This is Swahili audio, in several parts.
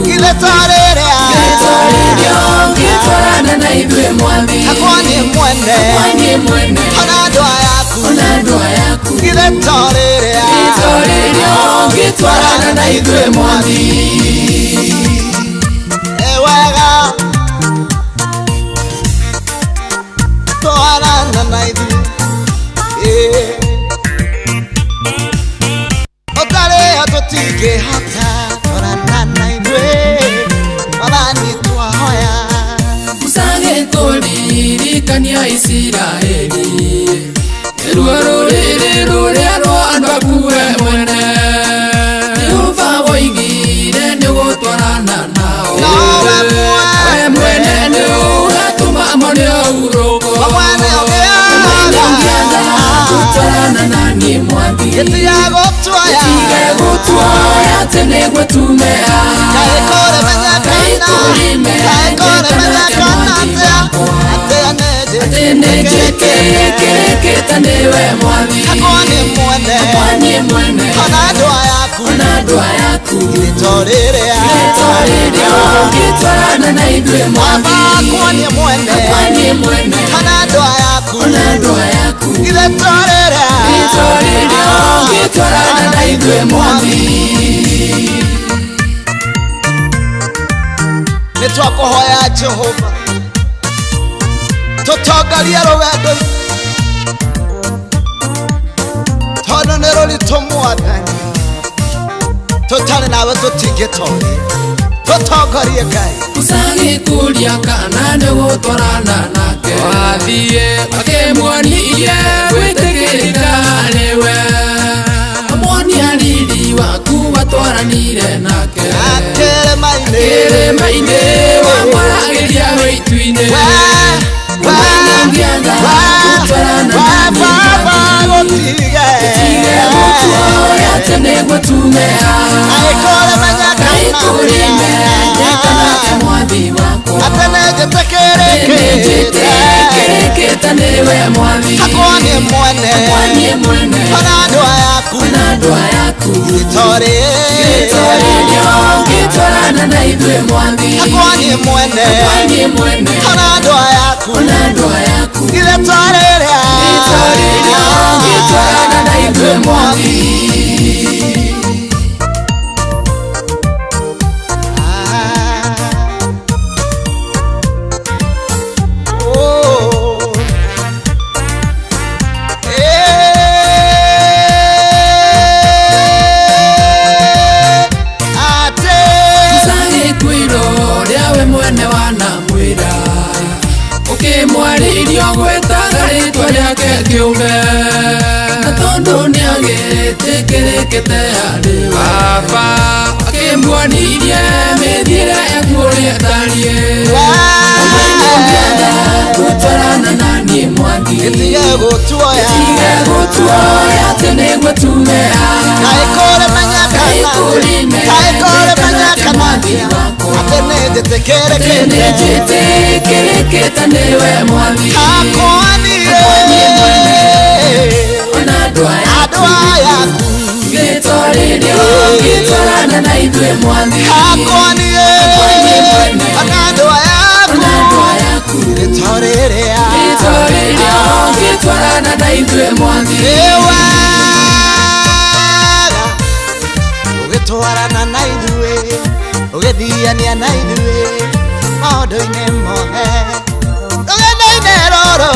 Giletorera Gitwarana na idwe mwathi Akwani mwene Ona dua yaku Giletorera Gitwarana na idwe mwathi Ewega Twarana na idwe Otare atotige hata Twarana na idwe Mabani tuahoya Musange toririkania Isiraeli Rũrĩrĩ rwa andũ aku we mwene Jehova woigire nĩgũtwarana nao we mwene nĩũgatũma monio urũgo gũtwarana nani mwathi Gĩtige gũtuoya atĩ nĩgũtumea Atĩnĩnjĩkĩrĩkĩte nĩwe mwathi Akwani mwene Ona ndwa yaku Giletorera Gitwarana na idwe mwathi Akwani mwene Ona ndwa yaku Giletorera Gitwarana na idwe mwathi Nitwakuhoya Jehova Tutongoria rũgendo Tondũ nĩ rũritũ Mwathani Tũtarĩ nawe tũtingĩtooria Tũtongorie Ngai Mũcagĩkũria kana nĩgũtwarana nake wathiĩ akĩmuonie gwĩtĩkĩrĩka nĩwe amuonia riri waku watwaranire nake kĩrĩma-inĩ wamwaragĩria wĩtu-inĩ Gĩtige gũtuoya atĩ nĩgũtumea Kana mwathi wakwa Atĩnĩnjĩkĩrĩkĩte nĩwe mwathi Akwani mwene Ona ndwa yaku Gitwarana na idwe mwathi Akwani mwene Ona ndwa yaku Giletorera Gitwarana na idwe mwathi Ukimwarĩrio gwĩtaga rĩtwa rĩake kĩũmbe na tondũ nĩagĩtĩkĩrĩkĩte harĩ we Baba akĩmuonirie mĩthiĩre yaku ũrĩa ĩtariĩ gũtwarana naniĩ mwathi Gĩtige gũtuoya atĩ nĩgũtumea Atĩnĩnjĩkĩrĩkĩte nĩwe mwathi Akwani Ona ndwa yaku Gitwarana na idwe mwathi Akwani Ona ndwa yaku Giletorera Gitwarana na idwe mwathi Ũgĩtwarana na ithuĩ Ũgĩthiania na ithuĩ Maũndũ-inĩ mothe Rũgendo-inĩ rũrũ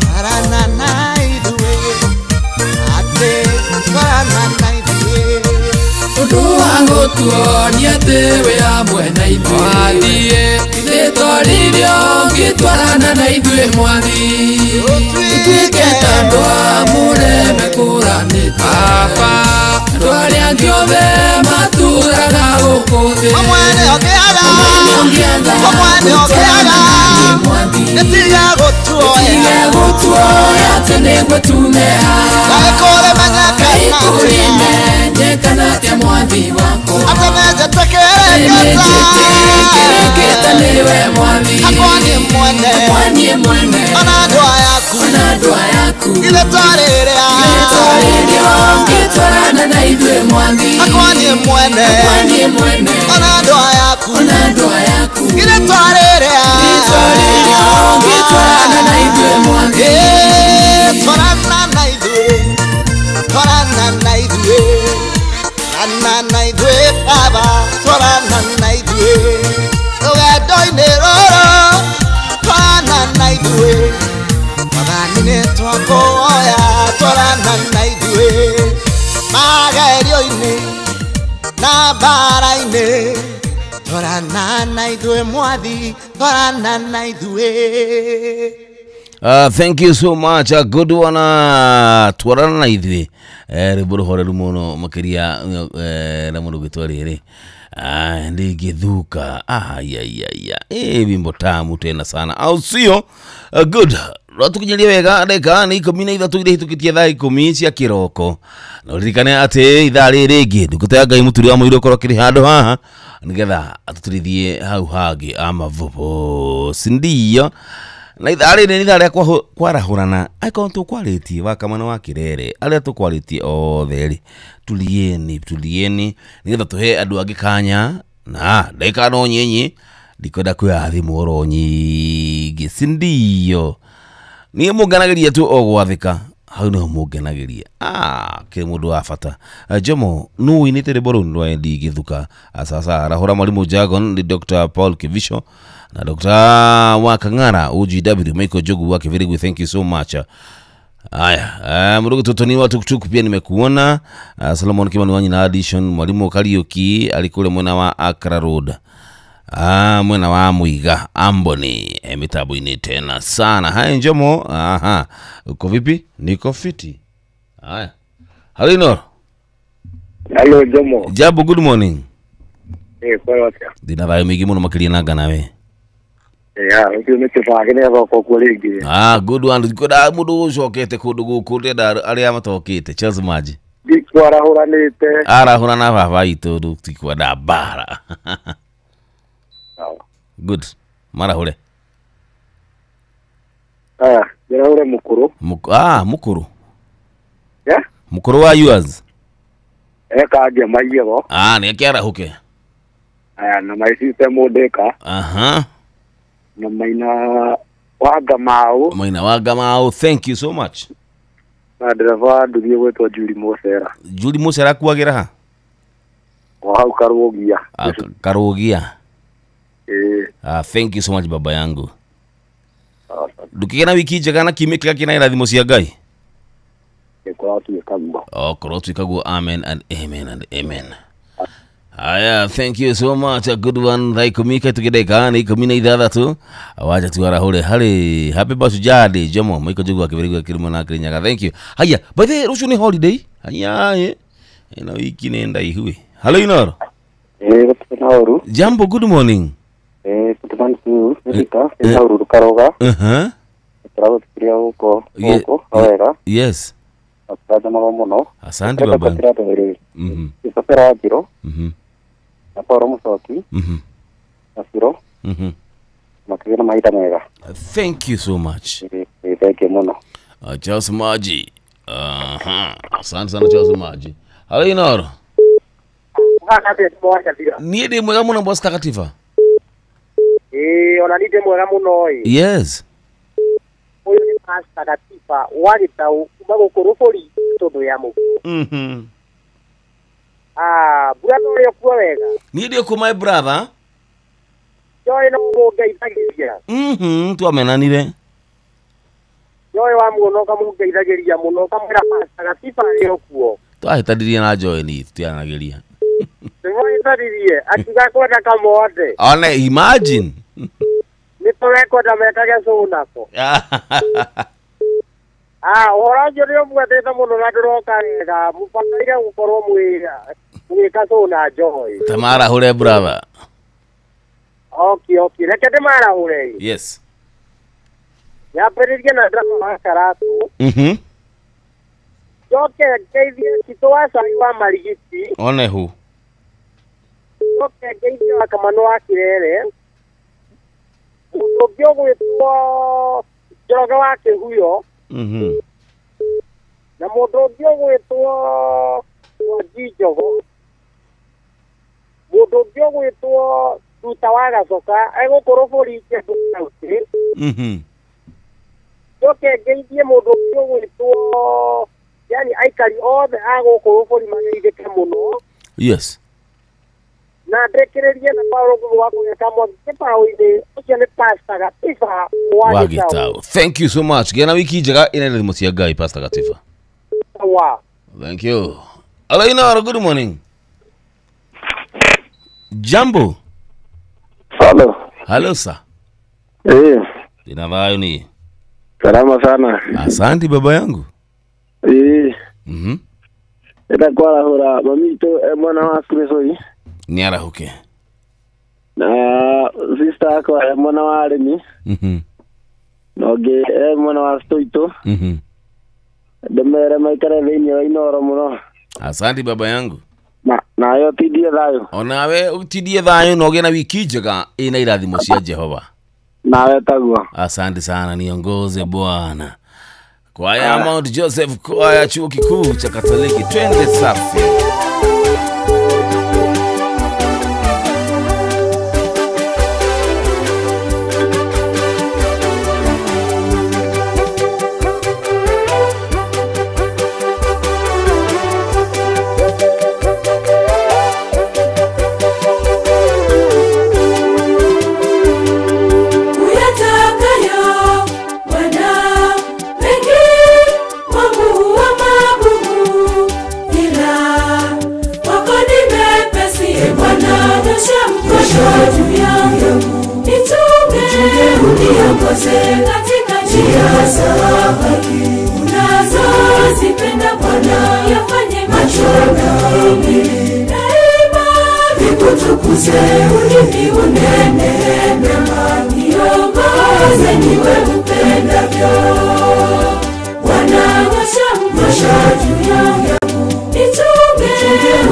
Twarana na ithuĩ Twarana na ithuĩ Ũndũ wa gũtuonia atĩ wĩ hamwe na ithuĩ wathiĩ Gĩtwarĩrio gĩtwarana na ithuĩ mwathi Tutuĩke ta andũ amũreme kũranĩte Baba andũ arĩa angĩ othe matũũraga gũkũ thĩ Gĩtige gũtuoya atĩ nĩgũtumea Kana atĩa mwathi wakwa Atĩnĩnjĩkĩrĩkĩte nĩwe mwathi Akwani mwene Ona ndwa yaku Giletorera Gitwarana na ithuĩ mwathi Akwani mwene Ona twarana na ithuĩ baba twarana na ithuĩ rũgendo-inĩ rũrũ twarana na ithuĩ mathani-inĩ twakũoya twarana na ithuĩ magerio-inĩ na mbara-inĩ twarana na ithuĩ mwathi twarana na ithuĩ. Thank you so much. A good one. Twarana na ithuĩ rĩmbo rũhoreru mũno makĩria na mũndũ gĩtwa rĩrĩ ndigithuka wimbo tamu tena sana au sio? Good. Ratukinyeria wega ndeka ni 13 ile hitukitie thaa 10 cia kiroko na uririkane ati ithaa rĩngĩ ndukutega Ngai mũturi wa mũiro korwo kiri handũ haha nigetha atuturithie hau hangĩ amavuvo sindio na ithaa rĩrĩ ni ithaa rĩa kwarahũrana akorwo tukwarĩtie wakamana wa Kirere arĩa tukwarĩtie othe rĩ tulieni nigetha tuhe andũ angĩ kanya na ndeka no nyenye ndikwenda kwĩrathimwo oro nyingĩ sindio ni mũngenageria tu o gwathĩka hau no mũngenageria kĩ mũndũ wa bata Jomo nũ inĩte rĩmbo rũu rwa Ndigithuka sasa arahũra Mwalimu Jagon ni Dr. Paul Kivisho na Dr. Wakang'ara OGW Michael Jogu wake very good, thank you so much. Aya mdogo Totoni wa Tuktuk pia nimekuona. Solomon Kimani wanyi na addition. Mwalimu Kariuki alikule mwena wa Accra Road, mwena wa Muiga Amboni mitabu ini tena sana. Hai Njomo, uko vipi? Niko fiti. Haya Halinor. Hello Jomo. Jabu, good morning. Kwa wata dina thayo migi muno makiri naga nawe. Ndio nĩtũbangĩne thoko kwa rĩngĩ. Good one. Koda mũndũ ũcokete kũndũ gũkũ ndenda arĩa matokete Charles Maji. Ndikwarahũranĩte. Arahũra na baba itũ tutikwenda mbara. Good. Marahũre. Ndĩrahũre mũkũrũ. Mũkũrũ. Yeah? Mũkũrũ wa yours. Eka ngia maiyego. Nĩ akĩarahũke. Na maicite mũndĩka. Na Maina Wagamau. Thank you so much. Na ndereva nduthi gwĩtwo Julie Mosera. Julie Mosera kuagĩra ha? Hau Karũgia. Karũgia. Thank you so much baba yangu. Ndukigena wiki njega na kimĩkĩra kĩna irathimo cia Ngai. Korwo tuĩkaguo amen and amen and amen. Thank you so much. A good one. Kumika tukideka ni 16 wacha tuarahule hali happy birthday Jomo Michael Jogu akibirigo kirimo na Kirinyaga. Thank you. Haya by the rushuni holiday ina wiki nenda ihui. Hello Inoro. Kutunauru. Jambo, good morning. Kutubantu nita Inoro Karoga. Travel tukiria huko wega. Yes. Asante muno. Asante baba. Isopera jiro. Na poro musoki. Asiro. Makigena maita mega. Thank you so much. Thank you muno. Charles Maji. Asante sana Charles Maji. Hello Inoro. Niĩ ndĩ mwega mũno boss Kakativa. Ona nĩ mwega mũno. Yes. Uyu ni Pastor Katifa wagitau magũkũrũbũri tondũ ya mũguo. Brother ũrĩa kuo wega. Niĩ ndĩ ku my brother. Joy no mũngeithagĩria. Twamenanire. Joy wa mũno kamũngeithagĩria mũno kamwĩra Pastor Katifa arĩ kuo. Twahĩtanirie na Joy ni tũtianagĩria. Twahĩtanirie akiuga kwenda kamothe. Ona imagine. Nitũrekwenda mekage cũnako. Ũhoro nĩ ũmwendete mũno na ndĩroka wega mũbataire gũkorwo mwĩka cũna Joy. Tamarahũre brother. Okay. Reke ndĩmarahũre. Yes. Nyambĩrĩrie na drama wa Karatu. Joke ngeithie Kitũ wa Cai wa Marigiti. One who? Joke ngeithie wa Kamano wa Kirere. Mũndũ ũngĩ ũgwĩtwo Njoroge wa Kĩhuyo. Na mũndũ ũngĩ ũgwĩtwo Njogo. Mũndũ ũngĩ ũgwĩtwo Ruta wa Gacoka egũkorwo bũrũri Kauntĩ. Joke ngeithie mũndũ ũngĩ ũgwĩtwo yani aikari othe agũkorwo bũrũri mageithĩke mũno. Yes. Na ndekererie na Paulo wako kama kipao ide ukione Pastor Gatifa Wagitao. Thank you so much. Gena wiki njega inene musia Ngai Pastor Gatifa. Wow. Thank you. Alaina, good morning. Jambo. Hello sir. Jina vayo ni? Salama sana. Asante baba yangu. Ita kwa hora mamito mwana wa Kristo ni arahuke. Na sister kwa mwana wa Aremi. Noge mwana wa Stoito. Demere maikare vini wa inoro muno. Asante baba yangu. Na yo tidie thayo. Onawe utidie thayo noge na wiki njega ina irathimo cia Jehova. Nawe taguo. Asante sana, niongoze Bwana. Kwaya Mount Joseph, kwaya chuo kikuu cha Katoliki, twende safi. Katika njia za haki unazozipenda Bwana, yafanye macho yangu daima vikutukuze, ulimi unene mema, niongoze niwe upendavyo. Bwana nyosha juu yangu, nichunge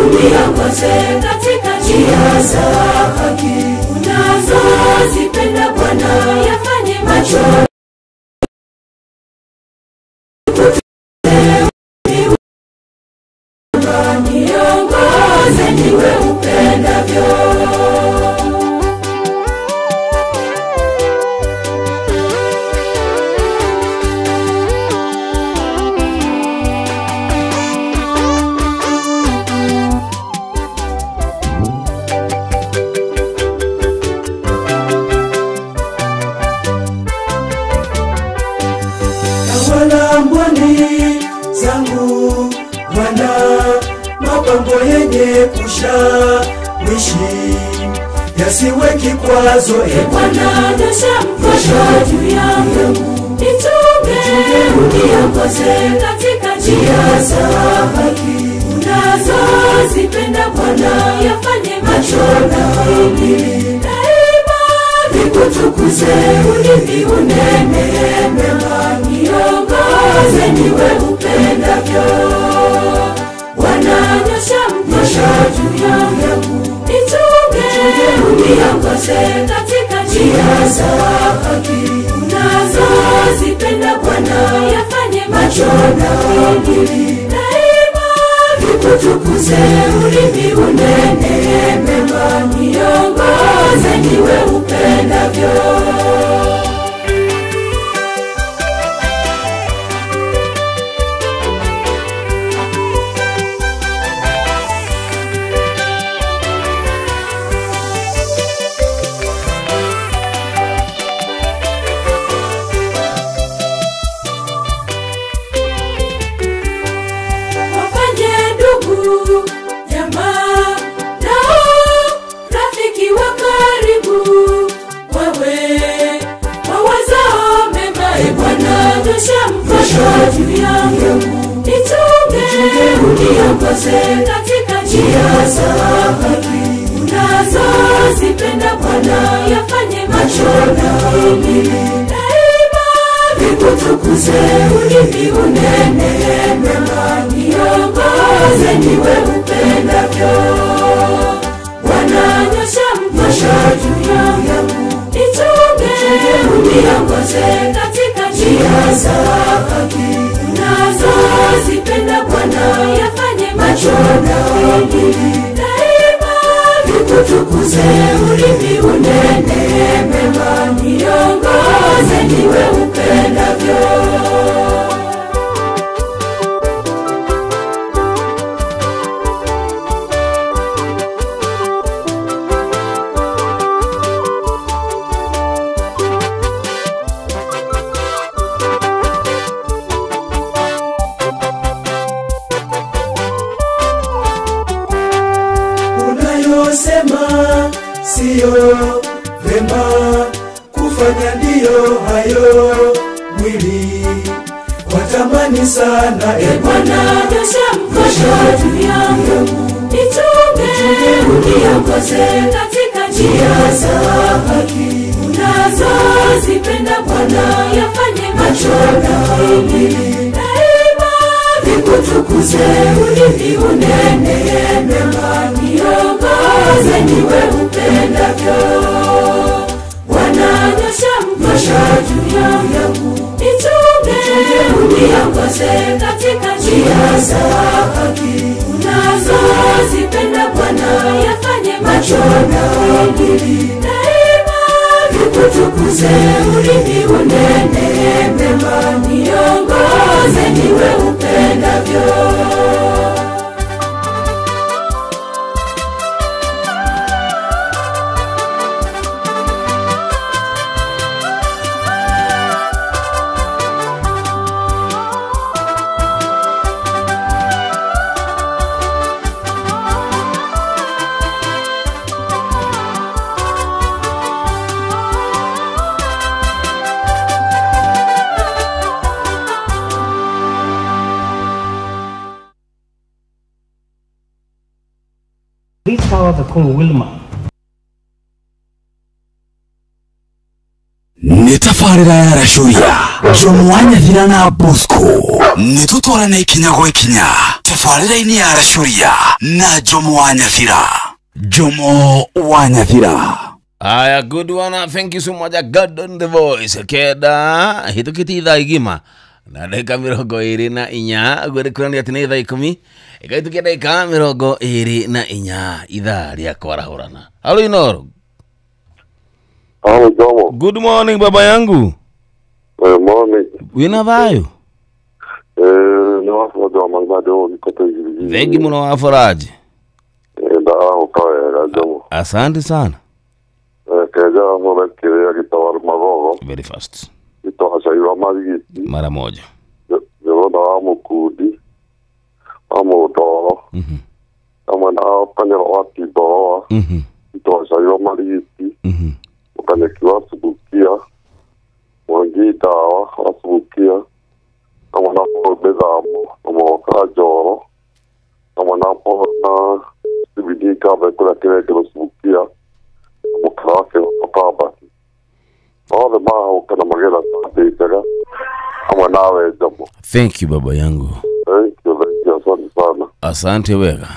uniongoze katika njia za haki unazozipenda Bwana, yafanye macho niongoze niwe upendavyo. Kushawishi yasiwe kikwazo, Bwana nyosha mkono juu yangu, nichunge uniongoze katika njia za haki unazozipenda Bwana, yafanye macho yangu daima vikutukuze, ulimi unene mema, niongoze niwe upendavyo. Bwana nyosha juu yangu, nichunge uniongoze katika njia za haki unazozipenda Bwana, yafanye macho yangu daima vikutukuze, ulimi unene mema, niongoze niwe upendavyo. Katika njia za haki unazozipenda Bwana, yafanye macho yangu daima vikutukuze, ulimi unene mema, niongoze niwe upendavyo. Bwana nyosha juu yangu, nichunge uniongoze katika njia za haki unazozipenda Bwana, yafanye macho yangu daima vikutukuze, ulimi unene mema, niongoze niwe upendavyo. sio vema kufanya ndiyo hayo mwili watamani sana. Bwana nyosha mkono juu yangu, nichunge uniongoze katika njia za haki unazozipenda Bwana, yafanye macho yangu daima vikutukuze, ulimi unene mema, niongoze niwe upendavyo. Bwana nyosha mkono juu yangu, nichunge uniongoze katika njia za haki unazozipenda Bwana, yafanye macho yangu daima vikutukuze, ulimi unene mema, niongoze niwe upendavyo. This power the call Wilma. Nitafarira ya rashuya Jomwanya Virana Bosco Nitutora na ikinyago ikinya Tafarira ini ya rashuya Na Jomwanya Vira Jomo Wanya Vira. Aya, good one. Thank you so much. God on the voice. Keda hitu kiti idha igima na dakika mirongo iri na inya gwere kurani ati ni idha ikumi ikaitu kia dakika mirongo iri na inya idha ria kwarahurana. Hello Inoro. Hello Jomo. Good morning baba yangu. Good morning. Wina vayo? No wafodo mangado nikoto hivi. Vengi muno waforaji. Da ukaera Jomo. Asante sana. Keja mwana kile kitawar magogo. Very fast. Ito hasaiwa marigiti. Mara moja. Yoda amukudi. Amudoro. Amana panya wati doro. Ito hasaiwa marigiti. Ukanekiwa subukia. Wangita wa subukia. Amana po bezamo. Amoka joro. Amana po na sibidika bekula kile kilo subukia. Mukawake wakabati. All ma kana magela tega. Ama nawe Jomo. Thank you baba yangu. Thank you asante sana. Asante wega.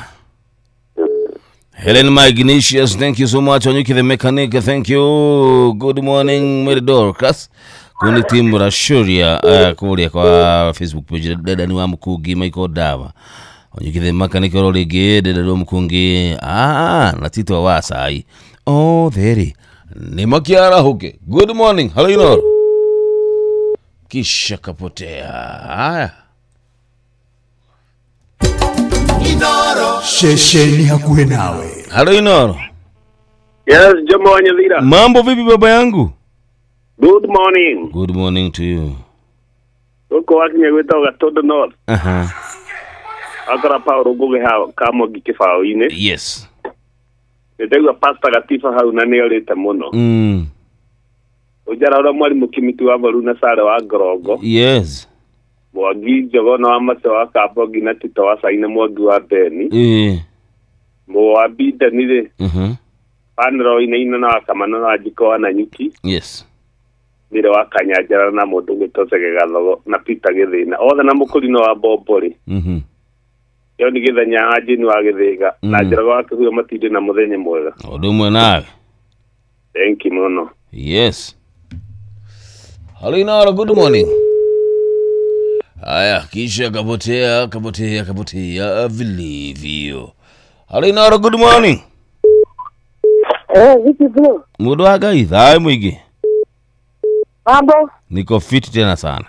Helen Magnesius, thank you so much. Onyuki the mechanic, thank you. Good morning Meridorcas. Kuni timu Rashuria kulia kwa Facebook page dada ni wa Mkugi Michael Dava. Onyuki the mechanic rolege dada wa Mkungi. Na tito wa sai. Oh, there. Ni makiara huke. Good morning. Hello Inoro. Kisha kapotea. Haya. Inoro. Shesheni hakuwe nawe. Hello Inoro. Yes, Jomo Wanyavira. Mambo vipi baba yangu? Good morning. Good morning to you. Uko wakinya gwita Gatodo North. Akara Paulo goge hao kamo gikifao ine. Yes. Ndetegwa pasta gatifa hau na ne orete muno. Ujara ora mwali mukimitu wa Baruna Sare wa Gorogo. Yes. Mwagi jogono amase wa kapo ginatito wa saina mwagi wa Beni. Mwa bida nile. Panro ina na kamana na jiko na nyuki. Yes. Nile wa kanyajara na mundu gitosege gathogo na pita githina. Othe na mukuri no wa Bombori. Yo ni githenya aje ni wa githiga na njira gwake huyo matinde na muthenya mwega. Odumwe nawe. Thank you muno. Yes. Hello Inoro, good morning. Aya, kisha kapotea vilivyo. Hello Inoro, good morning. Vipi bro? Mudo haga idhaa mwigi. Mambo? Niko fit tena sana.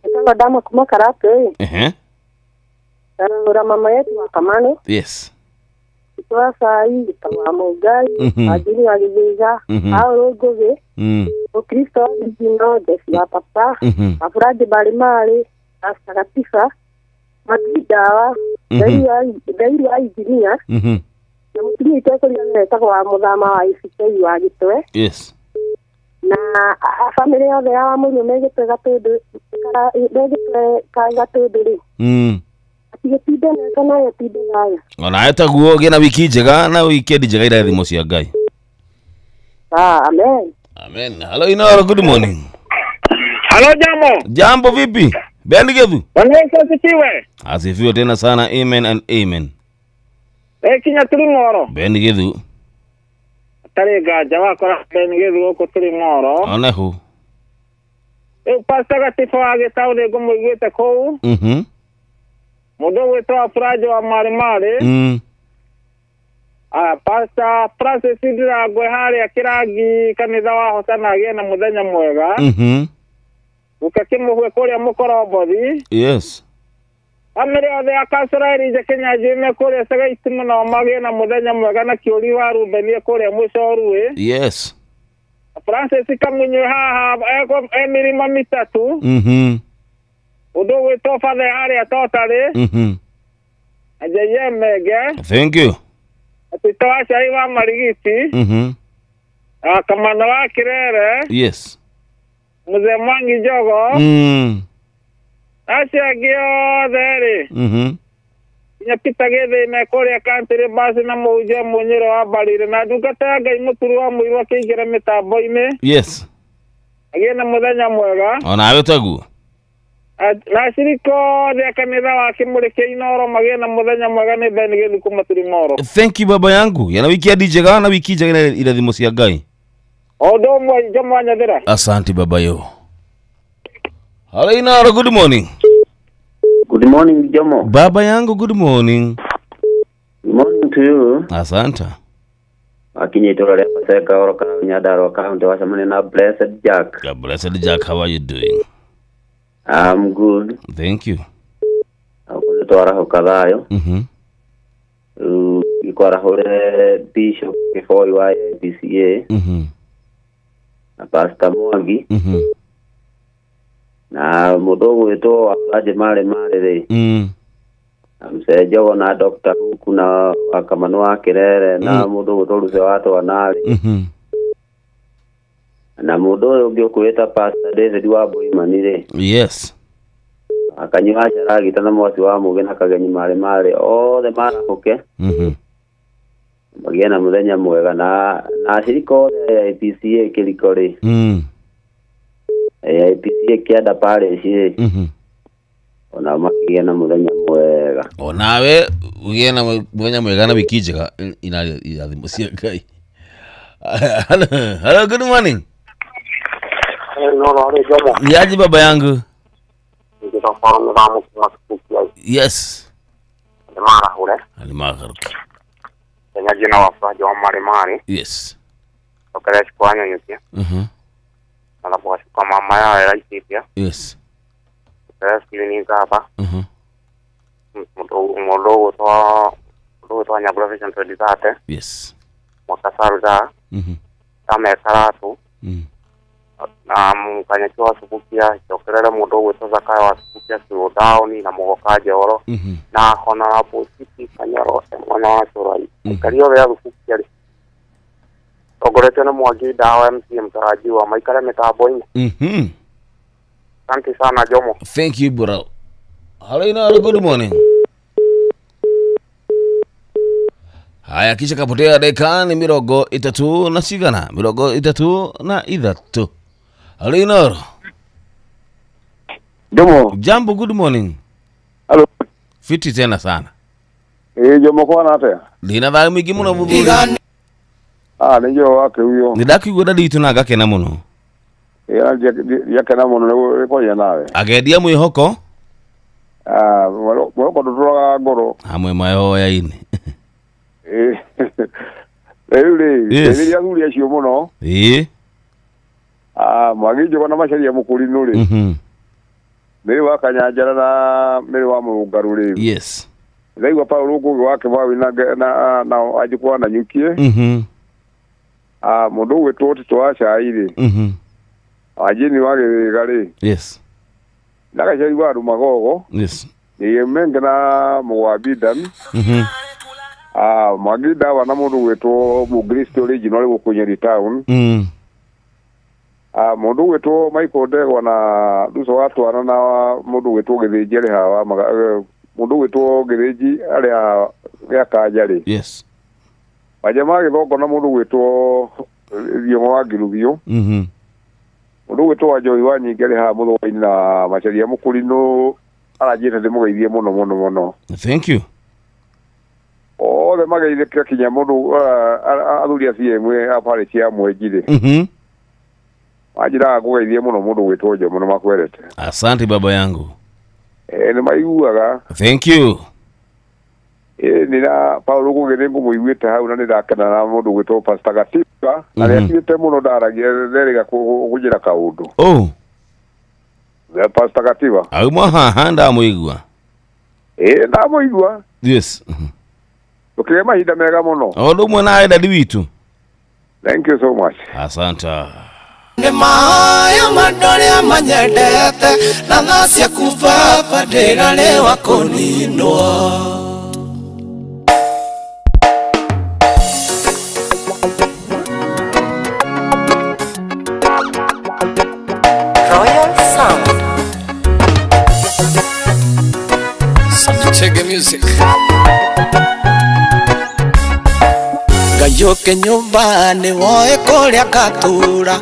Nitanga damu kumaka rape. Ura mama yetu wa Kamane. Yes. Kwa saa hii kama mogai ajili ya giza au rogoge. Ukristo ndino desi ya papa. Afuradi balimali astakatifa. Matidawa dairi ya injinia. Na mutumia itekoria wetagwo wa muthama wa ICK wa Gitwe. Yes. Na family yothe ya Wamũriũ megĩtwe Gatũndũ megĩtwe Gatũndũ rĩ. Atigĩtinde neka nayo tinde nayo. Ona etaguo gena wiki njega na weekend njega irathimo cia Ngai. Amen. Amen. Hello Inoro, good morning. Hello Jambo. Jambo vipi? Bendi Gedhu. Bwana asifiwe. Asifiwe tena sana. Amen and amen. Kinya turi ngoro. Bendi Gedhu. Tari gaja wakora Bendi Gedhu uko turi ngoro. Ona hu. Pastor Gatifu agitaure gumuigite kou. Mudo wetwa Furajo wa Marimari. Pastor Francis Ndira Gwehari akiragi kanitha wa Hosana agena muthenya mwega. Ukakimuhwe kuria Mukorobothi. Yes. Amere othe akasraeli je Kenya jime kuria sagaitima na magena muthenya mwega na kiuri wa Rubeni kuria Mucorwe. Yes. Francis Kamunyo haha eko emirima mitatu. Udo wetwa Father Aria Totally. Ajaye mege. Thank you. Atitawasha iwa Marigiti. Kamana wa Kirere. Yes. Mzee Mwangi Jogo. Asia gio there. Nyapita gethe na korea country basi na muje munyiro wa barire na dugata Ngai muturu wa muirwa kigira mitambo-ine. Yes. Agena muthenya mwega. Ona awe tagu. Na shiriko de kanitha wa Kimurike Inoro magena muthenya mwega ni Bendi Gedhu kuma turi ngoro. Thank you baba yangu. Yana wiki hadi njega na wiki njega irathimo cia Ngai. Odo mwa Jomo Nyathira. Asante baba yo. Hello Inoro, good morning. Good morning Jomo. Baba yangu, good morning. Good morning to you. Asante. Akinyi tolale paseka oroka Nyadaro county wasamane na Blessed Jack. Yeah, Blessed Jack, how are you doing? I'm good. Thank you. Akutora hokadayo. Ikora hore Bishop before you are PCA. Na Pastor Mwangi. Na mudogo wetu aje mare re. Amsejo na Dr. Huku na akamano wa Kirere na mudogo toluze watu wanali. Na mudogo ugyo kueta Pastor David wa Boimanire. Yes. Akanyiwacha ragi tana mwasi wa mugena kagenyi mare o the mana koke. Magena muthenya mwega na shiriko ya IPCA kilikori. IPCA kiada pale shi. Ona magena muthenya mwega. Onawe ugena muthenya mwega na wiki njega irathimo cia Ngai. Hello, good morning. Hello, Jomo. Niaje baba yangu? Yes. Alimara. Kenya jina wa Furajo wa Marimari. Yes. Okale sikuanyo nyukia. Alafu kwa mama ya raisi pia. Yes. Okale sikilinika hapa. Mologo toa nya profession to disate. Yes. Mwakasaruza. Kame karatu. Na mkanyakiwa sukukia chokerera mudogo toza kaya wa sukukia siwo down na mugokaje oro na honorable city kanyaro mwana wa Surai kariyo ya sukukia ogorete na Mwangi dawa MCM tarajiwa maikara metambo-ini. Asante sana Jomo. Thank you bro. Hello Inoro, good morning. Haya kisha kapotea dakika ni 33 Hello Inoro. Jomo. Jambo, good morning. Hello. Fiti tena sana. Jomo kwa nate. Lina dha mwingi muno muthuri. Nijo wake huyo. Nidakiguo nditu na gakena muno. Yakena muno niko ya nawe. Agendia mwihoko. Mwihoko tuturaga ngoro. Hamwe mayo ya ini. Yule yule acio muno. Mwangi kwa na macharia mukuri nuri. Meri wa Kanyanjara na meri wa Mugaruri. Yes. Zaigwa pa urugo wake wawi na ajikuwa na nyukie. Mundu wetu wote twacha ire. Ajini wage gari. Yes. Nakashari wa Rumagogo. Yes. Yemenge na Muwabidan. magida wana mundu wetu Mukristo original gukunyeri town. Mundu wetu Michael Ndegwa na duso watu wana na mundu wetu Githiji hawa mundu wetu Githiji aria ya kajari. Yes. Majama githoko na mundu wetu Thiongo wa Ngirubio. Mundu wetu wa Joy wa Nyingere ha muthoini na macharia Mukurino arajite ndimugeithie muno. Thank you. The magaire kira kinya mundu athuri acie mwe apare cia mwejire. Ajira kugeithie muno mundu wetwoje muno makwerete. Asante baba yangu. Ni maiguaga. Thank you. Nina Paulo kugerengo muigwete hau na ndakana na mundu wetwo Pastor Gatiba na retiete muno ndaragia derega kujira kaundu. Oh. The Pastor Gatiba. Auma handa muigwa. Ndamuigwa. Yes. Okay, mahida mega muno. Odo mwana dadi witu. Thank you so much. Asante. Ni maya mandole amanyedete na nasi kufa padera lewa koninwa. Royal Sound. Check the music. Gayoke nyumbani woe kuria katura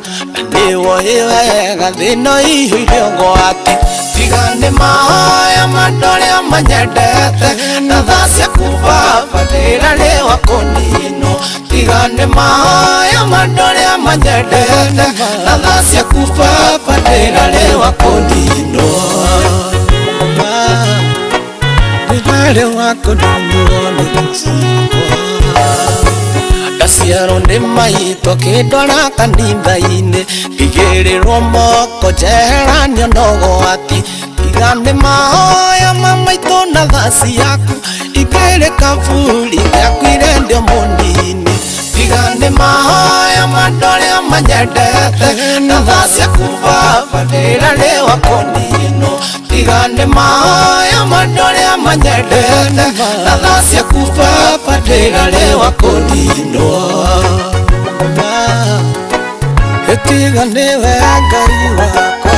ni woe wega thino ihirio gwati tigane maya mandole amanyedete na thasi kuva padira lewa konino tigane maya mandole amanyedete na thasi kuva padira lewa konino padira lewa konino Dasiaro ne maito kidona kanitha-ini igirirwo moko njeheranio nogo ati igane mahoya mamaito na thasi yaku igere kaburi gakwire ndio munini igane mahoya mandole amanyedete na thasi yaku baba ndira lewa konino igane mahoya mandole amanyedete na thasi yaku baba ndira lewa konino Etigane Ngai wakwa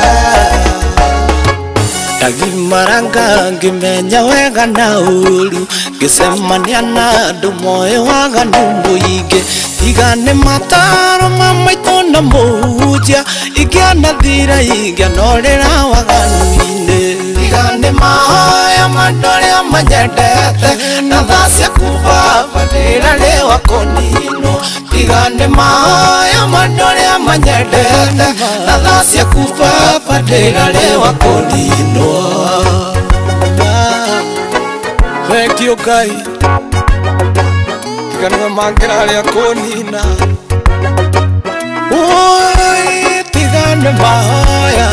Ndagimaranga ngimenya wega na uru Ngicemania na andu moe waganu muingi Igane mataro mamaito na muhunjia Ingĩanathira ingĩanorĩra waganu-inĩ Igane mahoya mandore amanyedete na thasi yaku baba ndĩra lewa konino Igane mahoya mandore amanyedete na thasi yaku baba ndĩra lewa konino Thank you Ngai Tigane mangĩra rĩa konina Oi tigane mahoya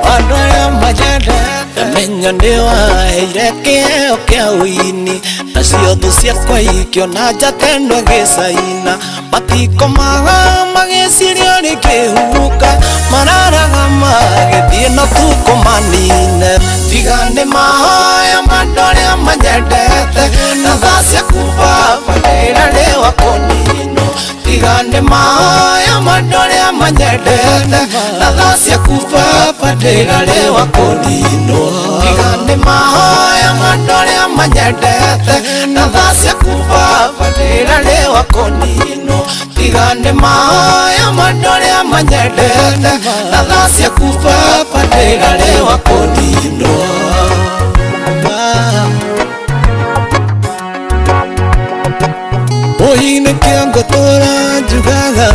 mandore amanyedete Menya nĩwaheire kĩheo kĩa ũini nacio thũ ciakwa ikĩona njatendwo gĩcaina matikomaga magĩciria rĩkĩhuka mararaga magĩthiĩ na tuko manine tigane mahoya mandore amanyedete na thasi yaku baba ndĩra lewa konino tigane mahoya mandore amanyedete na thasi yaku baba ndĩra lewa konino tigane mahoya mandore amanyedete na thasi yaku baba ndĩra lewa konino tigane mahoya mandore amanyedete na thasi yaku baba ndĩra lewa konino Oine kĩongo tũra njugaga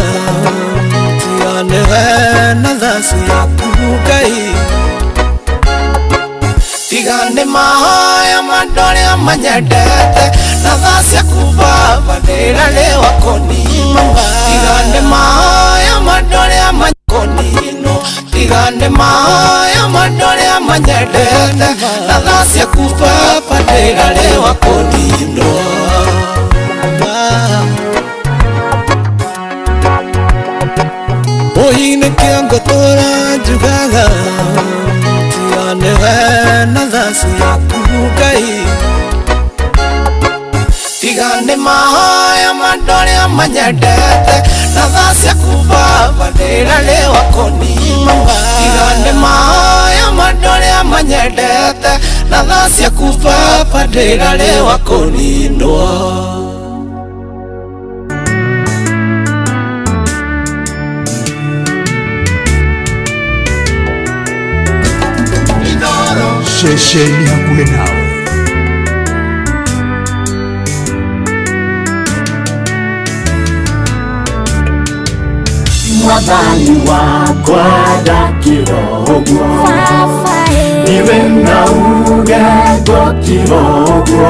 tigane we na thasi yaku Ngai Tigane mahoya mandore amanyedete na thasi yaku baba ndĩra lewa konino Tigane mahoya mandore amanyakonino Tigane mahoya mandore amanyedete na thasi yaku baba ndĩra lewa konino Oine kĩongo tũra njugaga tigane we na thasi yaku Ngai mahaya mandoria manyendete na thacia kubaba ndirale wakonima igande mahaya mandoria manyendete na thacia kubaba ndirale wakonindwa Shesheni hakuwe nawe. Mwathani wakwa ndakirogwo iwe na uge gotirogwo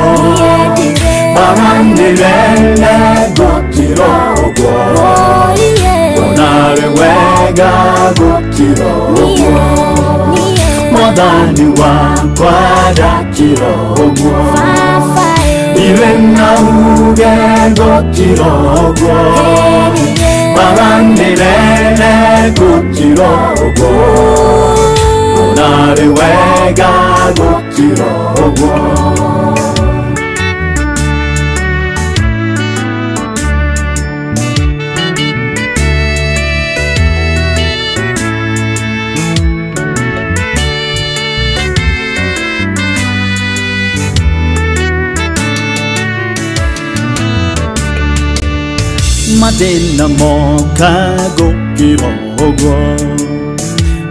marandirene gotirogwo onare wega gotirogwo Mwathani wakwa ndakirogwo iwe na uge gotirogwo marandirene gotirogwo onare wega gotirogwo Madina moka gokirogwo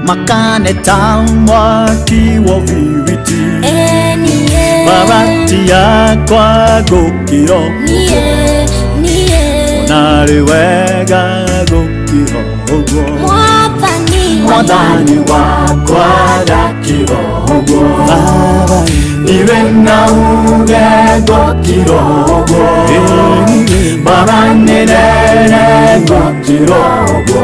makane tamwa kiwo viviti mabati yakwa gokirogwo onare wega gokirogwo Mwathani wakwa ndakirogwo iwe na uge gotirogwo marandirene gotirogwo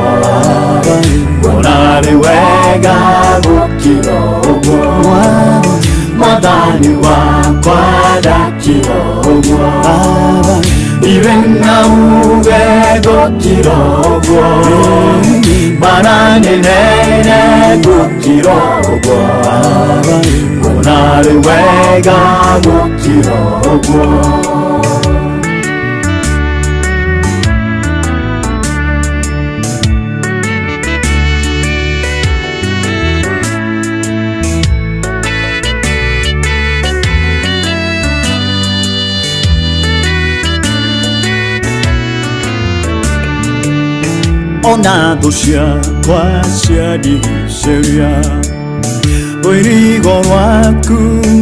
onare wega gotirogwo Mwathani wakwa ndakirogwo iwe na uge gotirogwo marandirene gotirogwo onare wega gotirogwo Ona thũ ciakwa ciandigicĩria rũirigo rwaku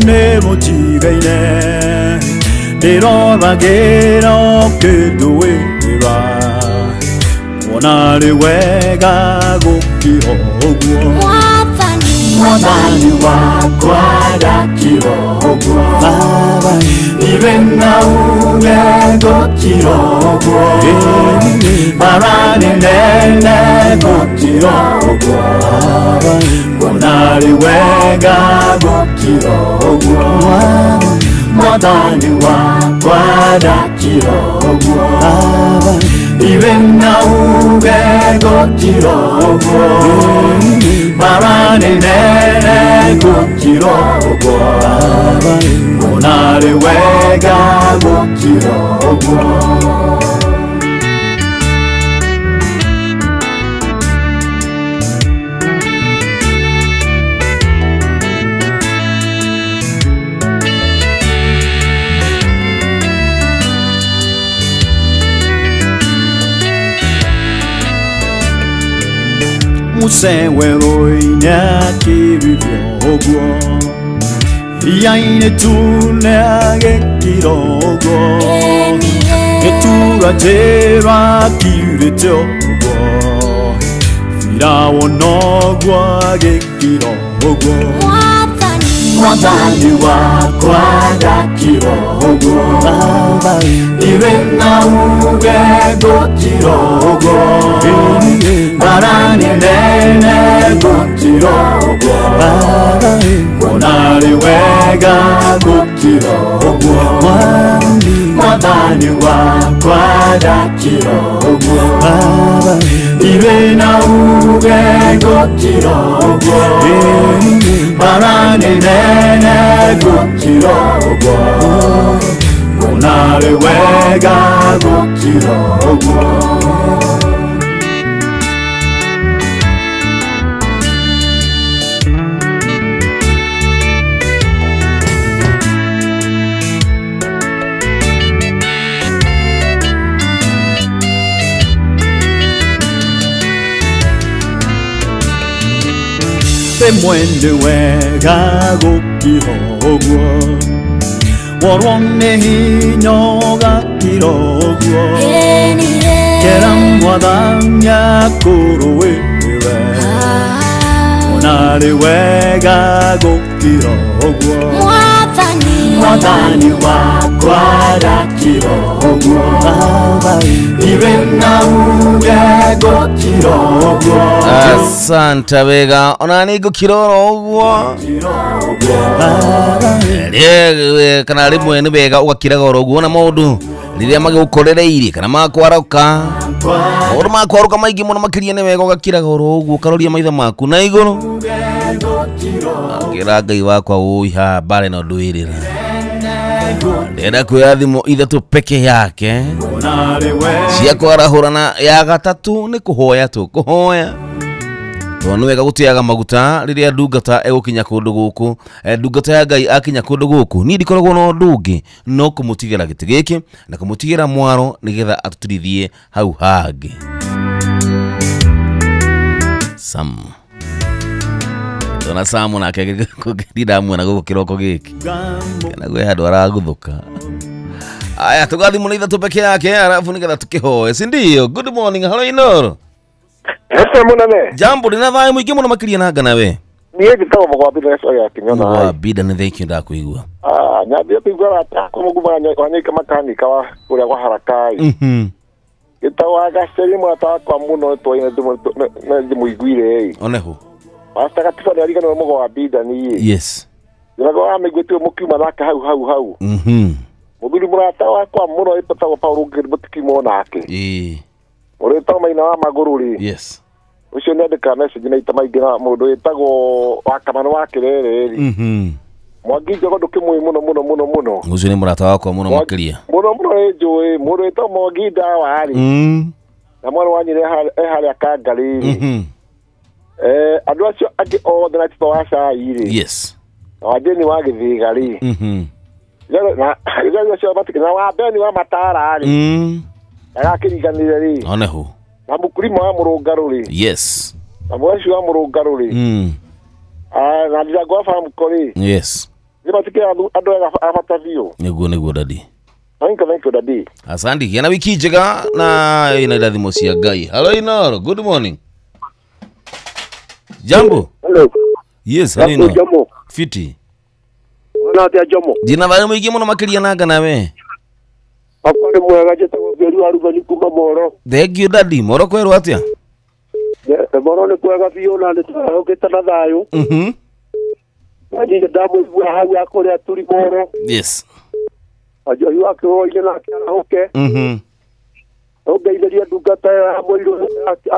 nĩ rũnjigaine ndĩroragĩra ũkĩndũĩra kuona rĩ wega gũkĩra ũguo Mwathani wakwa ndakĩra ũguo iwe na uge gũkĩra ũguo marandirene gotirogwo onare wega gotirogwo Mwathani wakwa ndakirogwo iwe na uge gotirogwo marandirene gotirogwo onare wega gotirogwo Museweroine akibibyogo Iyaine tunagekirogwo Eturatera kiretogwo Firawo nogwa gekirogwo Mwathani wakwa ndakirogwo iwe na uge gotirogwo marandirene gotirogwo onare wega gotirogwo Mwathani wakwa ndakirogwo iwe na uge gotirogwo marandirene gotirogwo onare wega gukira uguo mwende wega gukira uguo worone hinyoga kiroguo kera mwathanya kuruwiwe onare wega gukira uguo mwathani wakwa dakira uguo iwe na uge gukira uguo asante wega onani gukira uguo kana rimwe ni wega ugakira goro uguo na maundu riria magigukorereire kana makwaruka maundu makwaruka maingi muno makiria ni wega ugakira goro uguo karoria maitho maku na iguru ngira Ngai wakwa uiha bare na nduirira ndenda kuoya thimu ithatu peke yake cia kwarahurana ya gatatu ni kuhoya tu kuhoya tonu wega gutiaga maguta riria ndungata egukinya kundu guku ndungata ya Ngai akinya kundu guku ni ndikoragwo no ndungi no kumutigira giti giki na kumutigira mwaro nigetha atutirithie hau hangi sam dona samu na kege kugirira mwana guku kiroko giki kana gwe handu araguthuka aya tugathi munitha tu peke yake arafu nigetha tukihoe si ndio good morning hello Inoro Ese munene. Jambo lina thayo mwingi muno makiria na ngana we. Niye gitago mugwabira eso ya kinyona. Mugwabira ni thank you ndakuigua. Nyambia pigwa ata kumugumanya kwanyika makanika wa kuria kwa harakai. Gitago agaceri mwata kwa muno twaine ndimuiguire. Oneho. Basta katifa ni arigano mugwabira ni. Yes. Ndago amegwetwe mukiuma naka hau. Mubiri murata wa kwa muno ipatago Paulo ngiributiki nake. Ureta maina wa magururi. Yes. Ucio ndeka message na itamaingira mundu etagwo wakamano wa kirere. Mwaginje go ndukimwe muno. Ucio ni murata wakwa muno makiria. Muno ejoe mundu etagwo Mwaginda wari. Na mwana wanyire ehari akangariri. Andu acio angi othe na tito washa iri. Yes. Wajeni wa githigari. Na acio batikina wa beni wa matarari. Agakiriganire ri oneho na mukurima wa murungaruri yes na mweshi wa murungaruri na ndiagwa famu kori yes nibatike andu afatavio niguo dadi thank you dadi asante yana wiki njega na ina ndathimo cia Ngai hello Inoro good morning jambo hello yes hello Inoro jambo fiti ona atia jambo dina thayo mwingi muno makiria na ngana we akore mwega jetagwo Ngeru Arugani kuma Moro. Thank you daddy. Moro kweru atia? Moro ni kwega biyo na nditahogete na thayo. Wani ndamu bwa hawa akore aturi Moro. Yes. Ajo yu akoroire na kiarahoke. Ogeitheria ndungata ya moiro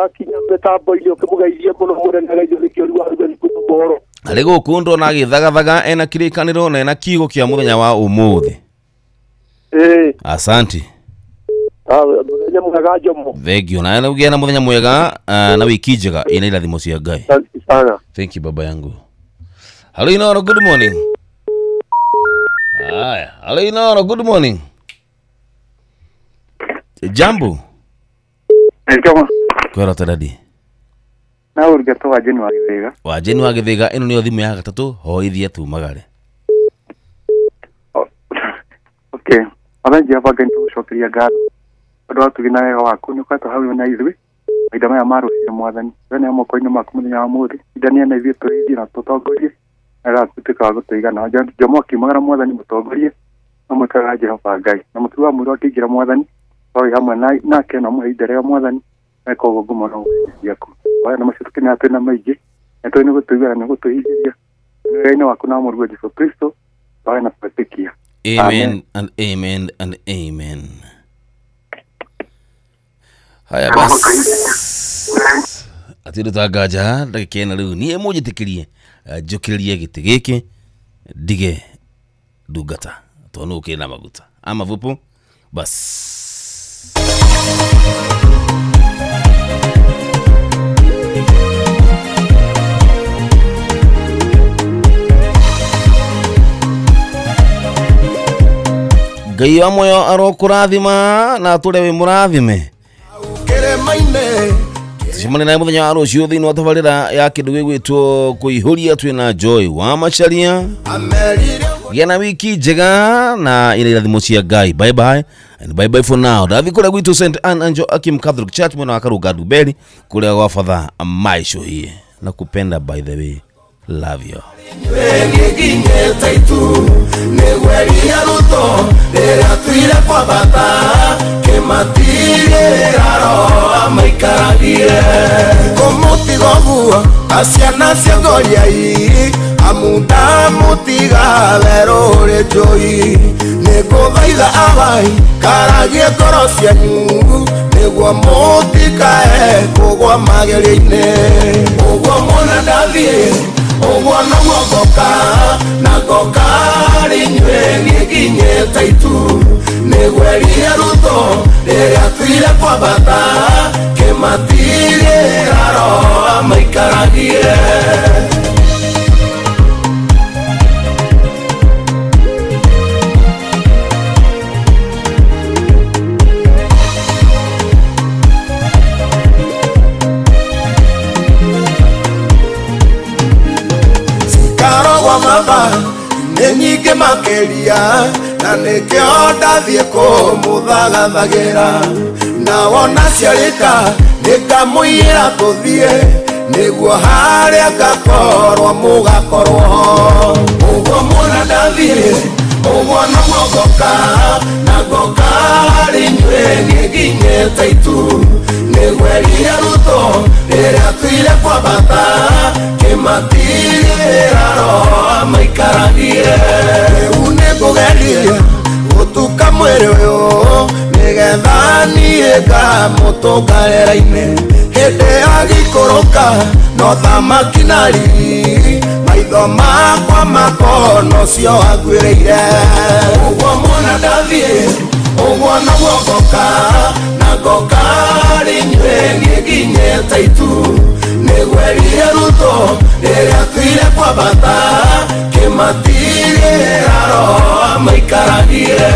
akinya metambo-ini ukimugeithie muno munene gaithio ni Ngeru Arugani kuma Moro. Ari gukundo na githagathaga ena kirikaniro na ena kiugo kia muthenya wa umuthi. Asante. Muthenya mwega Jomo. Thank you. Na ugia na muthenya mwega na wiki njega ina irathimo cia Ngai. Asante sana. Thank you baba yangu. Hello Inoro good morning. Haya, hello Inoro good morning. Jambo. Jambo. Kwera tadadi. Na urgeto wajeni wa githiga. Wajeni wa githiga ino niyo thimu ya gatatu hoithia tu magare. Okay. Abenje abaga ntucokeria ngatho andu atugina wega waku ni kwata hau na ithui maida maya marucire mwathani wene amoko-ini maku muthenya wa muthi idania na ithui tuithie na tutongorie na tutuika wa gutuigana Jomo akimagara mwathani mutongorie na mutaga Jehova Ngai na mutuwa mwiro akigira mwathani oi hamwe nake na muheithere ya mwathani eko gugumo no yaku wa na macutuki na atena maiji na twini gutuigana na gutuhigiria wene waku na murugo Jesu Kristo wa na patikia. Amen and amen and amen. Haya basi. Atiru tagaja ndakena riu ni emoje tikirie njukirie giti giki dige ndungata tonu ukina maguta. ama vupu bas. Ngai wa moyo arokurathima na turewe murathime Simone na muthenya wa rucio thiini wa tabarira ya kindu gigwitwo kuihuria twina Joy wa Macharia. Gena wiki njega na ile irathimo cia Ngai. Bye bye and bye bye for now. Davi kule gwitu St. Anne Angel Akim Catholic Church mwena wa Karuga Dubeli kule wa Father Maisho hii. Nakupenda by the way. Love you. Asiana ciangoriai amunda mutiga verore Joy nego thaitha awai karagie ngoro cianyu niguo mutikae kugwa magerio-inĩ ũguo mona ndathie ũguo noguo ngoka na ngoka rĩnyue ngĩkinyĩte itu nĩgwerie rutho rĩrĩa tuire kwambata kĩmatirĩ aroa maikaragie mama nenyinge makeria na nikio ndathie kumuthagathagira na wona ciarika nikamuyira tuthie niguo haria ngakorwo mugakorwo uguo muna ndathie uguo noguo ngoka na ngoka rinyue ngikinyĩte itu nĩgwerie rutho rĩrĩa tuire kwambata kĩmatirĩ aroa maikaragie rĩu nĩngũgeria gũtuka mwĩrĩ ũyũ nĩgetha niĩ ngamũtũnga rĩera-inĩ hĩndĩ ya gĩikũrũka no thamaki na riri maitho makwa makono cio anguĩrĩire ũguo mwana ndathiĩ ũguo noguo ngoka na ngoka rĩnyue ngĩkinyĩte itu nĩgwerie rutho rĩrĩa tuire kwambata kĩmatirĩ aroa maikaragie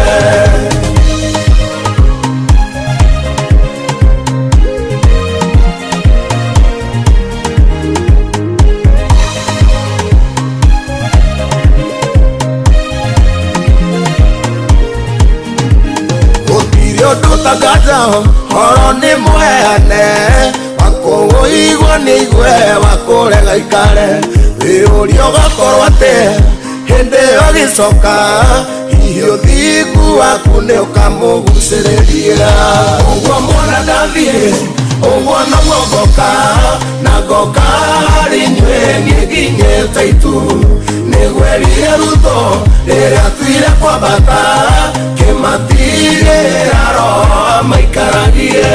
Tangata horo ni mweane wako igwa ni igwe wakurega ikare wiurio gakorwo ate hinde ogicoka hiyo thiku waku ni ukamuguciriria uguo mwana ndathie uguo noguo ngoka na ngoka rinyue ngĩkinyĩte itu nĩgwerie rutho rĩrĩa tuire kwambata kĩmatirĩ aroa maikaragie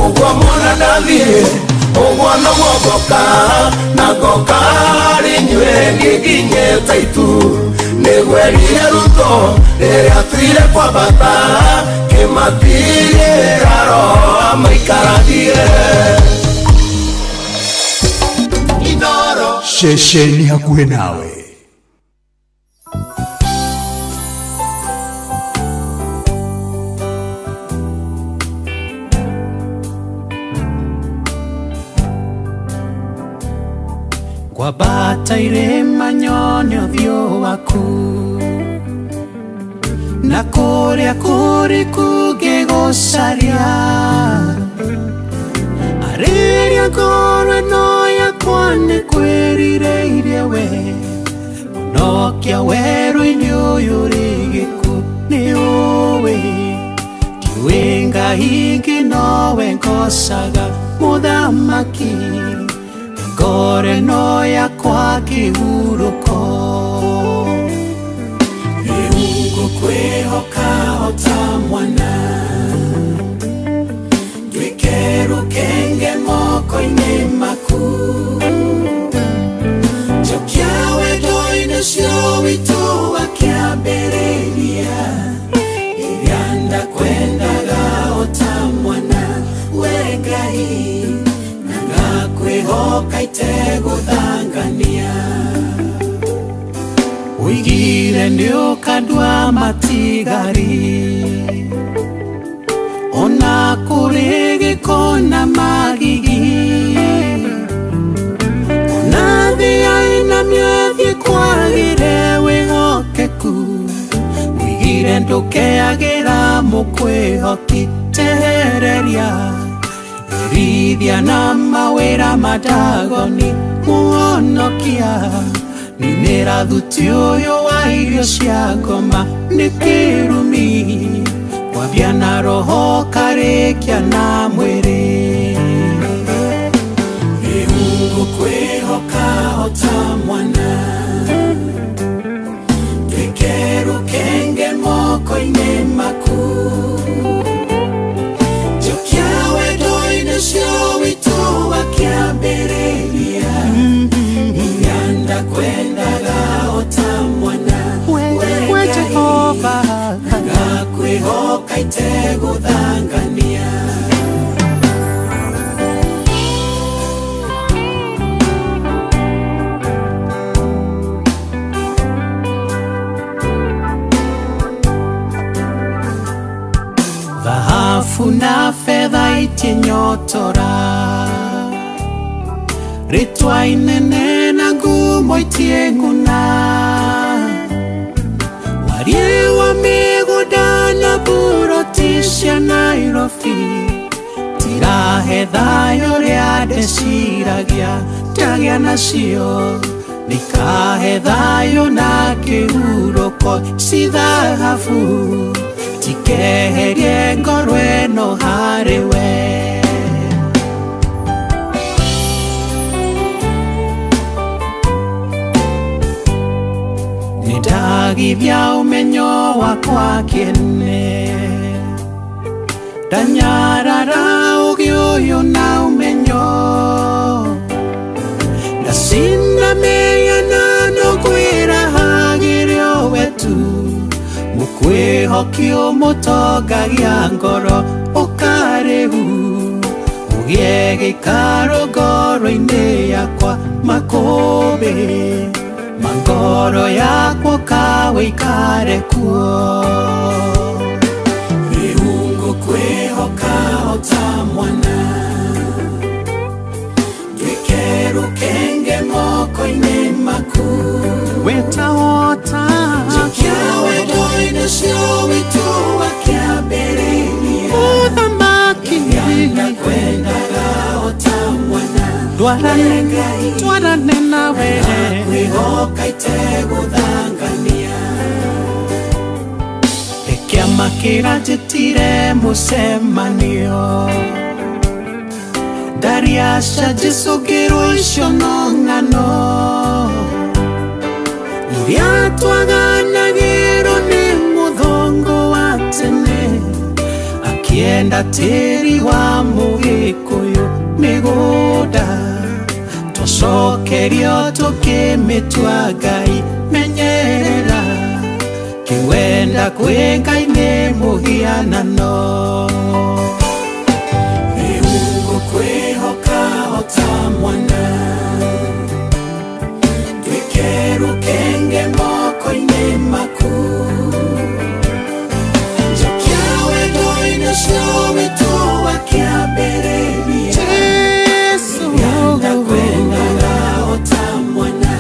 uguo mwana ndathiĩ uguo noguo ngoka na ngoka rinyue ngĩkinyĩte itu nĩgwerie rutho rĩrĩa tuire kwambata kĩmatirĩ aroa maikaragie Shesheni hakuwe nawe. Kwa bata irema nyone uthio waku na kuria kuri kugegocaria ariria ngoro ĩno yakwa nĩ kwĩrireirie we ũnokia werũ-inĩ ũyũ rĩ gĩkuũ nĩ ũĩ ndiũĩ Ngai ingĩ nowe ngocaga mũthamaki ngoro ĩno yakwa kĩhurũko rĩu ngũkwĩhoka o ta mwana rukenge moko-inĩ maku njokia wendo-inĩ ũcio witũ wa kĩambĩrĩria Ngai na kwĩhoka itegũthangania Uigire nĩũkandua matigari Ona kũrĩ gĩko na magigi Ona thĩ ainamio thiĩ kwagĩre wĩhokeku Uigire ndũkeagĩra mũkwĩhoki tehereria Erithia na mawĩra madagoni muonokia Ninera thuti ũyũ wa irio cia ngoma nĩ kĩrumi Kwambia na roho karĩkia na mwĩrĩ Ngũkwĩhoka ota mwana Twĩke rũkenge moko-inĩ maku Njokia wendo-inĩ cio witũ wa kĩambĩrĩria Inyanda kwendaga ota mwana we Jehova Ngakwĩhoka itegũthangania Dhahabu na fedha itinyotora Ritwa inene na ngumo itienguna Warie wa mĩgũnda na buroti cia Nairobi Tirahe thayũ rĩa ndĩciragia ndagĩa nacio Nĩkahe thayũ na kĩhurũko ci thahabu Tikeherie ngoro ĩno harĩ we Nĩndagithia ũmenyo wakwa kĩene Ndanyarara ũgĩ ũyũ na ũmenyo Ndacinda mĩena nũkwĩra hagĩrĩ wetu Mũkwĩhoki ũmũtongagia ngoro ũkarĩhu Ũgĩe gĩikaro ngoro-inĩ yakwa makũmbĩ Mangoro yakwa kawe ikare kuo Ngũkwĩhoka ota mwana Twĩke rũkenge moko-inĩ maku Wetahota Njokia wendo-inĩ cio witũ wa kĩambĩrĩria Ũthamaki Inyanda kwendaga ota mwana Twarane nawe Ngakwĩhoka itegũthangania Kĩama kĩranjĩtire mũcemanio Ndariaca Jesũ ngĩrwo icio no ng'ano Iria twaganagĩrwo nĩ mũthongo wa tene Akienda tĩri wa mũgĩkũyũ mĩgũnda Tũcokerio tũkĩmĩtua Ngai menyerera Kĩwenda kwĩ Ngai nĩ mũhianano Ngũkwĩhoka ota mwana Twĩke rũkenge moko-inĩ maku Njokia wendo-inĩ cio witũ wa kĩambĩrĩria Inyanda kwendaga ota mwana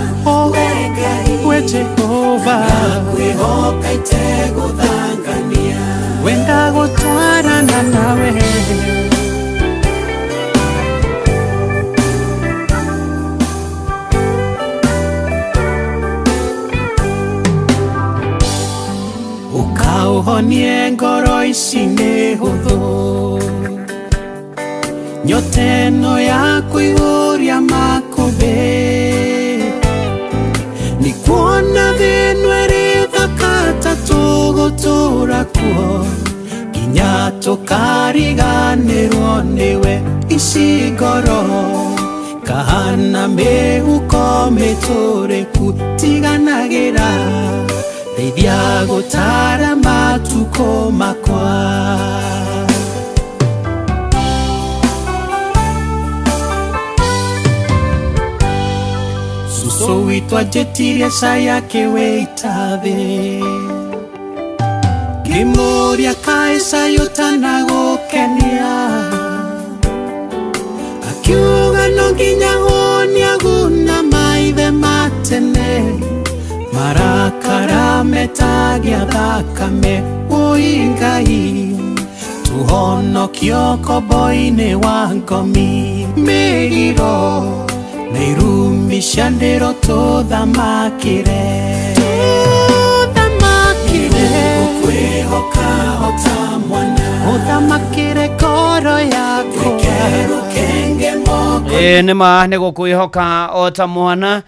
we Jehova Ngakwĩhoka itegũthangania Wenda gũtwarana nawe Ũkaũhonie ngoro ici nĩ hũthũ Nyota ĩno ya kũihũria makũmbĩ Nĩ kuona thĩno ĩrĩ thaka ta tũgũtũũra kuo Nginya tũkariganĩrwo nĩwe ici ngoro Kahana mĩhuko mĩtũrĩku tiganagĩra Ndeithia gũtara matuko makwa witwa jetiria saya kiwitathi Gimuria kaisa yutanago Kenya Akiuga no nginya honia guna maithe matene Marakara metagia thakame uingai Tuhono kioko boine wangomi Megiro Neirumisha ndero tuthamakire Ukwehoka hota mwana Uthamakire koro yako Kero kenge moko Nima nĩ gũkwĩhoka ota mwana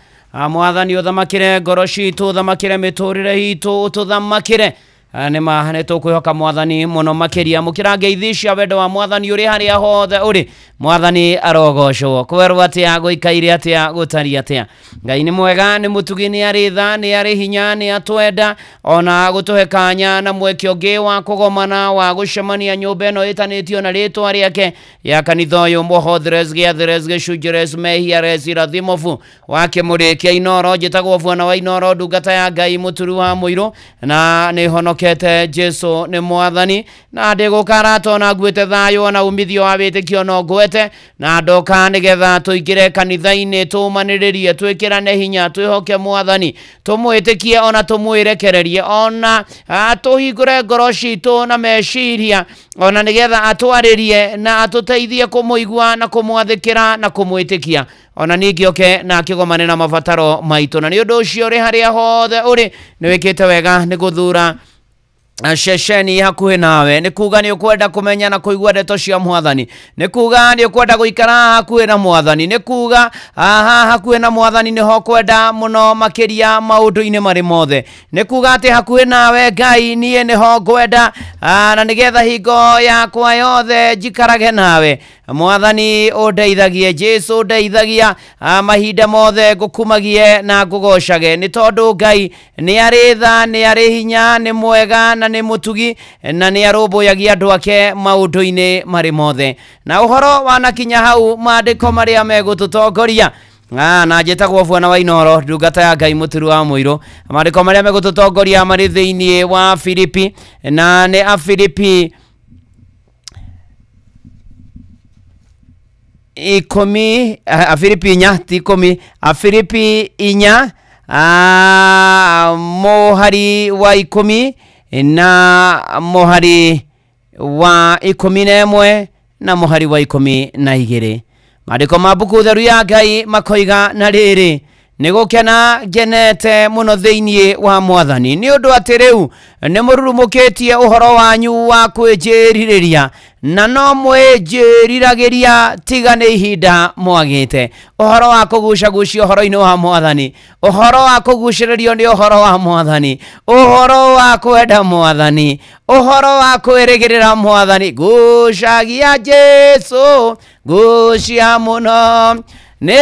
Mwathani ũthamakire ngoro citũ ũthamakire mĩtũrĩre itũ ũtũthamakire nĩma nĩ tũkwĩhoka Mwathani mũno makĩria mũkĩra ngeithi cia wendo wa Mwathani ũrĩ harĩa hothe ũrĩ Mwathani arogocwo kwerwo atĩa gũikaire atĩa gũtari atĩa Ngai nĩ mwega nĩ mũtugi nĩ arĩ tha nĩ arĩ hinya nĩ atwenda ona gũtũhe kanya na mweke ũngĩ wa kũgomana wa gũcemania nyũmba ĩno ĩtanĩtio na rĩtwa rĩake ya kanitha ũyũ Mũhotheres Gĩatheres Gĩcunjĩres Mehiares Irathimofu wa kĩmũrĩ kĩa Inoro njĩtagwo Bwana wa Inoro ndungata ya Ngai mũturu wa mũirũ na nĩ honokete Jesu nĩ Mwathani na ndĩgũkara tona nguĩte thayũ na umithio wa wĩtĩkio no ngwete na ndoka nĩgetha tũingĩre kanitha-inĩ tũmanĩrĩrie twĩkĩrane hinya twĩhoke Mwathani tũmwĩtĩkie ona tũmwĩrekererie ona tũhingũre ngoro citũ na meciria ona nĩgetha atwarĩrie na atũteithie kũmũigua na kũmwathĩkĩra na kũmwĩtĩkia ona ningĩ oke na kĩgomane na mabataro maitũ na nĩ ũndũ ũcio ũrĩ harĩa hothe ũrĩ nĩ wĩkĩte wega nĩ gũthura ceceni hakuhĩ nawe nĩ kuga nĩ ũkwenda kũmenya na kũigua ndeto cia Mwathani nĩ kuga nĩ ũkwenda gũikara hakuhĩ na Mwathani nĩ kuga hakuhĩ na Mwathani nĩho kwenda mũno makĩria maũndũ-inĩ marĩ mothe nĩ kuga atĩ hakuhĩ nawe Ngai niĩ nĩho ngwenda na nĩgetha hingo yakwa yothe njikarage nawe Mwathani ũndeithagie Jesu ũndeithagia mahinda mothe ngũkumagie na ngũgocage nĩ tondũ Ngai nĩ arĩ tha nĩ arĩ hinya nĩ mwega na nĩ mũtugi na nĩ arũmbũyagia andũ ake maũndũ-inĩ marĩ mothe na ũhoro wanakinya hau maandĩko marĩa megũtũtongoria na njĩtagwo Bwana wa Inoro ndungata ya Ngai mũturu wa mũirũ maandĩko marĩa megũtũtongoria marĩ thĩinĩ wa Filipi na nĩ Afilipi 10 Afilipi 4 ti 10 Afilipi 4 mũhari wa 10 na mũhari wa 11 na mũhari wa 12 maandĩko ma mbuku theru ya Ngai makoiga na rĩrĩ nĩ gũkena ngenete mũno thĩinĩ wa Mwathani nĩ ũndũ atĩ rĩu nĩ mũrurumũkĩtie ũhoro wanyu wa kwĩnjĩrirĩria na no mwĩnjĩriragĩria tiga nĩ ihinda mwagĩte ũhoro wa kũgucagucia ũhoro-inĩ wa Mwathani ũhoro wa kũgucĩrĩrio nĩ ũhoro wa Mwathani ũhoro wa kwenda Mwathani ũhoro wa kwĩrĩgĩrĩra Mwathani gucagia Jesu gucia mũno nĩ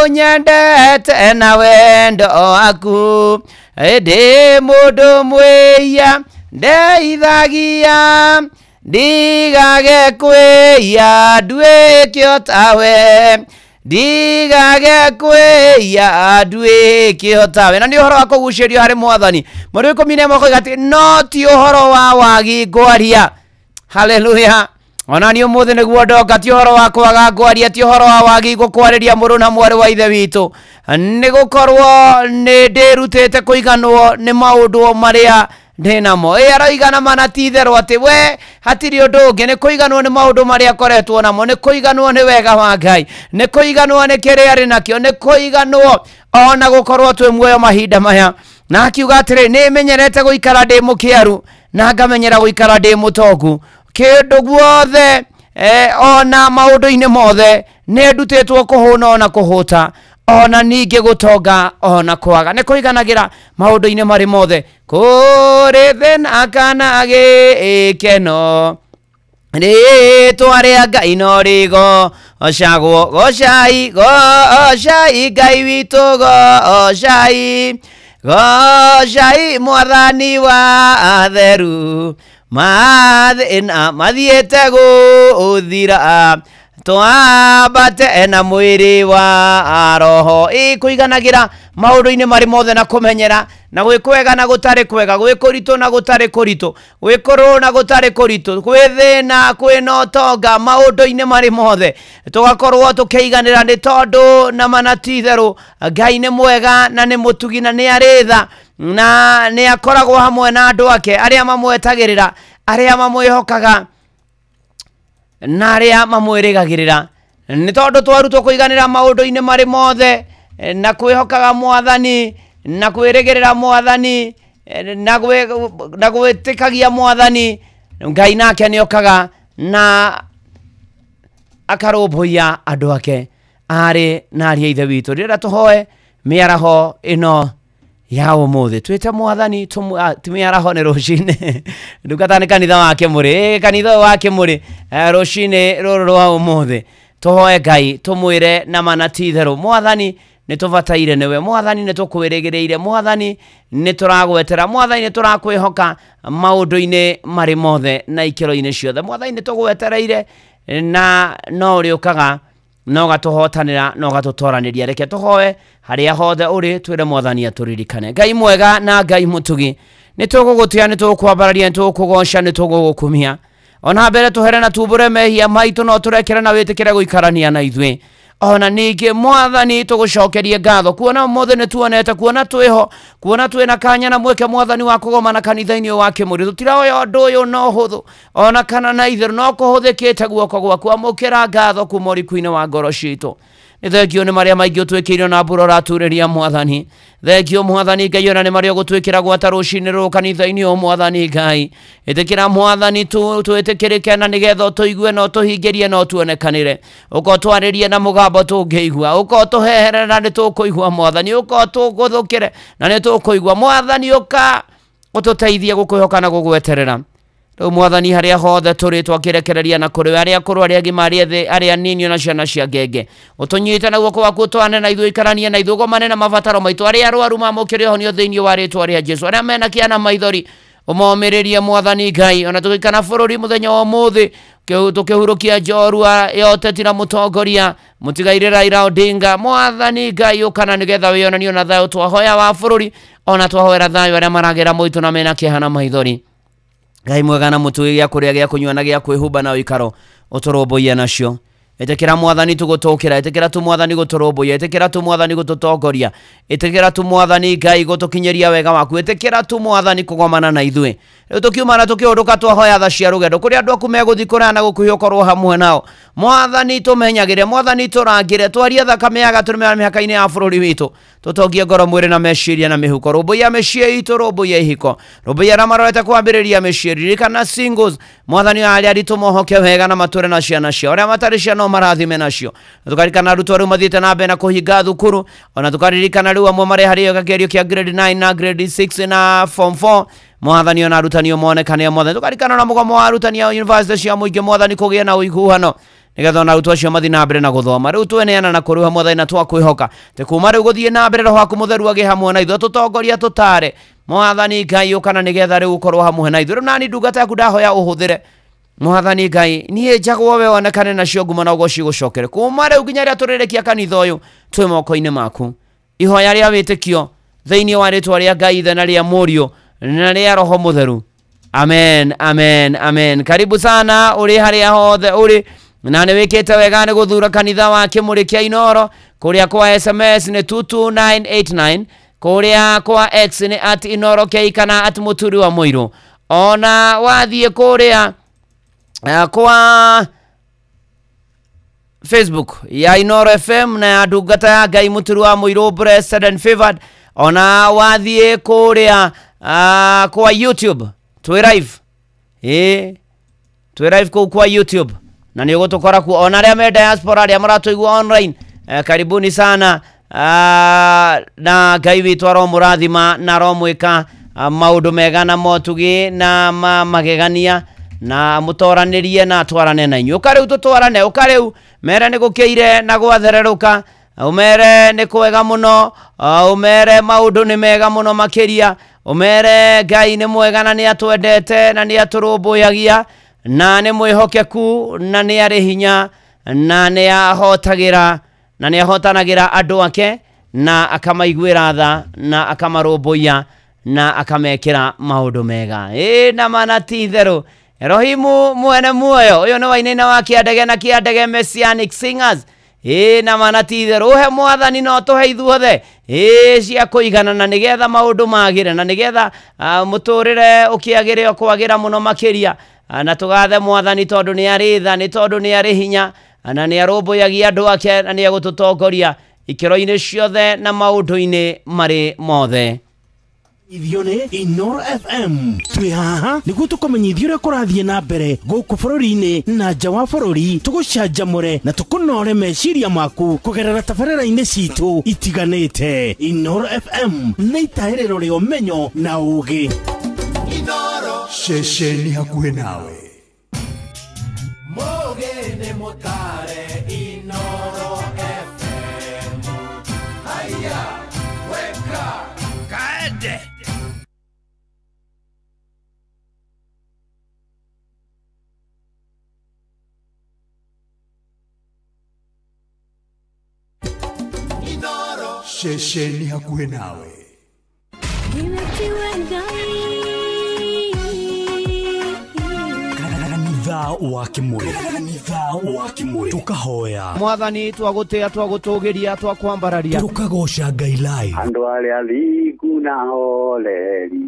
ũnyendete na wendo waku ndĩ mũndũ mwĩia ndeithagia ndigage kwĩia nduĩke o tawe ndigage kwĩia nduĩke o tawe na nĩ ũhoro wa kũgucĩrio harĩ Mwathani mũndũ 11 koiga atĩ no ti ũhoro wa wagi ngwaria haleluya ona ni ũmũthĩ nĩguo ndoka ti ũhoro wa kwaga ngwaria ti ũhoro wa wagi gũkwarĩria mũrũ na mwarĩ wa ithe witũ nĩ gũkorwo nĩ ndĩrutĩte kũiganwo nĩ maũndũ marĩa ndĩnamo aroigana mana ti itherũ atĩ we hatirĩ ũndũ ũngĩ nĩ kũiganwo nĩ maũndũ marĩa akoretwo namo nĩ kũiganwo nĩ wega wa Ngai nĩ kũiganwo nĩ kĩrĩa arĩ nakĩo nĩ kũiganwo ona gũkorwo twĩ muoyo mahinda maya na akiuga atĩrĩ nĩ menyerete gũikara ndĩ mũkĩaru na ngamenyera gũikara ndĩ mũtongu kĩndũ guothe ona maũndũ-inĩ mothe nĩ ndutĩtwo kũhũna ona kũhũta ona ningĩ gũtonga ona kwaga nĩ kũiganagĩra maũndũ-inĩ marĩ mothe kũrĩ thĩna kana gĩkeno rĩtwa rĩa Ngai no rĩgocagwo gocai Ngai witũ gocai Mwathani wa atheru mathina mathiete guthira twambate na mwiri wa roho kuiganagira maundu-ini mari mothe na kumenyera na gwikwega na gutari kwega gwikuritu na gutari kuritu gwikuru na gutari kuritu gwithina kwina utonga maundu-ini mari mothe tugakorwo tukiiganira ni tondu na manatitheru Ngai ni mwega na ni mutugi na ni aritha na ni akoragwo hamwe na andu ake aria mamwetagirira aria mamwihokaga na aria mamwirigagirira ni tondu twarutwo kuiganira maundu-ini mari mothe na kwihokaga Mwathani na kwirigirira Mwathani na gwitikagia Mwathani Ngai nake niokaga na akarumbuia andu ake ari na aria ithe witu rira tuhoe miaraho ino ya umuthi twite Mwathani tumiaraho ni rucine ndukatane kanitha wake muri kanitha wake muri rucine ruru rwa umuthi tuhoe Ngai tumwire na manatitheru Mwathani nituvataire niwe Mwathani nitukwirigireire Mwathani nituragwetera Mwathani niturakwihoka maundu-ini mari mothe na ikiro-ini ciothe Mwathani nitugwetereire na no riukaga no gatuhotanira no gatutoraniria reke tuhoe haria hothe uri twire Mwathani aturirikane Ngai mwega na Ngai mutugi nitugugutia nitukwambararia nitukugoca nitugukumia ona mbere tuhere na tumbure mehia maitu no turekere na witikire guikarania na ithwe ona ningi Mwathani tugucokerie ngatho kuona mothe nituonete kuona twiho kuona twina kanya na mweke Mwathani wa kugomana kanitha-ini wa kimuri tutiraoya ndu uyu no huthu ona kana na itheru no kuhuthikite guoko gwaku amukira ngatho kuma uriku-ini wa ngoro citu ni thengio ni maria maingi utwikire na mbura raturiria Mwathani thengio Mwathani Ngai ona ni maria gutwikira gwata rucini ru kanitha-ini o Mwathani Ngai itikira Mwathani twitikirike na nigetha tuigue no tuhingirie no tuonekanire uko twaririe na mugambo tungiigua uko tuhehere na nitukuigua Mwathani uko tuguthukire na nitukuigua Mwathani uka ututeithie gukuhoka na gugweterera Mwathani haria hothe turi twakirekereria na kuri aria akuru aria agima aria nini na ciana cia ngenge utunyite na guoko waku twane na ithu ikaranie na ithu gomane na mabataro maitu aria arwaru mamukire honio thiini wa ritwa ria Jesu aria mena kiana maithori umomiririe Mwathani Ngai ona tugikana bururi muthenya wa muthi tukihurukia njorua yoteti na mutongoria mutigaire Raila Odinga Mwathani Ngai ukana nigetha wionanio na thayo twahoya wa bururi ona twahoera thayo aria maragera moitu na mena kihana maithori Ngai mwega na mutugi gya kuria gya kunywa na gya kwihumba na uikaro uturumbuia nacio itikira Mwathani tugutukira itikira tu Mwathani guturumbuia itikira tu Mwathani gututongoria itikira tu Mwathani Ngai gutukinyeria wega waku itikira tu Mwathani kugomana na ithwe tukiumana tukiunduka twahoya tha cia rugendo kuria andu aku meguthikura na gukuhio korwo hamwe nao Mwathani tumenyagire Mwathani turangire twaria thakame ya gaturumira mihaka-ini ya bururi witu tutongie ngoro mwiri na meciria na mihuko rumbuia meciria itu rumbuia ihiko rumbuia na marorete kwambiriria meciria kana singles Mwathani aria ritumohoke wega na mature na ciana cia aria matari cia no marathime nacio tukarikana aruto riu mathiite na mbere na kuhinga thukuru ona tukaririkana riu amwe mari hari gakerio kia grade 9 na grade 6 na form 4 Mwathani ona arutani monekane mothe tukarikana na mugomo wa arutani a university cia muingi Mwathani kugia na uiguano nigetha ona arutwo acio mathi na mbere na guthoma riu tweneana na kuri Mwathani na twakwihoka te kuma riu guthie na mbere roho waku mutheru agi hamwe na ithuĩ tutongoria tutare Mwathani Ngai ukana nigetha riu ukorwo hamwe na ithuĩ nani ndungata yaku ndahoya uhuthire Mwathani Ngai nie njagwo we onekane nacio ngumo na ugoci gucokere kuma riu nginya ria turirikia kanitha uyu twi moko-ini maku ihoya ria witikio thiini wa ritwa ria Ngai ithe na ria Murio na ria Roho Mutheru amen amen amen karibu sana uri haria hothe uri na ni wikite wega ni guthura kanitha wa Kimuri kia Inoro kuria kwa SMS ni 22989 kuria kwa X ni @Inoro kia kana @Muturi wa Muiru ona wathie kuria kwa Facebook ya Inoro FM na ya ndungata ya Ngai Muturi wa Muiru blessed and favored ona wathie kuria kwa YouTube twi live kwa YouTube na ni ugutukora ku ona ria me diaspora ria maratuigua online karibuni sana na Ngai witu aro murathima na ro mwika maundu mega na motugi na magegania na mutoranirie na twarane na inyu ukariu tutwarane ukariu mera ni gukeire na gwathereruka umere nĩ kwega mũno, umere maũndũ nĩ mega mũno makĩria, umere Ngai nĩ mwega na nĩ atwendete na nĩ atũrũmbũyagia na nĩ mwĩhokeku na nĩ arĩ hinya na nĩ ahotagĩra na nĩ ahotanagĩra andũ ake na akamaiguĩra tha na akamarũmbũia na akamekĩra maũndũ mega. Na mana ti itherũ Erohimu mwene muoyo ũyũ nĩ wainaina wa Kĩandege na Kĩandege Messianic Singers. Na mana ti itherũ uhe Mwathani no tũhe ithuothe cia kũigana na nĩgetha maũndũ magĩre na nĩgetha mũtũrĩre ũkĩagĩre o kwagĩra mũno makĩria na tũgathe Mwathani tondũ nĩ arĩ tha, nĩ tondũ nĩ arĩ hinya na nĩ arũmbũyagia andũ ake na nĩ egũtũtongoria ikĩro-inĩ ciothe na maũndũ-inĩ marĩ mothe. Ithione Inoro FM twi haha niguo tukumenyithia uria kurathie na mbere guku bururi-ini na nja wa bururi, tugucanjamure na tukunore meciria maku kugerera tabarĩra-inĩ citu itiganĩte. Inoro FM nĩ itahĩrĩro rĩa ũmenyo na ũũgĩ. Inoro ceceni hakuhĩ nawe. Mũũgĩ nĩ mũtare Inoro FM. Haya weka kaende. Ceceni hakuhĩ nawe. Kanitha wa Kimuri tukahoya Mwathani twagũtĩa twagũtũgĩria twakwambararia tukagoca Ngai lai andũ arĩa athingu na holeri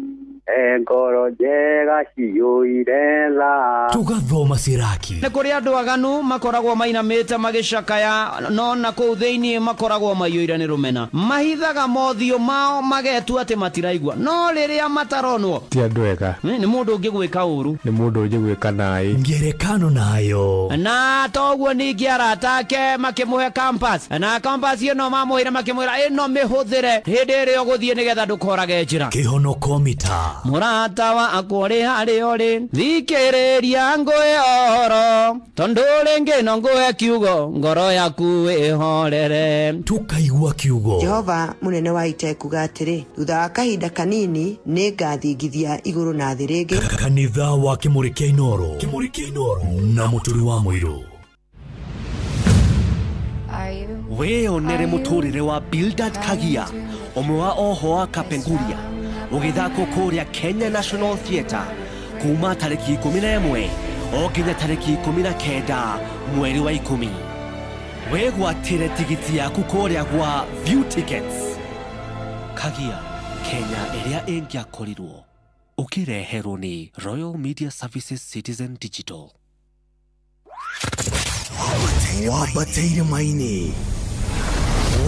ngoro njega ciyũire tha tugathoma Siraki. Nĩ kũrĩ andũ aganu makoragwo mainamĩte magĩcakaya no na kũu thĩinĩ makoragwo maiyũire nĩ rũmena, mahithaga mothiũ mao magetua atĩ matiraigua, no rĩrĩa mataronwo ti andũ ega, nĩ mũndũ ũngĩ gwĩka ũru, nĩ mũndũ ũngĩ gwĩka naĩ ngerekano nayo na toguo ningĩ arata ake makĩmũhe campus na campus ĩno mamũhĩre makĩmwĩra ĩno mĩhũthĩre hĩndĩ ĩrĩa ũgũthiĩ nĩgetha ndũkorage njĩra. Kĩhonoko mita mũrata wakwa ũrĩ harĩa ũrĩ thikĩrĩria ngũhe ũhoro tondũ rĩngĩ no ngũhe kiugo ngoro yaku ĩhorere. Tukaigua kiugo. Jehova mũnene wa ita kuga atĩrĩ, thutha wa kahinda kanini nĩ ngathingithia igũrũ na thĩ rĩngĩ. Kanitha wa Kimuri kĩa Inoro na mũturi wa mũirũ. Wĩonere mũtũrĩre wa Bildad Kagia, ũmwe wa oho wa Kapenguria ũgĩthakwo kũrĩa Kenya National Theatre kuma tarĩki 11 o nginya tarĩki 19 mweri wa 10. Wĩgwatĩre tigiti yaku kũrĩa gwa View Tickets. Kagia, Kenya ĩrĩa ĩngĩakorirwo. Ũkĩreherwo nĩ Royal Media Services Citizen Digital. Wabateire maini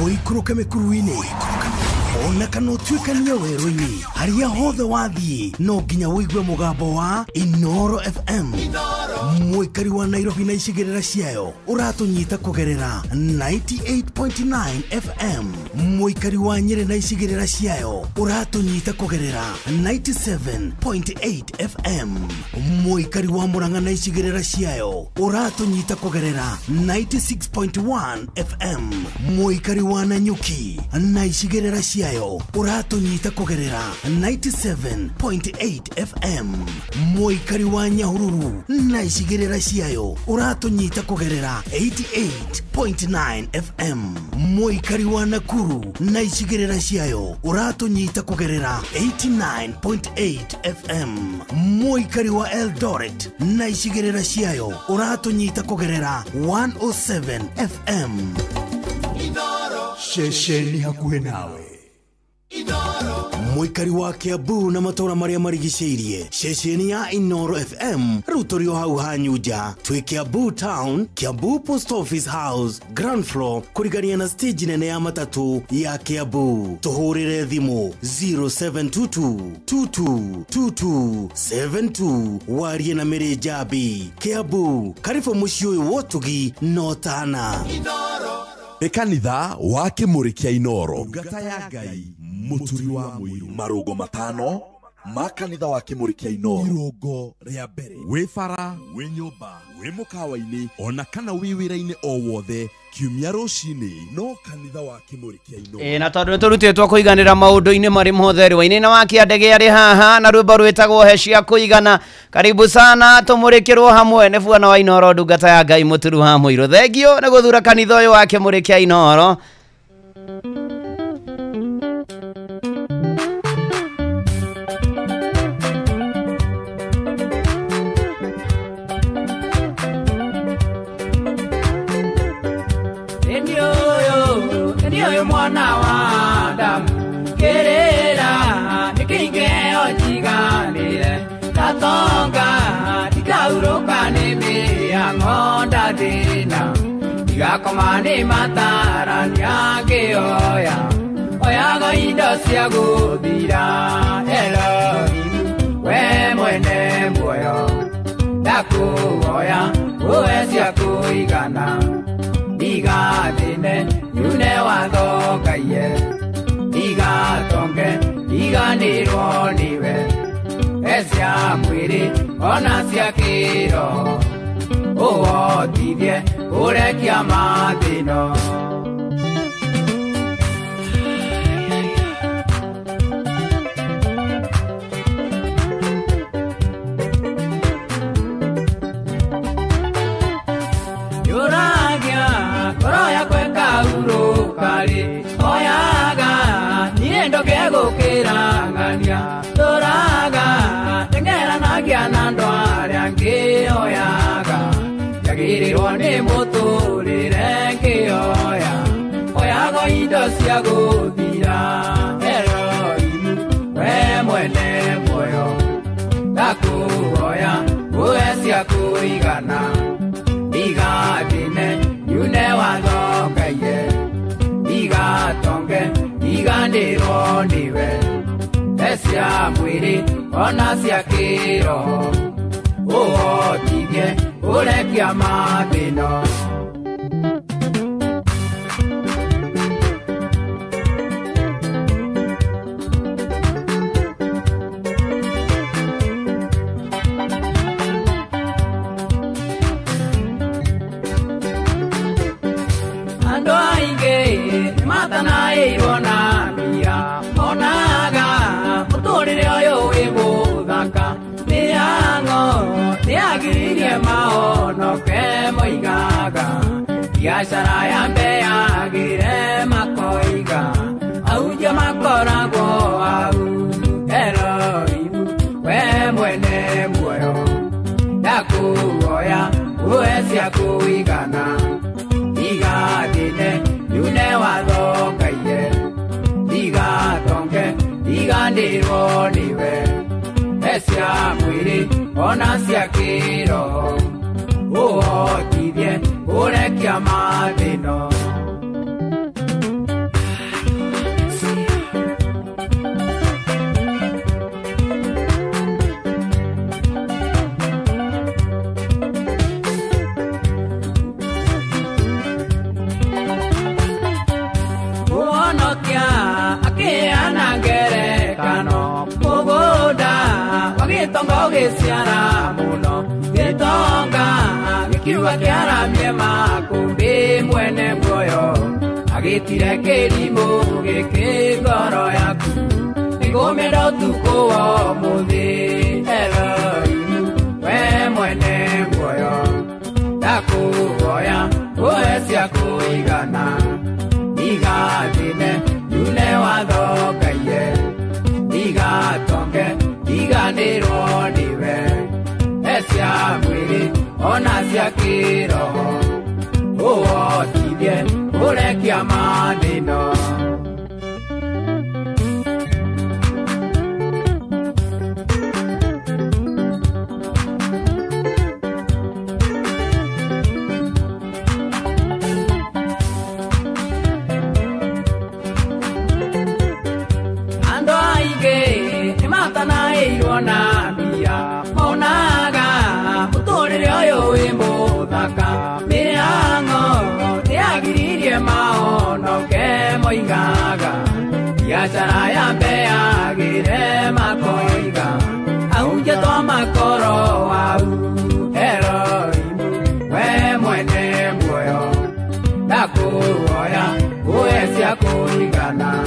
ũikũrũke mĩkuru-inĩ ona kana ũtuĩkanie werũ-inĩ, harĩa hothe wathiĩ no nginya wĩigue mũgambo wa Inoro FM. Mũikari wa Nairobi na icigĩrĩra ciayo ũratũnyita kũgerera 98.9 FM. Mũikari wa Nyeri na icigĩrĩra ciayo ũratũnyita kũgerera 97.8 FM. Mũikari wa Murang'a na icigĩrĩra ciayo ũratũnyita kũgerera 96.1 FM. Mũikari wa Nanyuki na icigĩrĩra ciayo ũratũnyita kũgerera 97.8 FM. Mũikari wa Nyahururu na icigĩrĩra ciayo ũratũnyita kũgerera 88.9 FM. Mũikari wa Nakuru na icigĩrĩra ciayo ũratũnyita kũgerera 89.8 FM. Mũikari wa Eldoret na icigĩrĩra ciayo ũratũnyita kũgerera 107 FM. Ceceni hakuhĩ nawe. Mũikari wa Kiambu na matũra marĩa marigicĩirie, ceceni ya Inoro FM rĩu tũrĩ o hau hanyuja twĩ Kiambu Town, Kiambu Post Office House, ground floor kũrigania na stage nene ya matatu ya Kiambu. Tũhũrĩre thimũ 0722222272 warie na Mary Njabi. Kiambu, karibu mũciĩ ũyũ wotugi no tana. Kanitha wa Kimuri kĩa Inoro, ngata ya Ngai mũturi wa mũirũ. Marũgo matano ma kanitha wa Kimuri kĩa Inoro. Irũngo rĩa mbere, wĩ bara, wĩ nyũmba, wĩ mũkawa-inĩ ona kana wĩ wĩra-inĩ o wothe, kiumia rucini no kanitha wa Kimuri kia Ino na tondu turutitwo kuiganira maundu-ini mari mothe rwa-ini na wakia ndege ari haha na rwimbo rwitagwo heshia kuigana. Karibu sana tumurikirwo hamwe ni Bwana wa Inoro ndungata ya Ngai muturu ha muiro. Thengio ni guthura kanitha uyu wa Kimuri kia Inoro. Mwana wa Adamu kerera nikingeo jiganire tatonga tikauroka nime angonda dina igakomani matara nyageoya oyago indo cia guthira Elohim we mwene muoyo ndakuoya uwe cia kuigana igatine yune wathokaie igatonge iganirwo niwe ecia mwiri ona cia kiro uotithie urekia mathino oyaga niendo gego kirangania toraga tengera nagia nandware ange oyaga yagirirwo ni muturire ngioya oyago indo cia guthira Elohim we mwene muoyo ndakuoya uwe cia kuigana igatine yune wathokaie igatonge iganirwo niwe ecia mwiri ona cia kiro uotithie urekia mathino matana irona mia onaga muturire uyu wi muthaka niango niagiririe maonoke moigaga biacara ya mbeagire makoiga aunja makoragwo au Elohim we mwene muoyo ndakuoya uwe cia kuigana igatine yune wathokaie igatonge iganirwo niwe ecia mwiri ona cia kiro uotithie urekia mathino Tonga giciara muno gitonga gikiuga kiaramie makumbi mwene muoyo agitire kirimu giki ngoro yaku nigumira utuku wa muthi Elohim we mwene muoyo ndakuoya uwe cia kuigana igatine yune wathokaie igatonge iganirwo niwe ecia mwiri ona cia kiro uotithie urekia mathino na mia monaga muturire uyu wi muthaka miango niagiririe maonoke moigaga biacara ya mbeagire makoiga aunja twa makoro au Elohim we mwene muoyo kuoya uesia kurigana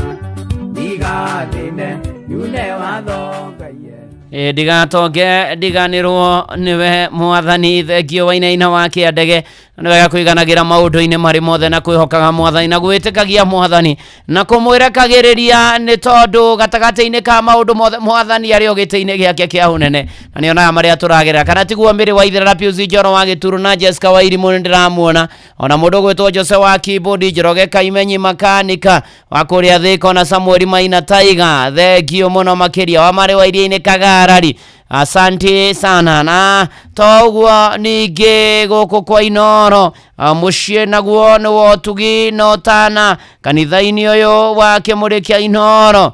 digathine yune wathogaie ndigatonge ndiganirwo niwe mwathani thengio wainaina wake andege niwega kuiganagira maundu-ini mari mothe na kwihokaga mwathani na gwitikagia mwathani na kumwirekagiriria ni tondu gatagati-ini ka maundu mothe mwathani ari ogite-ini giake kia unene na nionaga maria turagerera kana tiguo mbere wa ithera Pius Njoro wa Gituru na Jessica Wairimu ndiramuona ona mundu gwitwo Jose wa keyboard Njoroge Kaimenyi makanika wa kuria Thika na Samuel Maina Taiga thengio muno makiria wa mari wa iria-ini Kagarari. Asante sana na toguo ningi guku kwa Inoro mucie naguo ni wotugi no tana kanitha-ini uyu wa kimurikia Inoro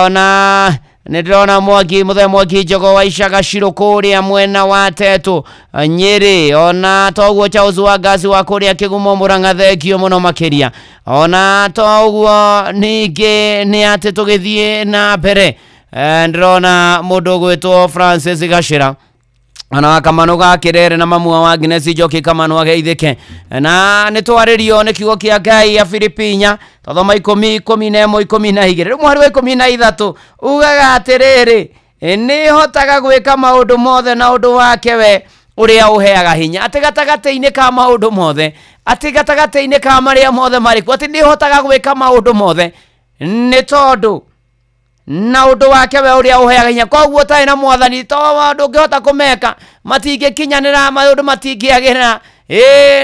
ona ndirona mwaki muthe mwaki Njogo wa Ishaga Shiro kuria mwena wa Tetu Nyeri ona toguo Charles wa Gasi wa kuria Kigumo Murang'a thengio muno makiria ona toguo ningi ni ati tugithie na mbere ndirona mundu gwitwo Francis Gashira ana Kamano ga Kirere na mamua wa Agnes Njoki Kamano ageithike na nitwaririo ni kiugo kia Ngai ya Filipinya tothoma 10:11-12 riu mwari wa 13 ugaga atiriri ni hotaga gwika maundu mothe na undu wake we uria uheaga hinya ati gatagati-ini ka maundu mothe ati gatagati-ini ka maria mothe mariku ati ni hotaga gwika maundu mothe ni tondu na undu wake we uria uheaga hinya koguo tai na mwathani to wandu ngihota kumeka matingikinyanira maundu matingiagirira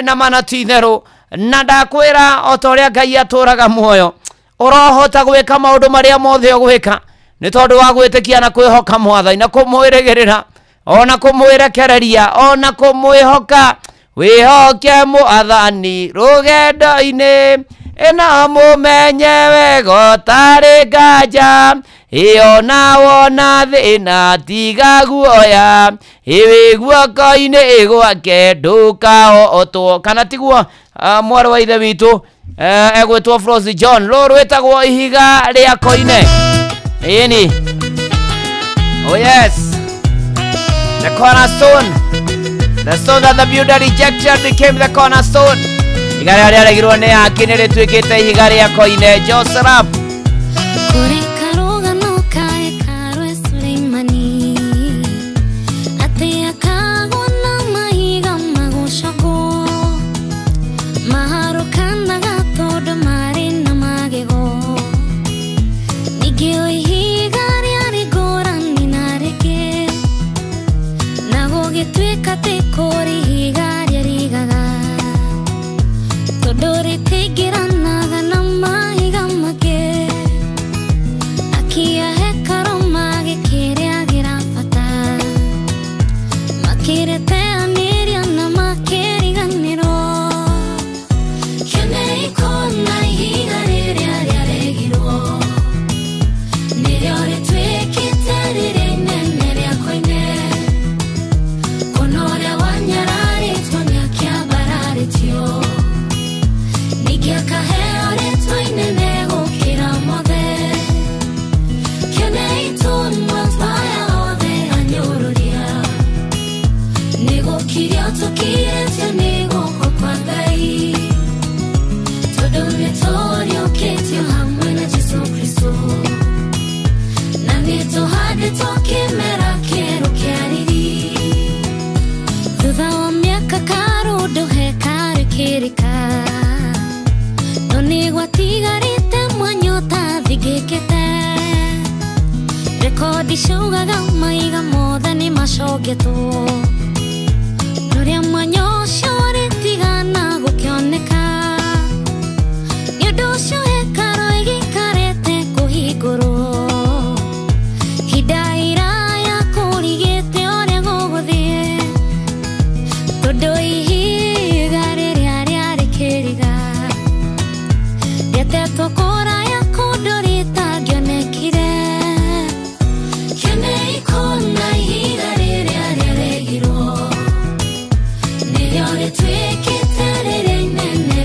na mana titheru na ndakwira otoria Ngai aturaga muoyo urohota gwika maundu maria mothe ugwika ni tondu wa gwitikia na kwihoka mwathani na kumwirigirira ona kumwirekereria ona kumwihoka wihoke mwathani rugendo-ini ena mumenye wega tari nganja iyo wona thina tiga guoya iwi guoko-ini igwake ndukahootwo kana tiguo mwari wa ithe witu egwitwo Frost John ruru witagwo ihiga ria koine ini oh yes the cornerstone the stone that the builder rejected became the cornerstone igara ria regirwo ni yaki ni ritwikite ihiga ria koine Joseph Shugaga maiga mothe ni macogetwo nuria mwanya ucio ritigana gukioneka ni undu ucio hekaro igikarete kuhingurwo hinda iraya kurigite uria guguthie tondu ihiga riria riari kiriga rietetwo kuraya kundu ritangionekire twikite riri nene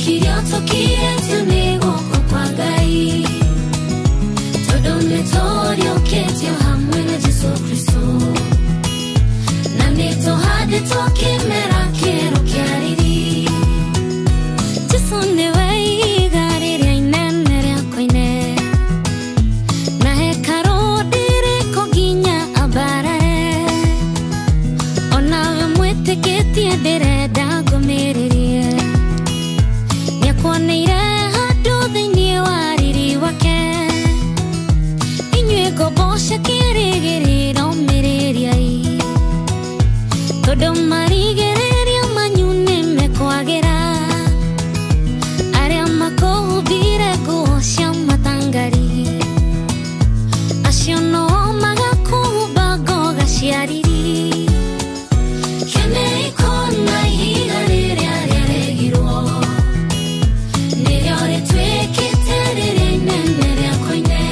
Nĩgũkire ũtũkirĩtio nĩ guoko kwa Ngai, tondũ nĩtũriũkĩtio hamwe na Jesũ Kristo, na nĩtũhandĩtwo kĩmera kĩerũ kĩa riri. Jesũ nĩwe ihiga rĩrĩa inene rĩa koine, na hekarũ ndĩrĩko nginya ambarare, onawe mwĩtĩkĩtie ndĩrenda ngũmĩrĩrie, nĩakuoneire handũ thĩinĩ wa riri wake, inyuĩ ngombo cia kĩĩrĩgĩrĩro mĩrĩriai, tondũ marigĩrĩria manyu nĩmekwagĩra, arĩa makũhumbire nguo cia matangari, acio no magakũhumba ngoga cia riri. Kenei kona ihiga rĩrĩa rĩarehirwo, nĩrĩo rĩtuĩkĩte rĩrĩa inene rĩa koine,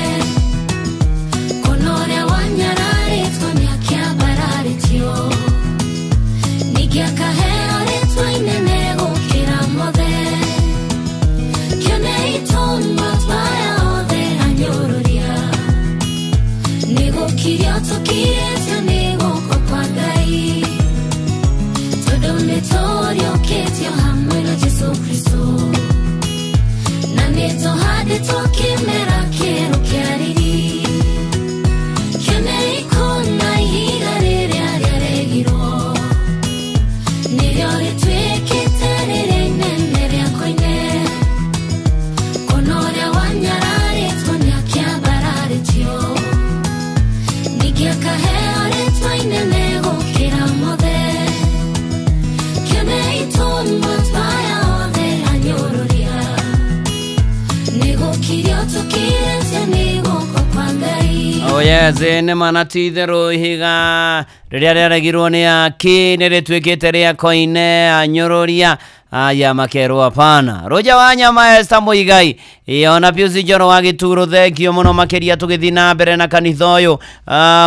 kona ũrĩa wanyararĩtwo nĩakĩambararĩtio, ningĩ akaheo rĩtwa inene gũkĩra mothe. Kenei tũma twaya othe anyũrũria, nĩgũkire ũtũkirĩtio nĩ guoko kwa Ngai, tondũ nĩtũriũkĩtio hamwe na Jesũ Kristo, na nĩtũhandĩtwo kĩmera kĩerũ kĩa riri. Kenei kona ihiga rĩrĩa rĩarehirwo, nĩrĩo rĩtuĩkĩte rĩrĩa inene rĩa koine, kona ũrĩa wanyararĩtwo nĩakĩambararĩtio, ningĩ akaheo rĩtwa inene gũkĩra mothe. Kenei tũma twaya othe anyũrũria, nĩgũkire ũtũkirĩtio nĩ guoko kwa Ngai. Oh yes, nĩ manatitherũ ihiga rĩrĩa rĩarehirwo nĩ aki nĩrĩtuĩkĩte rĩa koine anyũrũria. Aya makerwo hapana. Roja wa Nyama Esther Muigai, ona Pius Njoro wa Gituro, thengio mũno makĩria tũgĩthiĩ na mbere na kanitha ũyũ.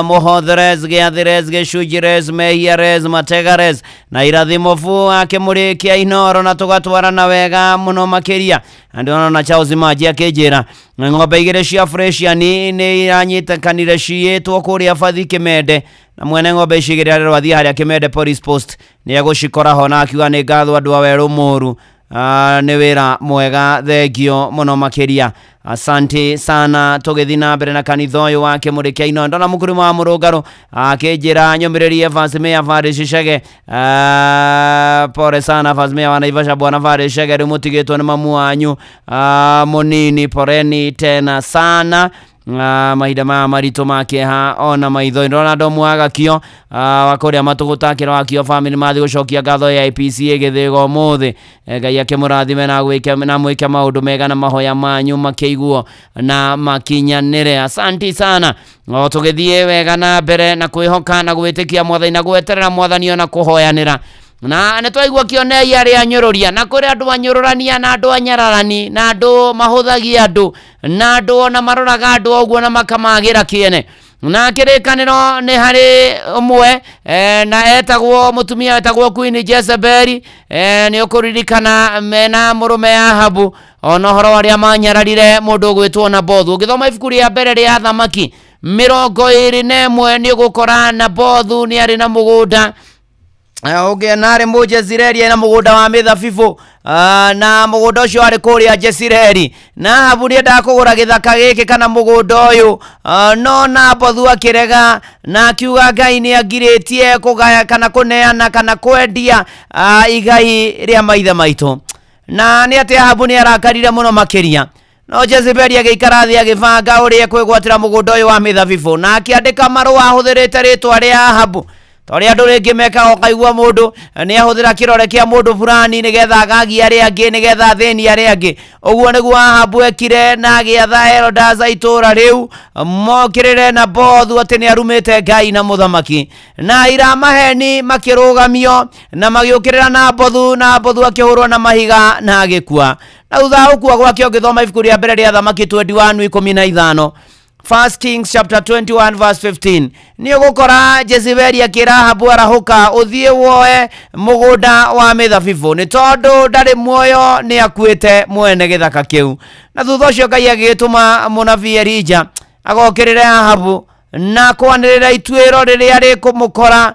Mũhotheres Gĩathires Gĩcunjires Mehiares Mategares na irathimo fu akĩmũrĩkia Inoro, na tũgatwarana wega mũno makĩria. Andũ na Charles Manji akĩnjĩra ng'ombe igĩrĩ cia Fresian nĩ iranyitakanire ciĩtwo kũrĩa Fathi Kĩmende, na mwene ng'ombe ici igĩrĩ arerwo athiĩ harĩa Kĩmende Police Post nĩ egũcikora ho, na akiuga nĩ ngatho andũ a Werũ Mũru. Nĩ wĩra mwega, thengio mũno makĩria. Asante sana. Tũgĩthiĩ na mbere na kanitha ũyũ wake mũrĩkia Inondo na mũkũrĩma wa Mũrũngarũ akĩnjĩra nyũmĩrĩrie Vasimea Faris Chege. Pore sana Vasimea wa Naivasha, bwana Faris Chege, rĩu mũtigĩtwo nĩ mamu wanyu mũnini. Poreni tena sana. Mahinda maya maritũ makĩeha ona maitho. Ronaldo Mwagakio wa kũrĩa matũgũtakĩra wakio family mathiĩ gũcokia ngatho ya IPC gĩthĩgo mũthĩ. Ngai akĩmũrathime na mwĩke maũndũ mega na mahoya manyu makĩiguo na makinyanĩre. Asante sana. Tũgĩthiĩ wega na mbere na kwĩhoka na gwĩtĩkia Mwathani na gweterera Mwathani ona kũhoyanĩra. Na nĩtwaigua kĩonei arĩa anyũrũria, na kũrĩ andũ anyũrũrania na andũ anyararani na andũ mahũthagia andũ na andũ ona maroraga andũ ũguo na makamagĩra kĩene. Na kĩrĩkanĩro nĩ harĩ ũmwe na etagwo mũtumia etagwo Queen Jezebel. Nĩ ũkũririkana mena mũrũme Ahabu, ona ũhoro arĩa manyararire mũndũ ũgwĩtwo Nabothu. Ũngĩthoma ibuku rĩa mbere rĩa Thamaki 21 nĩ ũgũkora Nabothu nĩ arĩ na mũgũnda. Okay, nare mo Jezreeli na mũgũnda wa mĩthabibũ, na mũgũnda ũcio arĩ kũrĩa Jezreeli, na Ahabu nĩ endaga kũgũra gĩthaka gĩkĩ kana mũgũnda ũyũ, no Nabothu akĩrega na akiuga Ngai nĩ angirĩtie kũgaya kana kũneana kana kwendia igai rĩa maithe maitũ. Na nĩ atĩ Ahabu nĩ arakarire mũno makĩria, no Jezebeli agĩikara thĩ agĩbanga ũrĩa kwĩgwatĩra mũgũnda ũyũ wa mĩthabibũ, na akĩandĩka marũa ahũthĩrĩte rĩtwa rĩa Ahabu. Tore andũ rĩngĩ meka okaigua mũndũ nĩ ahũthĩra kĩrore kĩa mũndũ fulani nĩgetha agagia arĩa angĩ, nĩgetha thĩni arĩa angĩ. Ũguo nĩguo Ahabu ekire na agĩatha elders a itũũra rĩu mokĩrĩre Nabothu atĩ nĩ arumĩte Ngai na mũthamaki, na ira maheni makĩrũgamio na magĩũkĩrĩra Nabothu. Nabothu akĩhũrwo na mahiga na agĩkua. Na thutha ũkua gwake ũngĩthoma ibuku rĩa mbere rĩa Thamaki 21:15 First Kings chapter 21 verse 15. Ni gukora Jezebeli akira Ahabu arahuka uthie woe mugunda wa mithabibu ni tondu ndari muoyo ni akuite mwene githaka kiu. Na thutha ucio Ngai agituma munabii Elija agokirire Ahabu na kwanirira ituiro riria rikumukora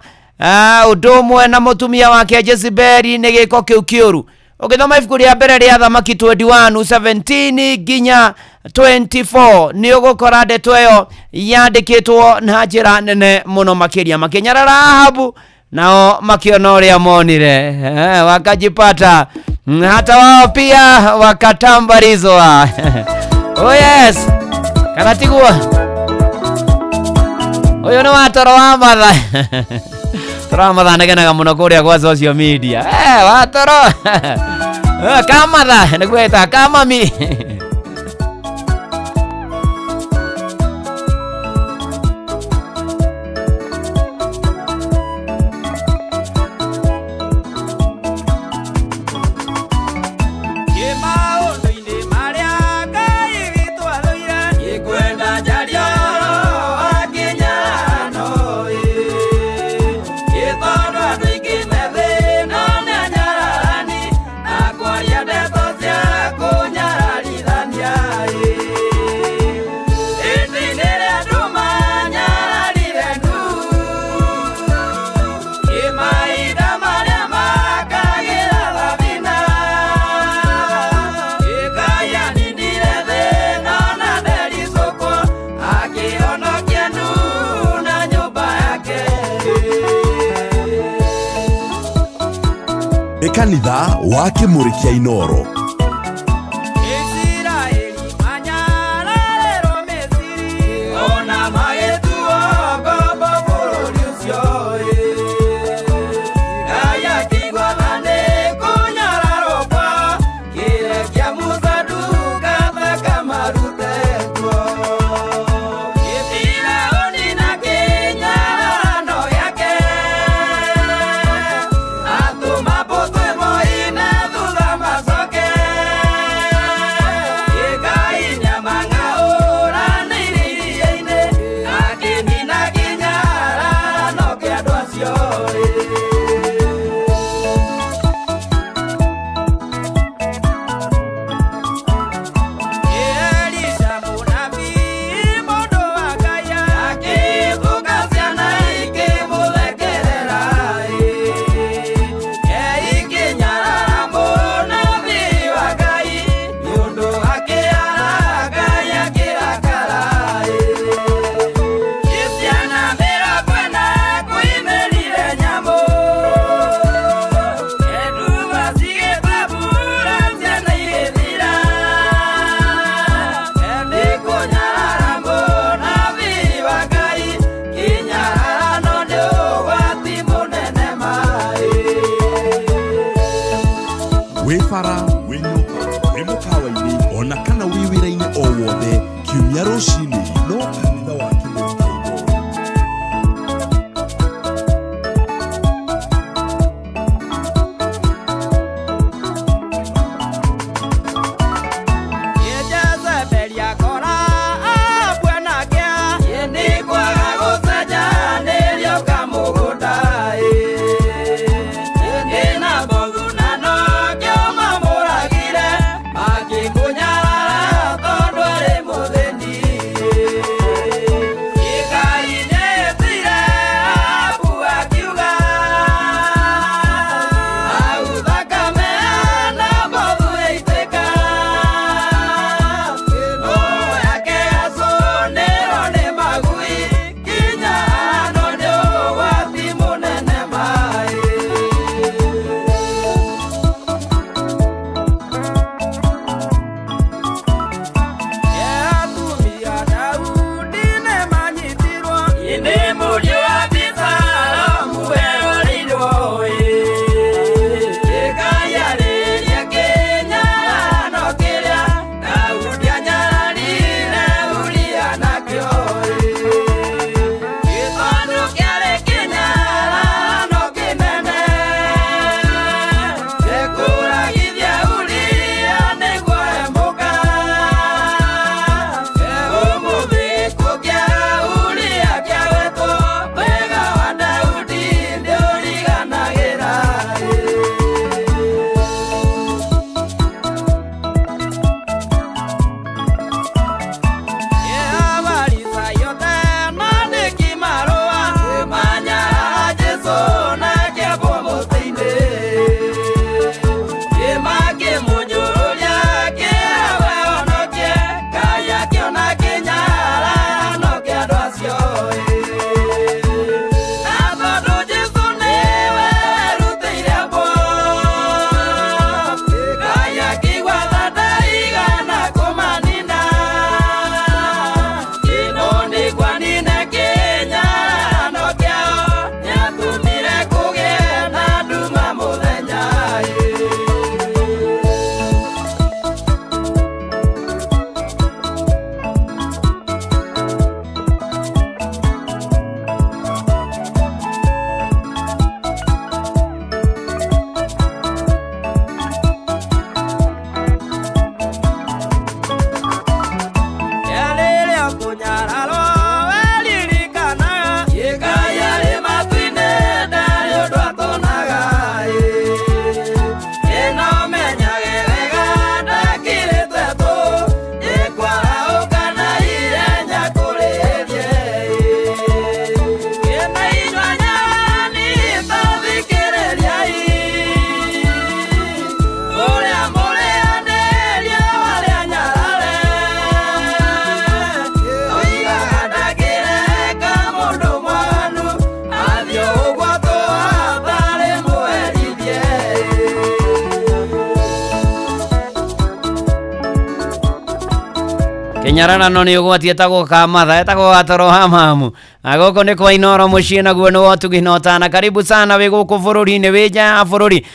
undu umwe na mutumia wake Jezebeli ni giko kiu kiuru. Ukithoma ibuku ria mbere ria Thamaki 21:17 ginya 24 ni ugukora ndeto iyo yandikitwo na njira nene muno makiria makinyarara Ahabu nao makiona uria monire wakajipata hata wao pia wakatambarizwa. Oh yes, kana tigua uyu ni watoro wa matha toro matha negenaga muno kuria kwa social media watoro kama matha nigueta kama mi Kanitha wa Kimuri kia Inoro. Wefara, wenyuka, wemukawaini, ona kana wiwiraini owothe, kiumia rucini, no kanitha wa Kimuri kia Inoro. Kenyarana no ni ugwati etagwo Kamatha etagwo Atoro Hamamu agoko ni kwa Inoro mucii naguo ni wotuginotana karibu sana wi guku bururi-ini wi nja ya bururi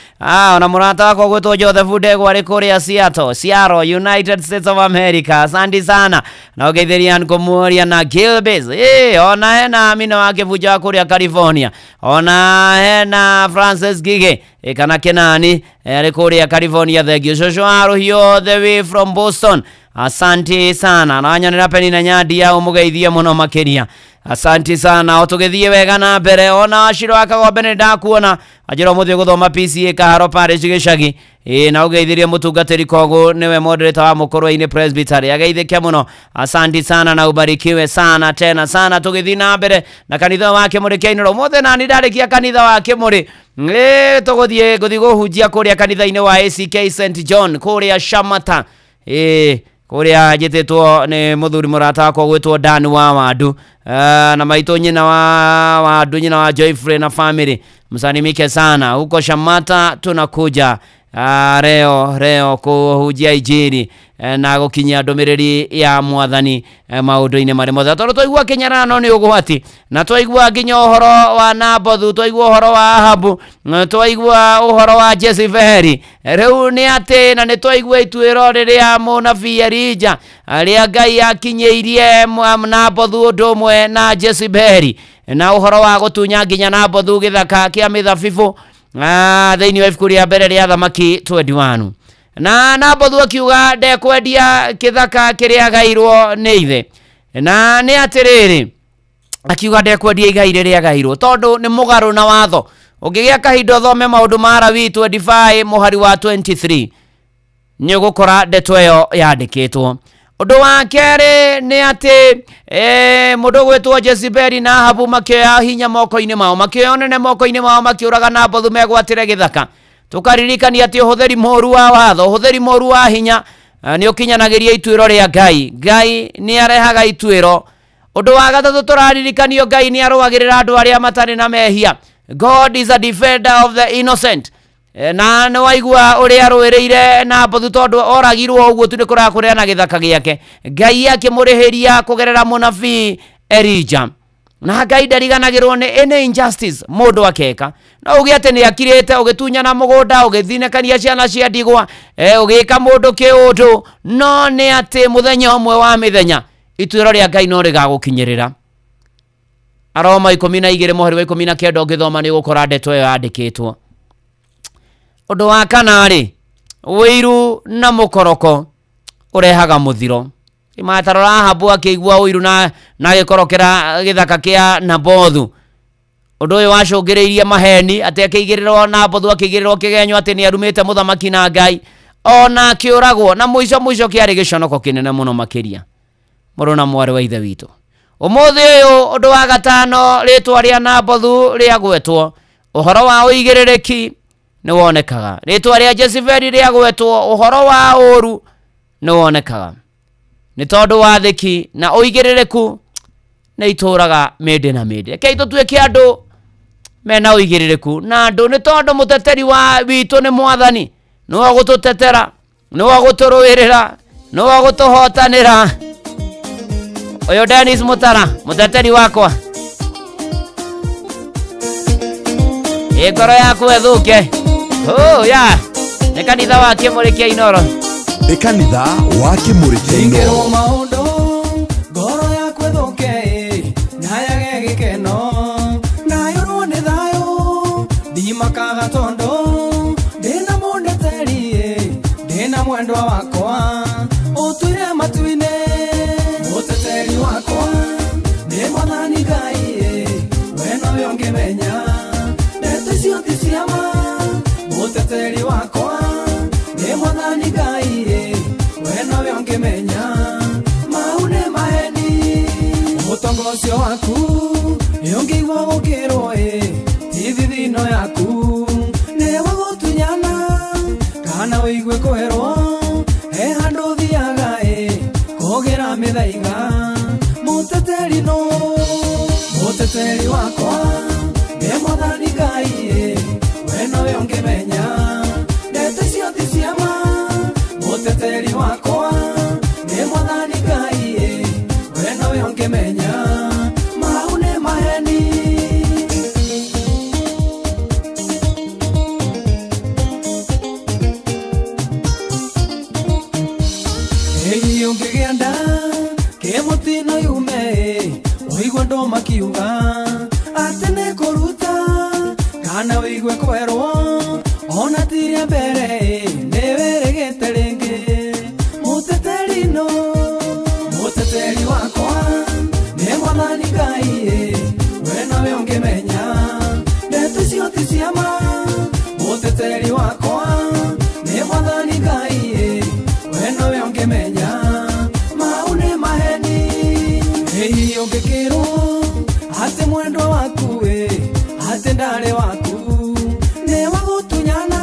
ona murata wako gwitwo Joseph Ndegwa ari kuria Seattle United States of America asante sana na ugeithirian kumuria na Gilbis ona hena Amina wa Kivuja wa kuria California ona hena Francis Gige kana Kenani ari kuria California thank you Shosho Aruhio the way from Boston asante sana na nyanira peni na nyadi ya umugeithia muno makiria asante sana otugethie wega na mbere ona ashiro akagombe ni ndakuona ajiro muthie guthoma PCA kaharo pare cigicagi na ugeithirie mutungatiri kogo niwe moderator wa Mukorwa-ini Presbytery ageithike muno asante sana na ubarikiwe sana tena sana tugithie na mbere na kanitha wake muri Kĩinũro mothe na ni ndarikia kanitha wake muri tuguthie guhunjia kuria kanitha-ini wa ACK St John kuria Shamata kuria jitetwo ni muthuri murata wako gwitwo Dan wa Wandu na maito nyina wa Wandu nyina wa Joyfrey na family msalimike sana huko Shamata tunakuja reo kuhujia Injili na gukinyia ndumiriri ya Mwathani maundu-ini mari mothe tondu twaigua Kenyarana ni ugwati na twaigua nginya uhoro wa Nabothu twaigua uhoro wa Ahabu twaigua uhoro wa Jezebeli riu ni ati na ni twaigua ituiro riria munabii Elija aria Ngai akinyeirie Nabothu undu umwe na Jezebeli na uhoro wa gutunya nginya Nabothu githaka kia mithabibu thiini wa ibuku ria mbere ria Thamaki 21 na Nabothu akiuga ndekwendia kithaka kiria gairwo ni ithe na ni atiriri akiuga ndekwendia igai riria gairwo tondu ni mugaru na watho ungigia kahinda thome maundu ma Lawi 25 muhari wa 23 ni gukora ndeto iyo yandikitwo undu wa kere ni ati mundu gwitwo Jezebeli na Ahabu makioya hinya moko-ini mao makionene moko-ini mao makiuraga Nabothu megwatire githaka tukaririkania ati uhutheri moru wa watho uhutheri moru wa hinya ni ukinyanagiria ituiro ria Ngai ni arehaga ituiro undu wa gatatu turaririkanio Ngai ni arugagirira andu aria matari na mehia God is a defender of the innocent na no waigua uria ruireire Nabothu tondu oragirwo uguo tu ni kurakureana githaka giake Ngai akimurihiria kugerera munabii Elija na Ngai ndariganagirwo ni any injustice mundu akeka no ugiate ni akirite ugitunyana mugunda ugithinekania ciana cia ndigwa ugika mundu kiundu no ni ati muthenya umwe wa mithenya ituiro ria Ngai no rigagukinyirira Aroma 12 muhari wa 19 ungithoma ni gukora ndeto iyo yandikitwo undu wa kana ri wiru na mukoroko urehaga muthiro imatarora Ahabu akigua wiru na gikorokera githaka kia Nabothu undu uyu wacungiriirie maheni ati akigirirwo Nabothu akigirirwo kigenyo ati ni arumite muthamaki na Ngai ona akiuragwo na muico kiari giconoko kinene muno makiria muru na mwari wa ithe witu umuthi uyu undu wa gatano ritwa ria Nabothu ria gwetwo uhoro wa uigiririki ni wonekaga ritwa ria Jezebeli ria gwetwo uhoro wa uru ni wonekaga ni tondu wa thiki na uigiririku ni ituraga mende na mende ke itutweke andu mena uigiririku na andu ni tondu muteteri wa witu ni Mwathani no wa gututetera no wa guturuirira no wa gutuhotanira uyu Dennis Mutara muteteri wakwa ngoro yaku ethuke ni kanitha wa Kĩinũro ni kanitha wa Kĩinũro maundu ngoro yaku ethuke na yage gikeno na yorwo ni thayo ndimakaga tondu ndina mundeteri ndina mwendwa wakwa utuire matu-ini muteteri wakwa ni Mwathani Ngai we nowe ungimenya ndeto ciothe ciama muteteri wakwa ni Mwathani Ngai we nowe ungimenya maune maheni mutongocio waku yongigwa gukirwo ti thithino yaku ni gutunyana kana wigue kwerwo handu thiaga kugira mithaiga muteteri no muteteri wakwa ni Mwathani Ngai we nowe ungimenya ndeto ciothe ciama muteteri wakwa ni Mwathani Ngai ungegianda kemutino yume oigwa ndo makiuga atene kuruta kana wigwe kwerwo ona tiria mbere neweregete rĩngĩ muteteri wakwa nĩ mwathani Ngai we nawe ũngĩmenya ndeto ciothe cia ma muteteri wakwa nĩ mwathani Ngai we nawe ũngĩmenya mau nĩ maheni hei ũngĩkĩrwo atĩ mwendwa waku atĩ ndarĩ waku nĩ wagũtunyana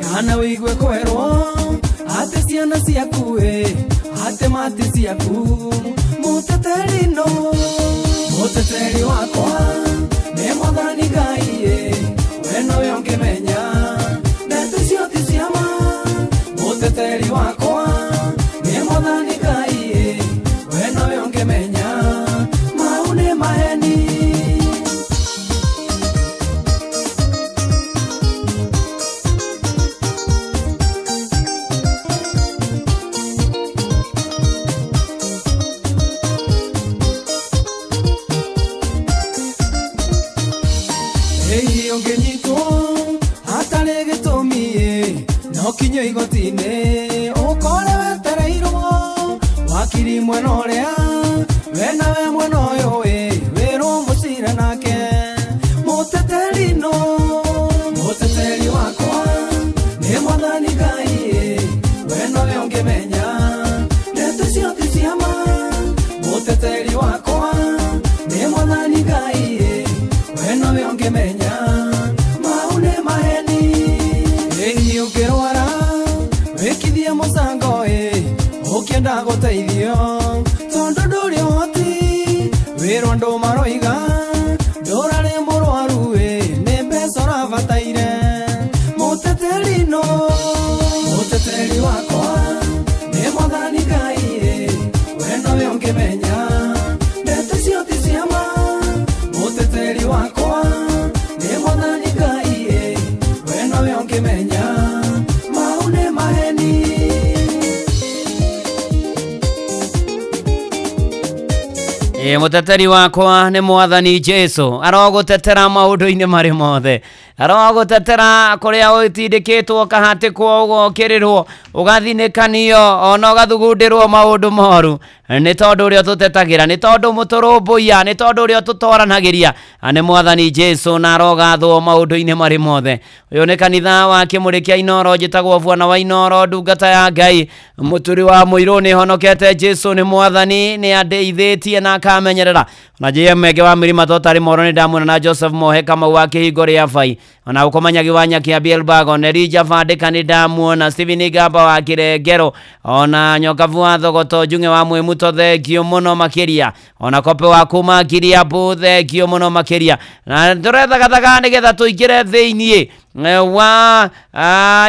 kana wĩigue kwerwo atĩ ciana ciaku atĩ mati ciaku muteteri wakwa nĩ mwathani Ngai we nawe ũngĩmenya ndeto ciothe cia ma muteteri wakwa nĩ mwathani Ngai we nawe ũngĩmenya mau nĩ maheni kinyo igotine ukore wetereirwo wakiri mwena ũrĩa we nawe mwena ũyũ wĩrwo mũcire nake muteteri wakwa nĩ mwathani Ngai we nawe ũngĩmenya ndeto ciothe cia ma muteteri wakwa nĩ mwathani Ngai we nawe ũngĩmenya mau nĩ maheni ũngĩrwara wĩkithie mũcango ũkĩenda gũteithio tondũ ndũrĩ ũhoti wĩrwo andũ maroiga ndũrarĩ mũrwaru nĩ mbeca ũrabataire muteteri wakwa nĩ mwathani Ngai we nawe ũngĩmenya ndeto ciothe cia ma muteteri wakwa nĩ mwathani Ngai we nawe ũngĩmenya mau nĩ maheni muteteri wakwa nĩ mwathani Jesu arogũtetera maũndũ-inĩ marĩ mothe arogũtetera kũrĩa ũtindĩkĩtwo kahatĩkwo ũgokĩrĩrwo ũgathinĩkanio ona ũgathugundĩrwo maũndũ moru nĩ tondũ ũrĩa tũtetagĩra nĩ tondũ mũtũrũmbũiya nĩ tondũ ũrĩa tũtoranagĩria nĩ mwathani Jesu na arogathwo maũndũ-inĩ marĩ mothe ũyũ nĩ kanitha wa kĩmũrĩ kĩa Inoro njĩtagwo Bwana wa Inoro ndungata ya Ngai mũturi wa mũirũ nĩ honokete Jesu nĩ mwathani nĩ andeithĩtie na akamenyerera na JMG wa Mirima Totarĩ Moro nĩ ndamuona na Joseph Mohe Kamau wa Kĩhingo rĩa Bai ona ukomanyagi wa Nyakia Bielbago Nerija Vandĩka nĩ ndamuona Stephen Gamba wa Kĩrengero ona Nyokavu wa Thogoto Njung'e wa Mwĩmuto thengio mũno makĩria ona Kope wa kuma Kiriabu thengio mũno makĩria na tũrethagathaga nĩgetha tũingĩre thĩiniĩ wa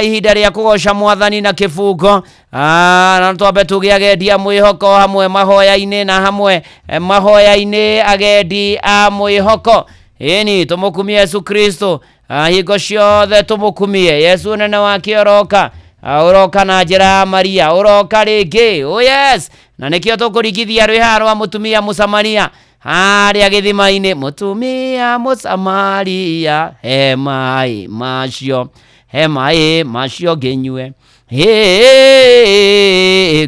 ihinda rĩa kũgoca mwathani na kĩbungo na twambe tũgĩagendia mwĩhoko hamwe mahoya-inĩ na hamwe mahoya-inĩ agendi a mwĩhoko ĩni tũmũkumie Yesu Kristo hingo ciothe tũmũkumie Yesu nene wake ũroka na njĩra ya Maria ũroka rĩngĩ oh yes na nĩkĩo tũkũringithia rwĩha rwa mũtumia Mũsamaria harĩa gĩthima-inĩ mũtumia Mũsamaria he maĩ macio ngĩnyue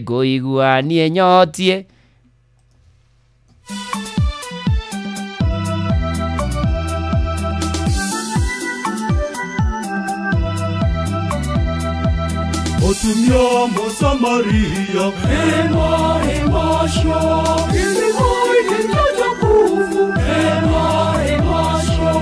ngũigua niĩ nyotie Mutumia Mũsamaria maĩ macio gĩthima-inĩ kĩa Jakubu maĩ macio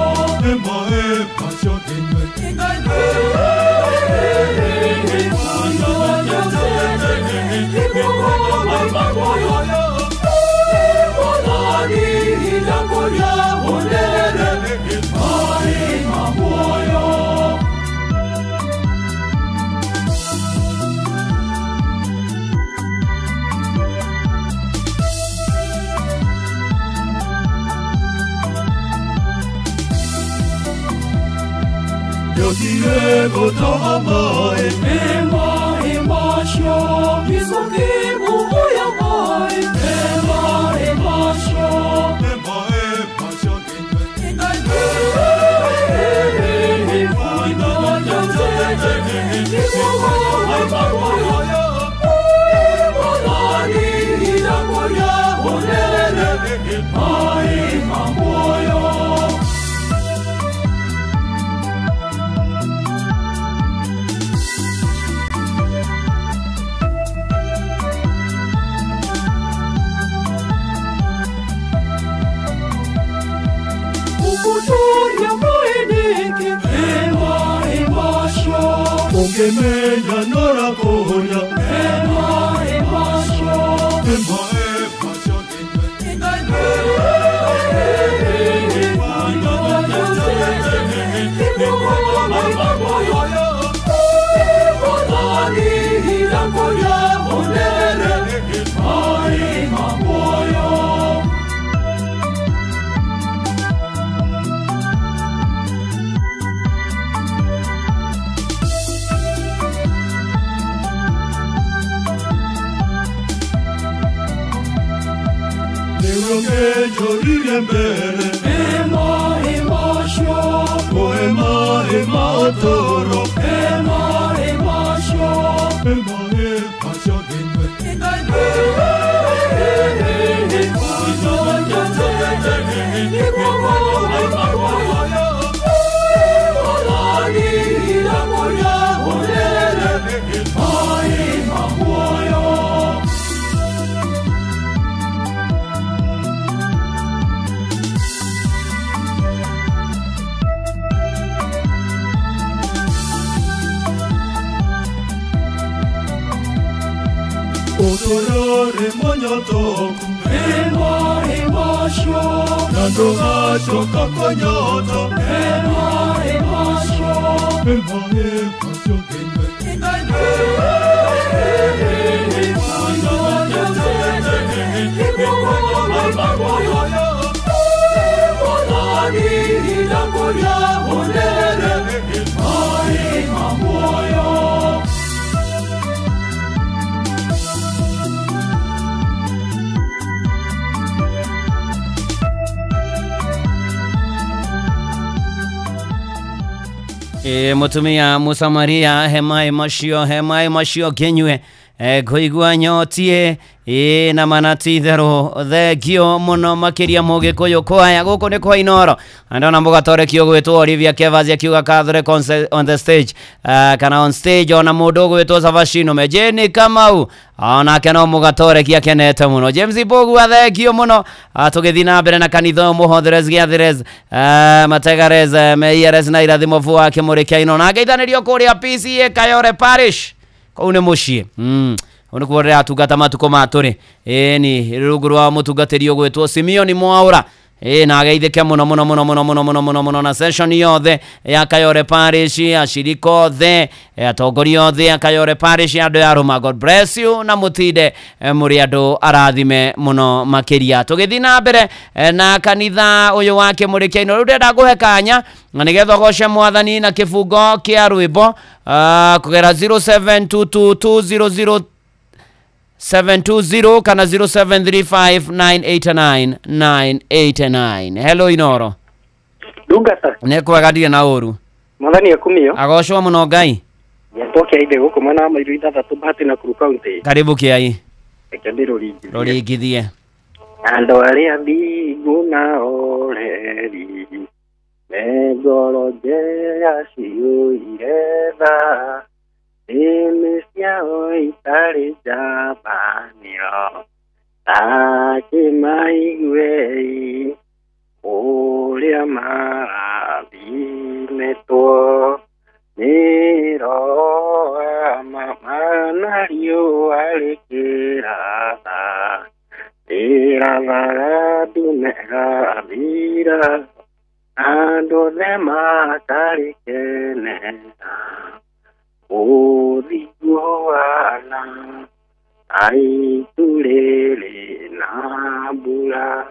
Diego Tamae, Ema, Emasho, Misokimu, Ongemenya norakonya Ema emasho Ema emasho Ema emasho Ema ematoro Ema emasho Ema emasho Otorore monyotoku Ema emasho Nando gasho kakonyoto Ema emasho Ema emasho Mutumia Musamaria hema emashio kenywe kuigua nyotie na manati thero thegio muno makiria mugikuyu kwaya guku ni kwa Inoro andona mugatore kio gwetwo Olivia Kevas akiuga Catherine on the stage kana on stage ona mundu gwetwo Savashino Mejeni Kamau ona kana mugatore kia kenete muno James Bogu thegio muno tugithina mbere na kanitha muhotherez giatherez mategarez meyeres na irathimo vua kimurikia ino na geithanirio kuria PCA Kayore Parish kune mushie Unukuore atugata matuko matore ni rugurwa mutugateri ogwetwo Simeon Mwaura na ageitheke muno na session yothe ya Kayore Parish ashiriko the atongoria yothe ya Kayore Parish andu ya Roma. God bless you na mutide muri andu arathime muno makiria tugithina mbere na kanitha uyu wake muri Kino ru ndenda guhe kanya na nigetha goshe mwathani na kifungo kia rwimbo kugera 0722200720 kana 0735989989. Hello Inoro. Dungata. Nekwagadia na oru. Mwathani akumio. Agoshwa muno Ngai. Yatoke ide guko mwana mairu ithathatu Bahati na Kuru County. Karibu kiai. Ekendiro rigithie. Ando aria biguna oreri. Megoroje asiu ireda. Emesiao itari jabanio Ake maigwei Olia marabimeto Nero Mamanario alikirada Ira varadunera vira Ando de matarikeneta Odiguana Aitulele Nabula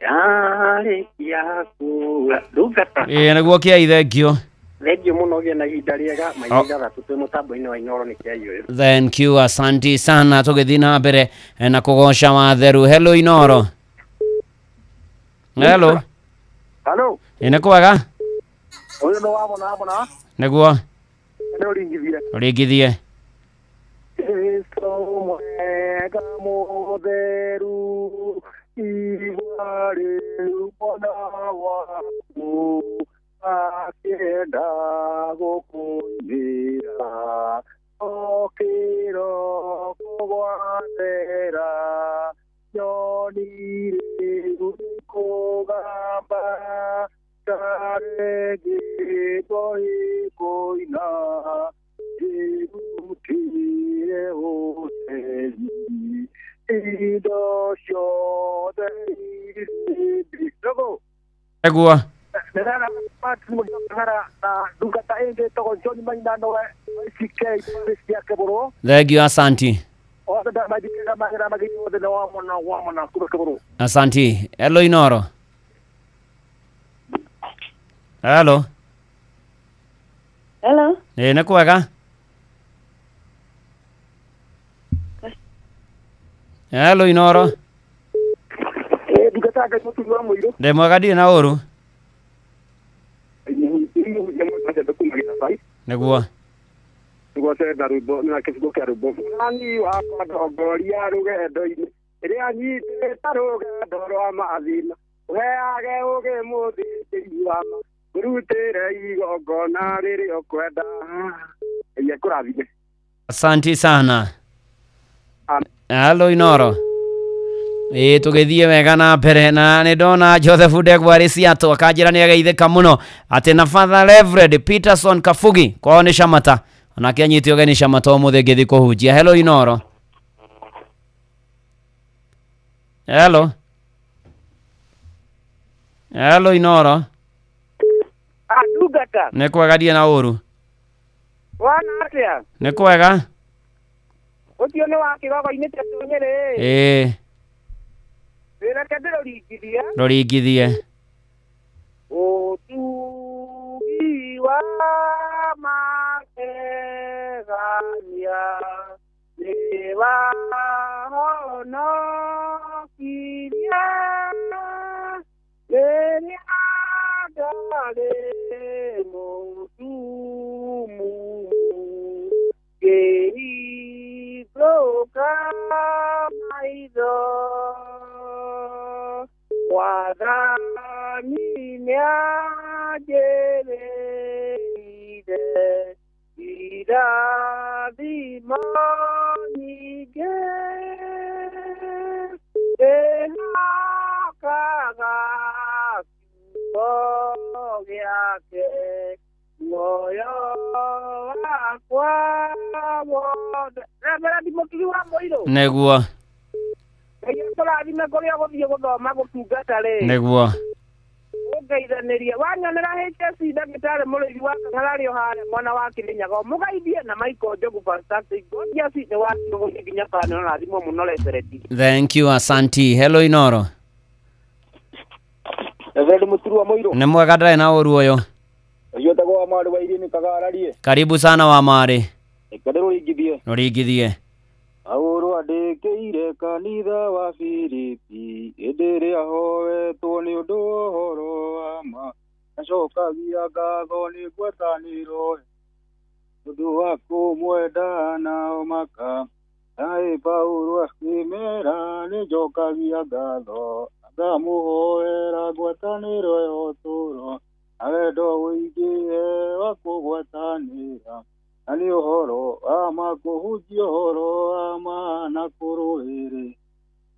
Yare Kiakula Dugata naguo kia ithengio. Thengio muno gye na ihinda riega mahinda thatu twi mutambo-ini wa Inoro ni kia iyo. Thank you, asanti sana tugithina mbere na kugosha watheru. Hello Inoro. Hello. Hello. Inakuaga? Oyo no wabona. Naguo. Rigithie. Kristo mwega mutheru iwari mwana waku akenda gukunyira okiro kugwathera nyonire gukugamba karegi koina Ido shode Logo Egua. Nera matu ngara na dukata ende to John Maina no CK Paris ya keboro. Thank you, asanti. O da madikira magira magito de wa mona kuba keboro. Asanti. Hello Inoro. Hello. Hello. Nakwega. Hello Inoro. Dukata ga mutu wa moiro. De mwagadi na oru. Negua. Negua se darubo na kesibo karubo. Ani wa kwa dogoria ruge doini. Ere ani te taroga doro ama azina. We age oge modi tiwama. Rutere igo na riri okweda. Ye kuravige. Asante sana. Hello Inoro. Tugithie wega na mbere na nĩ ndona Joseph Ndegwa arĩ Seattle akanjĩra nĩ ageithĩka mũno atĩ na Father Reverend Peterson Kafugi kwao nĩ Shamata onake anyite ũgeni Shamata ũmũthĩ ngĩthiĩ kũhunjia. Hello Inoro. Hello. Hello Inoro. Dugata. Nĩ kwega die na ũru. Wana atia. Nĩ kwega. Ũtio nĩ wa kĩgogo-inĩ tatu Nyeri. Wĩra kĩndĩro ringithia. Roringithie. Ũtugi wa magegania nĩ wahonokirie rĩrĩa ndarĩ mũtumumu ngĩhingũka maitho Wathani nĩanjĩrĩire irathimo nyingĩ ndĩhokaga kiugo gĩake muoyo wakwa wothe. Reverend Mũkiri wa Mũirũ. Negua. Tũrathime kũrĩa gũthiĩ gũthoma gũtungata rĩ. Negua. Ũngeithanirie wanyonera HSC ndagĩtarĩ mũrĩithi wa Kang'ararĩ harĩa mwana wa Kĩrĩnyaga mũgeithie na Michael Njogu fantastic HSC nĩ watũgũthiĩ nginya kana na thimo mũno refereti. Thank you, asanti. Hello Inoro. Reverend Mũturu wa Mũirũ. Nĩ mwega ndarĩ na ũru ũyũ. Ũyotagwo wa Marĩ wa Irini Kagararie. Karibu sana wa Marĩ. Kadero ringithie. Ringithie. Auru andĩkĩire kanitha wa Filipi hĩndĩ ĩrĩa ahoetwo nĩ ũndũ wa ũhoro wa ma acokagia ngatho nĩ ngwatanĩro ũndũ wa kũmwenda nao maka naĩ Paulo akĩmera nĩ njokagia ngatho ngamũhoera ngwatanĩro ya ũtũũro na wendo ũingĩhe wa kũgwatanĩra na nĩ ũhoro wa ma kũhunjia ũhoro wa ma na kũrũĩrĩ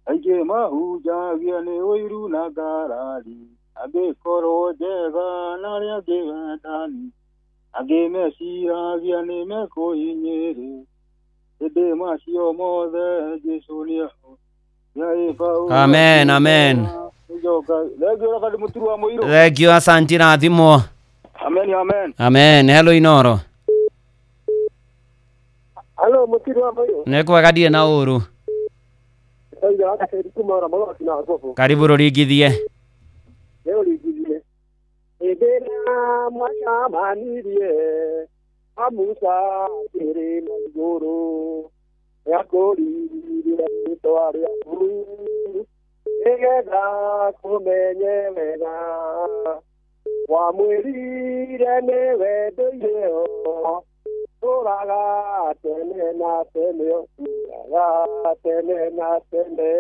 aingĩ mahunjagia nĩ ũiru na ngarari angĩkorwo njega na arĩa angĩ wendani angĩ meciragia nĩ mekũhinyĩrĩ hĩndĩ macio mothe Jesũ nĩho. Amen, amen. Thank you, asanti rathimo. Amen, amen. Amen. Hello Inoro. Hello Mũturu wa Mũirũ. Nĩ kwega ndirĩ na ũru. Karibu rũringithie. Rũringithie. Hĩndĩ ĩrĩa mwacamanirie Musa kĩrĩ na igũrũ yakũririe rĩĩtwa rĩaku nĩgetha kũmenye wega wamwĩrire nĩ wendũire o tũraga tene na tene tũraga tene na tene.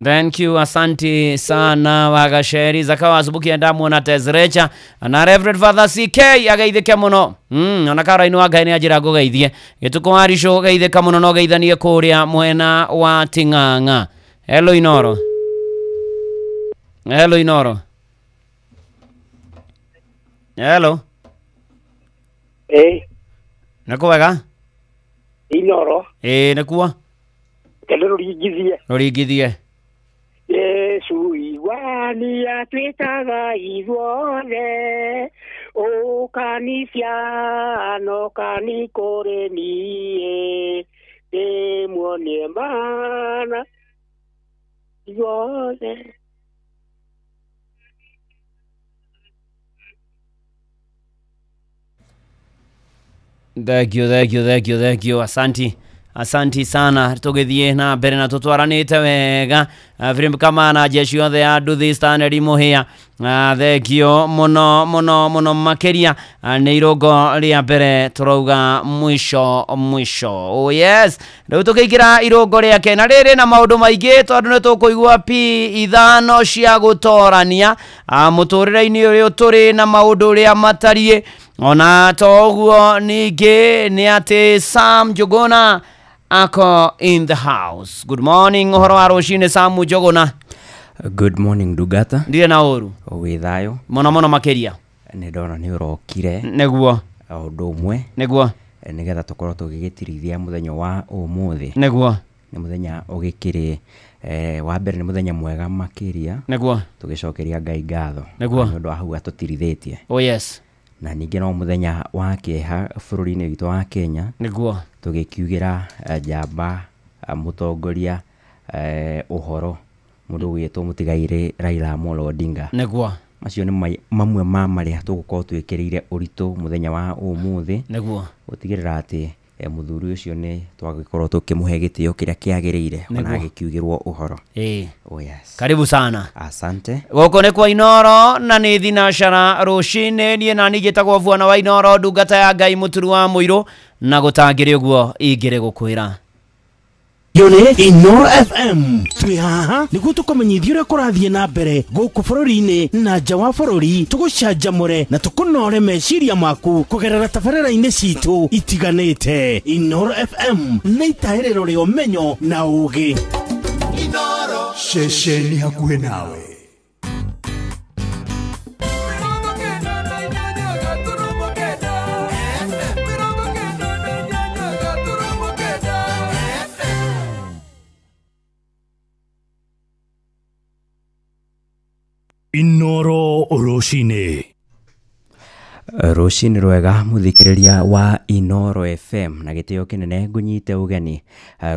Thank you, asanti sana Wagasheri Zakawa Azubuki ndamuona Tezrecha na Reverend Father CK ageithike muno ona karaini wa Ngai ni ajira gugeithie gituko harisho geithika muno no geithanie kuria mwena wa Ting'ang'a. Hello Inoro. Hello Inoro. Hello. Nakuwega? Inoro. Nakuwa? Kale rurigithie. Rurigithie. Yesu iwani atwitaga ithuothe ukanisia no kanikore nie demuonie mana ithuothe. Thank you. Asanti sana. Tugithie na mbere na tutwaranite wega. Vile kama na jeshi yothe ya Nduthi Standard muhia. Thank you muno makeria. Ni irogo ria mbere turauga mwisho. Oh yes. Riu tukigira irogo ria kena riri na maundu maingi tondu ni tukuigua ithano cia gutorania muturire-ini uyu turi na maundu ria matarie. Ona toguo ningi ni ati Sam Njuguna ako in the house. Good morning, uhoro wa rucini Sam Njuguna. Good morning Ndugata. Ndire na uru. Withayo. Mono makeria. Ni ndona ni urokire. Neguo. Undu umwe. Neguo. Nigetha tukorwo tugigitirithia muthenya wa umuthi. Neguo. Ni muthenya ugikiri wa mbere ni muthenya mwega makiria. Neguo. Tugicokeria Ngai ngatho. Neguo. Ni undu wa hau atutirithitie. Oh yes. Na ningi no muthenya wa kieha bururi-ini witu wa Kenya. Neguo. Tugikiugira njamba mutongoria uhoro mundu witwo mutigaire Raila Amolo Odinga. Neguo. Macio ni mamwe ma maria tugukorwo twikiriire uritu muthenya wa umuthi. Neguo. Gutigirira ati muthuri ucio ni twagikorwo tukimuhe gitio kiria kiagiriire ona agikiugirwo uhoro. Oh yes. Karibu sana. Asante. Goko ni kwa Inoro na ni thinashara rucini nie na nigitagwo Vuana wa Inoro ndungata ya Ngai muturu wa muiro na gutangire uguo ingire gukwira. Yone Inoro FM twi haha niguo tukumenyithia uria kurathie na mbere guku bururi-ini na nja wa bururi tugucanjamure na tukunore meciria maku kugerera tabarĩra-inĩ citu itiganĩte. Inoro FM nĩ itahĩrĩro rĩa ũmenyo na ũũgĩ. Inoro ceceni hakuhĩ nawe. Inoro rucini. Rucini rwega muthikiriria wa Inoro FM na gitio kinene ngunyite ugeni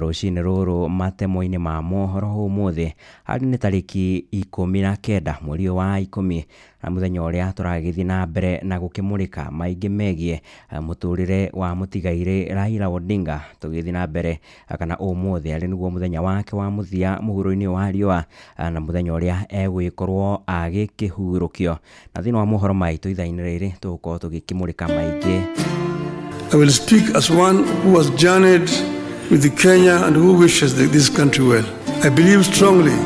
rucini ruru matemo-ini ma mohoro umuthi hari ni tariki 19 mweri wa 10 na muthenya uria turagithi na mbere na gukimurika maingi megie muturire wa mutigaire Raila Odinga tugithi na mbere kana umuthi ari niguo muthenya wake wa muthia muhuro-ini wa riua na muthenya uria egwikorwo agikihurukio na thini wa mohoro maitu ithaini riri tugukorwo tugikimurika maingi. I will speak as one who has journeyed with Kenya and who wishes this country well. I believe strongly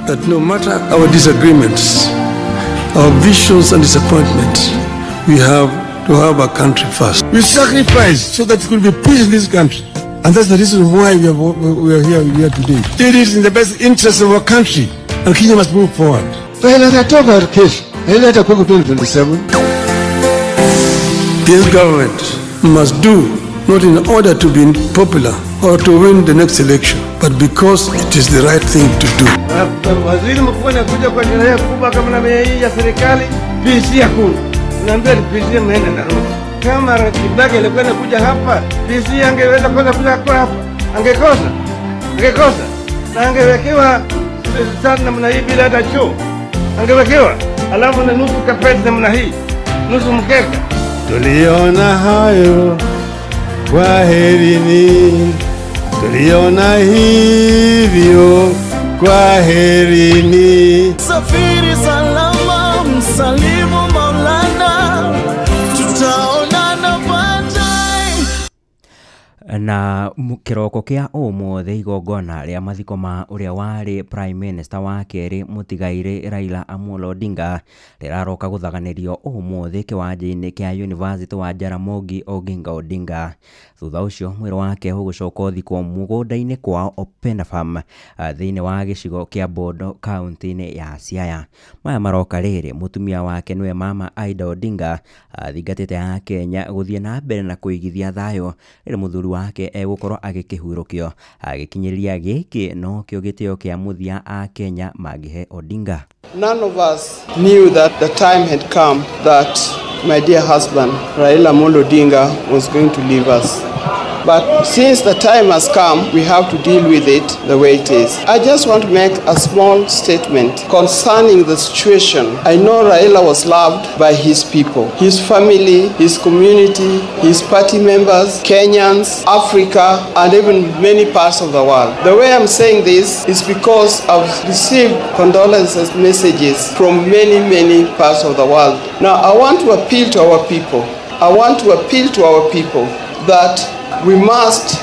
that no matter our disagreements, our visions and disappointments, we have to have our country first. We sacrificed so that it could be peace in this country. And that's the reason why we are here today. It is in the best interest of our country. And Kenya must move forward. Raila atatoka kesho. Raila atakuwa 2027. This government must do not in order to be popular or to win the next election, but because it is the right thing to do. Waziri mkuu anakuja kwa sherehe kubwa kama na hii ya serikali, PC hakuna. Naambia PC ameenda Nairobi. Kama Kibaki alikuwa anakuja hapa, PC angeweza kuja hapa. Angekosa. Na angewekewa sana namna hii bila hata choo. Angewekewa. Alafu na nusu kapeti namna hii. Nusu mkeka. Tuliona hayo. Kwaherini. Tuliona hivyo. Kwaherini. Safiri salama, msalimu Maulana, tutaonana baadaye. Na kiroko kia umuthi igongona ria mathiko ma uria wari Prime Minister wa keri mutigaire Raila Amolo Odinga riraroka guthaganirio umuthi kiwanja-ini kia University wa Jaramogi Oginga Odinga. Thutha ucio mwiro wake ugucoka uthikwo mugunda-ini kwa Open Farm thiini wa gicigo kia Bondo kaunti-ini ya Siaya. Maya maroka riri mutumia wake niwe Mama Aida Odinga thingatite ya Kenya guthie na mbere na kuigithia thayo riri muthuri wake egukorwo agikihurukio agikinyiriria giki no kio gitio kia muthia a Kenya magihe Odinga. None of us knew that the time had come that my dear husband Raila Amolo Odinga was going to leave us. But since the time has come, we have to deal with it the way it is. I just want to make a small statement concerning the situation. I know Raila was loved by his people, his family, his community, his party members, Kenyans, Africa, and even many parts of the world. The way I'm saying this is because I've received condolences messages from many parts of the world. Now, I want to appeal to our people. That we must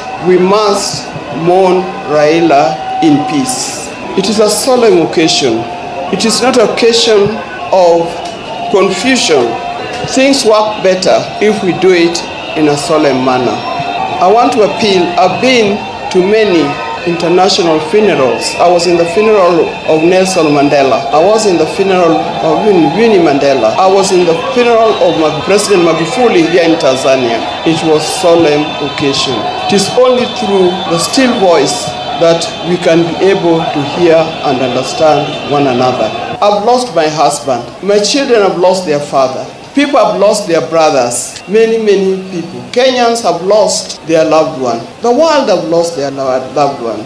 mourn Raila in peace. It is a solemn occasion. It is not an occasion of confusion. Things work better if we do it in a solemn manner. I want to appeal. I've been to many international funerals. I was in the funeral of Nelson Mandela. I was in the funeral of Winnie Mandela. I was in the funeral of President Magufuli here in Tanzania. It was a solemn occasion. It is only through the still voice that we can be able to hear and understand one another. I've lost my husband. My children have lost their father. People have lost their brothers. Many people. Kenyans have lost their loved one. The world have lost their loved one.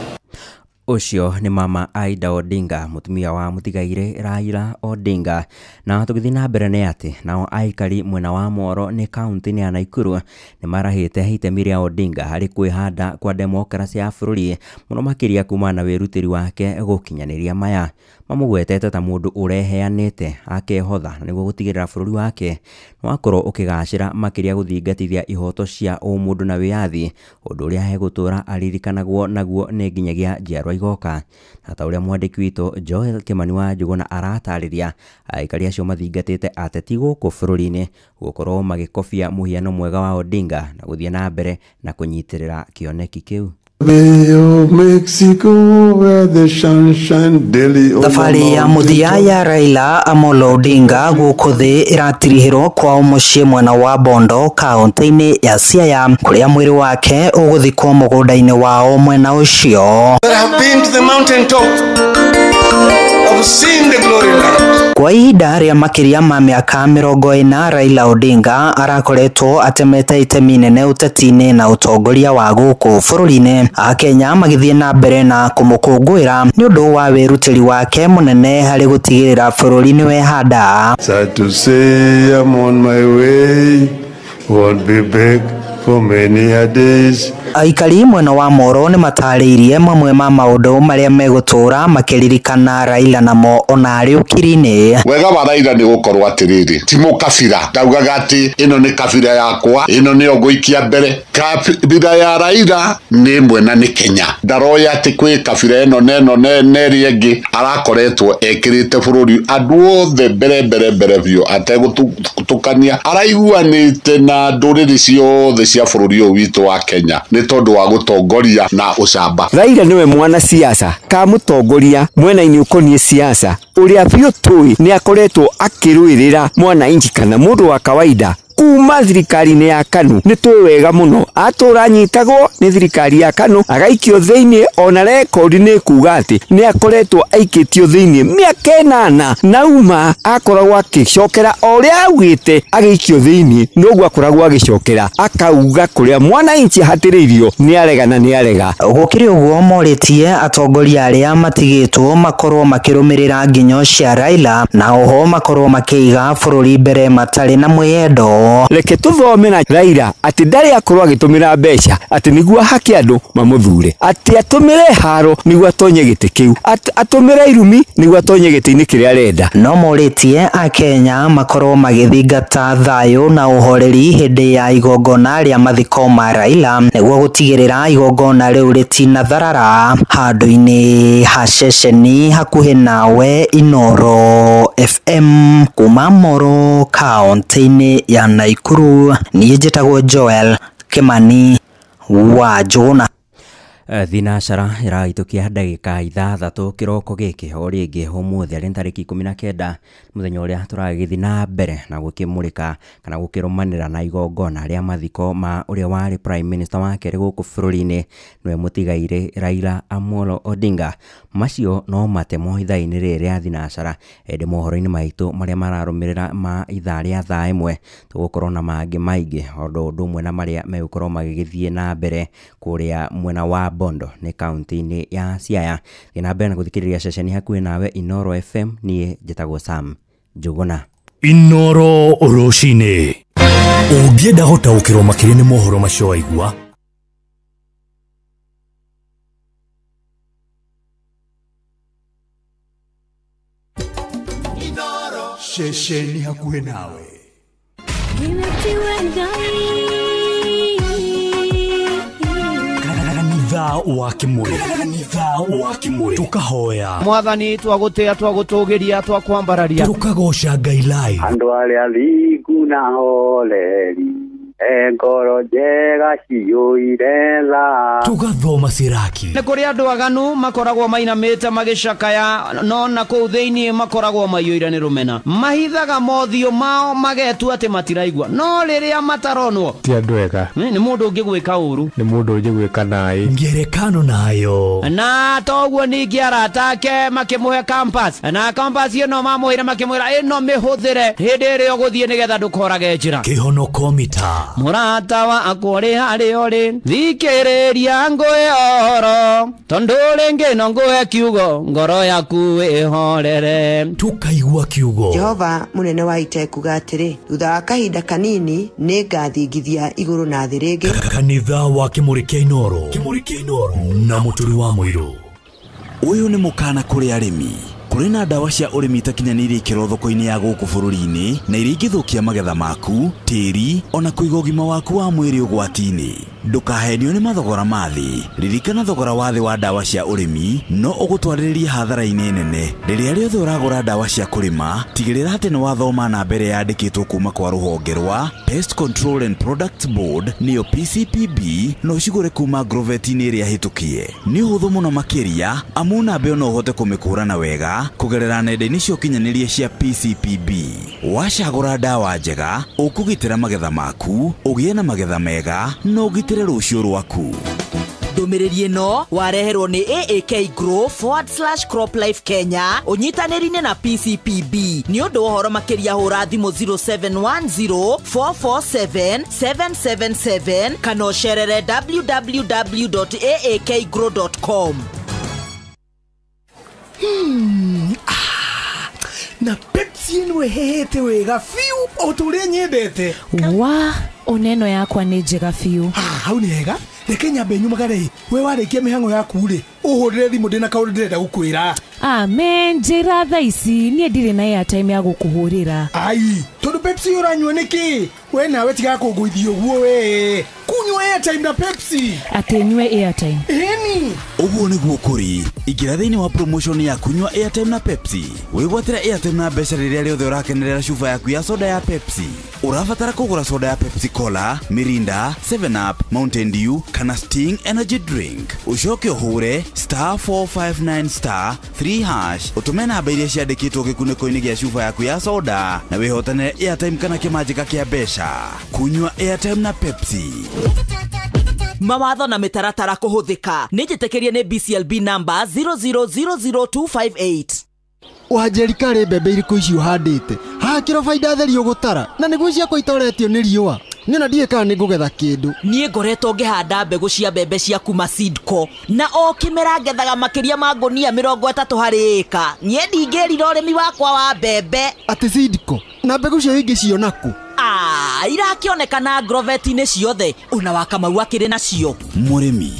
Ucio ni Mama Aida Odinga, mutumia wa mutigaire Raila Odinga. Na tugithi na mbere ni ati nao aikari mwena wa Moro ni kaunti ya Naikuru ni marahite itemi ria Odinga hari kwihanda kwa demokrasia ya bururi muno makiria kuma na wirutiri wake gukinyaniria maya. Mamugwetete ta mundu ureheanite akehotha niguo gutigirira bururi wake no akorwo ukigacira makiria guthingatithia ihoto cia umundu na wiathi undu uria hegutura aririkanagwo naguo ni nginyagia njiarwa igoka. Na ta uria mwandiki witu Joel Kimani wa Njuguna aratariria aikari acio mathingatite ateti guku bururi-ini gukorwo magikobia muhiano mwega wa Odinga na guthie na mbere na kunyitirira kioneki kiu. Thabari ya muthia ya Raila Amolo Odinga guku thi iratirihirwo kwa mucii mwena wa Bondo kaunti-ini ya Siaya kuria mwiri wake uguthikwo mugunda-ini wao mwena ucio. Kwa ihinda ria makiria ma miaka 40 Raila Odinga arakoretwo atemete itemi nene uteti-ini na utongoria wa guku bururi-ini. Akenya magithie na mbere na kumukungwira ni undu wa wirutiri wake munene hari gutigirira bururi ni wehanda. Sad to say I'm on my way, won't be back for many a days. Aikari mwena wa Moro ni matariirie mamwe ma maundu maria megutura makiririkana Raila namo ona ari ukiri-ini. Wega wa Raila ni gukorwo atiriri ti mukabira ndaugaga ati ino ni kabira yakwa ino ni oguikia mbere. Kabira ya Raila ni mwena ni Kenya ndaroya ati kwi kabira ino neri engi arakoretwo ekirite bururi andu othe mbere biu ategutukania araiguanite na nduriri ciothe cia bururi uyu witu wa Kenya ni tondu wa gutongoria na ucamba. Raila niwe mwana siasa ka mutongoria mwena-ini ukonie siasa uria biu tui ni akoretwo akirwirira mwana inji kana mundu wa kawaida kuma thirikari-ini ya KANU. Ni twi wega muno atura anyitagwo ni thirikari ya KANU agaikio thiini ona rekodi ni kuga ati ni akoretwo aikitio thiini miaka 8 nauma akoragwo agicokera uria augite agiikio thiini noguo akoragwo agicokera akauga kuria mwana inchi hatiririo ni arega gukiri uguo moritie atongoria aria matigitwo makorwo makirumirira nginyo cia Raila na oho makorwo makiiga bururi mbere matari na mwiyendo. reke tuthomera Raila ati ndari akorwo agitumira mbeca ati niguo haki andu mamuthure ati atumire haro niguo atonye giti kiu atumire irumi niguo atonye giti-ini kiria arenda. No muritie Akenya makorwo magithingata thayo na uhoreri hindi ya igongona ria mathiko ma Raila niguo gutigirira igongona riu ritina tharara handu-ini ha ceceni hakuhi nawe Inoro FM kuma Moro kaunti-ini ya Naikuru. Niĩ njĩtagwo Joel Kimani wa Njuguna. Thinacara iraitukia ndagika 6 kiroko giki o ringi umuthi ari tariki 19 muthenya uria turagithi na mbere na gukimurika kana gukirumanira na igongona ria mathiko ma uria wari prime minister wa keri guku bururi-ini nwe mutigaire Raila Amolo Odinga. Macio no matemo ithaa-ini riri ria thinacara ende mohoro-ini maitu maria mararumirira ma ithaa ria thaa imwe tugukorwo na mangi maingi undu umwe na maria megukorwo magigithie na mbere kuria mwena wa Bondo ni kaunti-ini ya Siaya. Ina mbere na guthikiriria ceceni hakuhi nawe Inoro FM. Nie njĩtagwo Sam Njuguna. Inoro rucini. Ungienda gutaukirwo makiri ni mohoro macio waigua ceceni hakuhi nawe. Kanitha wa Kimuri tukahoya Mwathani twagutia twagutugiria twakwambararia tukagosha Ngai live andu aria athingu na holeri ngoro njega ciyuire tha tugathoma Siraki. Nĩ kũrĩ andũ aganu makoragwo mainamĩte magĩcakaya no na kũu thĩinĩ makoragwo maiyũire nĩ rũmena. Mahithaga mothiũ mao magetua atĩ matiraigua no rĩrĩa mataronwo ti andũ ega. Nĩ mũndũ ũngĩ gwĩka ũru, nĩ mũndũ ũngĩ gwĩka naĩ. Ngerekano nayo na toguo ningĩ arata ake makĩmũhe campus na campus ĩno mamũhĩre makĩmwĩra ĩno mĩhũthĩre hĩndĩ ĩrĩa ũgũthiĩ nĩgetha ndũkorage njĩra. Kĩhonoko mita Murata wakwa ũrĩ harĩa ũrĩ thikĩrĩria ngũhe ũhoro tondũ rĩngĩ no ngũhe kiugo ngoro yaku ĩhorere. Tukaigua kiugo. Jehova munene wa ita kuga atĩrĩ thutha wa kahinda kanini nĩ ngathingithia igũrũ na thĩ rĩngĩ. Kanitha wa Kimuri kia Inoro na mũturi wa mũirũ. Ũyũ nĩ mũkana kũrĩ arĩmi. Kũrĩ na ndawa cia ũrĩmi itakinyanĩirie ikĩro thoko-inĩ ya gũkũ bũrũri-inĩ na iria ingĩthũkia magetha maku, tĩri ona kũiga ũgima waku wa mwĩrĩ ũgwati-inĩ. Ndũkahenio nĩ mathogora ma thĩ. Ririkana thogora wa thĩ wa ndawa cia ũrĩmi no ũgũtwarĩrĩria hathara-inĩ nene. Rĩrĩa rĩothe ũragũra ndawa cia kũrĩma, tigĩrĩra atĩ nĩ wathoma na mbere yandĩkĩtwo kuma kwa rũhonge rwa Pest Control and Products Board nĩyo PCPB no cigũre kuma grovet-inĩ ĩrĩa hĩtũkie. Nĩ ũhũthũ mũno makĩria amu namba ĩyo no ũhote kũmĩkũrana wega kugerera nenda-inĩ cia ũkinyanĩria cia PCPB. Wacagũra ndawa njega ũkũgitĩra magetha maku, ũgĩe na magetha mega na ũgitĩre rũciũ rwaku. Ndũmĩrĩri ĩno wareherwo nĩ AAK Grow/CropLife Kenya ũnyitanĩri-inĩ na PCPB. Nĩ ũndũ wa ũhoro makĩria hũra thimũ 0710447777 kana ũcerere www.aakgrow.com. Na Pepsi ĩno ĩhehete wega fiu o tũrĩa nyendete. Wa oneno yakwa nĩ njega fiu. Hau nĩ hega. Reke nyambe nyumagare we warĩkia mĩhang'o yaku rĩ ũhũrĩre thimũ ndĩna kaũndũ ndĩrenda gũkwĩra. Amen, njĩra thaa ici niĩ ndirĩ na airtime ya gũkũhũrĩra. Ai tondũ Pepsi ũranyua nĩkĩ? We nawe tiga kũngũithia ũguo we. Kunywa airtime na Pepsi. Atĩ nyue airtime. Ĩni. Ũguo nĩguo kũrĩ. Ingĩra thĩinĩ wa promotion ya kunywa airtime na Pepsi. Wĩgwatĩra airtime na mbeca rĩrĩa rĩothe ũrakenerera cuba yaku ya soda ya Pepsi. Ũrabatara kũgũra soda ya Pepsi Cola, Mirinda, 7 Up, Mountain Dew kana Sting Energy Drink. Ucoke ũhũre *459*3# ũtũme namba iria ciandĩkĩtwo gĩkunĩko-inĩ gĩa cuba yaku ya soda na wĩhotanĩre airtime kana kĩmanjĩka kĩa mbeca. Kunywa airtime na Pepsi. Mawatho na mĩtaratara kũhũthĩka. Nĩ njĩtĩkĩrie nĩ BCLB number 0000258. Wanjerika rĩ mbembe irĩkũ ici ũhandĩte? Haha kĩrobaida theri ũgũtara na nĩguo ciakwa itoretio nĩ riũa. Nĩna ndiĩ kana nĩngũgetha kĩndũ. Niĩ ngoretwo ngĩhanda mbegũ cia mbembe cia kuma Seedco na o kĩmera ngethaga makĩria ma ngũnia 30 harĩ ĩka. Niĩ ndingĩrira ũrĩmi wakwa wa mbembe. Atĩ Seedco na mbegũ cio ingĩ cionaku irakionekana Grovet-inĩ ciothe ona Wakamau akĩrĩ nacio. Mũrĩmi,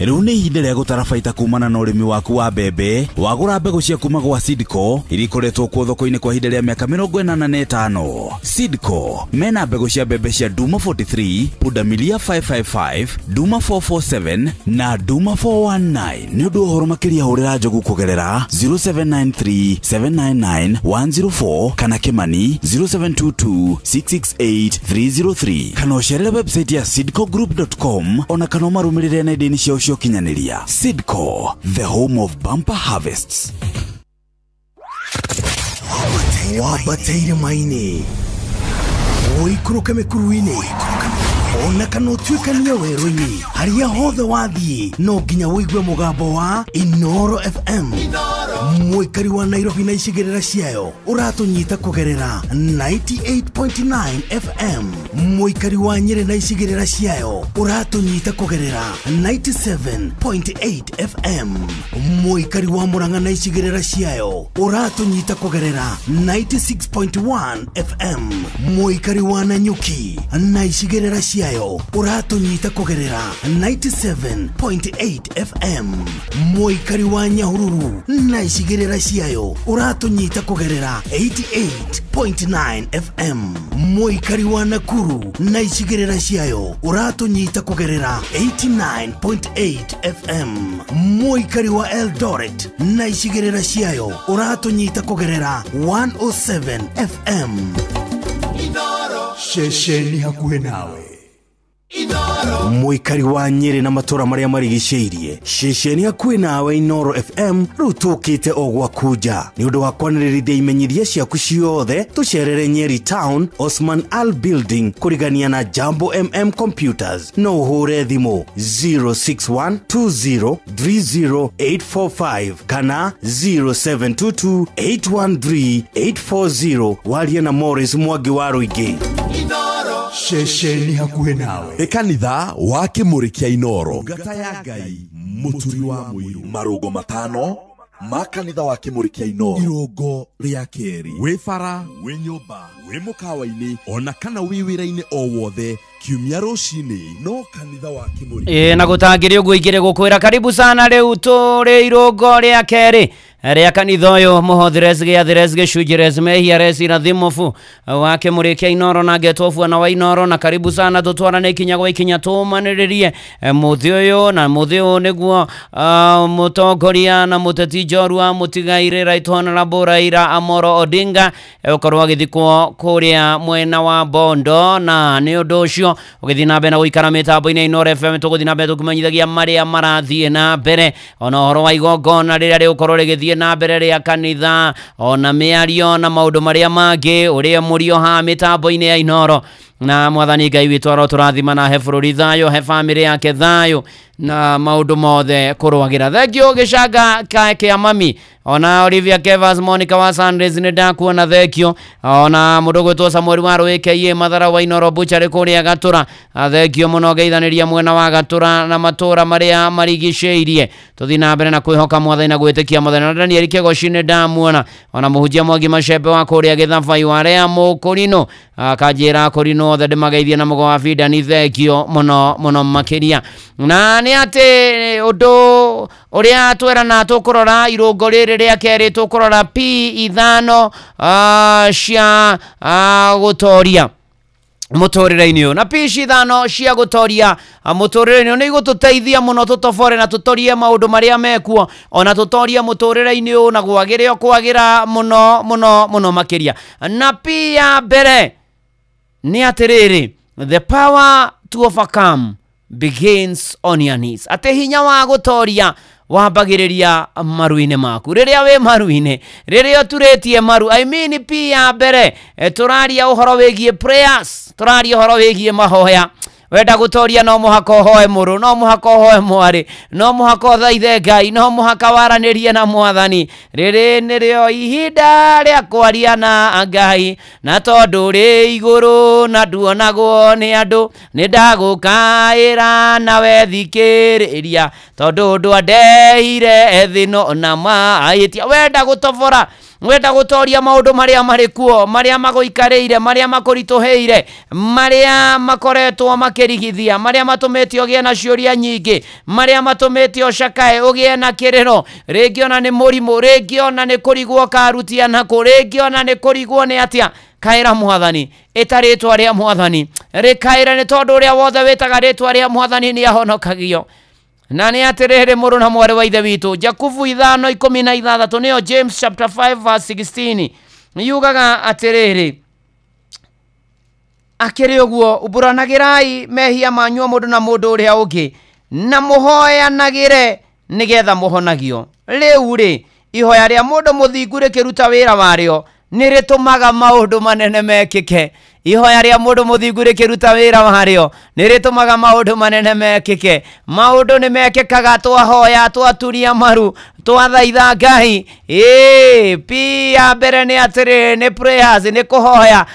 rĩu nĩ ihinda rĩa gũtara baita kumana na ũrĩmi waku wa mbembe. Wagũra mbegũ cia kuma gwa Seedco iria ikoretwo kuo thoko-inĩ kwa ihinda rĩa mĩaka 85. Seedco mena mbegũ cia mbembe cia Duma 43, Pundamilia 555, Duma 447 na Duma 419. Nĩ ũndũ ũhoro makĩria hũrĩra Njogu kũgerera 0793 799 104 kana Kimani 0722 668 303 kana ũcerere website ya seedcogroup.com ona kana marũmĩrĩre nenda-inĩ ciao cia ũkinyanĩria. Seedco, the home of bumper harvests. Wabateire maini oikũrũke mĩkuru-inĩ ona kana ũtuĩkanie werũ-inĩ harĩa hothe wathiĩ no nginya wĩigue mũgambo wa Inoro FM. Mũikari wa Nairobi na icigĩrĩra ciayo ũratũnyita kũgerera 98.9 FM. Mũikari wa Nyeri na icigĩrĩra ciayo ũratũnyita kũgerera 97.8 FM. Mũikari wa Murang'a na icigĩrĩra ciayo ũratũnyita kũgerera 96.1 FM. Mũikari wa Nanyuki na icigĩrĩra ciayo ũratũnyita kũgerera 97.8 FM. Mũikari wa Nyahururu na icigĩrĩra ciayo ũratũnyita kũgerera 88.9 FM. Mũikari wa Nakuru na icigĩrĩra ciayo ũratũnyita kũgerera 89.8 FM. Mũikari wa Eldoret na icigĩrĩra ciayo ũratũnyita kũgerera 107 FM. Shesheni hakuhĩ nawe. Mũikari wa Nyeri na matũra marĩa marigicĩirie ceceni hakuhĩ nawe Inoro FM rĩu tũkĩte o gwaku nja nĩ ũndũ wa kwanĩrĩrithia imenyithia ciaku ciothe. Tũcerere Nyeri Town, Osman Al Building kũrigania na Jambo Computers. No ũhũre thimũ 0612030 kana 0722813840 warie na Morris Mwangi wa Rũingĩ. Shesheni hakuhĩ nawe. Kanitha wa Kĩmũrĩ kĩa Inoro. Ngata ya Ngai mũturi wa mũiru. Marũgo 5 ma kanitha wa Kĩmũrĩ kĩa Inoro. Irũngo rĩa kerĩ. Wĩ bara, wĩ nyũmba, wĩ mũkawa-inĩ ona kana wĩ wĩra-inĩ o wothe kiumia rũcinĩ no kanitha wa Kĩmũrĩ. Na gũtangĩrĩ ũguo igĩrĩ gũkwĩra karibu sana rĩu tũrĩ irũngo rĩa kerĩ rĩa kanitha ũyũ mũhothires gĩathires gĩcunjĩres mehiares irathimofu wa Kĩmũrĩ kĩa Inoro na ngetofu na wa Inoro na karibu sana tũtwarane ikinya gwa ikinya tũmanĩrĩrie mũthĩ ũyũ na mũthĩ ũyũ nĩguo mũtongoria na mũteti njorua mũtigaire Right Honorable Raila Amolo Odinga ũkorwo agĩthikwo kũrĩa mwena wa Bondo. Na nĩ ũndũ ũcio ũgĩthiĩ na mbere na gũikara mĩtambo-inĩ Inoro FM tũgũthiĩ na mbere tũkĩmenyithagia marĩa marathiĩ na mbere ona ũhoro wa igongona rĩrĩa rĩgũkorwo rĩgĩthiĩ na mbere rĩa kanitha ona mĩario na maũndũ marĩa mangĩ ũrĩa mũrio ha mĩtambo-inĩ ya Inoro. Na Mwathani Ngai witũ aro tũrathima na he bũrũri thayũ, he family yake thayũ na maũndũ mothe kũrũagĩra. Thengio gĩcanga kĩa mami ona Olivia Kevas, Monica wa Sundays nĩ ndakuona thengio ona mũndũ gwĩtwo Samuel wa Rũĩkĩie Mathara wa Inoro Butchery kũrĩa Gatũra. Thengio mũno ngeithanĩria mwena wa Gatũra na matũra marĩa marigicĩirie. Tũthiĩ na mbere na kwĩhoka Mwathani na gwĩtĩkia Mwathani. Na Daniel Kĩgoci nĩ ndamuona ona mũhunjia Mwangi Macembe wa kũrĩa Gĩthabai wa Rea Mũkũrinũ akanjĩra Kũrinũ othe ndĩmageithie na mũgo wa Vida ni thengio mũno mũno makĩria. Na nĩ atĩ ũndũ ũrĩa twerana tũkũrora irũngo rĩrĩ rĩa kerĩ tũkũrora P5 cia gũtoria mũtũrĩre-inĩ ũyũ na P5 cia gũtoria mũtũrĩre-inĩ ũyũ nĩ igũtũteithia mũno tũtobore na tũtorie maũndũ marĩa mekuo ona tũtorie mũtũrĩre-inĩ ũyũ na gwagĩre kwagĩra mũno mũno mũno makĩria. Na P ya mbere nĩ atĩrĩrĩ, the power to overcome begins on your knees. Ate hinya wa gũtoria wambagĩrĩria maru-inĩ maku. Rĩrĩa wĩ maru-inĩ, rĩrĩa turĩtie maru, I mean P ya mbere tũraria ũhoro wĩgiĩ prayers, tũraria ũhoro wĩgiĩ mahoya. Wenda gũtoria no mũhaka ũhoe mũrũ, no mũhaka ũhoe mwarĩ, no mũhaka ũthaithe Ngai, no mũhaka waranĩrie na Mwathani. Rĩrĩ nĩrĩo ihinda rĩa kwaria na Ngai, na tondũ rĩ igũrũ na nduonagwo nĩ andũ, nĩ ndagũkaĩra nawe thikĩrĩria, tondũ ndwandeire thĩ no na mahĩtia. Wenda gũtobora wenda gutoria maundu maria mari kuo maria magoikareire maria makoritoheire maria makoretwo makirigithia maria matumete ogie na ciuria nyingi maria matumete oshakae ogie na kiriro ringi ona ni murimu ringi ona ni kurigwo karutia na kuringi ona ni kurigwo ni atia kaira Mwathani itaritwa ria Mwathani rikaira ni tondu ria wothe witaga ritwa ria Mwathani ni ahonokagio na ni atiriri muru na mwari wa ithe witu Jakubu 5:16 niyo James chapter 5 verse 16 yugaga atiriri akiri uguo uburanagirai mehia manyu mundu na mundu uria ungi na muhoyanagire nigetha muhonagio riu ri ihoya ria mundu muthingu rikiruta wira wario niritumaga maundu manene mekike ihoya ria mundu muthingu rikiruta wira wario niritumaga maundu manene mekike maundu ni mekikaga twahoya twaturia maru twathaitha Ngai pia mbere ni atiri ni prayers ni kuhoya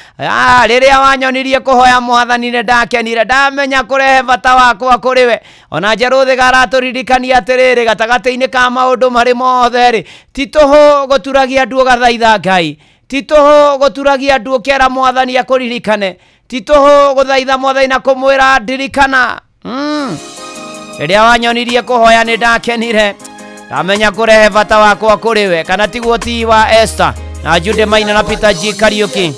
riria wanyonirie kuhoya Mwathani ni ndakenire ndamenya kurehe bata wakwa kuriwe ona Jeruthi garaturirikania atiriri gatagati-ini ka maundu mari mothe ri tituhu guturagia andu gathaitha Ngai tituhu guturagia andu kera Mwathani akuririkane tituhu guthaitha Mwathani na kumwira ndirikana riria wanyonirie kuhoya ni ndakenire ndamenya kurehe bata wakwa kuriwe kana tiguo ti wa Esther na Jude Maina na Peter G Kariuki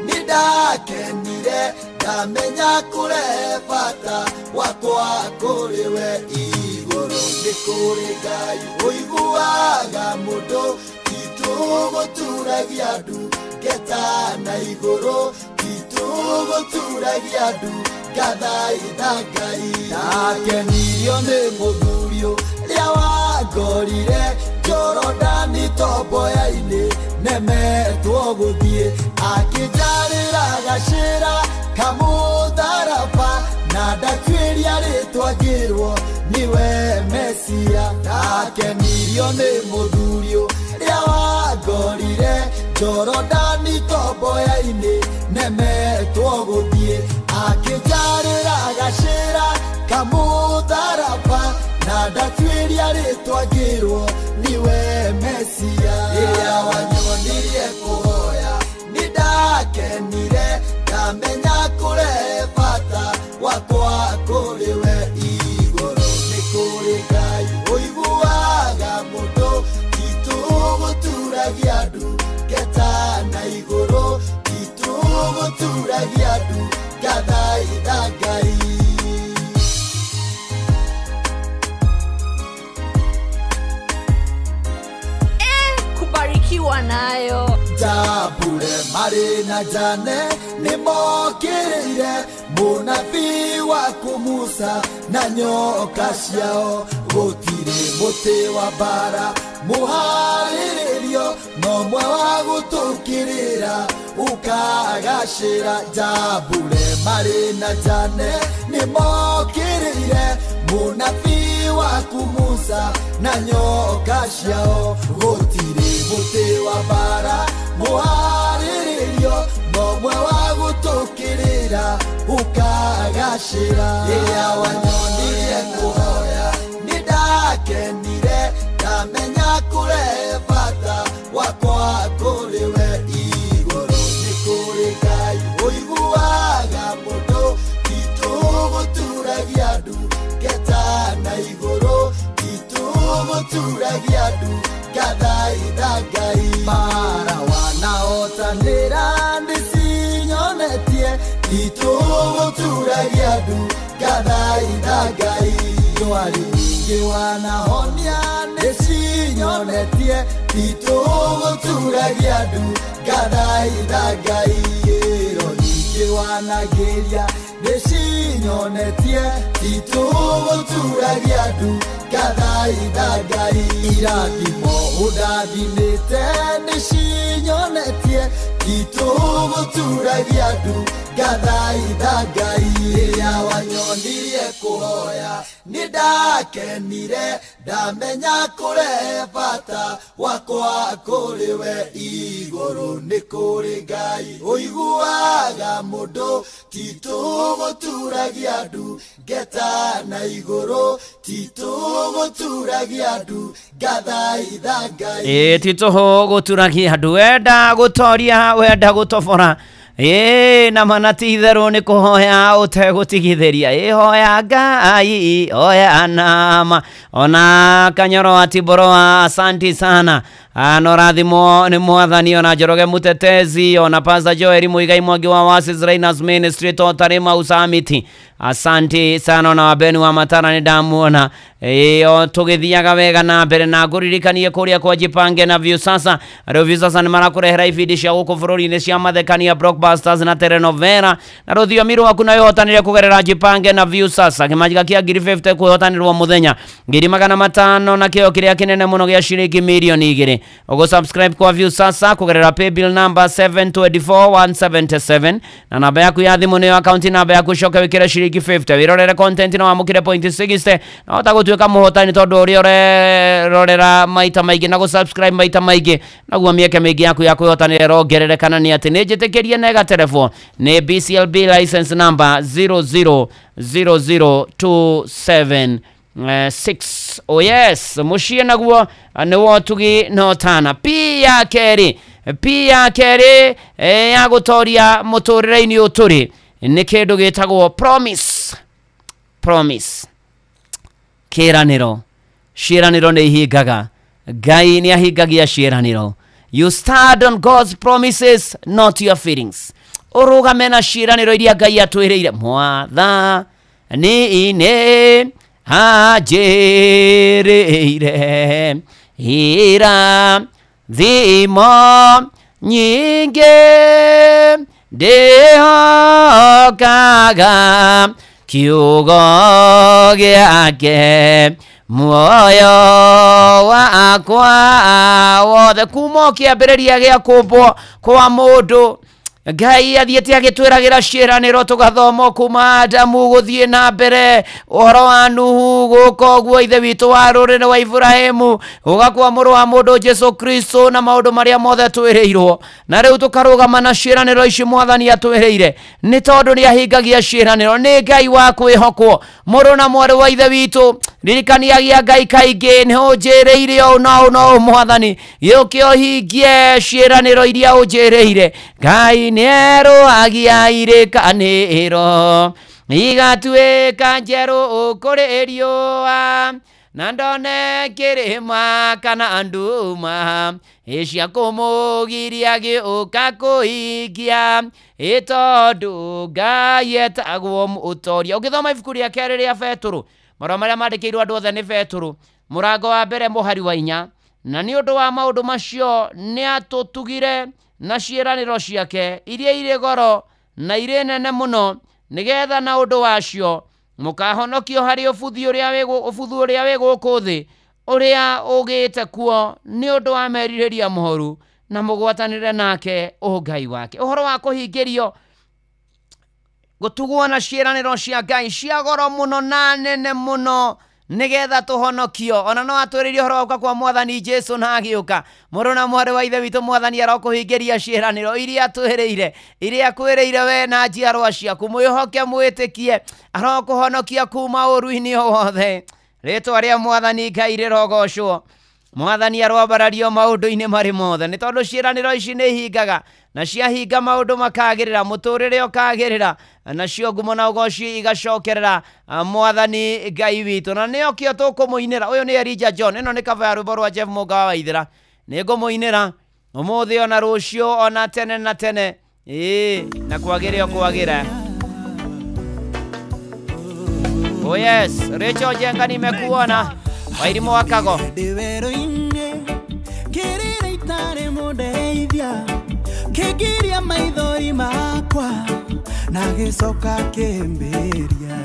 nidakenire ndamenya kurehe bata wakwa kuriwe iguru nikuri Ngai uiguaga mundu tituguturagia andu getana iguru tituguturagia andu gathaitha Ngai ndakenirio ni muthurio ria wangorire Jorodani tomboya-ini nemetwo guthie akinjarira gacira kamutharaba na ndatuiria ritwa ngirwo niwe Mesia ndakenirio ni muthurio ria wangorire Jorodani tomboya-ini nemetwo guthie akinjarira gacira kamutharaba na ndatuiria ritwa ngirwo niwe Mesia ria wanyonirie kuhoya nidakenire ndamenya kurehe bata wakwa kuriwe iguru nikuri Ngai uiguaga mundu tituguturagia andu getana iguru tituguturagia andu gathaitha Ngai kubarikiwa nayo Jabure Marina Jane nimokirire munabii waku Musa na nyoka ciao gutire muti wa bara muhariririo nomwe wa gutukirira ukagacira Jabure Marina Jane nimokirire munabii waku Musa na nyoka ciao gutire muti wa bara muhariririo nomwe wa gutukirira ukagacira ria wanyonirie kuhoya nidakenire ndamenya kurehe bata wakwa kuriwe iguru nikuri Ngai uiguaga mundu tituguturagia andu getana iguru tituguturagia andu gathaitha Ngai mara wanaotanira ndicinyonetie tituguturagia andu gathaitha Ngai ndwari nyingi wanahonia ndicinyonetie tituguturagia andu gathaitha Ngai iro nyingi wanagiria ndicinyonetie tituguturagia andu gathaitha Ngai irathimo undathimite nicinyonetie tituguturagia andu gathaitha Ngai ria wanyonirie kuhoya nidakenire ndamenya kure bata wakwa kuriwe iguru ni kuri Ngai uiguaga mundu tituguturagia andu ngeta na iguru tituguturagia andu ngathaitha Ngai tituguturagia andu wenda gutoria wenda gutobora na manati itherũ nĩ kũhoya ũtegũtigithĩria hoya Ngai hoya nama ona Kanyoro Atiboroa asanti sana anorathimo nĩ mwathani ona Njoroge Mutetezi ona Pastor Joel Muigai Mwangi wa Oasis Rainers Ministry totari Mausamiti asanti sana na Beni wa Matara nĩ ndamuona tũgĩthiaga wega na mbere na ngũririkanie kũrĩa kwa Jipange na Viusasa Viusasa nĩ marakũrehera ibindi cia gũkũ bũrũri-inĩ cia mathekania Blockbusters na telenovela na rũthiomi rwaku nayo hotanire kũgerera Jipange na Viusasa kĩmanjĩka kĩa 50 kwĩhotanĩrwo mũthenya 500 na kĩo kĩrĩa kĩnene mũno gĩa ciringi milioni 2 ugo subscribe kwa Viusasa kũgerera paybill number 724177 na namba yaku ya thimũ nĩyo account namba yaku coka wĩkĩre ciringi 50 wirorere content na wamũkire point 60 na ũtagũtuĩka mũhotani tondũ ũrĩa ũrerorera maita maingĩ na gũsubscribe maita maingĩ naguo mĩeke mĩingĩ yaku ya kwĩhotanĩra ĩrongererekana nĩ atĩ nĩ njĩtĩkĩrie na ĩgaterefo nĩ BCLB license number 00027 6 oh yes mushie naguo nĩwo tugi no tana pia keri ya gutoria mũtũrĩre-inĩ ũtũrĩ nĩ kĩndũ gĩtagwo promise kĩranĩro ciĩranĩro nĩ ihingaga Ngai nĩ ahingagia ciĩranĩro you stand on God's promises not your feelings ũrũgame na ciĩranĩro iria Ngai atwĩrĩire mwathani ajĩrĩire ira thimo nyingĩ ndĩhokaga kiugo gĩake muoyo wakwa wothe kuma kĩambĩrĩria gĩa kũmbwo kwa mũndũ Ngai athiĩte agĩtwĩragĩra ciĩranĩro tũgathoma kuma Adamu gũthiĩ na mbere ũhoro wa Nuhu gũka ũguo ithe witũ wa rũrĩrĩ wa Ibrahimu ũgakua mũrũ wa mũndũ Jesu Kristo na maũndũ marĩa mothe twĩrĩirwo na rĩu tũkarũgama na ciĩranĩro ici mwathani atwĩrĩire nĩ tondũ nĩ ahingagia ciĩranĩro nĩ Ngai wa kwĩhokwo mũrũ na mwarĩ wa ithe witũ ririkaniagia Ngai kaingĩ nĩ ũnjĩrĩire ũũ no mwathani gĩũke ũhingie ciĩranĩro iria ũnjĩrĩire Ngai nĩerũagia irĩkanĩro igatuĩka njerũ kũrĩ riũa na ndone kĩrĩma kana nduma cia kũmũgiria gĩũka kũhingia tondũ Ngai etagwo ũtoria ũngĩthoma ibuku rĩa kerĩ rĩa Petũrũ marũa marĩa mandĩkĩirwo andũ othe nĩ Petũrũ mũrango wa mbere mũhari wa 4 na nĩ ũndũ wa maũndũ macio nĩ atũtugire na ciĩranĩro ciake iria irĩ goro na irĩ nene mũno nĩgetha na ũndũ wacio mũkahonokio harĩ ũbuthu ũrĩa wĩ gũkũ thĩ ũrĩa ũgĩte kuo nĩ ũndũ wa merirĩria mohoru na mũgwatanĩre nake Ngai wake ũhoro wa kũhingĩrio gũtugwo na ciĩranĩro cia Ngai cia goro mũno na nene mũno nĩgetha tũhonokio ona no atwĩrĩrie ũhoro wa kwa mwathani Jesu na agĩũka mũrũ na mwarĩ wa ithe witũ mwathani arokũhingĩria ciĩranĩro iria atwĩrĩire iria akwĩrĩire we na njiarwa ciaku mwĩhoke mwĩtĩkie arokũhonokia kuma ũru-inĩ wothe rĩtwa rĩa mwathani Ngai rĩrogocwo mwathani arwambarario maũndũ-inĩ marĩ mothe nĩ tondũ ciĩranĩro ici nĩ ihingaga na ciahinga maũndũ makagĩrĩra mũtũrĩre ũkagĩrĩra nacio ngumo na ũgoci igacokerera mwathani Ngai witũ na nĩo kĩo tũkũmũinĩra ũyũ nĩ Elijah John ĩno nĩ kaba ya rwĩmbo rwa Jeff Mũnga wa Waithĩra nĩ ngũmũinĩra ũmũthĩ ona rũciũ ona tene na tene na kwagĩre o kwagĩra oh yes Rachel Jenga nimekuona Wairimu wa Kago Kigiria maithori makwa na gĩcoka kĩmbĩria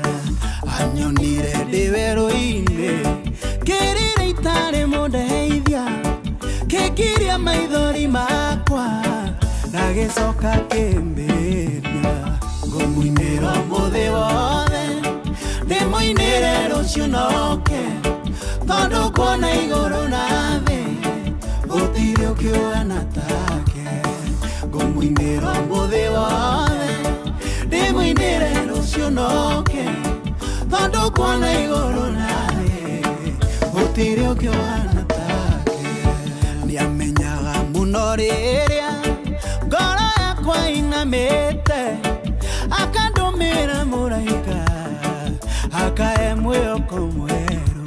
anyonire ndĩ werũ-inĩ kĩrĩra itarĩ mũndeithia kĩgiria maithori makwa na gĩcoka kĩmbĩria ngũmũinĩra mũthĩ wothe ndĩmũinĩre rũciũ noke tondũ kuona igũrũ na thĩ gũtirĩ ũkĩũgana take ngũmũinĩra ũmũthĩ wothe ndĩmũinĩre rũciũ noke tondũ kuona igũrũ na thĩ gũtirĩ ũkĩũgana take nĩamenyaga mũno rĩrĩa ngoro yakwa inamĩte akandũmĩra mũraika akahe mwĩhoko mwerũ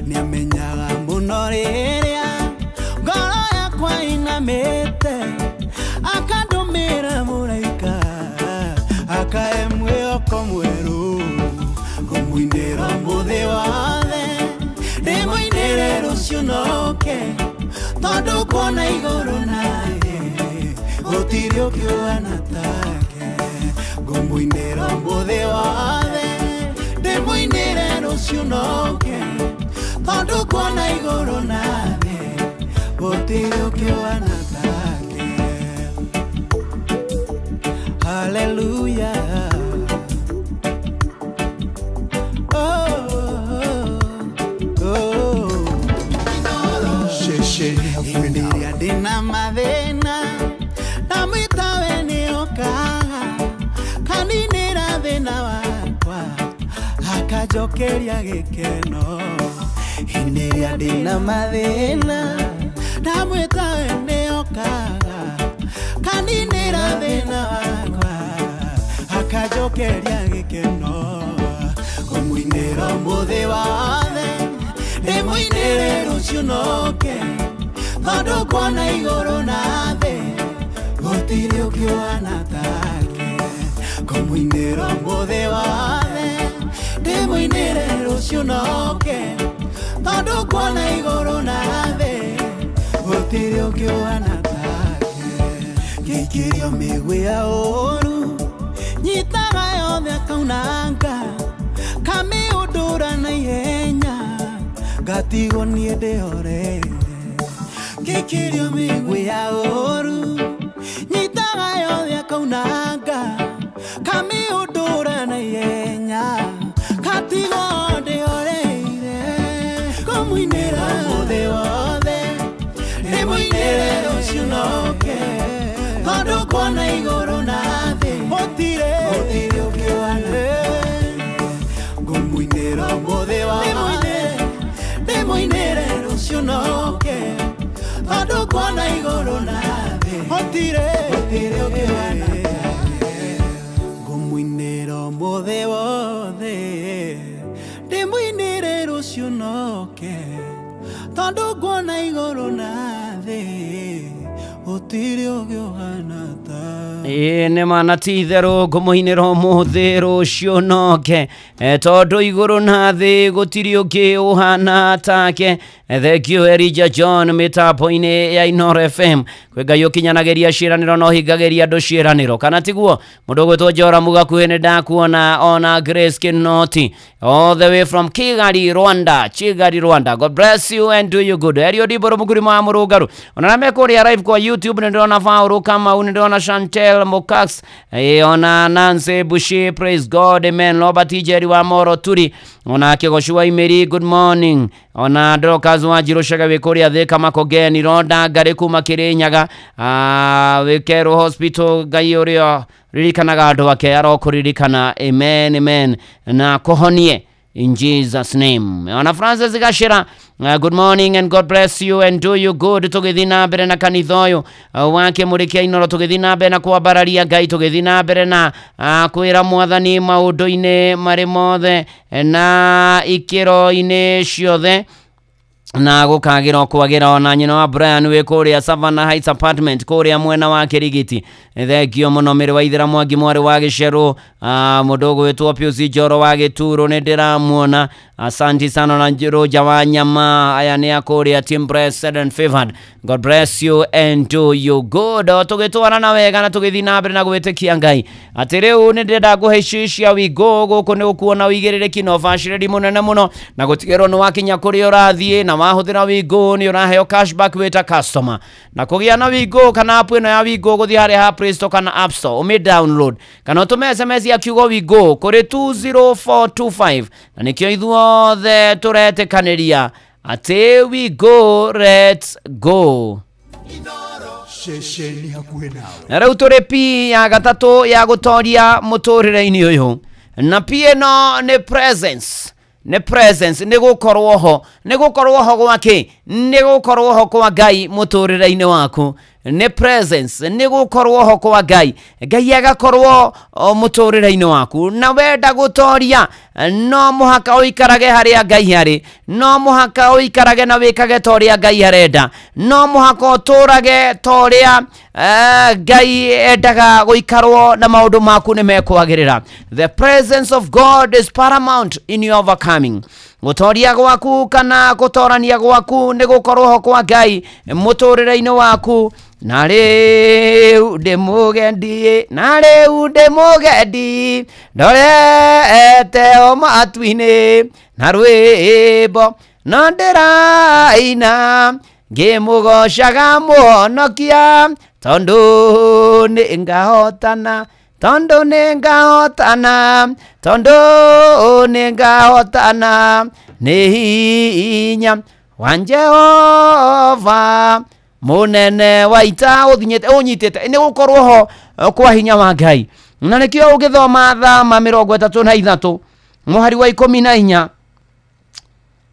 nĩamenyaga mũno rĩrĩa ngoro yakwa inamĩte akandũmĩra mũraika akahe mwĩhoko mwerũ ngũmũinĩra ũmũthĩ wothe ndĩmũinĩre rũciũ noke tondũ kuona igũrũ na thĩ gũtirĩ ũkĩũgana take ngũmũinĩra ũmũthĩ wothe ndĩmũinĩre rũciũ noke tondũ kuona igũrũ na thĩ gũtirĩ ũkĩũgana take. Hallelujah. Hĩndĩ ĩrĩa ndĩna mathĩna ndamwĩtawe nĩokaga kaninĩra thĩna wakwa akanjokeria gĩkeno. Hĩndĩ ĩrĩa ndĩna mathĩna ndamwĩtawe nĩokaga kaninĩra thĩna wakwa akanjokeria gĩkeno. Ngũmũinĩra ũmũthĩ wothe ndĩmũinĩre rũciũ noke tondũ kuona igũrũ na thĩ gũtirĩ ũkĩũgana take ngũmũinĩra ũmũthĩ wothe ndĩmũinĩre rũciũ noke tondũ kuona igũrũ na thĩ gũtirĩ ũkĩũgana take. Ngĩikĩrio mĩguĩ ya ũũru nyitaga yothe akaunanga kamĩũndũra na ihenya ngatigwo niĩ ndĩhoreire. Ngĩikĩrio mĩguĩ ya ũũru nyitaga yothe akaunanga kamĩũndũra na ihenya ngatigwo ndĩhoreire. Ngũmũinĩra ũmũthĩ wothe ndĩmũinĩre rũciũ noke tondũ kuona igũrũ na thĩ gũtirĩ ũkĩũgana. Ngũmũinĩra ũmũthĩ wothe ndĩmũinĩre rũciũ noke tondũ kuona igũrũ na thĩ gũtirĩ ũkĩũgana. Ngũmũinĩra ũmũthĩ wothe ndĩmũinĩre rũciũ noke tondũ kuona igũrũ na thĩ gũtirĩ ũkĩũgana ta. Nĩ mana ti itherũ ngũmũinĩra ũmũthĩ rũciũ noke tondũ igũrũ na thĩ gũtirĩ ũkĩũhana take. Thank you Elijah John mĩtambo-inĩ ya Inooro FM. Kwĩ Ngai ũkinyanagĩria ciĩranĩro no hingagĩria andũ ciĩranĩro kana tiguo. Mũndũ ũgwĩtwo Njora Mugakuhĩ nĩ ndakuona ona Grace Kinoti all the way from Kigali Rwanda. God bless you and do you good. Erio Diboro Mugurima wa Mũrũngarũ ona namekũrĩa live kwa YouTube nĩ ndĩrona Fauru Kamau nĩ ndĩrona Chantel Mokax ona Nancy Bushi praise God amen. Robert Ijeri wa Moro Turi ona Kĩgocu Imeri good morning ona Ndokas wa Jirushaga wĩkũrĩa Thĩka Makongeni Ronda Ngarĩ kuma Kĩrĩnyaga Wĩkerũ Hospital Ngai ũrĩa ririkanaga andũ ake arokũririkana amen na kũhonie in Jesus name. Ona Francis Gashira good morning and God bless you and do you good. Tũgĩthiĩ na mbere na kanitha ũyũ wa Kĩmũrĩkia Inooro tũgĩthiĩ na mbere na kwambararia Ngai tũgĩthiĩ na mbere na kwĩra Mwathani maũndũ-inĩ marĩ mothe na ikĩro-inĩ ciothe na gũkagĩra kwagĩra ona nyina wa Brian wĩ kũrĩa Savannah Heights apartment kũrĩa mwena wa Kĩrigiti. Thengio mũno Mĩrĩ wa Ithĩra Mwangi mwarĩ wa Gĩcerũ mũndũ ũgwĩtwo Pius Njoro wa Gĩturo nĩ ndĩramuona. Asante sana na Roja wa Nyama aya nĩ akũrĩa Team Blessed and Favored. God bless you and do you good. Tũgĩtwarana wega na tũgĩthiĩ na mbere na gwĩtĩkia Ngai atĩ rĩu nĩ ndĩrenda ngũhĩcicia wĩgo gũkũ nĩ ũkuona wĩigĩrĩrĩki na ũbacĩrĩri mũnene mũno na gũtigĩrwo nĩ wakinya kũrĩa ũrathiĩ na wahuthira Wigo ni uraheo cashback weta customer na kugia na Wigo kana app ino ya Wigo guthi hari ha Play Store kana App Store ume download kana utume SMS ya kiugo Wigo kuri 20425 na nikio ithuothe turetekaniria ate Wigo let's go. Shesheni hakuhe nawe. Na rĩu tũrĩ pi ya gatatũ ya gũtoria mũtũrĩre-inĩ ũyũ na pi ĩno nĩ presence nĩ gũkorwo ho gwake nĩ gũkorwo ho kwa Ngai mũtũrĩre-inĩ waku nĩ presence nĩ gũkorwo ho kwa Ngai agakorwo mũtũrĩre-inĩ waku na wenda gũtoria no mũhaka ũikarage harĩa Ngai arĩ no mũhaka ũikarage na wĩkage torĩa Ngai arenda no mũhaka ũtũrage torĩa Ngai endaga gũikarwo na maũndũ maku nĩ mekwagĩrĩra. The presence of God is paramount in your overcoming. Gũtoria gwaku kana gũtorania gwaku nĩ gũkorwo ho kwa Ngai mũtũrĩre-inĩ waku na rĩu ndĩ mũgendi ndorete o matu-inĩ na rwĩmbo no ndĩraina ngĩmũgocaga Mũhonokia tondũ nĩ ngahotana nĩ hinya wa Jehova munene wa ita unyitete nĩ gũkorwo ho kwa hinya wa Ngai na nĩkĩo ũgĩthoma Thama 33 mũhari wa 14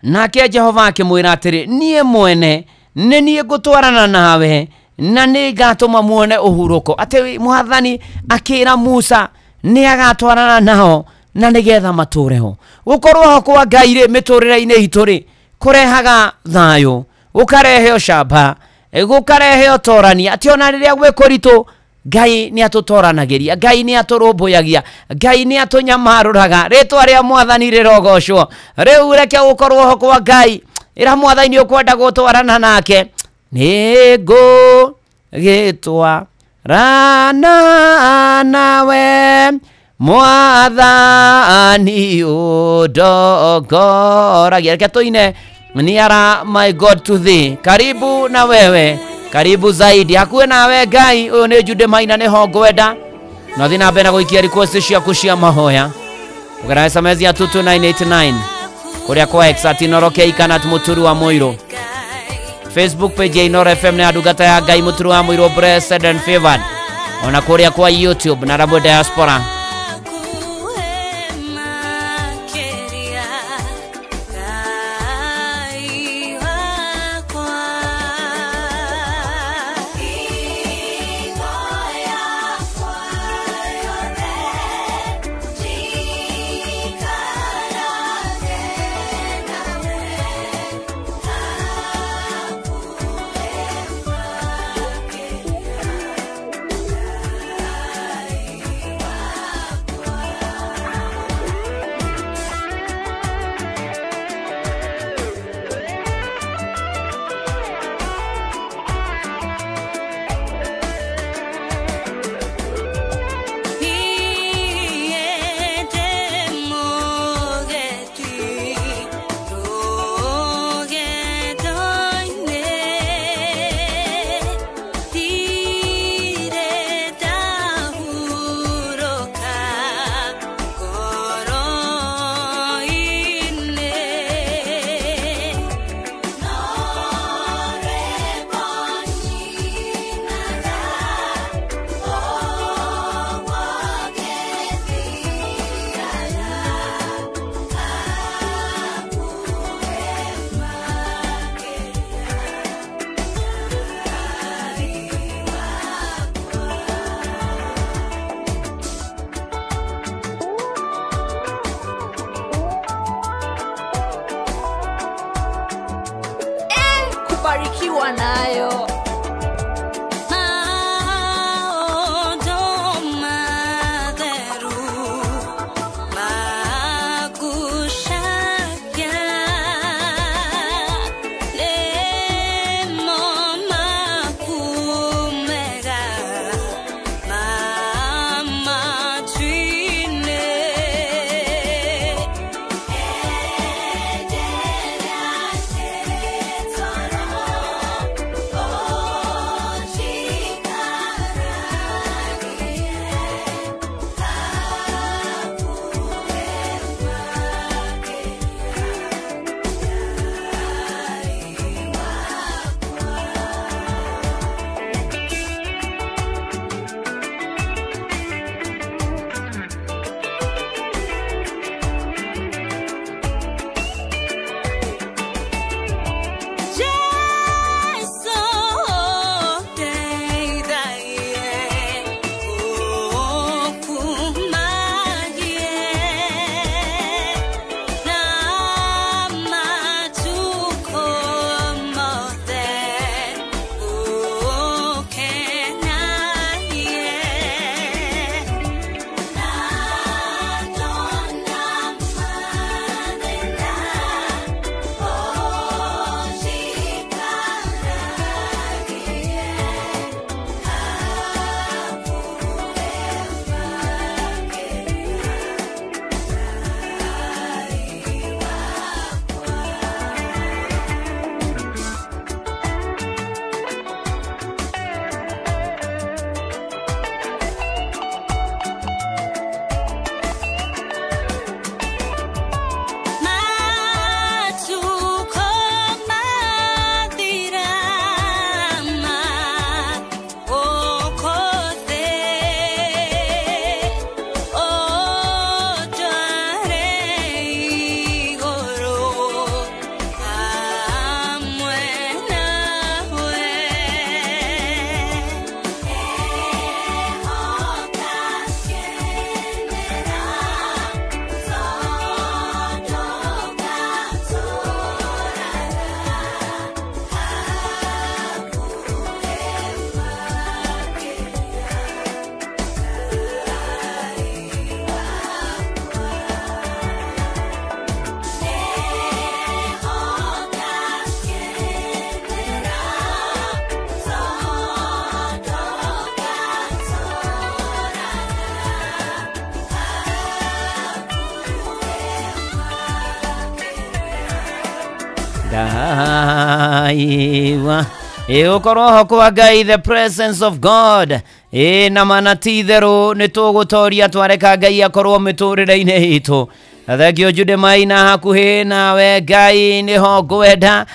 nake Jehova akĩmwĩra atĩrĩ niĩ mwene nĩ niĩ ngũtwarana nawe na nĩ ngatũma muone ũhurũko. Atĩ Mwathani akĩra Musa nĩ agatwarana nao na nĩgetha matũre ho. Gũkorwo ho kwa Ngai rĩ mĩtũrĩre-inĩ itũ rĩ kũrehaga thayũ gũkarehe ũcamba gũkarehe ũtorania atĩ ona rĩrĩa gwĩkũritũ Ngai nĩ atũtoranagĩria Ngai nĩ atũrũmbũyagia Ngai nĩ atũnyamarũraga rĩtwa rĩa Mwathani rĩrogocwo. Rĩu reke gũkorwo ho kwa Ngai ĩra Mwathani ũkwenda gũtwarana nake nĩngũgĩtwarana nawe Mwathani ũndongoragia. Reke tũine niara my God to thee. Karibu na wewe karibu zaidi hakuwe nawe Ngai ũyũ nĩ Jude Maina nĩho ngwenda na thiĩ na mbere na gũikia request ciaku cia mahoya ũgera SMS ya 22989 kũrĩa kwa X @Inoro Keikana mũturi wa Mũirũ. Facebook page ya Inoro FM na ndungata ya Ngai mũturi wa Mũirũ blessed and favored. Ona kũrĩa kwa YouTube na Rabo Diaspora. kubarikiwa nayo. Daiwa Ukoroho kwa Ngai, the presence of God. Na mana titherũ nĩtũgũtoria twareka Ngai akorwo mĩtũrĩre-inĩ itũ. Thengio Jude Maina hakuhĩ nawe Ngai nĩho ngwenda.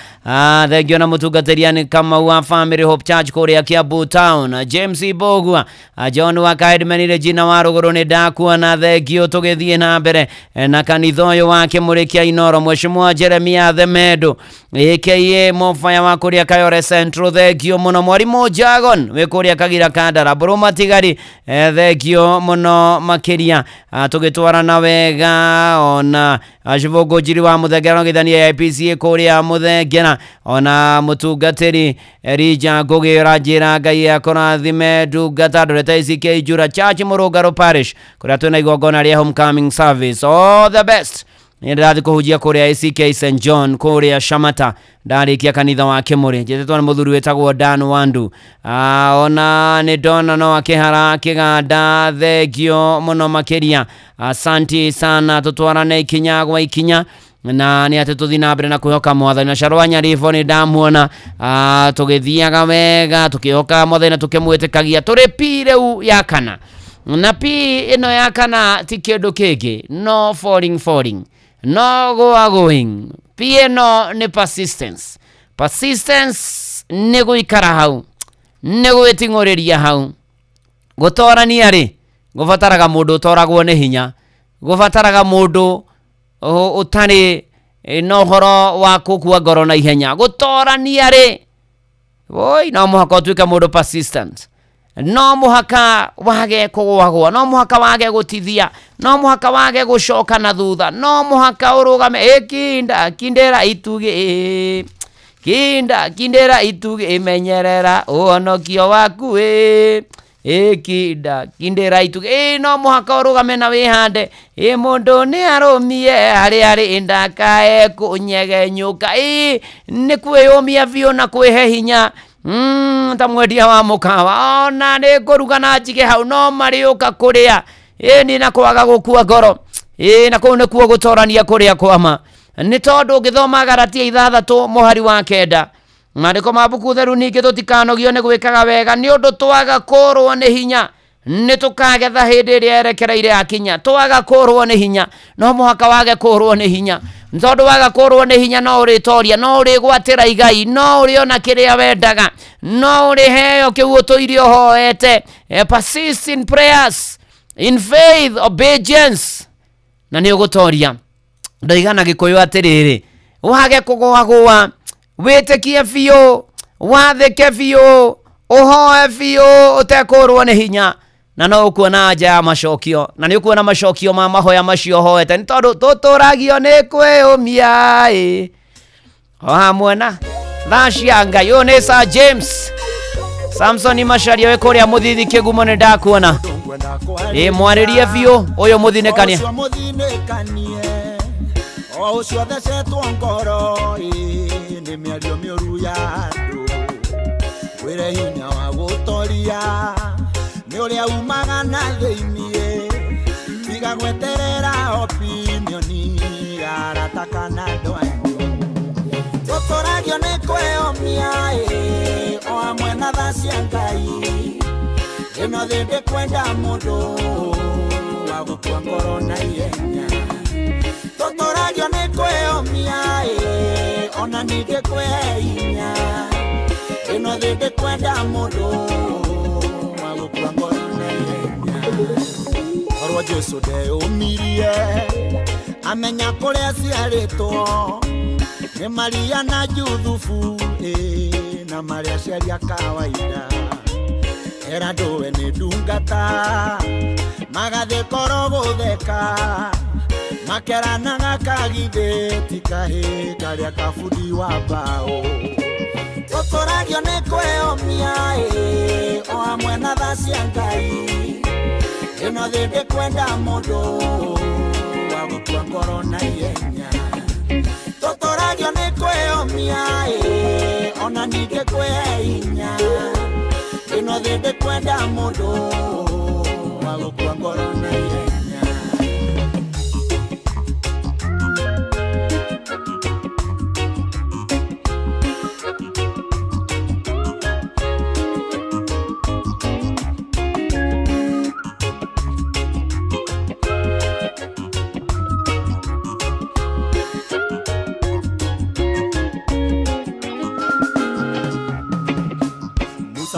Thengio na mũtungatĩria nĩ Kamau wa Family Hope Church kũrĩa Kiambu Town. James Ibogua, John wa Kaedmeni Regina wa Rũgũrũ nĩ ndakuona. Thengio tũgĩthiĩ na mbere na kanitha ũyũ wa Kĩmũrĩkia Inoro. Mheshimiwa Jeremia Themedo aka Mofaya wa kũrĩa Kayore Central. Thengio mũno Mwarimũ Jagon wĩ kũrĩa Kagira Kandara. Bro Matigari thengio mũno makĩria. Tũgĩtwarana wega ona Shivogo Jiri wa Mũthengera ngithania ya IPCA kũrĩa Mũthengera. Ona mũtungatĩri Rija Ngũgĩra njĩra Ngai akũrathime ndungata ndorete ICK Jura Church Mũrũngarũ Parish kũrĩa twĩna igongona rĩa homecoming service. All the best. Nĩndathi kũhujia kũrĩa ICK St John kũrĩa Shamata. Ndarĩkia kanitha wa Kĩmũrĩ. Njetĩtwo nĩ mũthuri wĩtagwo Dan Wandu. Ona nĩ ndona no akĩhara kĩganda. Thengio mũno makĩria. Asante sana, tũtwarane ikinya gwa ikinya. Na nĩ atĩ tũthiĩ na mbere na kwĩhoka Mwathani. Na Sharwa Nyaribo nĩ ndamuona tũgĩthiaga wega tũkĩhoka Mwathani na tũkĩmwĩtĩkagia. Tũrĩ pi rĩu ya kana. Na pi ĩno ya kana ti kĩndũ kĩngĩ. No falling. No going. Pi ĩno nĩ persistence. Persistence nĩ gũikara hau. Nĩ gwĩting'ũrĩria hau. Gũtorania rĩ. Gũbataraga mũndũ ũtoragwo nĩ hinya. Gũbataraga mũndũ ũtarĩ na ũhoro wa kũkua ngoro na ihenya. Gũtorania rĩ. Oi, no mũhaka ũtuĩke mũndũ persistent. No mũhaka wage kũgwagwa. No mũhaka wage gũtithia. No mũhaka wage gũcoka na thutha. No mũhaka ũrũgame. Kindera ituge. Kindera ituge menyerera ũhonokio waku kindera ituge. No mũhaka ũrũgame na wĩhande. Mũndũ nĩ arũmie harĩ ndakae kũnyegenyũka. Nĩ kwĩyũmia biũ na kwĩhe hinya. Ta mwendia wa mũkawa. Ona nĩ ngũruga na njige hau no marĩũka kũrĩa. Nĩ na kwaga gũkua ngoro. Na kũu nĩkuo gũtorania kũrĩa kwama. Nĩ tondũ ũngĩthoma Galatia 6 mũhari wa 9. Maandĩko ma Buku Theru ningĩ tũtikanogio nĩ gwĩkaga wega nĩ ũndũ twaga kũrwo nĩ hinya. Nĩ tũkagetha hĩndĩ ĩrĩa yerekereire akinya. Twaga kũrwo nĩ hinya. No mũhaka wage kũrwo nĩ hinya. Tondũ waga kũrwo nĩ hinya no ũrĩtoria. No ũrĩgwatĩra igai. No ũrĩona kĩrĩa wendaga. No ũrĩheo kĩu ũtũire ũhoete. Persist in prayers, in faith, obedience. Na nĩ ũgũtoria. Ndoigana Gĩkũyũ atĩrĩrĩ. Wage kũgũagũa. Wĩtĩkie biũ. Wathĩke biũ. Ũhoe biũ ũtekũrwo nĩ hinya. Na no ũkuona anja ya macokio. Na nĩ ũkuona macokio ma mahoya macio hoete. Nĩ tondũ tũtũragio nĩ kwĩyũmia. O hamwe na thaa cia Ngai. Ũyũ nĩ Sir James Samson Macharia wĩ kũrĩa Mũthithi Kĩgumo nĩ ndakuona. Mwarĩrie biũ ũyũ mũthinĩkania. O ũcio thecetwo ngoro nĩ mĩario mĩũru ya andũ. Wĩre hinya wa gũtoria nĩ ũrĩa umaga na thĩiniĩ. Tiga gweterera opinioni ya arata kana andũ anyu. Tũtũragio nĩ kwĩyũmia o hamwe na thaa cia Ngai. Ĩno thĩ ndĩkwenda mũndũ wa gũkua ngoro na ihenya. Tũtũragio nĩ kwĩyũmia ona ningĩ kwĩhinya. Ĩno thĩ ndĩkwenda mũndũ wa gũkua ngoro na ihenya. Korwo Jesũ ndeyũmirie amenya kũrĩa ciarĩtwo. Nĩ Maria na Juthufu na Maria ciaria kawaida. Era ndũwe nĩ ndungata magathiĩ koro gũtheka. Makeranaga kagithĩ ti kahĩ karĩa kabundi wa mbaũ. Tũtũragio nĩ kwĩyũmia o hamwe na thaa cia Ngai. Ĩno thĩ ndĩkwenda mũndũ wa gũkua ngoro na ihenya. Tũtũragio nĩ kwĩyũmia ona ningĩ kwĩhinya. Ĩno thĩ ndĩkwenda mũndũ wa gũkua ngoro na ihenya.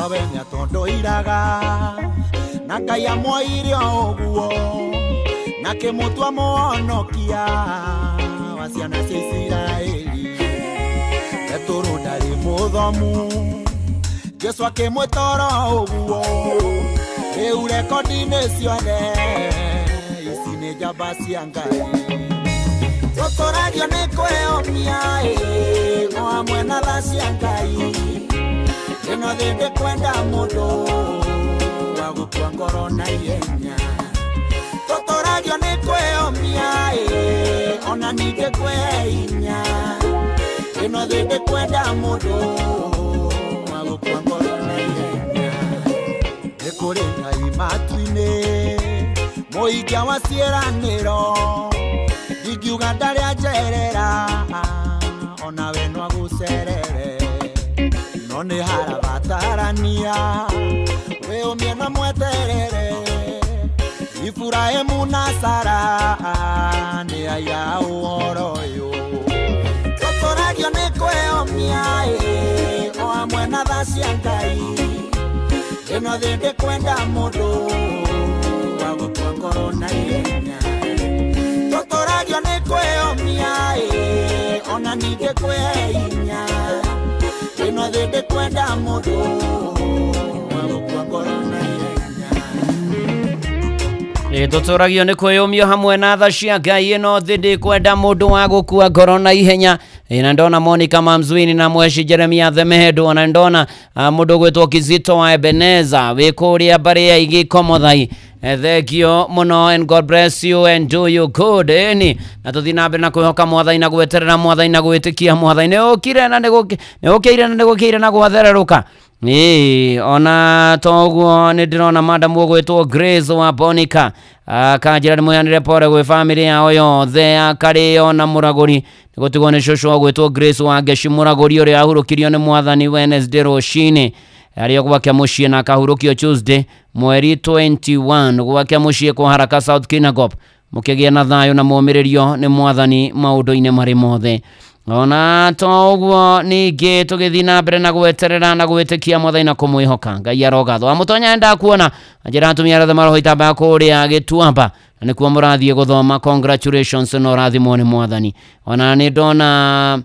Tabenya tondo iraga na Ngai amwaire oguo na kimutwa muonokia wa ciana cia Isiraeli eturu ndari muthomu Jesu akimwitara oguo riu rekondi-ini ciothe ici ni njamba cia Ngai totoragio ni kwĩyomia o hamwe na tha cia Ngai ino thindi kwenda mundu wa gukua ngoro na ihenya totoragio ni kwĩyomia ona ningĩ kwĩhinya ino thindi kwenda mundu wa gukua ngoro na ihenya nĩ kũrĩ Ngai matu-inĩ mũhingĩa wa ciĩranĩro ingiuga ndarĩ anjerera ona we no agũcerere no nĩ harabatarania wĩyũmie na mweterere Iburahĩmu na Sara nĩ aira ũhoro ũyũ totoragio nĩ kwĩyũmia o hamwe na tha cia Ngai ĩno thĩ kwenda mũndũ wa gũkua ngoro na ihenya totoragio nĩ kwĩyũmia ona ningĩ kwĩhinya ĩno thĩ kwenda mũndũ wa gũkua ngoro na ihenya totoragio nĩ kwĩyũmia hamwe na tha cia Ngai ĩno thĩ kwenda mũndũ wa gũkua ngoro na ihenya na ndona Monica Mamzwini na Mweshi Jeremia Themehedu na ndona mũndũ gwĩtwo Kizito wa Ebeneza wĩkũrĩa barĩ ya Igĩkomothai thegio muno and God bless you and do you good ni na tuthi na mbere na kwĩhoka Mwathani na gweterera Mwathani na gwĩtĩkia Mwathani nĩ ũkire na nĩ gũkĩire na gwathererũka ona toguo nĩ ndĩrona madam gwĩtwo Grace wa Bonica kanjĩra nĩ mũyanĩre pore gwĩ family yao yothe akarĩo na mũragũri nĩgũtigwo nĩ cũcũ gwĩtwo Grace wa Ngeci mũragũri ũrĩa ahurũkirio nĩ Mwathani Wednesday rũcinĩ arĩa gwakia mũciĩ na kahurũkio Tuesday mweri 21 gwakia mũciĩ kwa Haraka South Kinangop mũkĩgĩa na thayũ na mũmĩrĩrio nĩ Mwathani maũndũ-inĩ marĩ mothe ona toguo ningĩ tũgĩthiĩ na mbere na gweterera na gwĩtĩkia Mwathani na kũmwĩhoka Ngai arogathwo amũtonya enda kuona njĩra atumia arĩa maroho itamba kũrĩa Gĩtuamba na nĩkuo mũrathiĩ gũthoma congratulations no rathimwo nĩ Mwathani ona nĩ ndona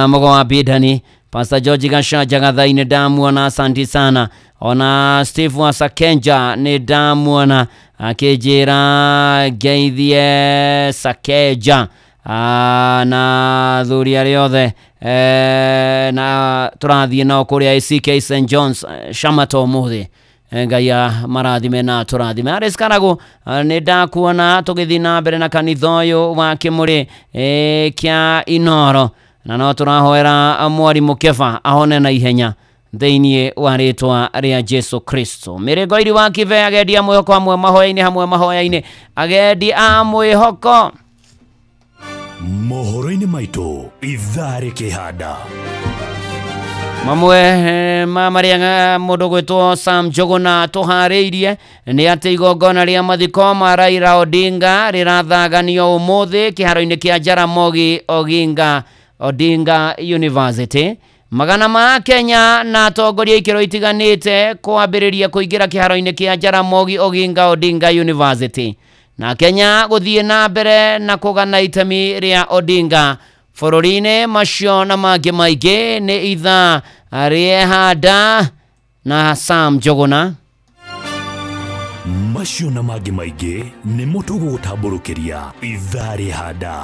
mũgo wa Bidani Pastor George Gashaja gathainĩ ndamuona asanti sana ona Steve wa Sakenja nĩ ndamuona akĩnjĩra geithie Sakenja na thuri arĩa othe na tũrathiĩ nao kũrĩa ACK St John's Shamato mũthĩ Ngai marathime na tũrathime Aris Karagu nĩ ndakuona tũgĩthiĩ na mbere na kanitha ũyũ wa Kĩmũrĩ kĩa Inoro na no tũrahoera mwarimũ Keba ahone na ihenya thĩinĩ wa rĩtwa rĩa Jesu Kristo mĩrĩngo iri wa Kive agendi a mwĩhoko hamwe mahoya-inĩ hamwe mahoya-inĩ agendi a mwĩhoko mohoro-inĩ maitũ ithaa rĩkĩhanda mamwe marĩa mũndũ gwĩtwo Sam Njuguna tũharĩirie nĩ atĩ igongona rĩa mathiko ma Raila Odinga rĩrathaganio ũmũthĩ kĩharo-inĩ kĩa Jaramogi Odinga University magana ma Kenya na atongoria ikĩro itiganĩte kwambĩrĩria kũingĩra kĩharo-inĩ kĩa Jaramogi Odinga University na Kenya gũthiĩ na mbere na kũgana itemi rĩa Odinga bũrũri-inĩ macio na mangĩ maingĩ nĩ ithaa rĩehanda na Sam Njuguna macio na mangĩ maingĩ nĩ mũtũgũtambũrũkĩria ithaa rĩehanda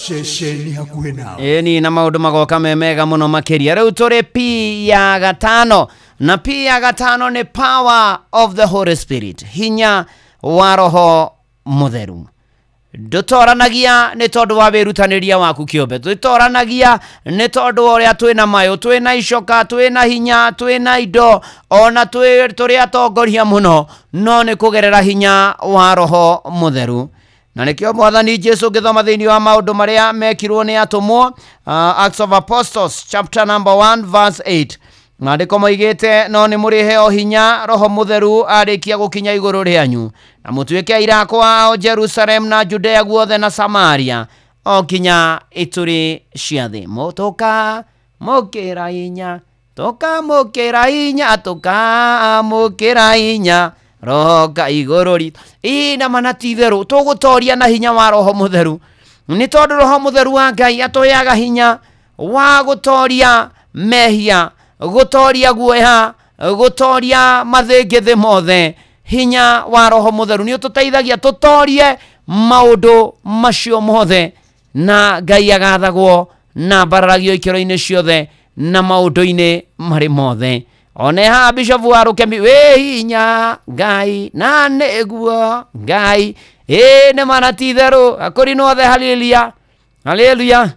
Shesheni hakuhĩ nawe ĩni na maũndũ magoka mega mũno makĩria rĩu tũrĩ P ya gatano na P ya gatano nĩ power of the Holy Spirit hinya wa Roho Mũtheru ndũtoranagia nĩ tondũ wa wĩrutanĩria waku kĩũmbe twĩtoranagia nĩ tondũ wa ũrĩa twĩna mayũ twĩna icoka twĩna hinya twĩna indo ona tũrĩ atongoria mũno no nĩ kũgerera hinya wa Roho Mũtheru na nĩkĩo Mwathani Jesu ngĩthoma thĩinĩ wa maũndũ marĩa mekirwo nĩ atũmwo Acts of Apostles chapter number 1 verse 8 Maandĩko moigĩte no nĩ mũrĩheo hinya Roho Mũtheru arĩkia gũkinya igũrũ rĩanyu na mũtuĩke aira akwa o Jerusalem na Judea guothe na Samaria o kinya ituri cia thĩ mũtũka mukira inya tukamukira inya tukamukira inya roga iguru ritũ ina mana ti theru tugutoria na hinya wa roho mutheru ni tondu roho mutheru wa Ngai atoyaga hinya wa gutoria mehia gutoria guoya gutoria mathingithe mothe hinya wa roho mutheru ni ututeithagia tutorie maundu macio mothe na Ngai agathagwo na bararagio ikiro-ini ciothe na maundu-ini mari mothe one ha Bishop wa Rukemi we hinya Ngai na niguo Ngai ne mana ti theru akuri no the hallelujah hallelujah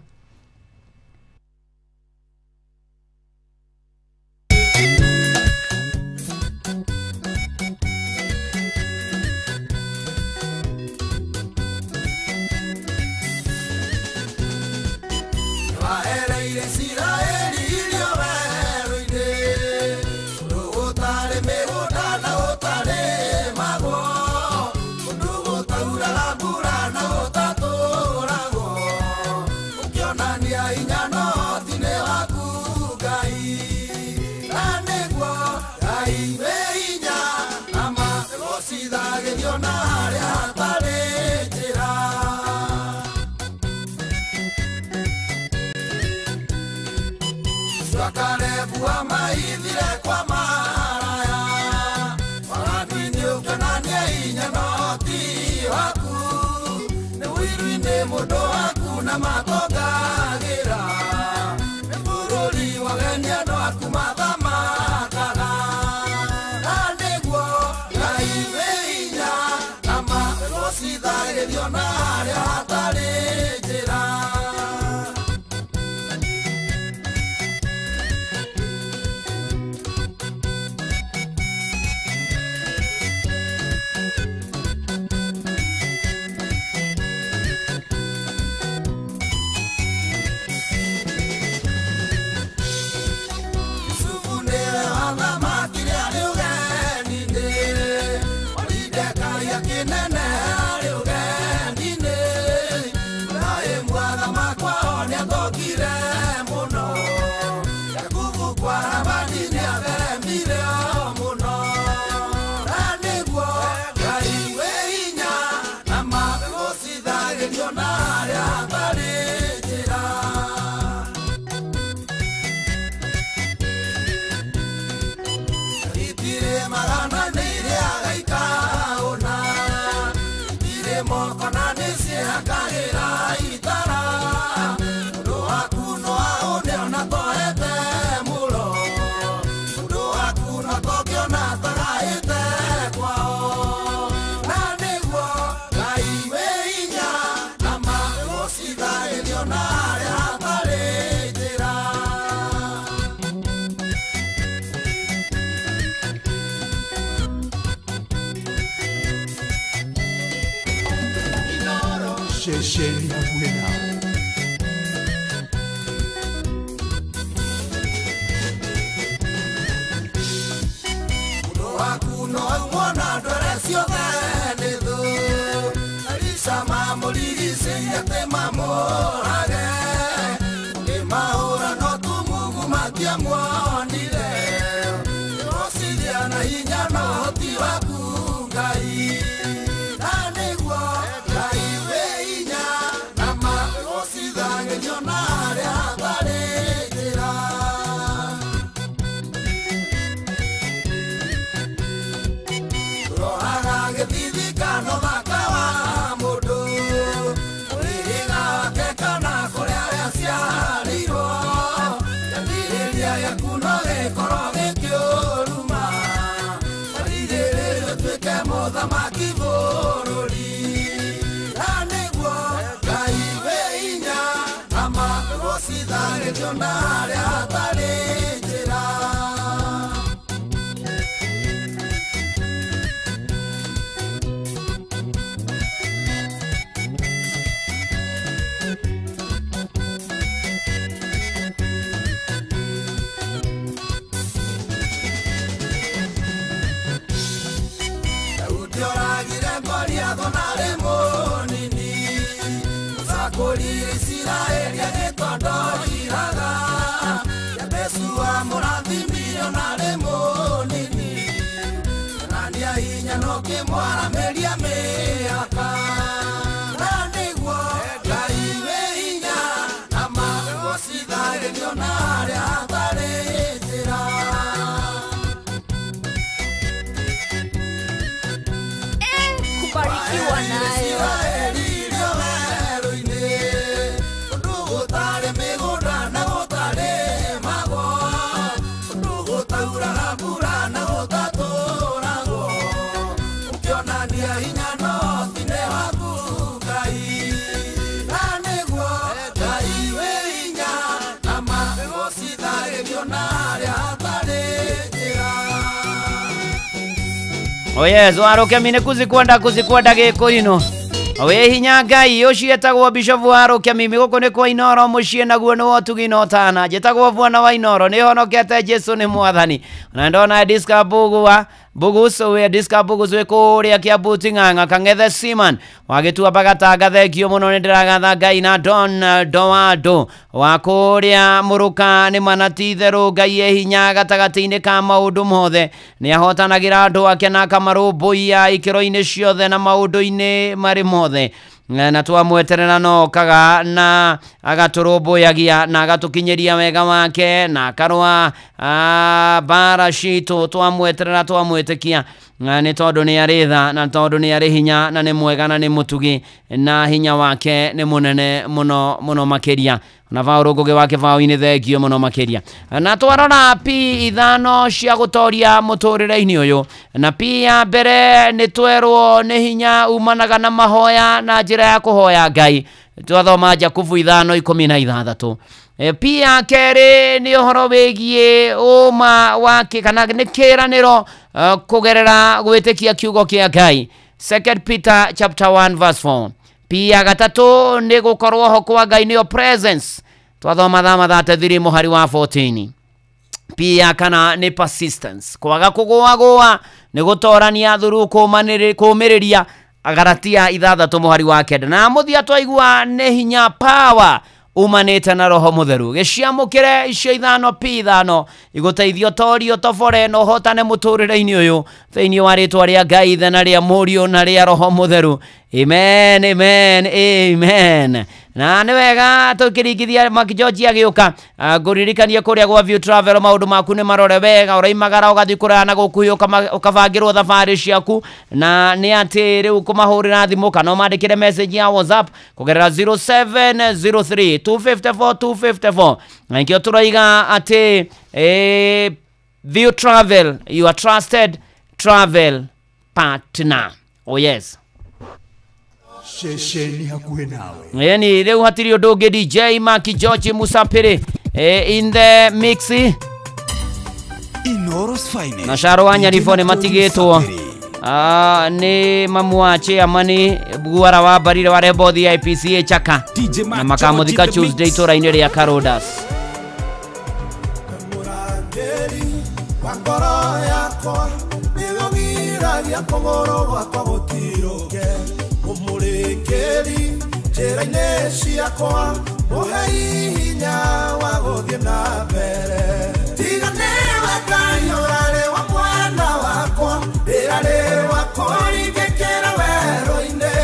Shesheni hakuhe nawe. Uno wakuno umona dore ciothe nĩ thũ Alisa mamũrigicĩ atĩ mamũrage ũngĩmahũra no tumugu matiamuonire ũrociria na hinya no ũhoti waku Ngai na nĩguo Ngai wĩ hinya na magũcithagĩrio na harĩa hatarĩ njĩra rohaga gĩthithikano thaka wa mũndũ ũrĩhĩga wake kana kũrĩa arĩa ciarĩirwo gĩthirĩria gĩaku no gĩkorwo gĩkĩũruma warirĩrĩrio tuĩke mũthamaki bũrũri na nĩguo Ngai wĩ hinya na magũcithagĩrio na harĩa hatarĩ njĩra Yoragire Goliath na Lemonini Musakuri Israeli agĩtondoiraga kwarameria miaka na niguo Ngai wĩ hinya na magũcithagerio na arĩa hatarĩ njĩra. Kubarikiwa nayo. Oh yes, waroke mine kuzikwenda gĩkũrinũ. Wĩ hinya Ngai ũcio etagwo Bishop waroke mimi gũkũ nĩ kwa Inoro mũciĩ naguo nĩ wotugi no tana. Njĩtagwo Bwana wa Inoro nĩ honokete Jesu nĩ mwathani. Na ndona diska bugua Buguso we diska buguzwe kũrĩa Kiambu Ting'ang'a Kang'ethe Siman wagĩtua bagatanga thengio mũno nĩ ndĩragatha Ngai na Don Doado wa kũrĩa mũruka nĩ manatitherũ Ngai e hinya gatagatĩ-inĩ ka maũndũ mothe nĩ ahotanagĩra andũ ake na akamarũmbũiya ikĩro-inĩ ciothe na maũndũ-inĩ marĩ mothe na twamweterera no kaga na agatũrũmbũyagia na agatukinyeria wega wake na akarũa bara citũ twamweterera twamwĩtĩkia nĩ tondũ nĩ arĩ tha na tondũ nĩ arĩ hinya na nĩ mwega na nĩ mũtugi na hinya wake nĩ mũnene mũno makĩria na vaũrũngũgĩ wake vaũ-inĩ thengio mũno makĩria. Na twarora P5 cia gũtoria mũtũrĩre-inĩ ũyũ na pia mbere nĩ twerwo nĩ hinya umanaga na mahoya na njĩra ya kũhoya Ngai twathoma Jakubu 5:16. Pia kerĩ nĩ ũhoro wĩgiĩ ũma wake kana nĩ kĩranĩro kũgerera gwĩtĩkia kiugo kĩa Ngai 2 Peter chapter 1 verse 4. Pia gatatũ nĩ gũkorwo ho kwa Ngai nĩyo presence twathoma mathaa 3 mũhari wa 14. Pia kana nĩ persistence kwaga kũgũagũa nĩ gũtorania thuru kũmĩrĩria Agalatia 6 mũhari wa 9. Na mũthia twaigua nĩ hinya power umanĩte na roho mũtheru gĩciamũkĩre icio 5 P5 igũteithio torio tobore no hotane mũtũrĩre-inĩ ũyũ thĩinĩ wa rĩtwa rĩa Ngai na rĩa Mũriũ na rĩa roho mũtheru. Amen, amen, amen. Na nĩ wega tũkĩringithia Mark George agĩũka ngũririkanie kũrĩa gwa View Travel maũndũ maku nĩ marore wega ũraimagara ũgathiĩ kũraya na gũkuhĩ ũkabangĩrwo thabarĩ ciaku na nĩ atĩ rĩu kũmahũrĩra thimũ kana ũmandĩkĩre message ya WhatsApp kũgerera 0703 254 254 na ikĩo tũroiga atĩ View Travel, your trusted travel partner. Oh yes. Shesheni hakuhe nawe. Yani leo hatiri odoge DJ Mark George Musapere in the mix. Inoros Finest. Na Sharo Wanyarifone matigĩtwo nĩ mamu wa chairman Bugwara wa Barire wa Rebodi IPCA Chaka na makamuthika Tuesday tora-inĩ rĩa Karodas. Ngoro yakwa nĩgũgiragia kũgũrũ gwakwa gũtirũke ũmũrĩkĩri njĩra-inĩ ciakwa mũhe hinya wa gũthiĩ na mbere tiganĩwe Ngai ũrarĩ wa mwana wakwa rĩrarĩ wakwa ingĩkĩra werũ-inĩ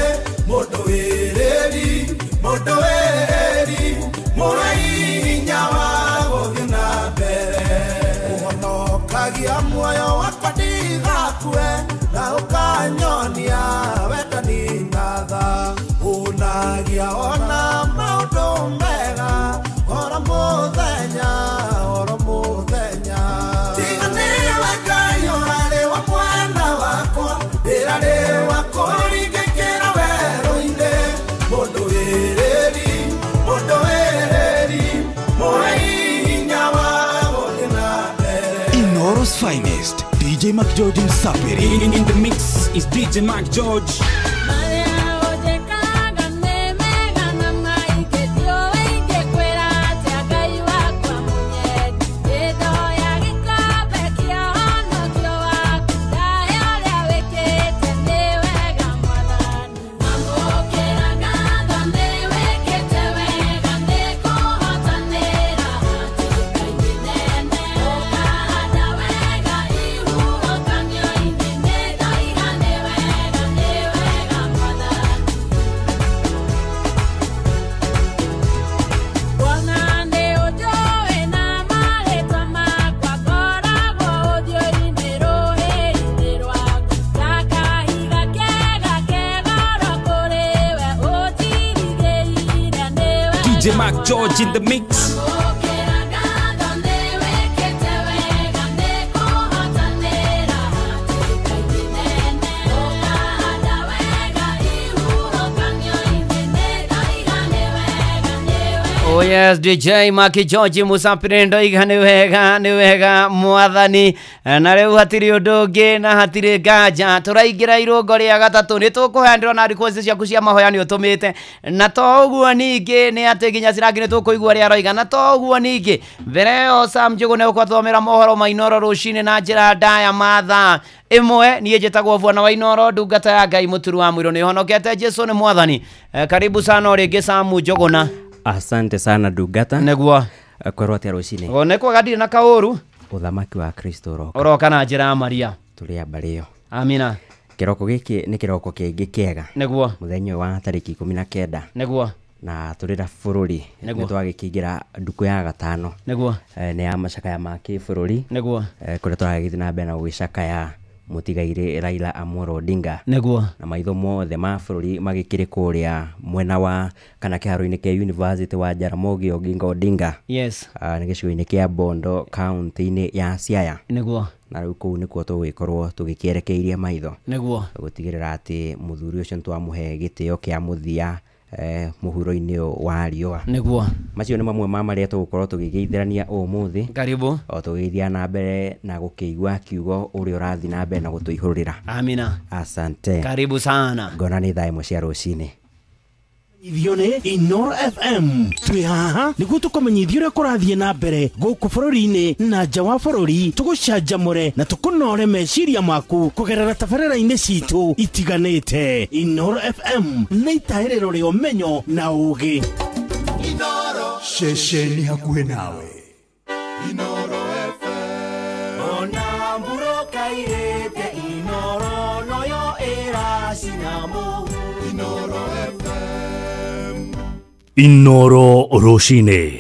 mũndũ wĩrĩri mũhe hinya wa gũthiĩ na mbere kagia muoyo wakwa ndigakue na ũkanyonia wendani na tha ũnagia ona maũndũ mega oro mũthenya tiganĩwe Ngai ũrarĩ wa mwana wakwa rĩrarĩ wakwa ingĩkĩra werũ-inĩ mũndũ wĩrĩri mũhe hinya wa gũthiĩ na Inoros Finest, DJ Mark George Musapere. In the mix is DJ Mark George. DJ Mark George in the mix. Oh yes, DJ Mark George Musapirendo igane wega mwathani na rĩu hatiri ũndũ na hatiri gaja tũraingĩra irongo rĩa gatatũ nĩ tũkũhandĩrwo na request ciaku cia mahoya nĩ ũtũmĩte na to ũguo ningĩ nĩ atĩ nginya cirangi nĩ tũkũigua rĩa roiga na to ũguo ningĩ mbere yo Sam Njũgũ nĩ ũkwathomera mohoro ma Inoro rũcinĩ na njĩra ndaya mathaa imwe niĩ njĩtagwo Bwana wa Inoro ndungata ya Ngai mũturu wa mwĩrũ nĩ honokete Jesũ nĩ mwathani. Karibu sana rĩngĩ Sam Njũgũ. Asante sana Dugata. Negua. Korwo tia rũcinĩ. Onekwa gadi na kaoru. Uthamaki wa Kristo roka. Oroka na njĩra Maria. Tũrĩ ambarĩo. Amina. Kĩroko gĩkĩ nĩ kĩroko kĩngĩ kĩega. Negua. Mũthenya wa tarĩki 19. Negua. Na tũrĩra bũrũri. Nĩ twagĩkĩingĩra nduku ya gatano. Negua. Nĩ ya macakaya ma kĩbũrũri. Negua. Kũrĩa twagĩthiĩ na mbere na gũgĩcakaya mũtigaire Raila Amolo Odinga. Negua. Na maitho mothe ma bũrũri magĩkĩrĩ kũrĩa mwena wa kana kĩharo-inĩ kĩa University wa Jaramogi Oginga Odinga. Yes. Nĩ gĩcigo-inĩ kĩa Bondo county-inĩ ya Siaya. Negua. Na rĩu kũu nĩkuo tũgĩkorwo tũgĩkĩerekeirie maitho. Negua. Gũtigĩrĩra atĩ mũthuri ũcio nĩtwamũhe gĩtĩo kĩa mũthia mũhuro-inĩ wa riũa. Negua. Macio nĩ mamwe ma marĩa tũgũkorwo tũgĩgeithĩrania ũmũthĩ. Karibu. O tũgĩithia na mbere na gũkĩigua kiugo ũrĩa ũrathiĩ na mbere na gũtũihũrĩra. Amina. Asante. Karibu sana. Ngona nĩ thaa ĩmwe cia rũcinĩ. Ithione Inoro FM twi haha nĩguo tũkũmenyithia ũrĩa kũrathiĩ na mbere gũkũ bũrũri-inĩ na nja wa bũrũri tũgũcanjamũre na tũkũnore meciria maku kũgerera tabarĩra-inĩ citũ itiganĩte. Inoro FM nĩ itaĩrĩro rĩa ũmenyo na ũũgĩ. Inoro ceceni hakuhĩ nawe. Inoro FM ona mburoka irĩte Inoro noyo ĩracina mũhu. Inoro FM Inoro rũcinĩ.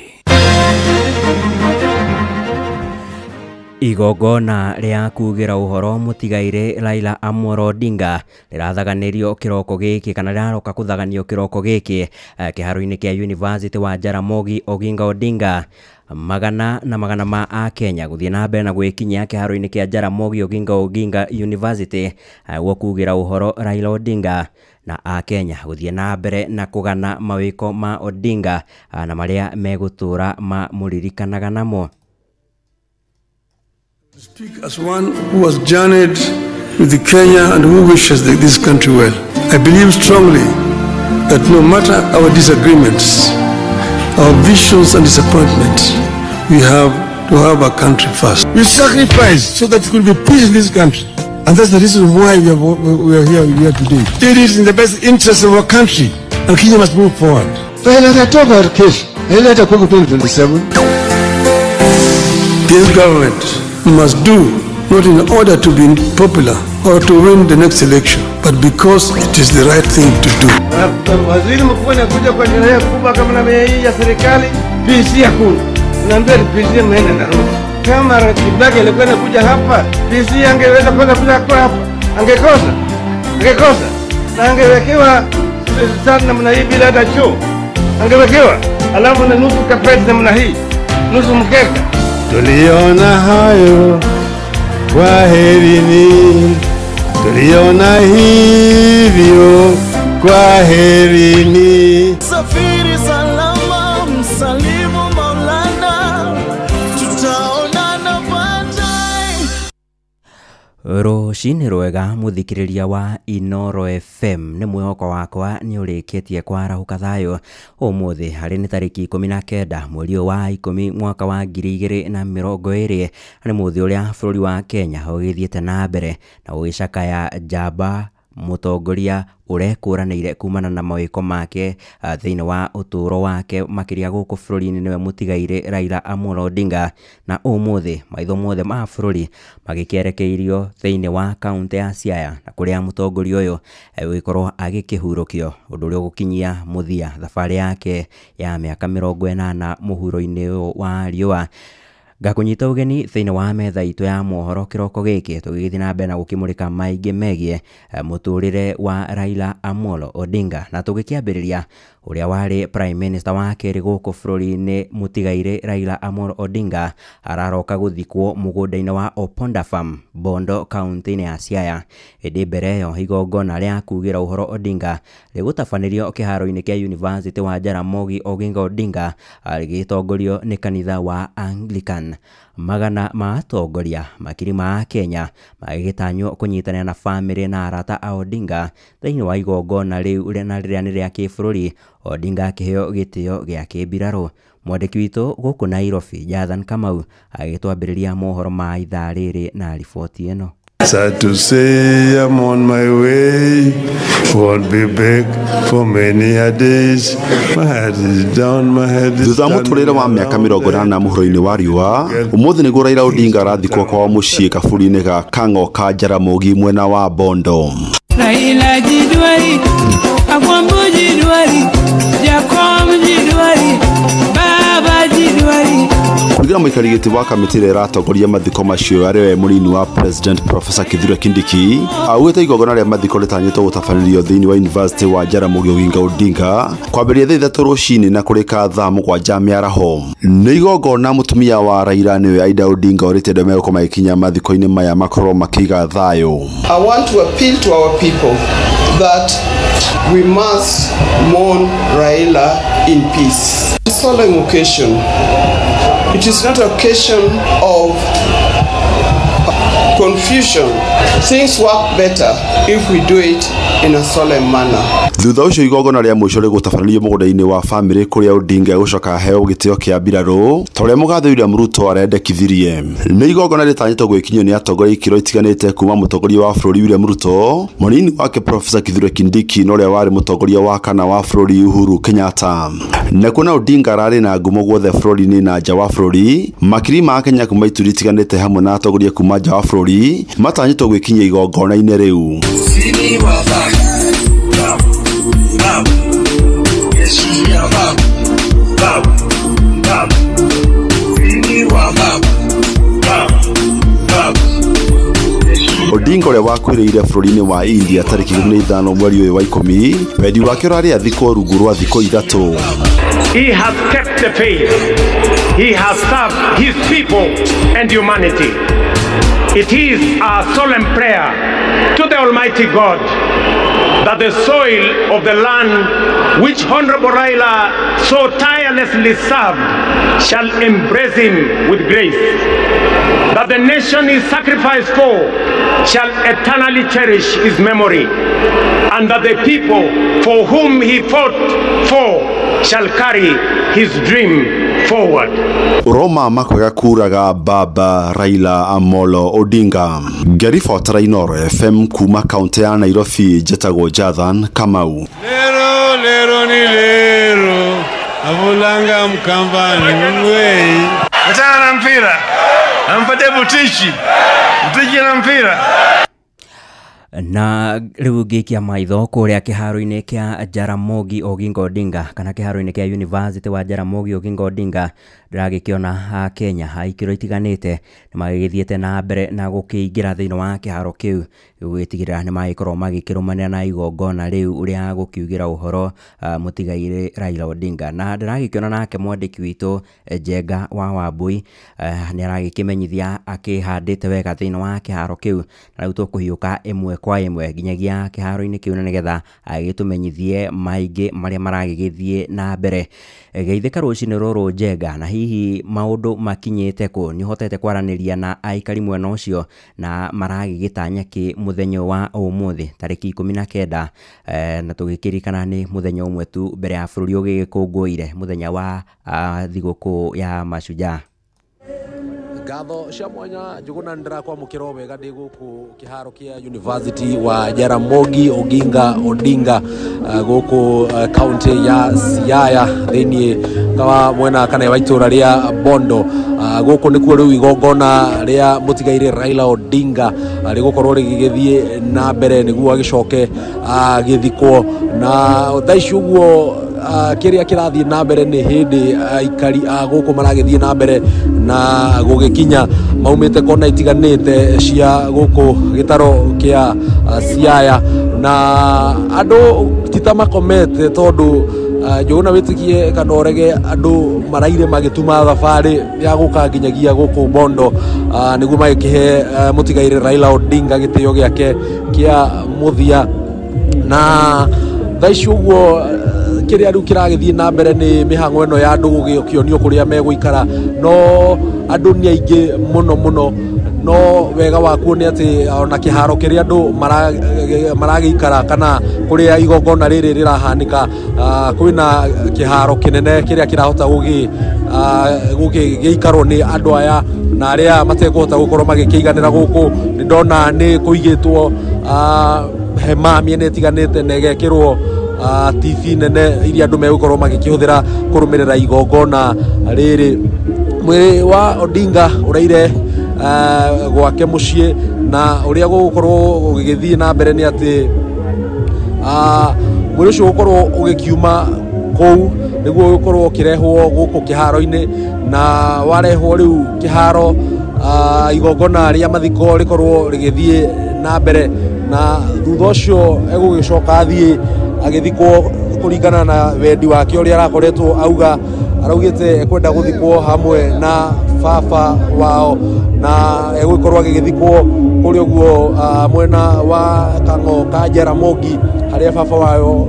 Igongona rĩa kugĩra ũhoro mũtigaire Raila Amolo Odinga rĩrathaganĩrio kĩroko gĩkĩ kana rĩraroka kũthaganio kĩroko gĩkĩ kĩharo-inĩ kĩa University wa Jaramogi Oginga Odinga. Magana na magana ma a Kenya gũthiĩ na mbere na gwĩkinyia kĩharo-inĩ kĩa Jaramogi Oginga University gwa kugĩra ũhoro Raila Odinga na a Kenya gũthiĩ na mbere na kũgana mawĩko ma Odinga na marĩa megũtũra ma mũririkanaga namo. Speak as one who was journeyed with the Kenya and who wishes this country well. I believe strongly that no matter our disagreements, our visions and disappointments, we have to have a country first. We sacrificed so that there could be peace in this country. And that's the reason why we are here today. It is in the best interest of our country, and Kenya must move forward. Raila atatoka kesho. Raila atakuwa 2027. This government must do not in order to be popular or to win the next election, but because it is the right thing to do. Waziri mkuu anakuja kwa sherehe kubwa kama na hii ya serikali, PC hakuna. Naambia PC mmeenda na roho. Kama Kibaki alikuwa anakuja hapa, PC angeweza kwenda kuja hapa. Angekosa. Na angewekewa sana namna hii bila hata choo. Angewekewa alafu na nusu kapeti namna hii. Nusu mkeka. Tuliona hayo, kwaherini. Tuliona hivyo, kwaherini. Safiri salama, msalimu Maulana, tutaonana baadaye. Rũcinĩ rwega mũthikĩrĩria wa Inoro FM nĩ mwĩhoko wakwa nĩ ũrĩkĩtie kwarahũka thayũ ũmũthĩ harĩ nĩ tarĩki 19 mweri wa 10 mwaka wa 2020 nĩ mũthĩ ũrĩa bũrũri wa Kenya ũgĩthiĩte na mbere na ũgĩcakaya njamba mũtongoria ũrekũranĩire kumana na mawĩko make thĩinĩ wa ũtũũro wake makĩria gũkũ bũrũri-inĩ nĩwe mũtigaire Raila Amolo Odinga na ũmũthĩ maitho mothe ma bũrũri magĩkĩerekeirio thĩinĩ wa kaunti ya Siaya na kũrĩa mũtongoria ũyũ gũgĩkorwo agĩkĩhurũkio ũndũ ũrĩa ũgũkinyia mũthia thabarĩ yake ya mĩaka 80 mũhuro-inĩ wa riũa. Gakunyita ugeni thiini wa metha itu ya mohoro kiroko giki tugithi na mbere na gukimurika maingi megie muturire wa Raila Amolo Odinga na tugikiambiriria uria wari Prime Minister wa keri guku bururi-ini mutigaire Raila Amolo Odinga araroka guthikwo mugunda-ini wa Oponda Farm Bondo county-ini ya Siaya. Indi mbere yo igongona ria kugira uhoro Odinga rigutabanĩrio kiharo-ini kia University wa Jaramogi Oginga Odinga rigitongorio ni kanitha wa Anglican. Magana ma atongoria makiri ma Kenya magĩgĩtanywo kũnyitanĩra na famĩlĩ na arata a Odinga thĩinĩ wa igongona rĩu rĩrĩa nĩ rĩa kĩbũrũri. Odinga akĩheo gĩtĩo gĩa kĩmbirarũ. Mwandĩki witũ gũkũ Nairobi Jathan Kamau agĩtwambĩrĩria mohoro ma ithaa rĩrĩ na riboti ĩno. Sad to say I'm on my way, won't be back for many a days. My head is down, my head is down. Thutha muturire wa miaka 80 muhuro-ini wa riũa, umuthi niguo Raila Odinga arathikwo kwa muciĩ kaburi-ini ga Kang'o ka Jaramogi mwena wa Bondo. Raila jidwari, Agwambo jidwari, Jakom jidwari, Baba jidwari. Kuringana muikari giti wa kamiti ĩrĩa ĩratongoria mathiko macio arĩ we mũnini wa President Professor Kithure Kindiki augĩte igongona rĩa mathiko rĩtanyĩtwo gũtabanĩrio thĩinĩ wa University wa Jaramogi Oginga Odinga kwambĩrĩria thaa 3 rũcinĩ na kũrĩka thaa 7 mĩaraho. Nĩ igongona mũtumia wa Raila nĩwe Aida Odinga ũrĩte andũ megũkorwo magĩkinya mathiko-inĩ maya makorwo makĩiga thayũ. I want to appeal to our people that we must mourn Raila in peace. It's a solemn occasion. It is not an occasion of confusion. Things work better if we do it in a solemn manner. Thutha ũcio igongona rĩa mũico rĩgũtabanĩrio mũgũnda-inĩ wa famĩlĩ kũrĩa Odinga gũcoka heo gĩtĩo kĩa mbirarũ torĩa mũgathe William Ruto arendekithirie. Nĩ igongona rĩtanyĩtwo gwĩkinyio nĩ atongoria ikĩro itiganĩte kuma mũtongoria wa bũrũri William Ruto, mũnini wake Professor Kithure Kindiki na ũrĩa warĩ mũtongoria wa kana wa bũrũri Uhuru Kenyatta. Na kuna Odinga ararĩ na ngumo guothe bũrũri-inĩ na nja wa bũrũri, makiri ma Kenya kuma ituri itiganĩte hamwe na atongoria kuma nja wa bũrũri matanyĩtwo gwĩkinyia igongona-inĩ rĩu. Odinga ũrĩa wakuĩrĩire bũrũri-inĩ wa India tarĩki 15 mweri ũyũ wa 10, wendi wake ũrarĩ athikwo rungu rwa thikũ 3. He has kept the faith. He has served his people and humanity. It is a solemn prayer to the Almighty God that the soil of the land which Honorable Raila so tirelessly served shall embrace him with grace. That the nation he sacrificed for shall eternally cherish his memory, and that the people for whom he fought for shall carry his dream forward. Roma makwega kuraga baba Raila Amolo Odinga. Ngeribotera Inooro FM kuma kaunti ya Nairobi, njĩtagwo Jathan Kamau. Lero ni lero, avulanga mkambani mwei. Nataka na mpira, nampatia Butichi na mpira. Na rĩu ngĩkia maitho kũrĩa kĩharo-inĩ kĩa Jaramogi Oginga Odinga kana kĩharo-inĩ kĩa University wa Jaramogi Oginga Odinga ndĩragĩkĩona Kenya ikĩro itiganĩte nĩ magĩgĩthiĩte na mbere na gũkĩingĩra thĩinĩ wa kĩharo kĩu gwĩtigĩrĩra nĩ magĩkorwo magĩkĩrũmania na igongona rĩu ũrĩa gũkiugĩra ũhoro mũtigaire Raila Odinga. Na ndĩragĩkĩona nake mwandĩki witũ Njenga wa Wambui nĩ aragĩkĩmenyithia akĩhandĩte wega thĩinĩ wa kĩharo kĩu, na rĩu tũkũhiũka ĩmwe kwa ĩmwe nginyagia kĩharo-inĩ kĩu na nĩgetha agĩtũmenyithie maingĩ marĩa maragĩgĩthiĩ na mbere. Geithĩka rũcinĩ rũrũ Njenga, na hihi maũndũ makinyĩte kũ? Nĩ ũhotete kwaranĩria na aikari mwena ũcio na maragĩgĩtanya kĩ mũthenya wa ũmũthĩ tarĩki 19 na tũgĩkĩrikana nĩ mũthenya ũmwe tu mbere ya bũrũri ũgĩgĩkũngũĩire mũthenya wa thigũkũ ya Mashujaa. Ngatho cia mwanya Njuguna ndĩrakwamũkĩra wega ndĩ gũkũ kĩharo kĩa University wa Jaramogi Oginga Odinga gũkũ kaunti ya Siaya thĩinĩ wa mwena kana wa itũra rĩa Bondo. Gũkũ nĩkuo rĩu igongona rĩa mũtigaire Raila Odinga rĩgũkorwo rĩgĩgĩthiĩ na mbere nĩguo agĩcoke gĩthikwo, na thaa ici ũguo kiria kirathie na mbere ni hindi aikari guku maragithie na mbere na gugikinya maumite kona itiganite cia guku gitaro kia Siaya na andu titamakomete tondu Njuguna witikie kana orege andu maraire magituma thabari ya guka nginyagia guku Bondo niguo magikihe mutigaire Raila Odinga gitio giake kia muthia na thaici uguo kiria riu kiragithie na mbere ni mihango eno ya andu gugikionio kuria meguikara no andu ni aingi muno no wega wakuo ni ati ona kiharo kiria andu maragikara kana kuria igongona riri rirahanika kwina kiharo kinene kiria kirahota gugikaro ni andu aya na aria matekota gukorwo magikiiganira guku ni ndona ni kuigitwo hema miene tiganite negekirwo TV nene iria andu megukorwo magikihũthira kurumirira igongona riri mwiri wa Odinga uraire gwake mucii na uria gukorwo ugigithie na mbere ni ati mwiri ucio gukorwo ugikiuma kou niguo gukorwo kirehwo guku kiharo-ini na warehwo riu kiharo igongona ria mathiko rikorwo rigithie na mbere na thutha ucio egugicoka athie agithikwo kuringana na wendi wake uria arakoretwo auga araugite ekwenda guthikwo hamwe na baba wao na egukorwo agithikwo kuri uguo mwena wa Kang'o ka Jaramogi haria baba wao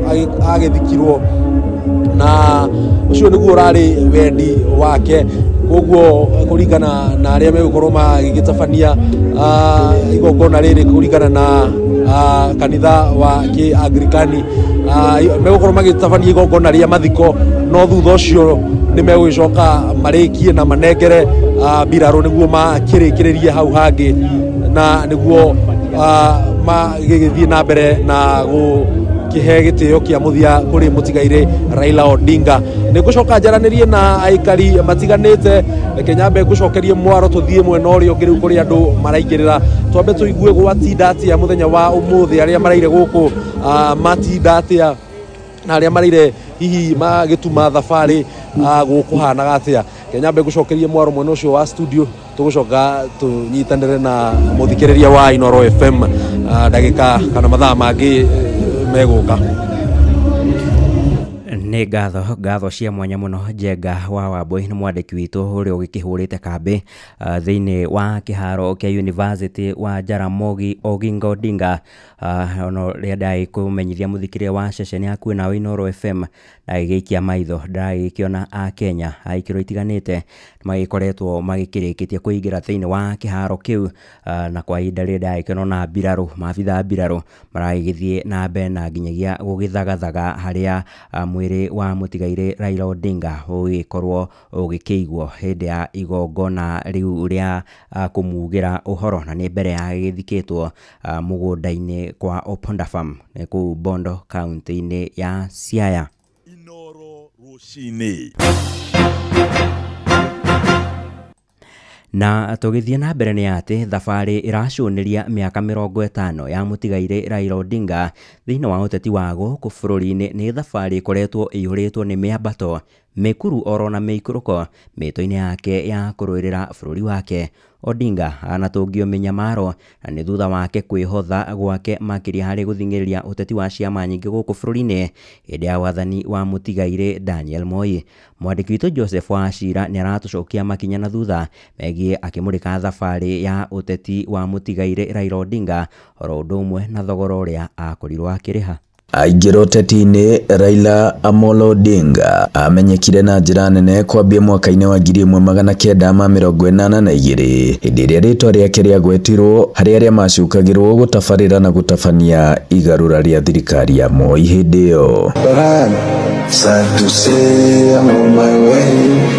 agithikirwo na ucio niguo urari wendi wake koguo kuringana na aria megukorwo magigitabania igongona riri kuringana na kanitha wa Kianglikani megukorwo magitabania igongona ria mathiko no thutha ucio ni megucoka marikie na manengere mbiraro niguo makirikiririe hau hangi na niguo magigithie na mbere na kihe gitio kia muthia kuri mutigaire Raila Odinga nigucoka njaranirie na aikari matiganite Kenyambe gucokerie mwaro tuthie mwena urio ngiriu kuri andu maraingirira twambe tuigue gwatinda atia muthenya wa umuthi aria maraire guku matinda atia na aria maraire hihi magituma thabari gukuhanaga atia Kenyambe gucokerie mwaro mwena ucio wa studio tugucoka tunyitanire na muthikiriria wa Inoro FM ndagika kana mathaa mangi meguka ni ngatho cia mwanya muno Njenga wa Wambui ni mwandiki witu uria ugikihurite kambi thiini wa kiharo kia University wa Jaramogi Oginga Odinga ono riendai kumenyithia muthikiria wa ceceni yaku na Inoro FM na gigikia maitho ndagikiona a Kenya aikiro itiganite magikoretwo magikirikitie kuingira thiini wa kiharo kiu na kwa ihinda riendai kiona mbiraru mabitha mbiraru maragithie na mbere na nginyagia gugithagathaga haria mwiri wa mutigaire Raila Odinga ugikorwo ugikigwo hindi ya igongona riu ria kumugira uhoro na ni mbere ya githikitwo mugunda-ini kwa Oponda Farm ku Bondo county-ini ya Siaya. Inoro rucini na tugithie na mbere ni ati thabari iracuniria miaka 50 ya mutigaire Raila Odinga thiini wa uteti wa guku bururi-ini ni thabari ikoretwo ihuritwo ni miambato mikuru oro na meikuruko mito-ini yake ya kuruirira bururi wake. Odinga anatungio minyamaro na ni thutha wake kwihotha gwake makiria hari guthingiriria uteti wa ciama nyingi guku bururi-ini hindi ya wathani wa mutigaire Daniel Moi. Mwandiki witu Joseph Wachira ni aratucokia makinya na thutha megie akimurika thabari ya uteti wa mutigaire Raila Odinga oro undu umwe na thogora uria akorirwo akiriha. Aingĩra ũteti-inĩ Raila Amolo Odinga amenyekire na njĩra nene kwambia mwaka-inĩ wa 1982 hĩndĩ ĩrĩa rĩtwa rĩake rĩagwetirwo harĩ arĩa macukagĩrwo gũtabarĩra na gũtabania igarũra rĩa thirikari ya Moi hĩndĩ ĩyo.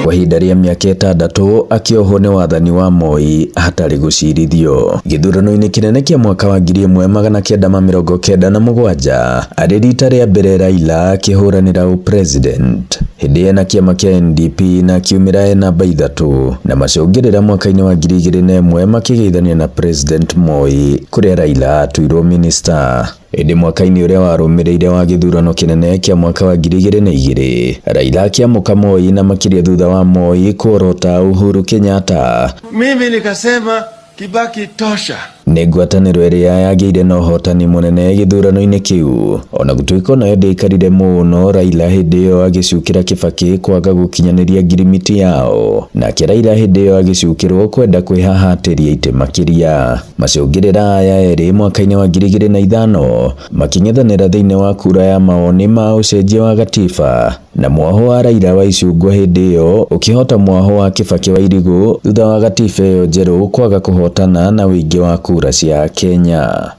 Kwa ihinda rĩa mĩaka 6 akĩohwo nĩ wathani wa Moi hatarĩ gũcirithio. Gĩthurano-inĩ kĩnene kĩa mwaka wa 1997 arĩ rita rĩa mbere Raila akĩhũranĩra ũpresident hĩndĩ ena kĩama kĩa NDP na akiumĩra namba 3 na macũngĩrĩra mwaka-inĩ wa 2001 makĩgeithania na President Moi kũrĩa Raila atuirwo minister. Indi mwaka-ini uria warumireire wa githurano kinene kia mwaka wa 2002 Raila akiamuka Moi na makiria thutha wa Moi kuorota Uhuru Kenyatta. Mimi nikasema Kibaki tosha. Nĩ ngwatanĩro ĩrĩa yagĩire na ũhotani mũnene gĩthurano-inĩ kĩu. Ona gũtuĩka nayo ndĩikarire mũno, Raila hĩndĩ ĩyo agĩcukĩra Kibaki kwaga gũkinyanĩria ngirimiti yao. Nake Raila hĩndĩ ĩyo agĩcukĩrwo kwenda kwĩhahatĩria itĩ makĩria. Macũngĩrĩra aya erĩ mwaka-inĩ wa 2005 making'ethanĩra thĩinĩ wa kura ya maoni ma ũcenjia wa gatiba. Na mwaho wa Raila wa Icungwa hĩndĩ ĩyo ũkĩhota mwaho wa Kibaki wa Irigũ thutha wa gatiba ĩyo njerũ kwaga kũhotana na wĩingĩ wa kura cia Kenya.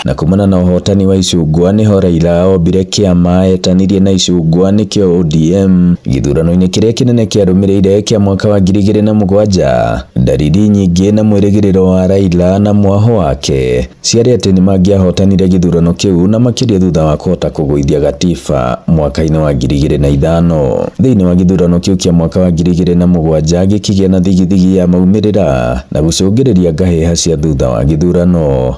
Na kumana na ũhotani wa Icungwa nĩho Raila ombire kĩama etanirie na Icungwa nĩkĩo ODM gĩthurano-inĩ kĩrĩa kĩnene kĩarũmĩrĩire kĩa mwaka wa 2007. Dariri nyingĩ na mwĩrĩgĩrĩro wa Raila na mwaho wake ciarĩ atĩ nĩmangĩahotanire gĩthurano kĩu na makĩria thutha wa kũhota kũgũithia gatiba mwaka-inĩ wa 2005. Thĩinĩ wa gĩthurano kĩu kĩa mwaka wa 2007 gĩkĩgĩa na thigithigi ya maumĩrĩra na gũcũngĩrĩria ngahĩha cia thutha wa gĩthurano.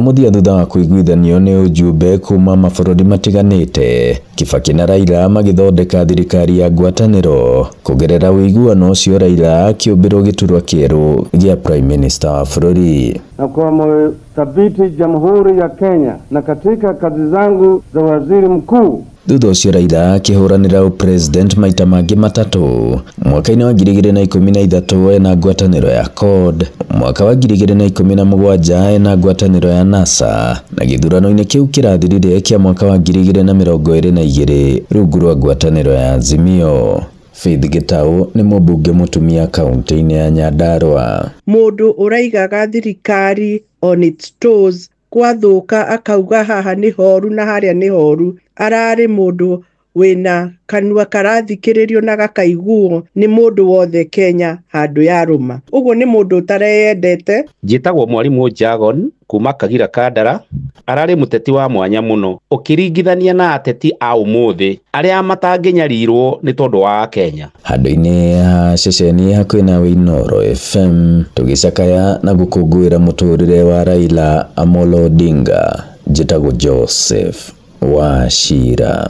Muthia thutha wa kũiguithanio nĩ ũjumbe kuma mabũrũri matiganĩte, Kibaki na Raila magĩthondeka thirikari ya ngwatanĩro. Kũgerera ũiguano ũcio Raila akĩũmbĩrwo gĩturwa kĩerũ gĩa Prime Minister wa bũrũri. Na kwa moyo thabiti Jamhuri ya Kenya na katika kazi zangu za waziri mkuu. Thutha ũcio Raila akĩhũranĩra president maita mangĩ matatũ. Mwaka-inĩ wa 2013 ena ngwatanĩro ya CORD, mwaka wa 2017 ena ngwatanĩro ya NASA, na gĩthurano-inĩ kĩu kĩrathirire kĩa mwaka wa 2022 rungu rwa ngwatanĩro ya Azimio. Faith Gitau nĩ mũmbunge mũtumia kaunti-inĩ ya Nyandarua. Mũndũ ũraigaga thirikari on its toes kwathũka akauga haha nĩ horu na harĩa nĩ horu, ararĩ mũndũ wĩna kanua karathikĩrĩrio na gakaiguo nĩ mũndũ wothe Kenya handũ ya rũma. Ũguo nĩ mũndũ ũtareyendete. Njĩtagwo Mwarimũ Jagon kuma Kagira Kandara, ararĩ mũteti wa mwanya mũno ũkĩringithania na ateti a ũmũthĩ arĩa matangĩnyarirwo nĩ tondũ wa Kenya. Handũ-inĩ ha ceceni hakuhĩ na Inooro FM tũgĩcakaya na gũkũngũĩra mũtũrĩre wa Raila Amolo Odinga. Njĩtagwo Joseph Wachira.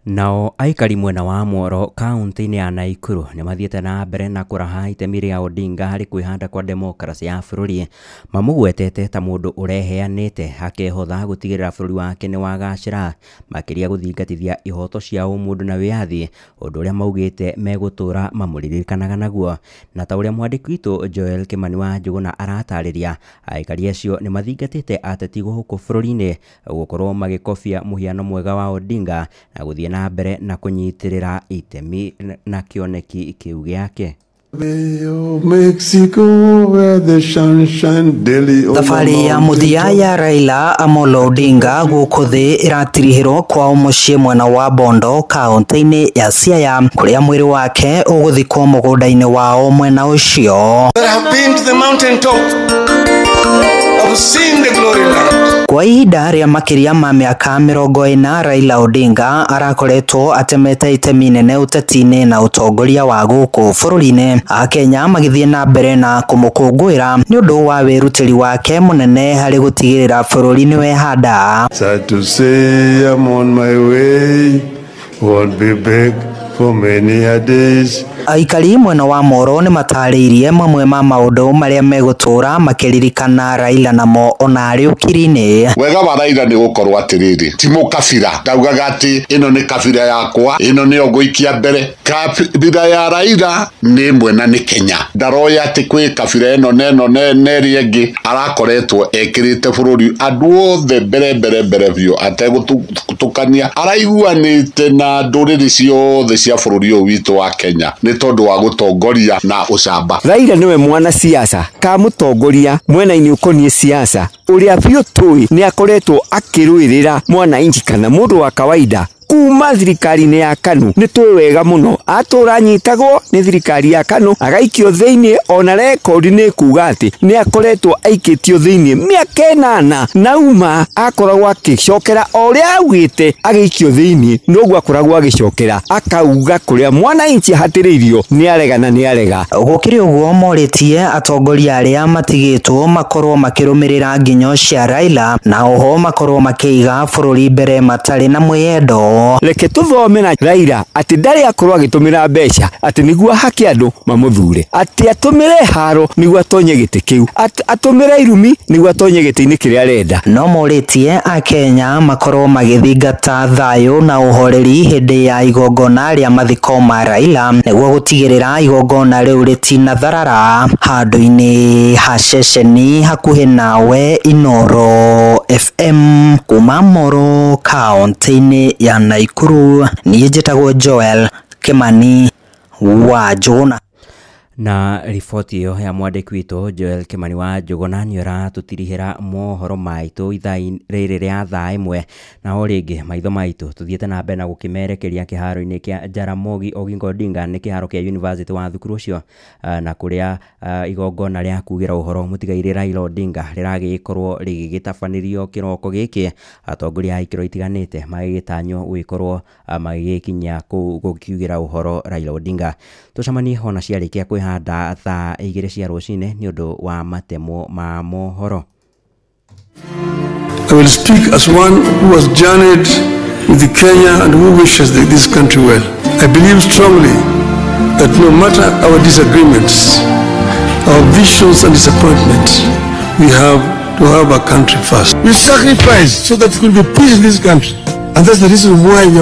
Nao aikari mwena wa Moro kaunti-inĩ ya Naikuru nĩ mathiĩte na mbere na kũraha itemi rĩa Odinga harĩ kwĩhanda kwa demokrasi ya bũrũri, mamũgwetete ta mũndũ ũreheanĩte akehotha gũtigĩrĩra bũrũri wake nĩ wagacĩra, makĩria gũthingatithia ihoto cia ũmũndũ na wĩyathi, ũndũ ũrĩa maugĩte megũtũra mamũririkanaga naguo. Na ta ũrĩa mwandĩki witũ Joel Kimani wa Njũgũna aratarĩria, aikari acio nĩ mathingatĩte ateti gũkũ bũrũri-inĩ gũkorwo magĩkobia mũhiano mwega wa Odinga na gũthiĩ na mbere na kũnyitĩrĩra itemi na kĩoneki kĩu gĩake. Thabarĩ ya mũthia ya Raila Amolo Odinga gũkũ thĩ ĩratirihĩrwo kwa mũciĩ mwena wa Bondo kaunti-inĩ ya Siaya, kũrĩa mwĩrĩ wake ũgũthikwo mũgũnda-inĩ wao mwena ũcio. Kwa ihinda rĩa makĩria ma mĩaka 40 Raila Odinga arakoretwo atemete itemi nene ũteti-inĩ na ũtongoria wa gũkũ bũrũri-inĩ. Akenya magĩthiĩ na mbere na kũmũkũngũĩra nĩ ũndũ wa wĩrutĩri wake mũnene harĩ gũtigĩrĩra bũrũri nĩ wehanda. Sad to say I'm on my way, won't be back for many a days. Aikari mwena wa Moro nĩ matarĩirie mamwe ma maũndũ marĩa megũtũra makĩririkana Raila namo ona arĩ ũkiri-inĩ. Wega wa Raila nĩ gũkorwo atĩrĩrĩ, ti mũkabira ndaugaga atĩ ĩno nĩ kabira yakwa, ĩno nĩyo ngũikia mbere. Kabira ya Raila nĩ mwena nĩ Kenya, ndaroya atĩ kwĩ kabira ĩno na ĩrĩa ĩngĩ. Arakoretwo ekĩrĩte bũrũri andũ othe mbere biũ ategũtukania, araiguanĩte na ndũrĩrĩ ciothe cia bũrũri ũyũ witũ wa Kenya nĩ tondũ wa gũtongoria na ũcamba. Raila nĩwe mwana siasa ka mũtongoria mwena-inĩ ũkoniĩ siasa ũrĩa biũ tũĩ nĩ akoretwo akĩrũĩrĩra mwana inji kana mũndũ wa kawaida kuma kuma thirikari-inĩ ya KANU nĩ twĩ wega mũno atũra nyitagwo nĩ thirikari ya KANU agaikio thĩinĩ ona rekondi nĩ kuga atĩ nĩ akoretwo aikĩtio thĩinĩ mĩaka 8 nauma akoragwo agĩcokera ũrĩa augĩte agĩikio thĩinĩ noguo akoragwo agĩcokera akauga kũrĩa mwananchi ahatĩrĩirio nĩ arega na nĩ arega. Gũkĩrĩ ũguo morĩtie atongoria arĩa matigĩtwo makorwo makĩrũmĩrĩra nginyo cia Raila na oho makorwo makĩiga bũrũri mbere matarĩ na mwĩyendo. Reke tũthome na Raila atĩ ndarĩ akorwo agĩtũmĩra mbeca atĩ nĩguo hake andũ mamũthure, atĩ atũmĩre haro nĩguo atonye gĩtĩ kĩu, atũmĩre irumi nĩguo atonye gĩtĩ-inĩ kĩrĩa arenda. No morĩtie Akenya makorwo magĩthingata thayũ na ũhoreri hĩndĩ ya igongona rĩa mathiko ma Raila nĩguo gũtigĩrĩra igongona rĩu rĩtinatharara. Handũ-inĩ ha ceceni hakuhĩ nawe Inoro FM kuma Moro kaunti-inĩ ya Naikuru, niĩ njĩtagwo Joel Kimani wa Njũgũna. Na riboti ĩyo ya mwandĩki witũ Joel Kimani wa Njũgũna nĩ ũratũtirihĩra mohoro maitũ ithaa rĩrĩ rĩa thaa ĩmwe, na o rĩngĩ maitho maitũ tũthiĩte na mbere na gũkĩmerekeria kĩharo-inĩ kĩa Jaramogi Oginga Odinga, nĩ kĩharo kĩa university wa thukuru ũcio, na kũrĩa igongona rĩa kugĩra ũhoro mũtigairĩ Raila Odinga rĩragĩkorwo rĩgĩgĩtabanĩrio kĩroko gĩkĩ, atongoria a ikĩro itiganĩte magĩgĩtanywo gũgĩkorwo magĩgĩkinya kũu gũkiugĩra ũhoro Raila Odinga. Tũcemanie ona ciarĩkia kwĩhanda thaa 2 cia rũcinĩ nĩ ũndũ wa matemo ma mohoro. I will speak as one who has journeyed with Kenya and who wishes this country well. I believe strongly that no matter our disagreements, our visions and disappointments, we have to have our country first. We sacrifice so that there could be peace in this country. And that's the reason why we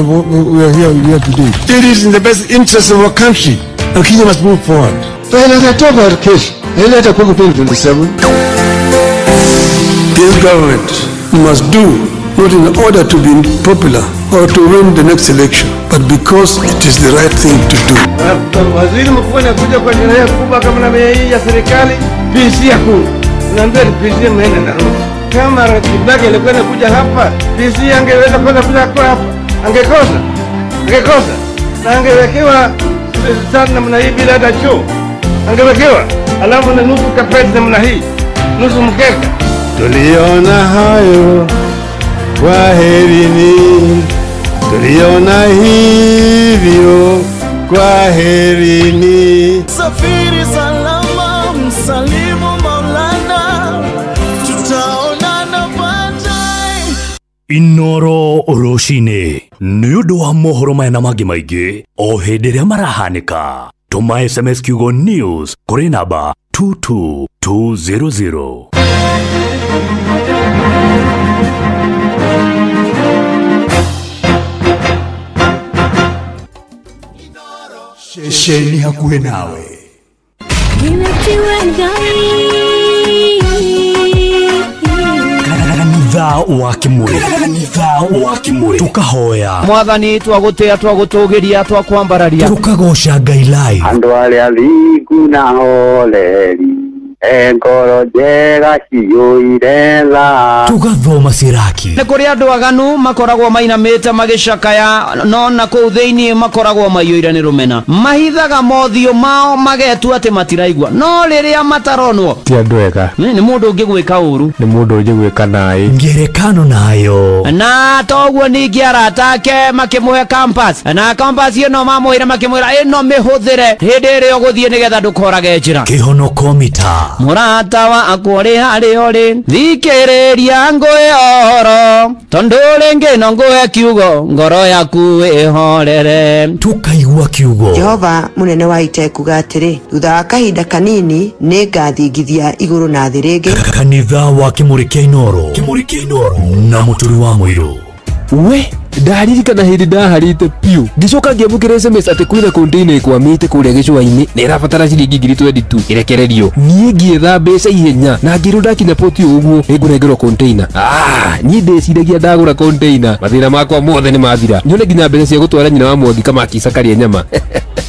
are here today. It is in the best interest of our country. And Kenya must move forward. This government must do not in order to be popular or to win the next election, but because it is the right thing to do. Waziri mkuu anakuja kwa sherehe kubwa kama na hii ya serikali, PC hakuna. Naambia PC mmeenda na roho. Kama Kibaki alikuwa anakuja hapa, PC angeweza kwenda kuja hapa, angekosa. Na angewekewa sana namna hii bila hata choo. Angewekewa alafu na nusu kapeti namna hii, nusu mkeka. Tuliona hayo, kwaherini. Tuliona hivyo, kwaherini. Safiri salama, msalimu Maulana, tutaonana baadaye. Inoro rũcinĩ nĩ ũndũ wa mohoro maya na mangĩ maingĩ o hĩndĩ ĩrĩa marahanĩka. Tũma SMS kiugo news kũrĩ namba 22200. Shesheni hakuhe nawe. Kanitha wa Kimuri tukahoya Mwathani twagũtĩa twagũtũgĩria twakwambararia tukagoca Ngai live. Andũ arĩa athingu na holeri ngoro njega ciyũire tha tugathoma ciraki. nĩ kũrĩ andũ aganu makoragwo mainamĩte magĩcakaya, no na kũu thĩinĩ makoragwo maiyũire nĩ rũmena, mahithaga mothiũ mao magetua atĩ matiraigua, no rĩrĩa mataronwo ti andũ ega, nĩ mũndũ ũngĩ gwĩka ũru, nĩ mũndũ ũngĩ gwĩka naĩ. Ngerekano nayo na toguo ningĩ arata ake makĩmũhe campus, na campus ĩno mamũhĩre makĩmwĩra ĩno mĩhũthĩre hĩndĩ ĩrĩa ũgũthiĩ nĩgetha ndũkorage njĩra. Kĩhonoko mita mũrata wakwa ũrĩ harĩa ũrĩ, thikĩrĩria ngũhe ũhoro, tondũ rĩngĩ no ngũhe kiugo ngoro yaku ĩhorere. Tukaigua kiugo. Jehova mũnene wa ita kuga atĩrĩ, thutha wa kahinda kanini nĩ ngathingithia igũrũ na thĩ rĩngĩ. Kanitha wa Kimuri kĩa Inoro na mũturi wa mũirũ. We ndaririkana hĩndĩ ndaharĩte piũ ngĩcoka ngĩamũkĩra SMS atĩ kwĩna container ĩkwamĩte kũrĩa gĩcũa-inĩ na ĩrabatara ciringi 22 ĩrekererio. Niĩ ngĩetha mbeca ihenya na ngĩrwo ndakinya poti ũguo nĩngũnengerwo container. Niĩ ndĩciragia ndagũra container, mathĩna makwa mothe nĩ mathira, nyone nginya mbeca cia gũtwara nyina wa Mwangi Kamaki Sakaria nyama.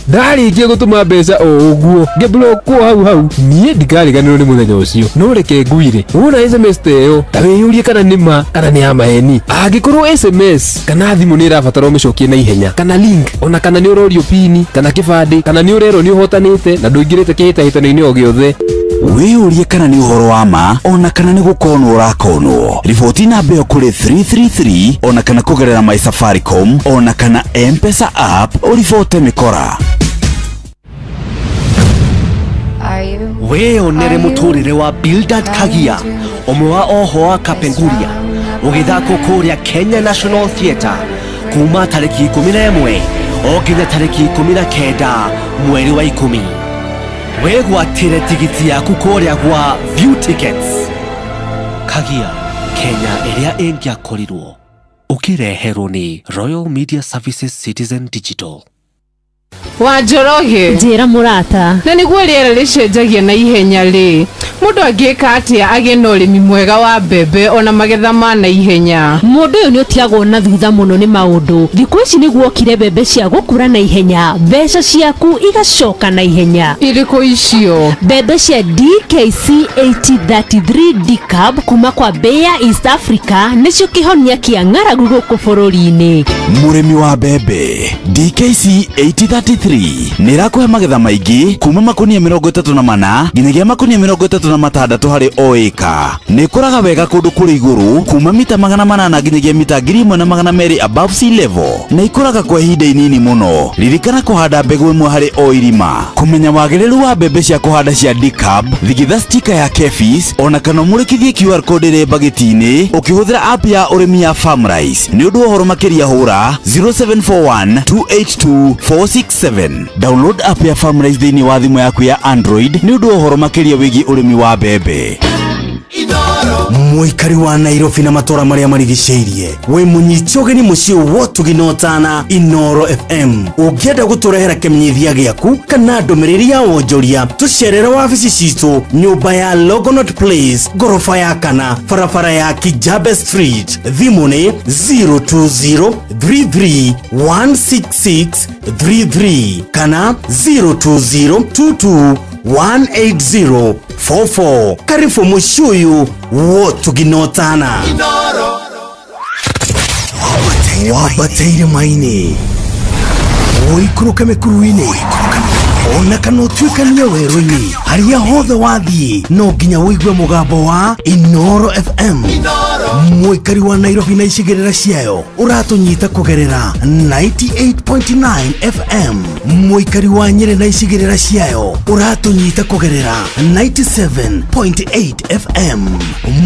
Ndarĩkia gũtũma mbeca o ũguo ngĩblokwo hau niĩ ndikariganĩrwo nĩ mũthenya ũcio, no reke ngwire wona SMS ta ĩyo ta wĩyũrie kana nĩ ma kana nĩ ya maheni. Angĩkorwo SMS kana thimu nĩ ĩrabatara ũmĩcokie na ihenya, kana link, ona kana nĩ ũrorio pini, kana kĩbandĩ, kana nĩ ũrerwo nĩ ũhotanĩte na ndũingĩrĩte kĩhĩtahĩtano-inĩ o gĩothe. Wĩyũrie kana nĩ ũhoro wa ma, ona kana nĩ gũkonwo ũrakonwo. Riboti namba ĩyo kũrĩ 333, ona kana kũgerera My Safaricom, ona kana M-Pesa app, ũribote mĩkora. Wĩyonere mũtũrĩre wa Bildad Kagia, ũmwe wa oho wa Kapenguria, ũgĩthakwo kũrĩa Kenya National Theatre kuma tarĩki 11 o nginya tarĩki 19 mweri wa 10. Wĩgwatĩre tigiti yaku kũrĩa gwa View Tickets. Kagia, Kenya ĩrĩa ĩngĩakorirwo. Ũkĩreherwo nĩ Royal Media Services Citizen Digital. Wanjoroge njira murata na niguo rĩera rĩcenjagia na ihenya rĩ mundu angĩka atĩa agĩe na ũrĩmi mwega wa mbembe ona magetha ma na ihenya. Mundu ũyũ nĩ ũtiagwo na thutha mũno nĩ maũndũ. Thikũ ici nĩguo okire mbembe cia gũkũra na ihenya, mbeca ciaku igacoka na ihenya. Irĩkũ icio? Mbembe cia DKC 8033 DCAB kuma kwa Bayer East Africa nĩcio kĩhonia kĩa ng'aragu gũkũ bũrũri-inĩ. Mũrĩmi wa mbembe DKC 8033 nĩ ĩrakũhe magetha maingĩ kuma makũnia 34 nginyagia makũnia 36 harĩ o ĩka. Nĩ ĩkũraga wega kũndũ kũrĩ igũrũ kuma mita 800 nginyagia mita 1200 above sea level, na ĩkũraga kwa ihinda inini mũno. Ririkana kũhanda mbegũ ĩmwe harĩ o irima. Kũmenya wagĩrĩru wa mbembe cia kũhanda cia DCAB, thigitha sticker ya KEPHIS ona kana mũrĩkithie QR code ĩrĩ bagiti-inĩ ũkĩhũthĩra app ya ũrĩmi ya Farmrise. Nĩ ũndũ wa ũhoro makĩria hũra 0741 282 467. Download app ya Farmrise thĩinĩ wa thimũ yaku ya Android nĩ ũndũ wa ũhoro makĩria wĩgiĩ ũrĩmi wa mbembe. Mũikari wa Nairobi na matũra marĩa marigicĩirie, wĩ mũnyiti ũgeni mũciĩ wotuginotana Inoro FM. Ũngĩenda gũtũrehera kĩmenyithia gĩaku kana ndũmĩrĩri ya wonjoria, tũcerere wabici citũ, nyũmba ya Logonot Place, ngorofa ya 4, barabara ya Kijabe Street. Thimũ nĩ 02033166333 kana 02022180044. Karibu mũciĩ wotuginotana. Wabateire maini ũikũrũke mĩkuru-inĩ ona kana ũtuĩkanie werũ-inĩ, harĩa hothe wathiĩ no nginya wĩigue mũgambo wa Inoro FM. Mũikari wa Nairobi na icigĩrĩra ciayo ũratũnyita kũgerera 98.9 FM. Mũikari wa Nyĩrĩ na icigĩrĩra ciayo ũratũnyita kũgerera 97.8 FM.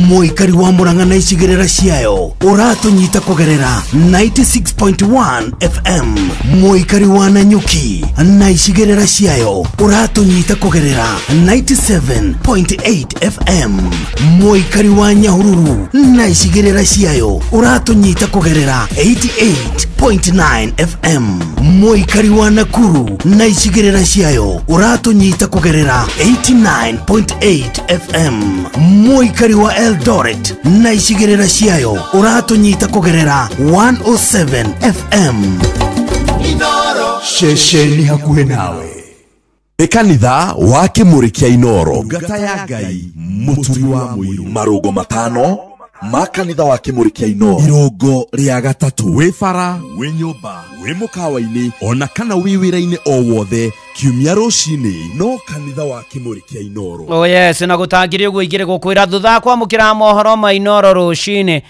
Mũikari wa Murang'a na icigĩrĩra ciayo ũratũnyita kũgerera 96.1 FM. Mũikari wa Nanyuki na icigĩrĩra ciayo ũratũnyita kũgerera 97.8 FM. Mũikari wa Nyahururu na icigĩrĩra ciayo ũratũnyita kũgerera 88.9 FM. Mũikari wa Nakuru na icigĩrĩra ciayo ũratũnyita kũgerera 89.8 FM. Mũikari wa Eldoret na icigĩrĩra ciayo ũratũnyita kũgerera 107 FM. Shesheni hakuhĩ nawe. Kanitha wa Kĩmũrĩ kĩa Inoro, ngata ya Ngai mũturi wa mũirũ. Marũgo matano ma kanitha wa Kĩmũrĩ kĩa Inoro. Irũngo rĩa gatatũ, wĩ bara, wĩ nyũmba, wĩ mũkawa-inĩ ona kana wĩ wĩra-inĩ o wothe, kiumia rũcinĩ no kanitha wa Kĩmũrĩ kĩa Inoro. Oh yes, na gũtangĩrĩ ũguo igĩrĩ gũkwĩra thutha kwamũkĩra mohoro ma Inoro rũcinĩ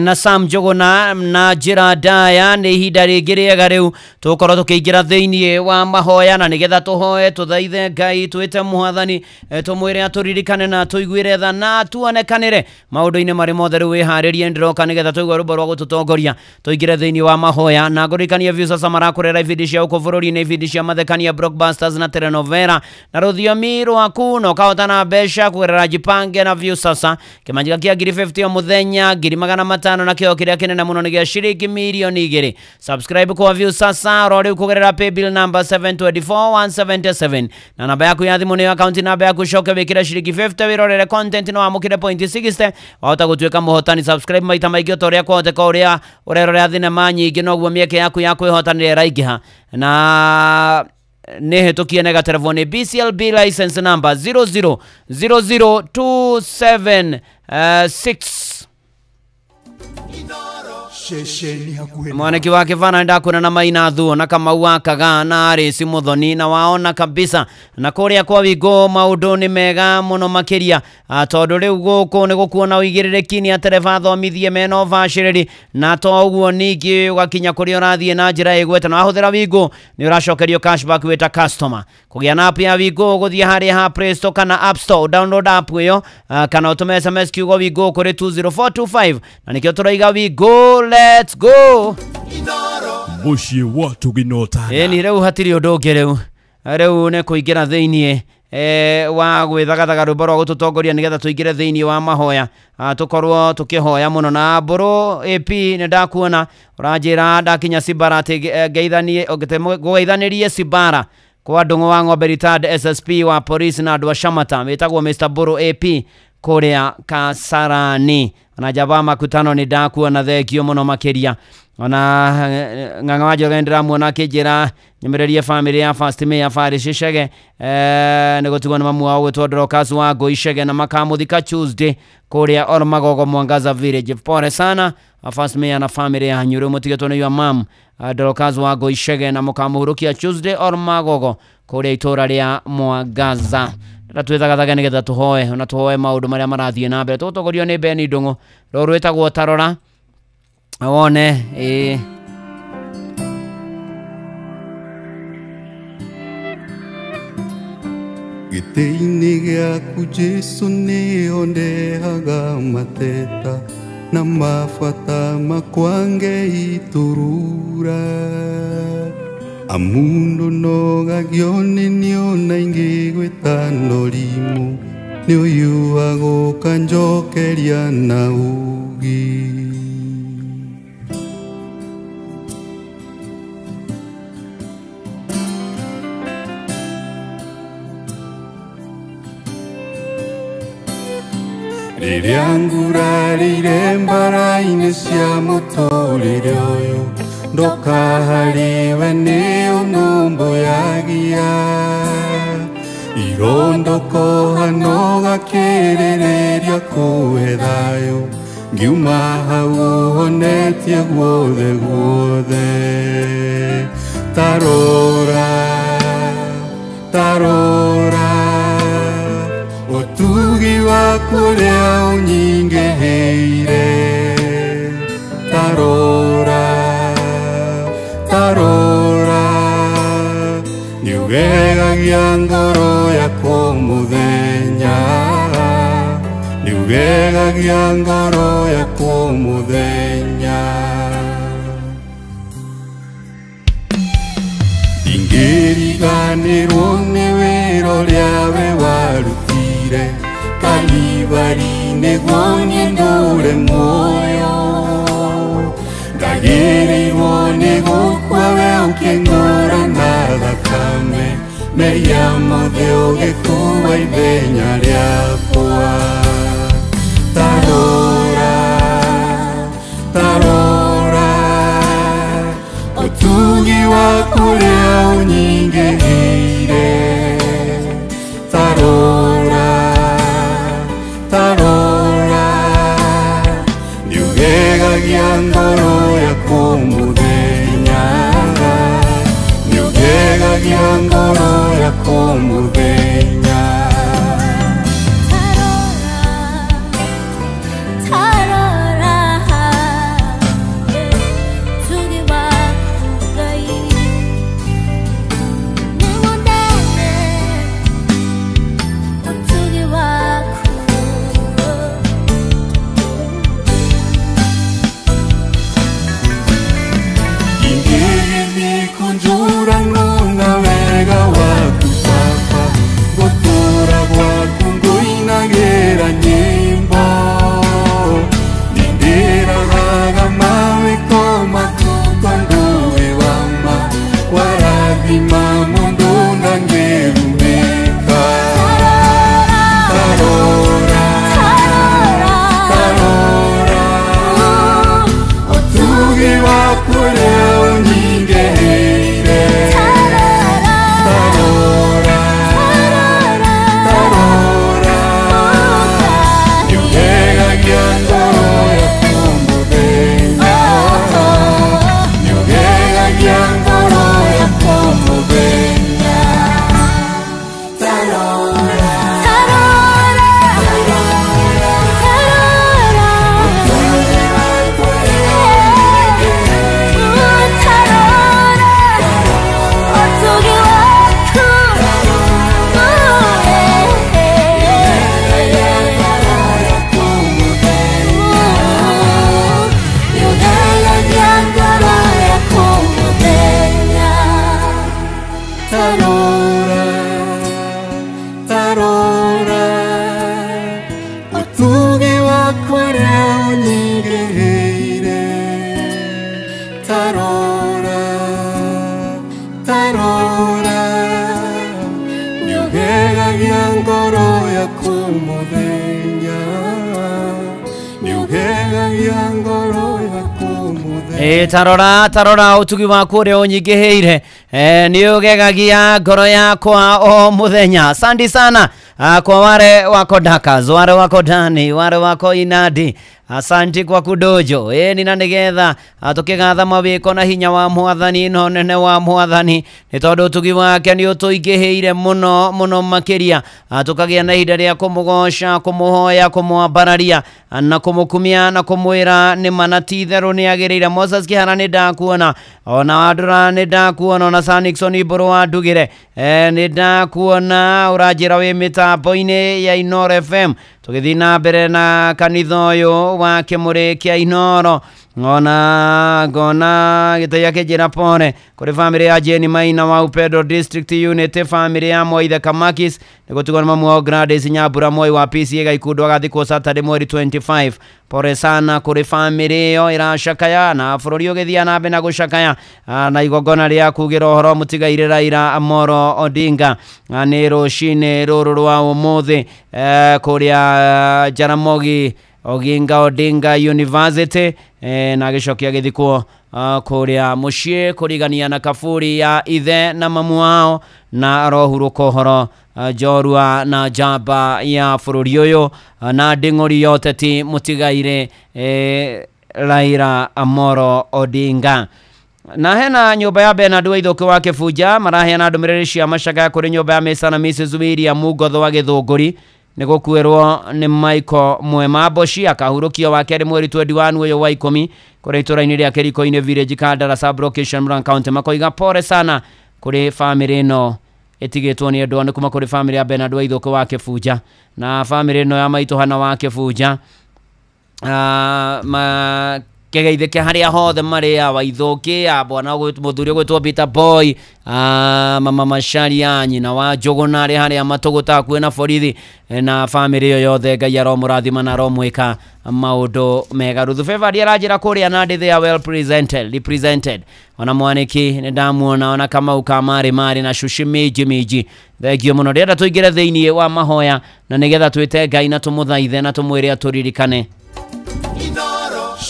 na Sam Njũgũna na njĩra ndaya nĩ ihinda rĩngĩ rĩega rĩu tũkorwo tũkĩingĩra thĩinĩ wa mahoya na nĩgetha tũhoe tũthaithe Ngai twĩte Mwathani tũmwĩre atũririkane na tũiguĩre tha na tuonekanĩre maũndũ-inĩ marĩ mothe rĩu wĩharĩrie ndĩroka nĩgetha tũigue rũmbo rwa gũtũtongoria tũingĩre thĩinĩ wa mahoya na ngũrĩkania views sasa marakũrera ibindi cia ũkũ bũrũri-inĩ ibindi cia mathekania blockbusters na telenovela na rũthiomi rwaku no kahotana mbeca kũgerera Jipange na views sasa kĩmanjĩka kĩa 50 o mũthenya 500 na kĩo kĩrĩa kĩnene mũno nĩ gĩa ciringi milioni 2. Subscribe kwa views sasa rorĩ kũgerera paybill number 724177 na namba yaku ya thimũ nĩ account namba yaku coke wĩkĩre ciringi 50 wĩrorere content no amũkĩre point 60 wahota gũtuĩka mũhotani. Subscribe maita maingĩ ũtorĩa kwahoteka ũrĩa ũrerorera thinema nyingĩ noguo mĩeke yaku ya kwĩhotanĩra ĩraingĩha na nehetokia nega telefoni BCLB license number 0000276. ceceni hakuhĩ mwaniki wake vana ndakuna na maina thuo na Kamau wakaga na Arĩsi Muthoni na waona kabisa na kuria kwa Wingu maundu ni mega muno makiria tondu riu guku ni gukuona uigirĩrĩki ni atereva thomithie meno vacirĩri na to uguo ningi ugakinya kuria urathie na njira igwete na ahuthira Wingu ni uracokerio cashback wita customer kugia na app ya Wingu guthie haria ha Play Store kana App Store download app iyo kana utume SMS kiugo Wingu kuri 20425 na nikio turaiga Wingu let's go Muciĩ watu ginota ni rĩu hatiri ũndũ ũngĩ rĩu nĩ kũingĩra thĩinĩ wa gwĩthagathaga rwĩmbo rwa gũtũtongoria nĩgetha tũingĩre thĩinĩ wa mahoya tũkorwo tũkĩhoya mũno na Mbũrũ AP nĩ ndakuona ũranjĩra ndakinya Cibara atĩ gũgeithanĩrie Cibara kwa Ndung'u wa Ng'ombe retired SSP wa polisi na andũ a Shamata metagwo Mr. Mbũrũ AP kũrĩa Kasarani na jaba makutano ni ndakuona thengio mũno makĩria ona Ng'ang'a wa Njoroge ndĩramuona akĩnjĩra nyemererie family ya First Mayor Faris Icege nĩ gũtigwo nĩ mamu wao gwĩtwo Dorcas Wangũ Icege na makamũthika Tuesday kũrĩa Ormagogo Mwangaza Village. Pole sana First Mayor na family ya Nyũrũ mũtigetwo nĩ your mom Dorcas Wangũ Icege na mũkamũhurũkia Tuesday Ormagogo kũrĩa itũra rĩa Mwangaza. Na twĩthagathage nĩgetha tũhoe ona tũhoe maũndũ marĩa marathiĩ na mbere tũtongorio nĩ Beni Ndung'u rũrũ rwĩtagwo Tarora wone gĩtĩ-inĩ gĩaku Jesu nĩho ndehaga mateta na mabata makwa Ngei turura amundu nogagio nĩniona ingĩgwĩta norimũ nĩũyuagwo kanjokeria na ugi rĩrĩa ngurarĩire mbara-inĩ cia mũtũrĩre ũyũ ndoka hariwe nĩ ũnũmbũyagia irondoko hano gakĩrĩrĩria kũhe thayũ ngiuma hau honetie guothe guothe tarora tarora ũtugi waku ũrĩa ũnyingĩhĩire tarora tarora niugegagia ngoro yakwa mũthenya niugegagia ngoro yakwa mũthenya ingĩriganĩrwo nĩ wĩra ũrĩa we warutire Kalivari nĩguo niĩ ndũre muoyo ndagĩrĩirwo nĩ gũkua we ũkĩng'ũra na thakame mehia mothe ũgĩkuua ithenya rĩakwa tarora tarora ũtugi waku ũrĩa ũnyingĩhĩire tarora tarora niugegagia ngoro yakwa mũthenya niugegagia ngoro yakwa mũthenya tarora tarora niugegagia ngoro yaku muthenya niugegagia ngoro yaku muthenya tarora utugi waku uria unyigiheire niugegagia ngoro yakwa o muthenya. Asante sana kwa wale wako Dakas, wale wako Dani, wale wako Inadi. Asante kwa kudojo nina nigetha tukigatha mawiko na hinya wa mwathani no nene wa mwathani ni tondu tugi wake ni utuingiheire muno muno makiria tukagia na ihinda ria kumugosha kumuhoya kumwambararia na kumukumia na kumwira ni manati theru ni agireire. Moses Kihara ni ndakuona ona Wadura ni ndakuona ona Sanixon Iburu wa Ndugire ni ndakuona urajira wi mitambo-ini ya Inoro FM tugithi na mbere na kanitha uyu wa Kimuri kia Inoro ona gona gitaya kijira pone kuri family ya Jeni Maina wa Upendo District Unit, family ya Moithe Kamakis nigutugona mamu wa Gladys Nyambura Moi wa PCA Ikundo agathikwo Saturday mweri 25. Pore sana kuri family yo irashakaya na bururi ugithia na mbe na gushakaya na igogona ria kugira horo mutigaire Raila Amolo Odinga ni rucine ruru rwa umuthi kuria Jaramogi Oginga Odinga University na gicokia githikwo kuria mucie kurigania na kaburi ya ithe na mamu wao na rohuruko horo jorua na jamba ya bururi uyu na nding'uri yote ti mutigaire Raila Amolo Odinga. Na hena nyumba ya Bernard Waithuki wa Kibuja maraheana ndumiriri cia macaka kuri nyumba ya Mesa na Mrs. William Mugotho wa Githunguri nigukwirwo ni Michael Mwema Boshi akahurukio wa keri mweri 21 uyu wa 10 kuri ituraini ria Kiriko-ini Village Kandara Sub Location Murang'a County. Makoiga pore sana kuri family no etigitwo ni andu kuma kuri family ya Bernard Waithuki wa Kibuja na family no ya Maituhana wa Kibuja kegeithike haria hothe maria Waithuki bwana muthuri gwitwo Peter Boy mama Mashari anyi na wa Njuguna ari haria matuguta kwena borithi na family yo yothe Ngai aromurathima na aromwika maundu mega. Ruthu Favour arajira kuria na ndithi ya well represented ona mwaniki ni ndamuona ona Kamau Kamari mari na Shushi Miji thegio muno renda tuingire thiini wa mahoya na nigetha twite Ngai na tumuthaithe na tumwire aturirikane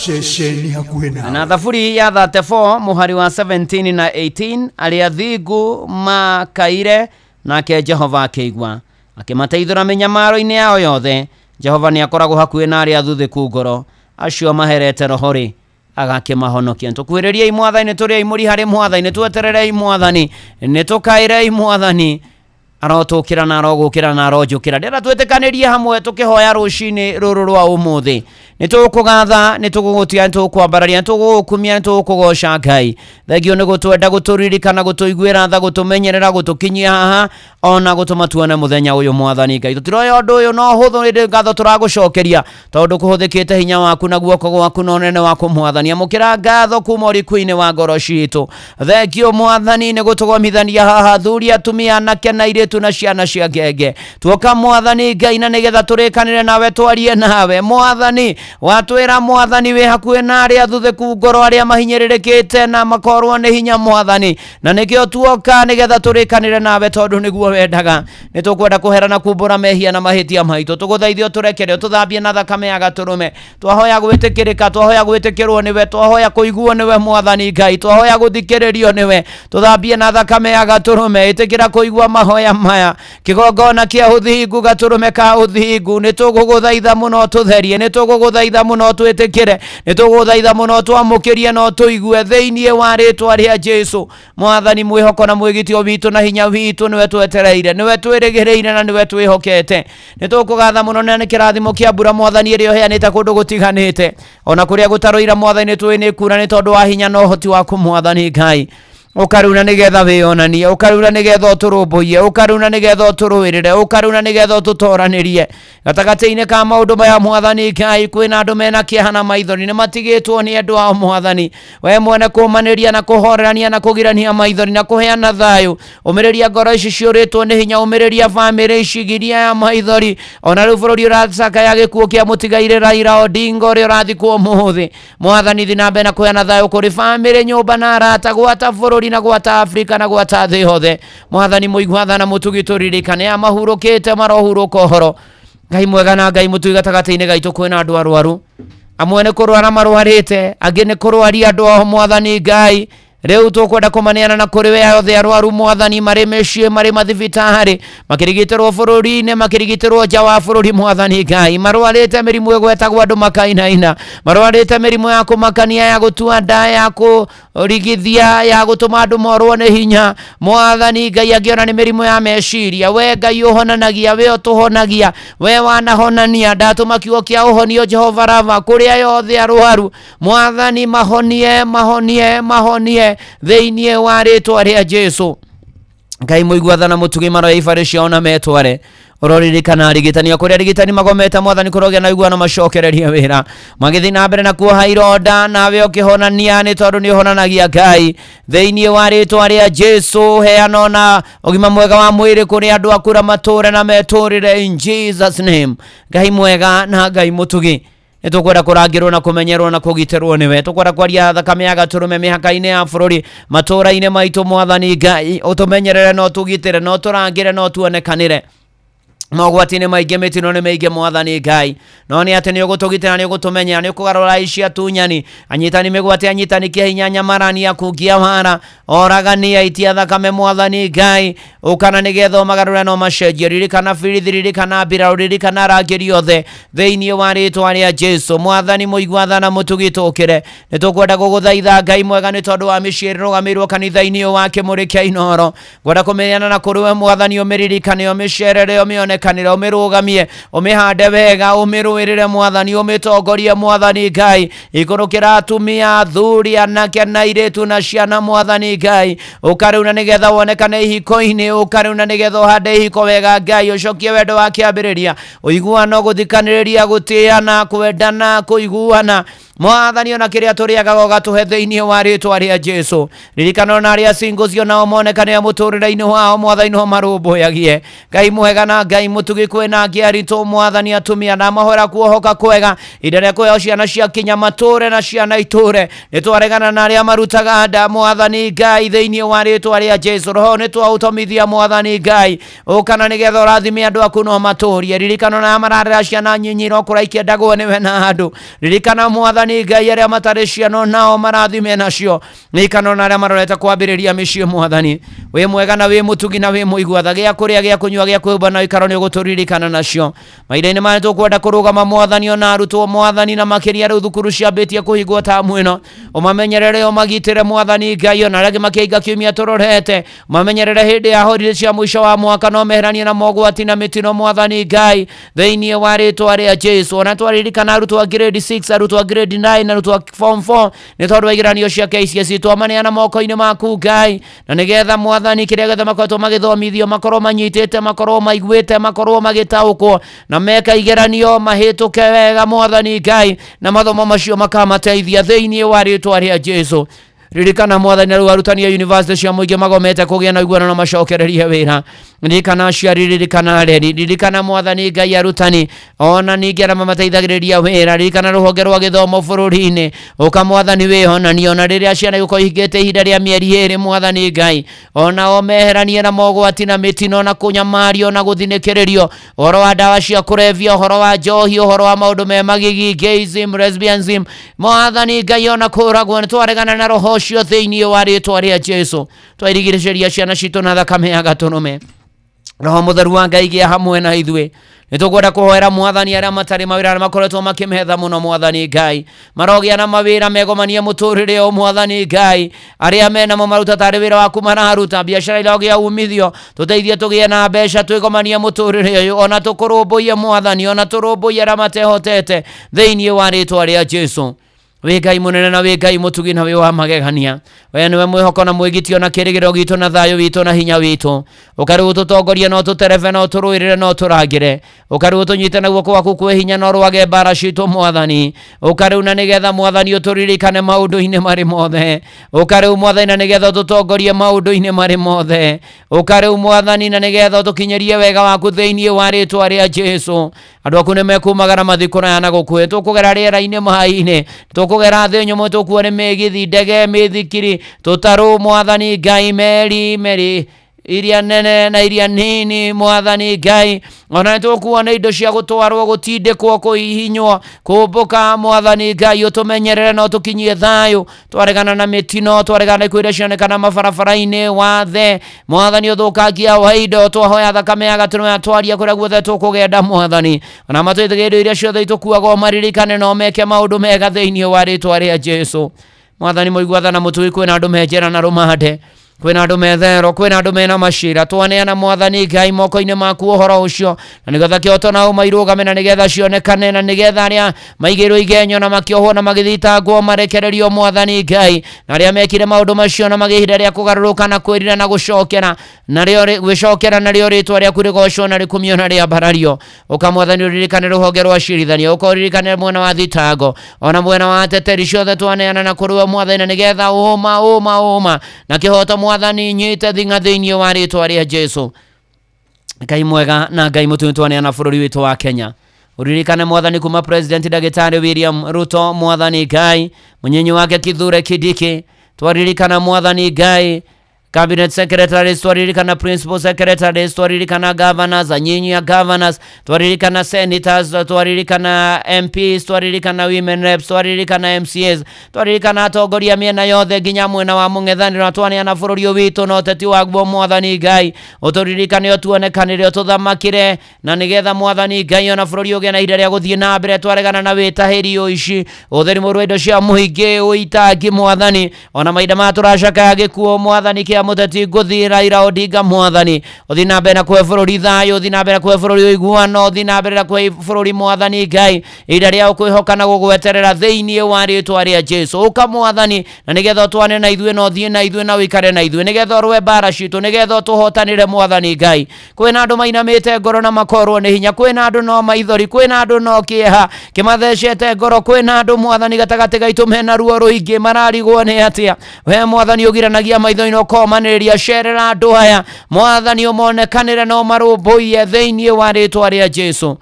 shesheni hakuena na thaburi ya 34 muhari wa 17 na 18 aria thingu makaire nake Jehova akigwa akimateithura minyamaro-ini yao yothe. Jehova ni akoragwo hakuhi na aria thuthiku ngoro acio maherete rohori agakimahonokia. Tukwiririe mwathani turi imuri hari mwathani tweterere mwathani nitukaire mwathani arotukira na arogukira na arojukira ndera twetekanirie hamwe tukihoya rucini ruru rwa umuthi nitukugatha nitugugutia nitukwambararia nitugukumia nitukugoca Ngai thegio ni gutwenda guturirikana gutuiguira tha gutumenyerera gutukinyia haha ona gutumatuone muthenya uyu mwathani Ngai tutiroya undu uyu no huthu ndi ngatho turagucokeria tondu kuhuthikite hinya waku na guoko gwaku no nene waku mwathani amukira ngatho kuma urikuini wa ngoro citu thegio mwathani ni gutugomithania haha thuri atumia anake na iritu na ciana cia ngenge tuoka mwathani Ngai na nigetha turikanire nawe twarie nawe mwathani watwira mwathani we hakuhi na aria thuthiku ngoro aria mahinyiririkite na makorwo ni hinya mwathani na nikio tuoka nigetha turikanire nawe tondu niguo wendaga nitukwenda kuherana kumbura mehia na mahitia maitu tuguthaithio turekere tuthambie na thakame ya gaturume twahoya gwitikirika twahoya gwitikirwo niwe twahoya kuiguo niwe mwathani Ngai twahoya guthikiririo niwe tuthambie na thakame ya gaturume itikira kuigua mahoya maya kigongona kia uthingu gaturume ka uthingu nituguguthaitha muno tutherie nituguguthaitha muno twitikire nituguthaitha muno twamukirie no tuigue thiini wa ritwa ria Jesu mwathani mwihoko na mwigitio witu na hinya witu niwe twetereire niwe twirigireire na niwe twihokete nitukugatha muno na nikirathimo kia mbura mwathani iri oheanite kundu gutiganite ona kuria gutaroira mwathani twini kuna ni tondu wa hinya no hoti waku mwathani Ngai ukaruna nigetha wionanie ukaruna nigetha uturumbuye ukaruna nigetha uturuirire ukaruna nigetha ututoranirie gatagati-ini ka maundu maya Mwathani Ngai kwina andu mena kiahana maithori ni matigitwo ni andu a Mwathani we mwene kumaniria na kuhorerania na kugirania maithori na kuheana thayu umiriria ngoro ici ciuritwo ni hinya umiriria family ici ya maithori ona riu bururi uracaka ya gikuo kia mutigaire Raila Odinga uri urathikwo muthi Mwathani thinambe na kuheana thayu kuri family nyumba na arata gwata bururi na gwata Afrika na gwata thi hothe Mwathani muigwatha na mutugiturikane amahurukite marohuruka horo Ngai mwega na Ngai mutugi gatagati-ini gaitu kwina andu arwaru amwe ni kurwara marwarite angi ni kurwaria andu o Mwathani Ngai riu tukwenda kumaneana na kuri we othe arwaru Mwathani mari mecii mari mathibitari makirigitirwo bururi-ini makirigitirwo nja wa bururi Mwathani Ngai marwarite mirimu igwetagwo andu makainaina marwarite mirimu ya kumakania ya gutua nda ya kurigithia ya gutuma andu morwo ni hinya Mwathani Ngai angiona ni mirimu ya meciria we Ngai uhonanagia we utuhonagia we wanahonania ndatuma kiugo kia uhonio Jehova Rafa kuria yothe arwaru Mwathani mahonie theinie wa ritwa ria Jesu Ngai muigwatha na mutugi maro ifaricia ona metware uroririkana arigitani kuria arigitani magomete Mwathani kurogia na igwa na macokereria wira magithi na mbere na kuoha ironda nawe ukihonania ni tondu ni uhonanagia Ngai theinie wa ritwa ria Jesu heana na ugima mwega wa mwiri kuri andu akura mature na meturire in Jesus name Ngai mwega na Ngai mutugi Nitukwenda kurangirwo na kumenyerwo na kugitirwo niwe tukwenda kwaria thakame ya gaturume mihaka-ini ya bururi matura-ini maitu Mwathani Ngai utumenyerere no tugitire no turangire no tuonekanire mogwati-ini maingi mitino ni maingi Mwathani Ngai no ni ati ni ugutugitira ni ugutumenya ni ukugarura ici atunyani anyitani migwati anyitani kia hinya nyamarani ya kugia wara oragania itia thakame Mwathani Ngai ukana nigetha magarura no macenjia ririkana birithi ririkana mbira ririkana rangiri othe theinie wa ritwa ria Jesu Mwathani muigwatha na mutugitukire nitukwenda guguthaitha Ngai mwega ni tondu wa micii rugamirwo kanitha-ini wa Kimuri kia Inoro ngwenda kumenyana na kuri we Mwathani umiririkane umicerere umeonekanire umirugamie umihande wega umiruirire Mwathani umitongorie Mwathani Ngai ikurukira atumia athuri anake na iritu na ciana Mwathani Ngai ukaruna nigetha wonekane ihiko-ini ukaruna nigetha hande ihiko wega Ngai ucokie wendo wa kiambiriria uiguano guthikaniriria gutiana kwendana kuiguana Mwathani ona kiria turiaga gogatuhe theinie wa ritwa ria Jesu ririkana na ria singles nao monekane muturire-ini wao Mwathani no marumbuyagie Ngai mwega na Ngai mutugi kwina ngiarito Mwathani atumia na mahora kuohoka kwega idere kuyo ciana cia kinya mature na ciana iture nitwaregana na ria marutaga nda Mwathani Ngai theinie wa ritwa ria Jesu roho nitwautomithia Mwathani Ngai ukana nigetha rathime andu aku no maturie ririkana na mararira ciana nyinyiro kuraikia ndagwo niwe na andu ririkana Mwathani Ngai aria matari ciano nao marathime nacio ririkana na aria marorete kwambiriria micii Mwathani we mwega na we mutugi na we muigwatha gia kuria gia kunywa gia kwimba na ikaro ni guturirikana nacio maitha-ini mane tukwenda kurugama Mwathani ona arutwo Mwathani na makiria riu thukuru ciambitie kuhingwo tamu ino umamenyerere umagitire Mwathani Ngai ona aria makiinga kiumia turorete umamenyerere hindi ya holiday cia mwisho wa mwaka no meheranie na mogwati na mitino Mwathani Ngai theinie wa ritwa ria Jesu ona twaririkana arutwo grade 6 arutwo grade 9 arutwo form 4 ni tondu wa igeranio cia KCSE twamaneana moko-ini maku Ngai na nigetha Mwathani kiria getha makorwo magithomithio makorwo manyitite makorwo maiguite makorwo magitaukwo na meka igeranio mahituke wega Mwathani Ngai na mathomo macio makamateithia theinie wa ritwa ria Jesu ririkana Mwathani riu arutani ya university cia muingi magomete kugia na iguana na macokereria wira ririkana ciari ririkana reri ririkana Mwathani Ngai arutani ona ningi arama mateithagiriria wira ririkana ruhonge rwa githomo bururi-ini uka Mwathani wihonani ona riria ciana igukorwo ihingite ihinda ria mieri iri Mwathani Ngai ona o meheranie na mogwati na mitino na kunyamario na guthinikiririo uhoro wa ndawa cia kurevia uhoro wa njohi uhoro wa maundu me magigi gayism lesbianism Mwathani Ngai ona kuragwo nitwaregana na roho cio theinie wa ritwa ria Jesu twairigiriria ciana citu na thakame ya gaturume roho mutheru wa Ngai gia hamwe na ithue nitukwenda kuhoera Mwathani aria matari mawira makoretwo makimetha muno Mwathani Ngai marogia na mawira megomanie muturire o Mwathani Ngai aria mena mo maruta tari wira waku mararuta biashara ilogia umithio tuteithie tugie na mbeca twigomanie muturire uyu ona tukurumbuye Mwathani ona turumbuye aria matehotete theinie wa ritwa ria Jesu we Ngai munene na we Ngai mutugi na we wa magegania we niwe mwihoko na mwigitio na kirigiro gitu na thayo witu na hinya witu ukari ututongoria no tutereve no turuirire no turangire ukari utunyite na guoko gwaku kwe hinya no rwage bara citu mwathani ukari una nigetha mwathani uturirikane maundu-ine mari mothe ukari mwathani na nigetha tutongorie maundu-ine mari mothe ukari mwathani na nigetha tukinyerie wega waku theinie wa ritwa ria Jesu andu aku ne mekumagara mathikuna yana gukwe tukugera riera-ine mai-ine tukugera thi nyumu tukuone megithi ndege mithikiri tutaru mwathani Ngai meri iria nene na iria nini mwathani Ngai ona tukuona indo cia gutwarwo gutindikwo kuhihinywo kumbuka mwathani Ngai utumenyerere no tukinyie thayo twaregana na mitino twaregana kwira cionekana mabarabara-ine wathe mwathani uthukagia wa indo twahoya thakame ya gaturume atwaria kuria guothe tukugenda mwathani ona matwithigirio iria ciothe itukuaga maririkane no meke maundu mega theinie wa ritwa ria Jesu mwathani muigua na mutui kwina andu menjera na rumande kwina andu methero kwina andu mena mashira twaneana mwathani Ngai moko-ine maku uhoro ucio na nigetha kioto na umairugame na nigetha cionekane na nigetha aria maigirwo igenyo na makiohwo na magithitangwo marekererio mwathani Ngai na aria mekire maundu macio na magihinda ria kugaruruka na kwirira na gucokera na rio gwicokera na rio ritwa ria kurigocwo na rikumio na ria barario ukamwathani uririkane ruhonge rwa cirithanio ukoririkane mwena wa thitango ona mwena wa teteri ciothe twaneana na kurua mwathani na nigetha uma na kihoto mwathani nyite thinga theinie wa ritwa ria Jesu Ngai mwega na Ngai mutu twaneana bururi witu wa Kenya uririkane mwathani kuma president Dagitari William Ruto mwathani Ngai munyenyi wake Kithure Kindiki twaririkana mwathani Ngai Cabinet Secretaries twaririkana Principal Secretaries twaririkana Governors anyinyi ya Governors twaririkana Senators twaririkana MPs twaririkana Women Reps twaririkana MCAs twaririkana atongoria miena yothe nginya mwena wa mung'ethaniro twaneana bururi witu no teti waguo mwathani Ngai uturirikane tuonekanire ututhamakire na nigetha mwathani Ngai ona bururi ugie na ihinda ria guthie na mbere twaregana na witahiri uici utheri murwe indo cia muhingi uitangi mwathani ona maida maturacaka gikuo mwathani muteti nguthi Raila Odinga mwathani uthi na mbere kwe bururi thayo uthi na mbere kwe bururi uiguano uthi na mbere kwe bururi mwathani Ngai ihinda ria ukwihoka na gugweterera theinie wa ritwa ria Jesu uka mwathani na nigetha twane na ithue no thie na ithue na wikare na ithue nigetha rwe bara citu nigetha tuhotanire mwathani Ngai kwina andu mainamite ngoro na makorwo ni hinya kwina andu no maithori kwina andu no kieha kimathecete ngoro kwina andu mwathani gatagati gaitu mena ruo ruingi mararigwo ni atia we mwathani ugiranagia maitho-ini manĩrĩria cerera andũ aya mwathani ũmonekanĩre no marũmbũiye thĩinĩ wa rĩtwa rĩa Jesu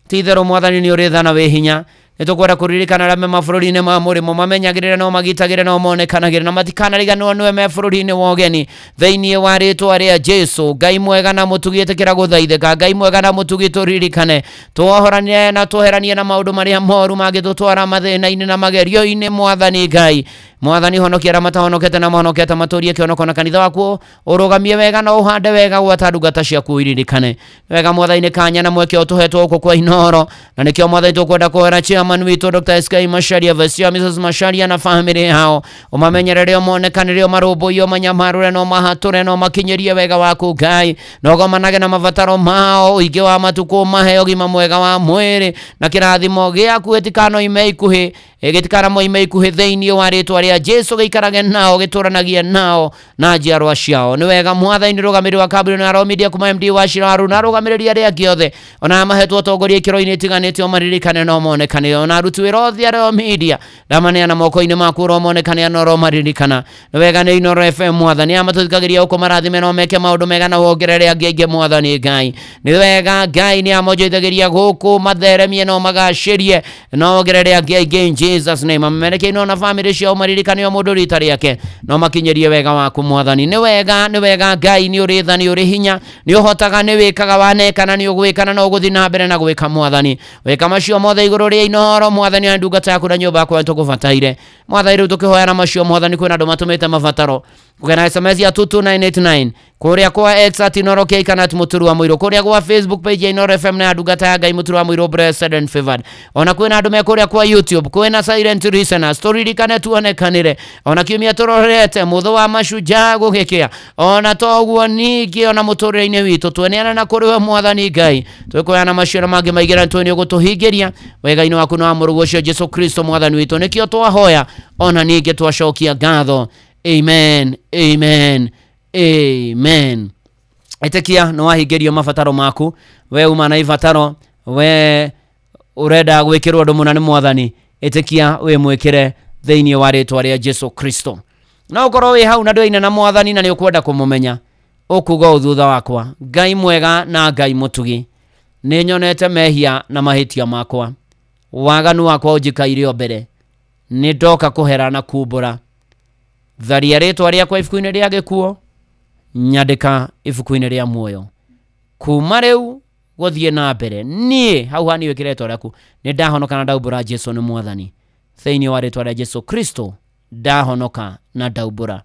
titherũ mwathani nĩ ũrĩ tha na wĩ hinya nĩtũkwenda kũririkana arĩa me mabũrũri-inĩ ma mũrĩmo mamenyagĩrĩre no magitagĩre no monekanagĩre na matikanariganĩrwo nĩwe me bũrũri-inĩ wa ũgeni thĩinĩ wa rĩtwa rĩa Jesu Ngai mwega na mũtugi ĩtĩkĩra gũthaithĩka Ngai mwega na mũtugi tũririkane tuohoranire na tuoheranie na maũndũ marĩa moru mangĩtũtwara mathĩna-inĩ na magerio-inĩ mwathani Ngai mwathani honokia arĩa matahonokete na mahonokete matũrie kĩonoko na kanitha waku ũrũgamie wega na ũhande wega gwata ndungata ciaku iririkane wega mwathani kanya na mweke ũtũhetwo gũkũ kwa Inoro na nĩkĩo mwathani tũkwenda kũhera chairman witũ Dr. SK Macharia Vesia Mrs. Macharia na family yao umamenyerere ũmonekanĩre ũmarũmbũiye ũmanyamarũre no mahatũre no makinyerie wega waku Ngai no gomanage na mabataro mao ũingĩ wa matukũ mahe ũgima mwega wa mwĩrĩ na kĩrathimo gĩaku gĩtikanoime ikuhĩ gĩtikana moime ikuhĩ thĩinĩ wa rĩtwa rĩa Jesu gĩikarage nao gĩtũranagie nao na njiarwa ciao nĩ wega mwathani rũgamĩrĩri wa kambuni ya Royal Media kuma MD wa Shiraru na rũgamĩrĩri arĩa angĩ othe ona mahetwo ũtongoria ikĩro-inĩ itiganĩte maririkane no monekane ona aruti wĩra othe a Royal Media ndamaneana moko-inĩ maku monekane no maririkana nĩ wega nĩ Inoro FM mwathani amatũthikagĩria ũkũ marathime no meke maũndũ mega na wongerere angĩ aingĩ mwathani Ngai nĩ wega Ngai nĩ amonjoithagĩria gũkũ matheremie no magacĩrie no wongerere angĩ aingĩ Jesus name amereke no na family cio maririkane o mũndũ rita rĩake no makinyerie wega waku mwathani nĩ wega Ngai nĩ ũrĩ tha nĩ ũrĩ hinya nĩ ũhotaga nĩ wĩkaga wanekana nĩ ũgwĩkana no gũthiĩ na mbere na gwĩka mwathani wĩka macio mothe igũrũ rĩa Inoro mwathani na ndungata yaku na nyũmba yakwa tũkũbataire mwathani rĩu tũkĩhoyana macio mwathani kwĩna andũ matũmĩte mabataro Ukena SMS ya 22989 kuria kwa X @Inoro K kana @Muturu wa Muiro kuria kwa Facebook page ya Inoro FM na Ndungata ya Ngai Muturu wa Muiro blessed and favored. Ona kwena andu me kuria kwa YouTube kwena silent listener story likane tuonekanire ona kiumia turorete mutho wa mashujaa gugikia ona toguo ningi ona muturire-ini witu tweneana na kuri we Mwathani Ngai twikoyana maciaro mangi maigira ntwenio gutuhingiria wega-ini waku no amurugo ucio Jesu Kristo Mwathani witu nikio twahoya ona ningi twacokia ngatho. Amen, amen, amen. Etekia no wahingirio mabataro maku we uma na ibataro we urenda gwikirwo ndu muna ni Mwathani etekia we mwikire thiini wa ritwa ria Jesu Kristo na ukorwo wi hau na ndwina na Mwathani na ni ukwenda kumumenya ukuga uthutha wakwa Ngai mwega na Ngai mutugi ni nyonete mehia na mahitia makwa waganu wakwa ujikaire o mbere ni ndoka kuhera na kumbura tharia ritwa riakwa ibuku-ini ria gikuo nyandika ibuku-ini ria muoyo kuma riu guthie na mbere nie hau hani wikiretwo riaku ni ndahonoka na ndaumbura Jesu ni Mwathani thiini wa ritwa ria Jesu Kristo ndahonoka na ndaumbura.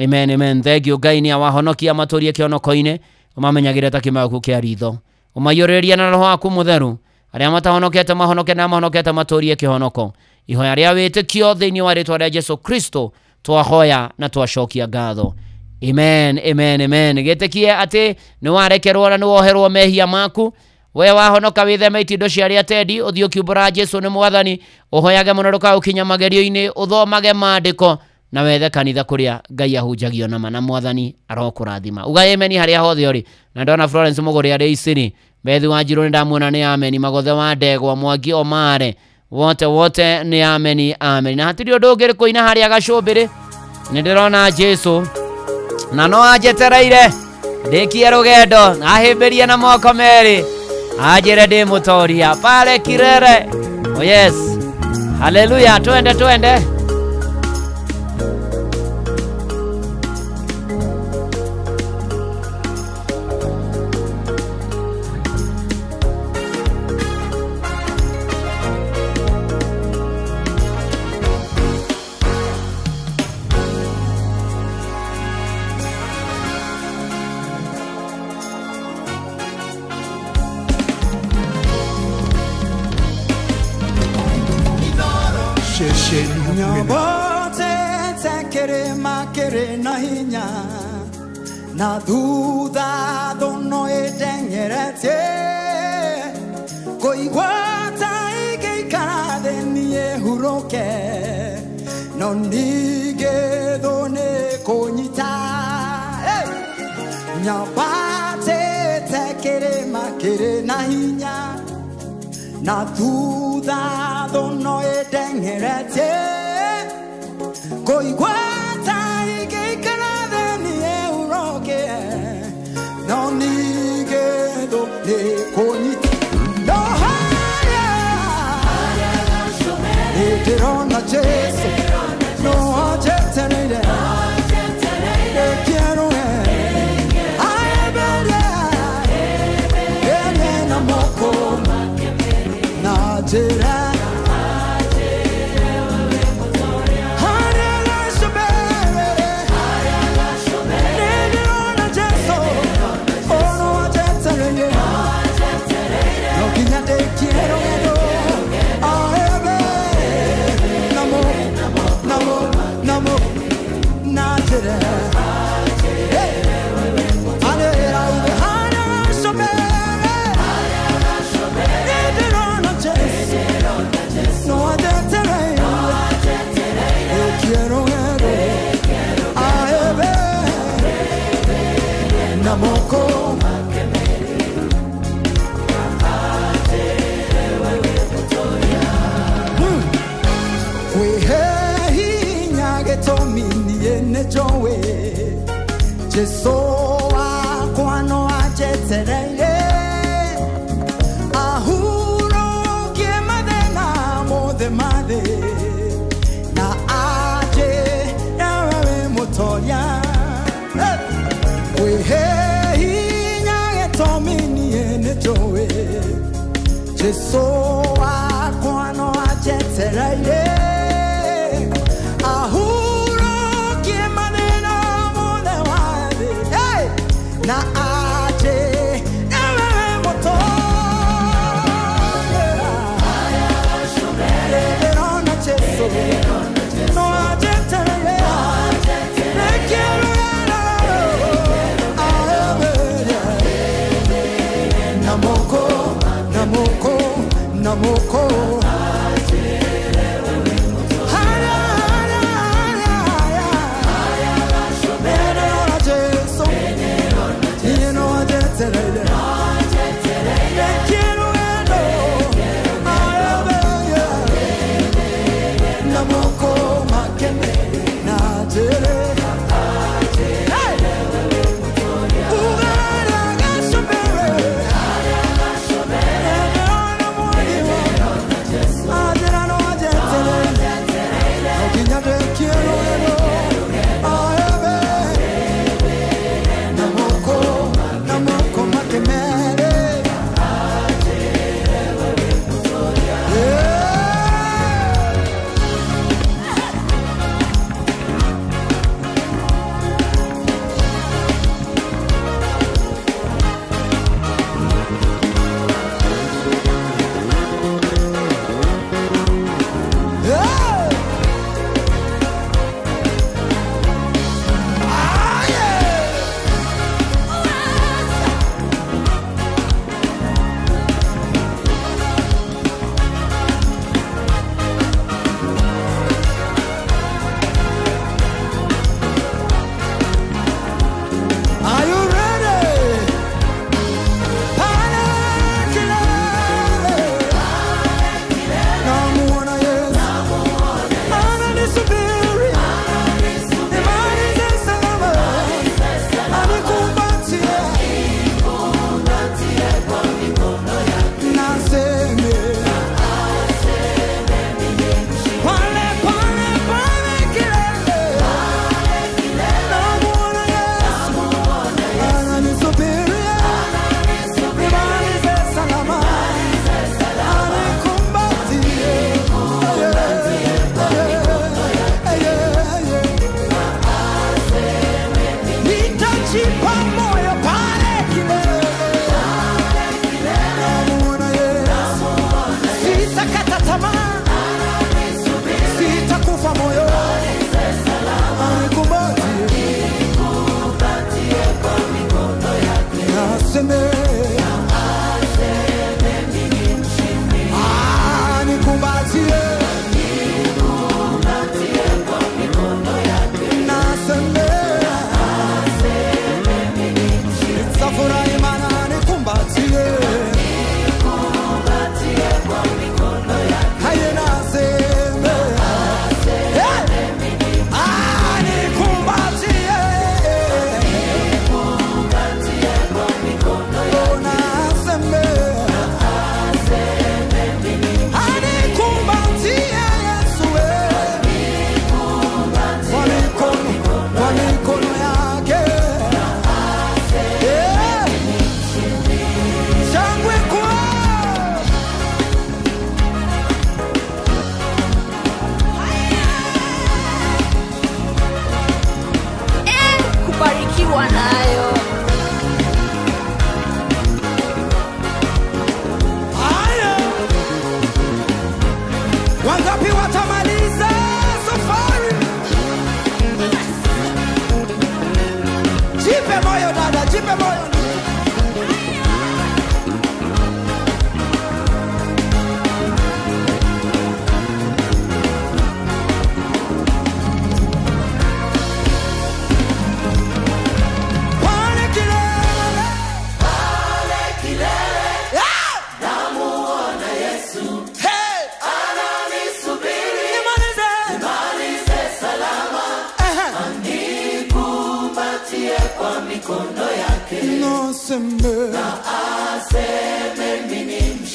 Amen, amen. Thengio Ngai ni awahonokia maturie kionoko-ini umamenyagire ta kimaku kia ritho umayuriria na roho waku mutheru aria matahonokete mahonoke na mahonokete maturie kihonoko ihoya ria witikio thiini wa ritwa ria Jesu Kristo twahoya na twacokia ngatho. Amen, amen, amen. Gitekie ati ni warekerwo na ni woherwo mehia maku we wahonoka witheme itindo ciaria tendi uthio kiumbura Jesu ni Mwathani uhoyage muno nduka ukinya magerio-ini uthomage maandiko na wethe kanitha kuria Ngai ahunjagio na mana Mwathani arokurathima. Uga amen haria hothe uri na ndona Florence Muguri ari iciri Bethi wa Njiro ni ndamuona ni amen Magothe wa Ndegwa Mwangi Omare wote ni amen amen na hatiri undu ungiri kuina haria gacumbiri ni ndirona Jesu na no ajetereire ndikie rugendo ahimbirie na moko meri ajire ndi mutoria pale Kirere. Oh yes, haleluya, twende Nyobote tekere makere na hinya na thutha thono edengerete koigwata igikara theni ehuroke no nige thone konyita Nyobote tekere makere na hinya na thutha thono edengerete koigwata igikara theni ehuroke no nigetho nikonyita no haya ndirona Jesu no ajetereire quiero na moko na jera Jesu wakwa no ajetereire ahurokie mathina mothe mathe na aje ewe mutoria wihe hinya getominie nĩnjũĩ Jesu wakwa no ajetereire ahurokie mathina nitakuwa nayo. Haya, wangapi watamaliza safari? Jipe moyo dada, jipe moyo.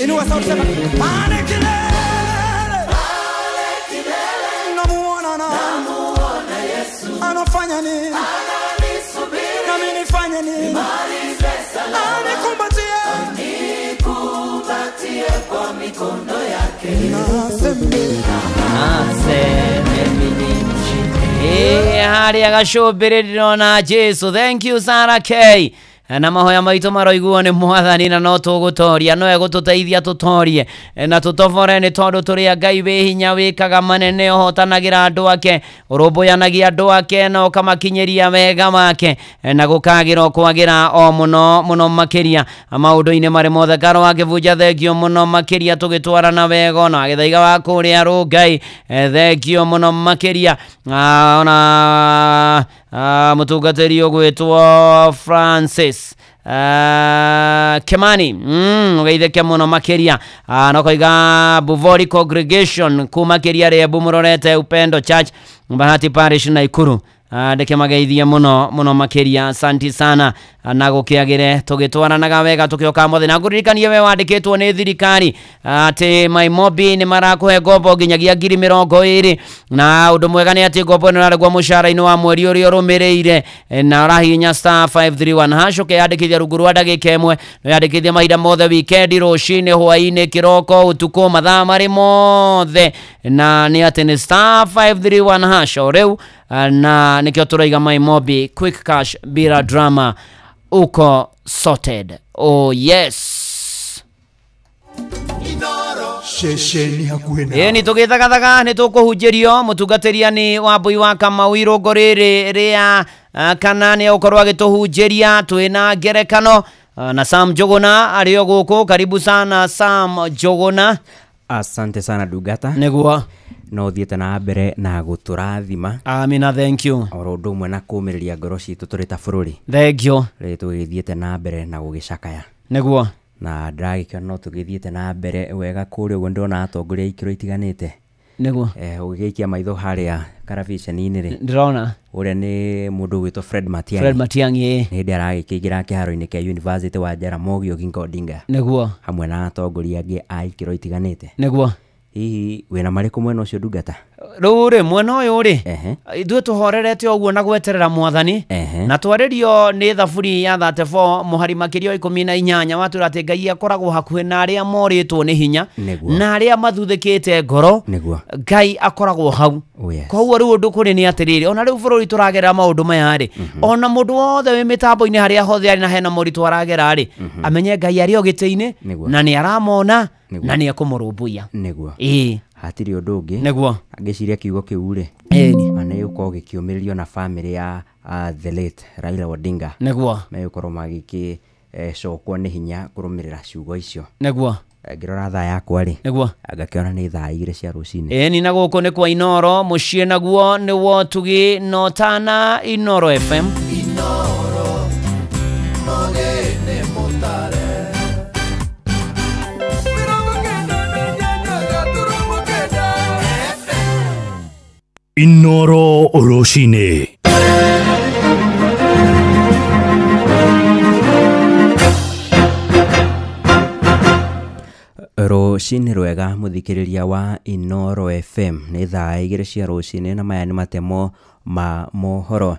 Inua sauti sema pale kilele, pale kilele, namuona Yesu anafanya nini, ananisubiri nami nifanye nini, nimalize salama, anikumbatie kwa mikono yake, naseme mimi mshindi hari agacũmbĩrĩrio na Jesu. Thank you Sarah K. Na mahoya maitũ maroiguo nĩ Mwathani na no tũgũtoria, no egũtũteithia tũtorie na tũtobore, nĩ tondũ tũrĩ Ngai wĩ hinya wĩkaga manene, ũhotanagĩra andũ ake, ũrũmbũyanagia andũ ake na ũkamakinyĩria wega make, na gũkagĩra kwagĩra o mũno mũno makĩria maũndũ-inĩ marĩ mothe. Karo akĩbunja thengio mũno makĩria, tũgĩtwarana wega na gĩthaiga wa kũrĩa Rũngai, thengio mũno makĩria. Ona mũtungatĩri ũgwĩtwo Francis Kimani ugeitheke mũno makĩria, no koiga Buvori Congregation kuma kĩria rĩembu mũrorete Upendo Church Bahati Parish Naikuru, ndeke mageithie mũno mũno makĩria. Asante sana na gũkĩagĩre, tũgĩtwaranaga wega tũkĩoka mothe, na ngũririkanie we wandĩkĩtwo nĩ thirikari atĩ Maimobi nĩ marakũhe ngombo nginyagia 20,000, na ũndũ mwega nĩ atĩ ngombo ĩno ĩrarĩgwo mũcara-inĩ wa mweri ũrĩa ũrũmĩrĩire, na ũrahihinya star 531 hash ũkeyandĩkithia rungu rwa ndagĩka ĩmwe, no yandĩkithia mahinda mothe, wikendi, rũcinĩ, hwaĩ-inĩ, kĩroko, ũtukũ, mathaa marĩ mothe, na nĩ atĩ nĩ star 531 hash o rĩu, na nikio turaiga Maimobi quick cash bila drama, uko sorted. Oh yes. Shesheni hakuhena. Ni tugithagathaga ni tukuhunjirio mutungatĩria ni Wambui wa Kamau irũngo rĩrĩ rĩa kana nĩ ũkorwo agĩtũhunjĩria twĩna ngerekano, na Sam Jogona arĩo gũkũ. Karibu sana Sam Jogona. Asante sana Dugata. Nĩguo no thiete na mbere na gũtũrathima. Amina, thank you. Oro ũndũ ũmwe na kũũmĩrĩria ngoro citũ tũrĩ ta bũrũri. Thank you. Tũgĩthiĩte na mbere na gũgĩcakaya. Nĩguo na ndagĩkĩona no tũgĩthiĩte na mbere wega kũrĩa ũguo ndĩrona atongoria ikĩro itiganĩte. Nĩguo ũgĩgĩikia maitho harĩa karabiceni-inĩ rĩ, ndĩrona ũrĩa nĩ mũndũ ũgwĩtwo Fred Matiang'i. Fred Matiang'i hĩndĩ aragĩkĩingĩra kĩharo-inĩ kĩa University wa Jaramogi Oginga Odinga, nĩguo hamwe na atongoria angĩ a ikĩro itiganĩte. Nĩguo hihi wĩna marĩkũ mwena ũcio Ndungata? Rĩu rĩ mwena ũyũ rĩ, ithuĩ tũhorerete ũguo na gweterera Mwathani, na twarĩrio nĩ thaburi ya 34 mũhari makĩria 18 watwĩra atĩ Ngai akoragwo hakuhĩ na arĩa morĩtwo nĩ hinya na arĩa mathuthĩkĩte ngoro, Ngai akoragwo hau. Koguo rĩu ũndũ kũrĩ nĩ atĩrĩrĩ, ona rĩu bũrũri tũragerera maũndũ maya rĩ, ona mũndũ wothe wĩ mĩtambo-inĩ harĩa hothe arĩ na hena moritũ aragera rĩ, amenye Ngai arĩ o gĩtĩ-inĩ na nĩ aramona na nĩ ekũmũrũmbũiya. Nĩguo hatirĩ ũndũ ũngĩ. Nĩguo angĩciria kiugo kĩu rĩ, nĩ gũkorwo gĩkĩũmĩrĩrio na family ya the late Raila Odinga. Nĩguo megũkorwo magĩkĩcokwo nĩ hinya kũrũmĩrĩra ciugo icio. Nĩguo ngĩrora thaa yakwa rĩ, nĩguo ngakĩona nĩ thaa 2 cia rũcinĩ. Ni na gũkũ nĩ kwa Inoro, mũciĩ naguo nĩ Wotugi no Tana Inoro FM. Inoro mogene motare Inoro rũcinĩ. Rũcinĩ rwega mũthikĩrĩria wa Inoro FM, nĩ thaa 2 cia rũcinĩ na maya nĩ matemo ma mohoro.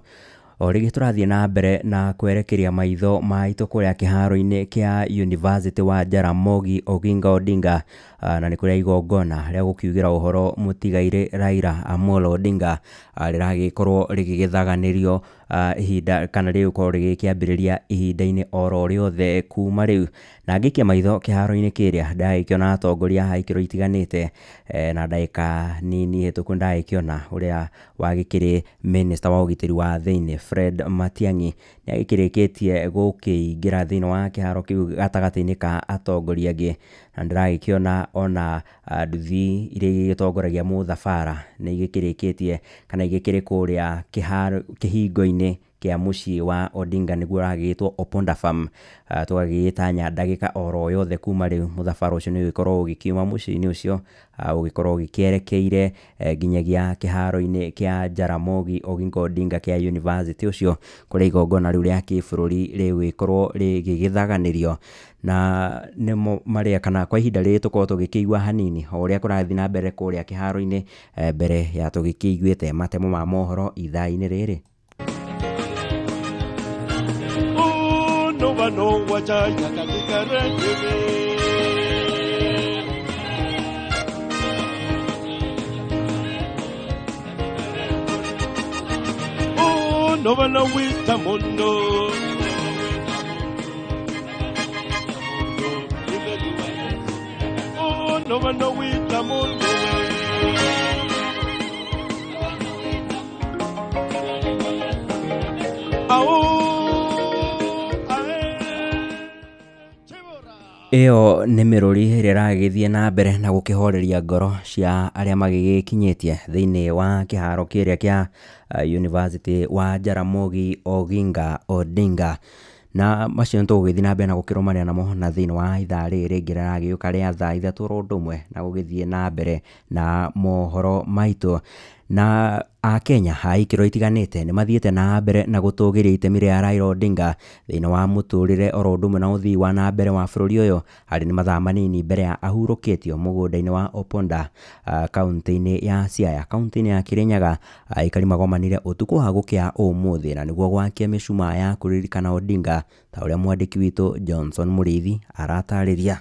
O rĩngĩ tũrathiĩ na mbere na kwerekeria maitho maitũ kũrĩa kĩharo-inĩ kĩa University wa Jaramogi Oginga Odinga, na nĩ kũrĩa igongona rĩa gũkiugĩra ũhoro mũtigaire Raila Amolo Odinga rĩragĩkorwo rĩgĩgĩthaganĩrio ihinda kana rĩgũkorwo rĩgĩkĩambĩrĩria ihinda-inĩ oro rĩothe kuma rĩu. Na ngĩikia maitho kĩharo-inĩ kĩrĩa ndagĩkĩona atongoria a ikĩro itiganĩte, na ndagĩka nini hĩtũku ndagĩkĩona ũrĩa wagĩkĩrĩ minister wa ũgitĩri wa thĩinĩ Fred Matiang'i nĩ agĩkĩrĩkĩtie gũkĩingĩra thĩinĩ wa kĩharo kĩu gatagatĩ-inĩ ka atongoria angĩ, na ndĩragĩkĩona ona nduthi iria igĩtongoragia mũthabara nĩ igĩkĩrĩkĩtie kana igĩkĩrĩ kũrĩa kĩhingo-inĩ kĩa mũciĩ wa Odinga nĩguo ũragĩtwo Oponda Farm. Tũgagĩtanya ndagĩka oro yothe kuma rĩu mũthabara ũcio nĩ ũgĩkorwo ũgĩkiuma mũciĩ-inĩ ũcio ũgĩkorwo ũgĩkĩerekeire nginyagia kĩharo-inĩ kĩa Jaramogi Oginga Odinga kĩa university ũcio, kũrĩa igongona rĩu rĩa kĩbũrũri rĩgũgĩkorwo rĩgĩgĩthaganĩrio. Na nĩmo marĩa kana kwa ihinda rĩrĩ tũkorwo tũgĩkĩigua hanini o ũrĩa kũrathiĩ na mbere kũrĩa kĩharo-inĩ mbere ya tũgĩkĩiguĩte matemo ma mohoro ithaa-inĩ rĩrĩ. No wajaya katika rejebe no vana wita mundo no vana wita mundo Ĩyo nĩ mĩrũri ĩrĩa ĩragĩthiĩ na mbere na gũkĩhoreria ngoro cia arĩa magĩgĩkinyĩtie thĩinĩ wa kĩharo kĩrĩa kĩa University wa Jaramogi Oginga Odinga. Na macio nĩ tũgũgĩthiĩ na mbere na gũkĩrũmanĩra namo na thĩinĩ wa ithaa rĩrĩ rĩngĩ rĩragĩũka rĩa thaa ithatũ oro ũndũ ũmwe na gũgĩthiĩ na mbere na mohoro maitũ. Na Akenya a ikĩro itiganĩte nĩ mathiĩte na mbere na gũtũgĩria itemi rĩa Raila Odinga thĩinĩ wa mũtũrĩre oro ũndũ ũmwe na ũthii wa na mbere wa bũrũri ũyũ, harĩ nĩ mathaa manini mbere ya ahurũkĩtio mũgũnda-inĩ wa Oponda kaunti-inĩ ya Siaya. Kaunti-inĩ ya Kirinyaga aikari magomanire ũtukũ wa gũkĩa ũmũthĩ na nĩguo gwakia mĩcumaa ya kũririkana Odinga, ta ũrĩa mwandĩki witũ Johnson Mũrĩithi aratarĩria.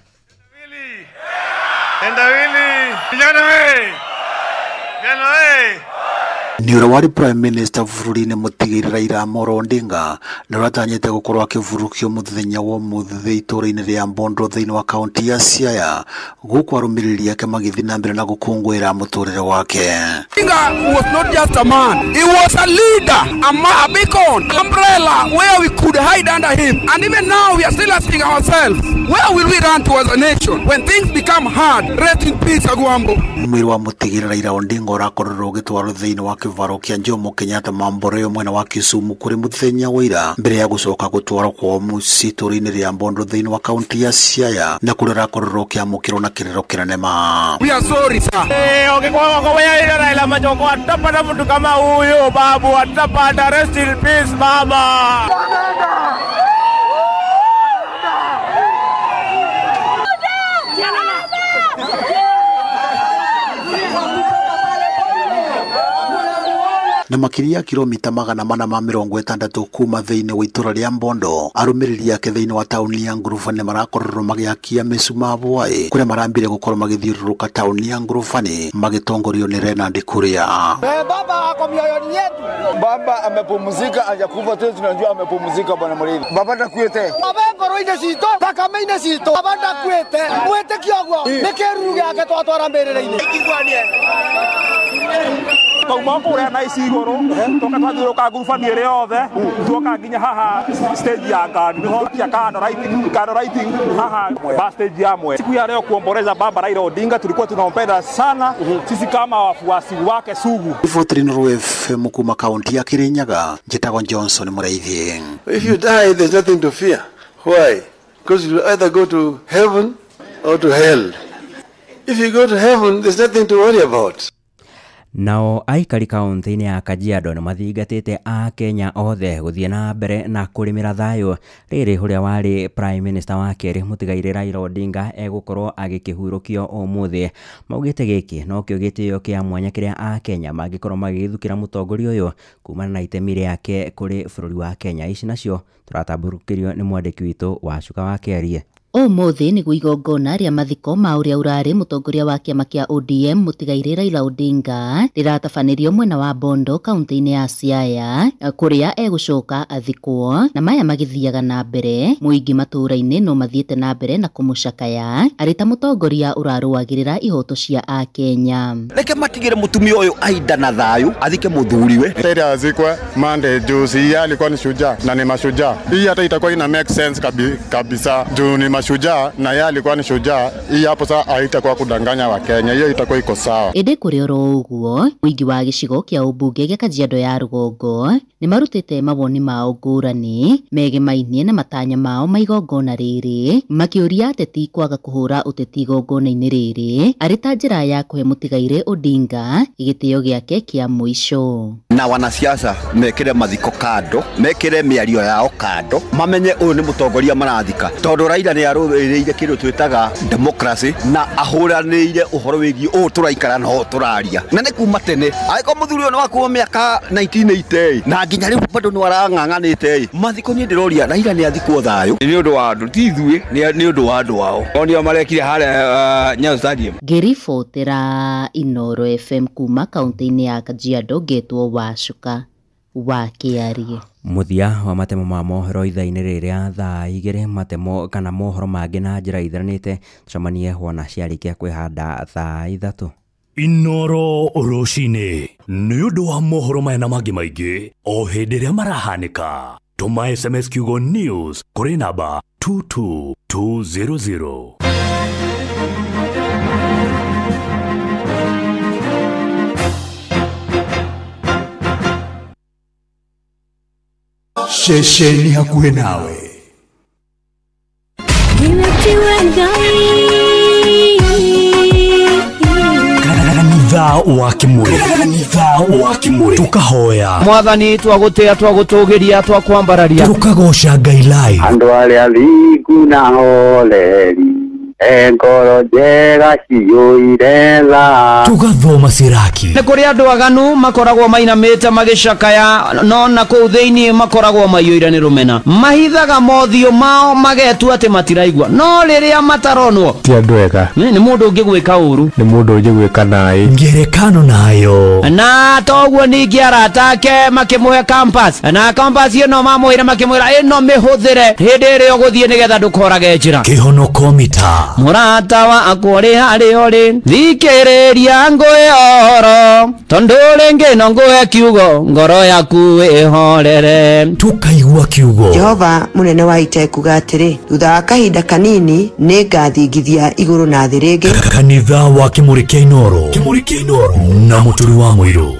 Nĩ ũrĩa warĩ Prime Minister bũrũri-inĩ mũtigaire Raila Amolo Odinga nĩ ũratanyĩte gũkorwo akĩburukio mũthenya wa ũmũthĩ itũũra-inĩ rĩa Bondo thĩinĩ wa kaunti ya Siaya, gũkũ arũmĩrĩri ake magĩthiĩ na mbere na gũkũngũĩra mũtũrĩre wake. Odinga was not just a man, he was a leader, a beacon, umbrella where we could hide under him. And even now we are still asking ourselves, where will we run to as a nation when things become hard? Rest in peace, Agwambo. Mwĩrĩ wa mũtigaire Raila Odinga ũrakorerwo ũgĩtwarwo thĩinĩ wa kĩvaro kĩa Jomo Kenyatta Mamboreo mwena wa Kisumu kũrĩ mũthenya wa ira mbere ya gũcoka gũtwarwo kwa mũciĩ itũũra-inĩ rĩa Bondo thĩinĩ wa kaunti ya Siaya, na kũrĩa arakorerwo kĩamũkĩrwo na kĩrĩro kĩnene ma. We are sorry, sir. Ukikuwa kwa wewe Raila Majoko atapata mtu kama huyo babu, atapata. Rest in peace mama. Na makĩria kilomita 460 kuma thĩinĩ wa itũũra rĩa Bondo, arũmĩrĩri ake thĩinĩ wa taũni ya Ngurubani marakorerwo magĩakia mĩcumaa bwaĩ kũrĩa marambire gũkorwo magĩthiũrũrũka taũni ya Ngurubani magĩtongorio nĩ Renard Kuria. Baba ako mioyoni yetu. Baba amepumzika, hajakufa tu, tunajua amepumzika bwana Muriithi. Baba ndakuite. Baba ngoro ine cito, takame ine cito. Baba ndakuite. Mwete kiogwo. Nikiruge ake twatwara mbere-inĩ. Ikigwanie. Kauma kũrĩa na icigũrũ toka twathiũrũka Ngurubani ĩrĩ yothe tuoka nginya haha stage ya Ngandi nĩho kia kando right haha bus stage ya Mwe. Siku ya leo kuomboleza baba Raila Odinga, tulikuwa tunampenda sana sisi kama wafuasi wake sugu. Ifotrino FM kuma kaunti ya Kirinyaga, njĩtagwo Johnson Mũrĩithi. If you die, there's nothing to fear. Why? Because you either go to heaven or to hell. If you go to heaven, there's nothing to worry about. Nao aikari kaunti-inĩ ya Kajiado nĩmathingatĩte a Kenya othe gũthiĩ na mbere na kũrĩmĩra thayũ rĩrĩ ũrĩa warĩ Prime Minister wa kerĩ mũtigairĩ Raila Odinga egũkorwo agĩkĩhurũkio ũmũthĩ. Maugĩte gĩkĩ no kĩo gĩtĩo kĩa mwanya kĩrĩa a Kenya mangĩkorwo magĩthukĩra mũtongoria ũyũ kumana na itemi rĩake kũrĩ bũrũri wa Kenya. Ici nacio tũratambũrũkĩrio nĩ mwandĩki witũ Wacuka wa Kĩarie. Ũmũthĩ nĩguo igongona rĩa mathiko ma ũrĩa ũrarĩ mũtongoria wa kĩama kĩa ODM mũtigairĩ Raila Odinga rĩratabanĩrio mwena wa Bondo kaunti-inĩ ya Siaya kũrĩa egũcoka athikwo, na maya magĩthiaga na mbere mũingĩ matũra-inĩ no mathiĩte na mbere na kũmũcakaya arĩ ta mũtongoria ũrarũagĩrĩra ihoto cia a Kenya. Reke matigire mũtumia ũyũ aida na thayũ athike mũthuriwe. Tena azikwe Monday juzi, yeye alikuwa ni shujaa na ni mashujaa. Hii hata itakuwa ina make sense kabisa. Juu ni shujaa na yeye alikuwa ni shujaa. Hii hapo sasa haitakuwa kudanganya wa Kenya, hiyo itakuwa iko sawa. Ĩndĩ kũrĩ oro ũguo mũingĩ wa gĩcigo kĩa ũmbunge gĩa Kajiado ya rũgongo nĩ marutĩte mawoni mao ngũrani megemainie na matanya mao ma igongona rĩrĩ, makĩũria ateti kwaga kũhũra ũteti igongona-inĩ rĩrĩ arĩ ta njĩra ya kũhe mũtigairĩ Odinga gĩtĩo gĩake kĩa mũico. Na wanasiasa mekĩre mathiko kando, mekĩre mĩario yao kando, mamenye ũyũ nĩ mũtongoria marathika, tondũ Raila nĩ arũĩrĩire kĩndũ twĩtaga democracy na ahũranĩire ũhoro wĩgiĩ ũũ tũraikara na ũũ tũraria, na nĩ kuma tene. Agĩkorwo mũthuri ũyũ nĩ wa kuma mĩaka 1980 na nginya rĩu bado nĩ warang'ang'anĩte. Mathiko niĩ ndĩroria Raila nĩ athikwo thayũ, nĩ ũndũ wa andũ ti ithuĩ, nĩ ũndũ wa andũ ao. Onio marekire harĩa Nyayo Stadium. Ngĩribotera Inoro FM kuma kaunti-inĩ ya Kajiado, ngetwo Wacuka wa Kĩarie. Muthia wa matemo ma mohoro ithaa-inĩ rĩrĩa thaa igĩrĩ matemo kana mohoro mangĩ na njĩra itharanĩte tũcemanie wona ciarĩkia kwĩhanda thaa ithatũ. Inoro rũcinĩ nĩ ũndũ wa mohoro maya na mangĩ maingĩ o hĩndĩ ĩrĩa marahanĩka. Tũma SMS kiugo news kũrĩ namba 22200. Shesheni hakuhe nawe. Kanitha wa Kimuri tukahoya Mwathani twagũtĩa twagũtũgĩria twakwambararia tukagooca Ngai live. Andũ arĩa athingu na holeri ngoro njega ciyũire tha tugathoma ciraki. Nĩ kũrĩ andũ aganu makoragwo mainamĩte magĩcakaya, no na kũu thĩinĩ makoragwo maiyũire nĩ rũmena, mahithaga mothiũ mao magetua atĩ matiraigua, no rĩrĩa mataronwo ti andũ ega. Nĩ mũndũ ũngĩ gwĩka ũru, nĩ mũndũ ũngĩ gwĩka naĩ. Ngerekano nayo na toguo ningĩ arata ake makĩmũhe campus, na campus ĩno mamũĩre makĩmwĩra ĩno mĩhũthĩre hĩndĩ ĩrĩa ũgũthiĩ nĩgetha ndũkorage njĩra. Kĩhonoko mita mũrata wa akũrĩ harĩ ũrĩ thikĩrĩria ngwĩhoro, tondũ rĩngĩ no ngũhe kiugo ngoro yaku ĩhorere. Tukaigua kiugo. Jehova mũnene wa ita ekuga atĩrĩ, thutha wa kahinda kanini nĩngathingithia igũrũ na thĩ rĩngĩ. Kanitha wa Kimuri kĩa Inoro na mũturi wa mũirũ.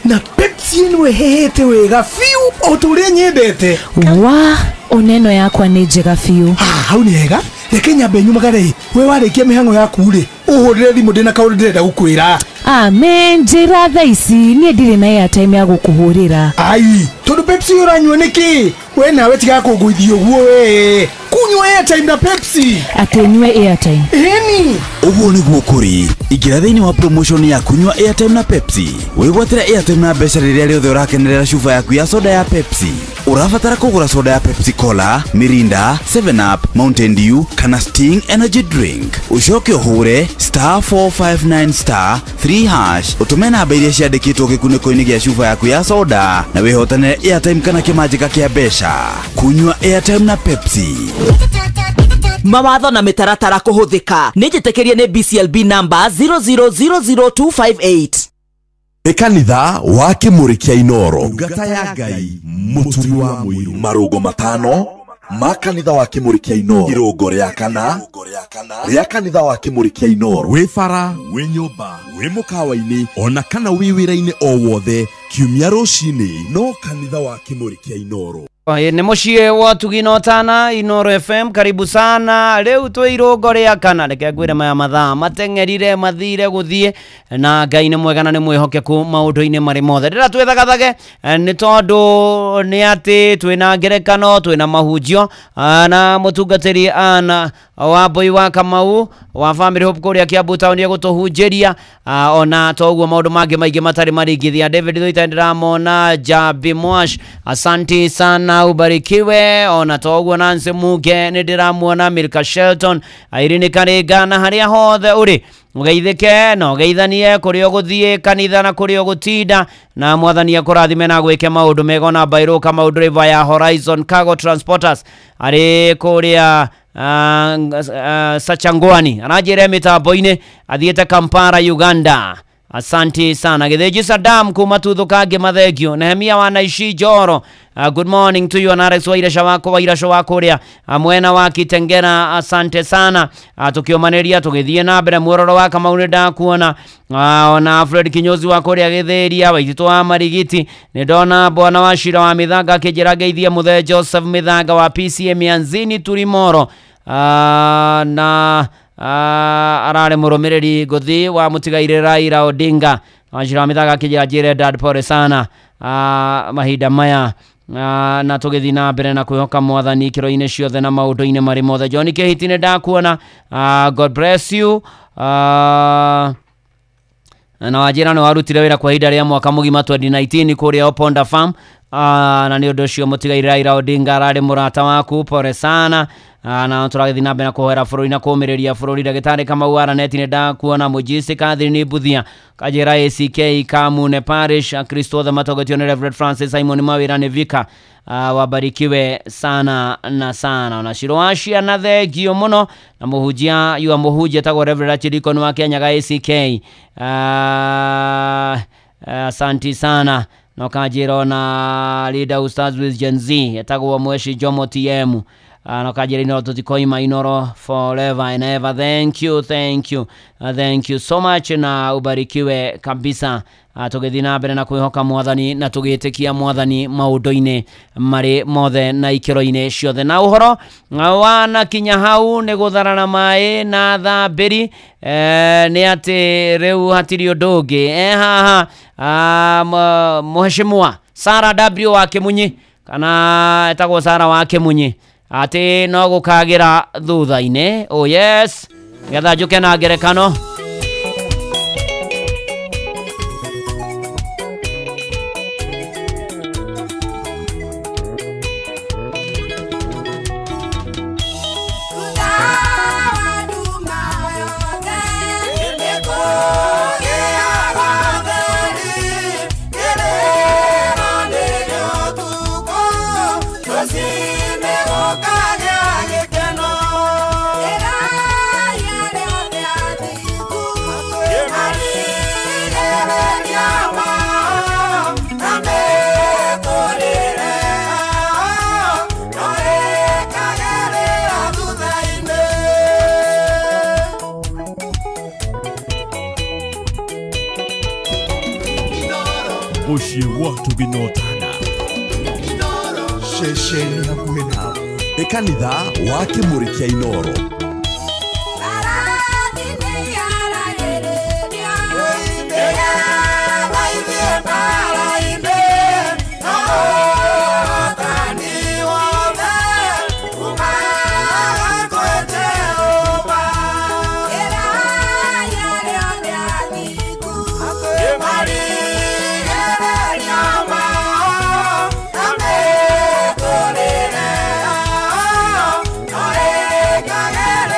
Na Pepsi ĩno ĩhehete wega fiu o ta ũrĩa nyendete. Wa oneno yakwa nĩ njega fiu. Hau nĩ hega. Reke nyambe nyumagare. We warĩkia mĩhang'o yaku rĩ, ũhũrĩre thimũ ndĩna kaũndũ ndĩrenda gũkwĩra. Amen, njĩra thaa ici niĩ ndirĩ na airtime ya gũkũhũrĩra. Ai, tondũ Pepsi ũranyua nĩkĩ? We nawe tiga kũngũithia ũguo we. Kunywa airtime na Pepsi. Atĩ nyue airtime. Ĩni. Ũguo nĩguo kũrĩ. Ingĩra thĩinĩ wa promotion ya kunywa airtime na Pepsi. Wĩgwatĩra airtime na mbeca rĩrĩa rĩothe ũrakenerera cuba yaku ya soda ya Pepsi. Ũrabatara kũgũra soda ya Pepsi Cola, Mirinda, 7 Up, Mountain Dew kana Sting Energy Drink. Ucoke ũhũre *459*3# ũtũme namba iria ciandĩkĩtwo gĩkunĩko-inĩ gĩa cuba yaku ya soda na wĩhotanĩre airtime kana kĩmanjĩka kĩa mbeca. Kunywa airtime na Pepsi. Mawatho na mĩtaratara kũhũthĩka. Nĩnjĩtĩkĩrie nĩ BCLB number 0000258. Nĩ kanitha wa Kimuri kĩa Inoro, ngata ya Ngai mũturi wa mũirũ. Marũgo matano ma kanitha wa Kimuri kĩa Inoro. Irũngo rĩa kana rĩa kanitha wa Kimuri kĩa Inoro. Wĩ bara, wĩ nyũmba, wĩ mũkawa-inĩ, ona kana wĩ wĩra-inĩ o wothe, kiumia rũcinĩ, no kanitha wa Kimuri kĩa Inoro. Nĩ mũciĩ wa Tuginotana Inoro FM, karibu sana. Leo twĩ irongo rĩa kana, reke ngwĩre maya mathaa mateng'erire mathire gũthiĩ, na Ngai nĩ mwega na nĩ mwĩhokeku maũndũ-inĩ marĩ mothe. Rĩrĩa twĩthagathage nĩ tondũ nĩ atĩ twĩna ngerekano, twĩna mahunjio na mũtungatĩri Ana Wambui wa Kamau wa Family Hope kũrĩa Kiambu Town gũtũhunjĩria, ona toguo maũndũ mangĩ maingĩ matarĩ maringithia. David Thuita ndiramona, Jabi Mwash, asante sana, ubarikiwe. Ona toguo Nancy Muge nĩndĩramuona, Milka Shelton, Irene Karĩnga, na harĩa hothe ũrĩ ũgeithĩke na ũgeithanie kũrĩa ũgũthiĩ kanitha na kũrĩa ũgũtinda, na mwathani akũrathime na gwĩke maũndũ mega. Na Bairo Kamau driver ya Horizon Cargo Transporters arĩ kũrĩa Sachangwani anajire mitambo-inĩ athiĩte Kampala Uganda. Asante sana. Githĩnji Saddam kuma Tuthukange mathengio. Nehemia wa Naishi Joro, good morning to you. And Alex Wairasha wako ũrĩa mwena wa Kitengera, asante sana. Tukĩomanĩria tũgĩthiĩ na mbere muororo wa Kamau nĩndakuona, ona Fred Kinyozi wako ũrĩa Gĩthĩria, Waititũ wa Marigiti nĩndona, Bwana wa Shira wa Mithanga akĩnjĩra geithie mũthee Joseph Mithanga wa PCA Mianzini Turimoro, na arare mũrũmĩrĩri ngũthi wa mũtigaire Raila Odinga. Shira Mithanga akĩnjĩra njĩre dad pore sana mahinda maya, na tũgĩthiĩ na mbere na kwĩhoka mwathani ikĩro-inĩ ciothe na maũndũ-inĩ marĩ mothe. John Kĩhiti nĩndakuona, God bless you. Na wajĩra nĩ warutire wĩra kwa ihinda rĩa mwaka mũgima 2019 kũrĩa Oponda Farm, na nĩ ũndũ ũcio mũtigaire Raila Odinga ararĩ mũrata waku, pore sana. Na tũragĩthiĩ na mbere na kũhoera bũrũri na kũũmĩrĩria bũrũri. Ndagĩtarĩ Kamau Araneti nĩndakuona, Mũjisi Catherine Buthia, Kajĩra ACK Kamune Parish, Kristo othe matongetio nĩ Reverend Francis Simon Mawĩra nĩ Vika, wabarikiwe sana na sana. Ona Shiro wa Ciana thengio mũno, na mũhunjia yua mũhunjia tagwo Reverend Chiriko wa Kenyaga ACK, asante sana. Na Kajĩra na Leader Ustaz with Gen Z tagwo Mweshi Jomo TM, na Kajĩra Inoro tutikoima Inoro forever and ever. Thank you, thank you, thank you so much, na ubarikiwe kabisa. Tũgĩthiĩ na mbere na kwĩhoka mwathani na tũgĩtĩkia mwathani maũndũ-inĩ marĩ mothe na ikĩro-inĩ ciothe. Na ũhoro wana kinya hau nĩ gũtharana maĩ na thambĩri, nĩ atĩ rĩu hatirĩ ũndũ ũngĩ haha. Mheshimiwa Sarah W wa Kĩmunyi, kana etagwo Sarah wa Kĩmunyi, atĩ no gũkagĩra thutha-inĩ. Oh yes, getha njũke na ngerekano. Mũciĩ wa Tuginotana Shesheni hakuhĩ nawe, nĩ kanitha wa Kĩmũrĩ kĩa Inoro. Get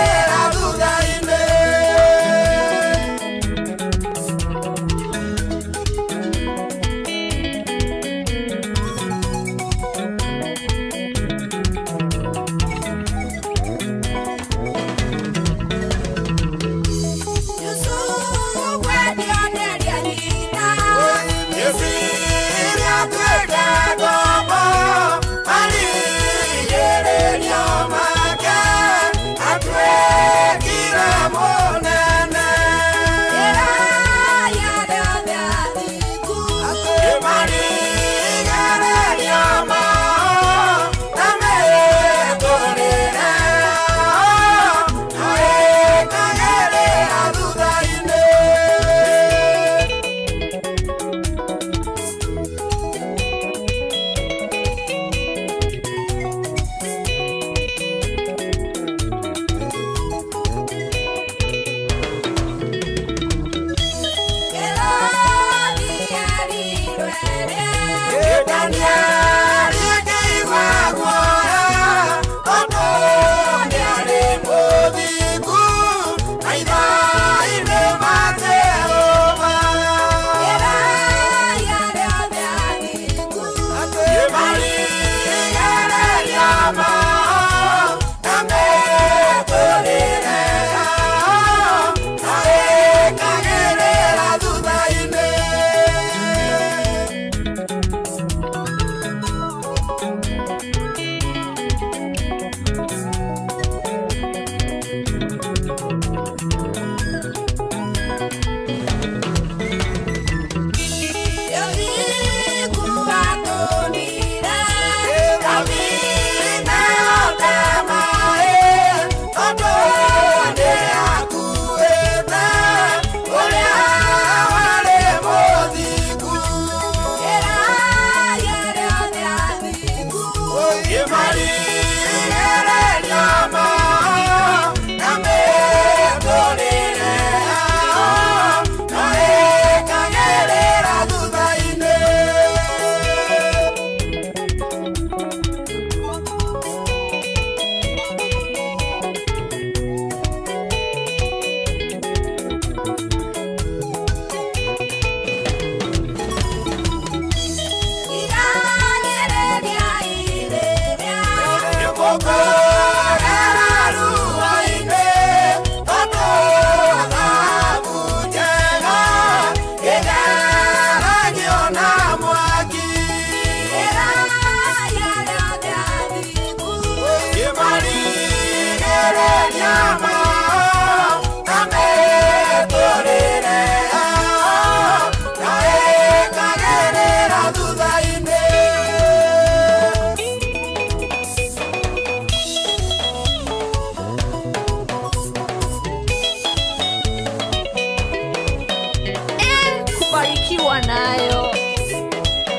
Kubarikiwa nayo.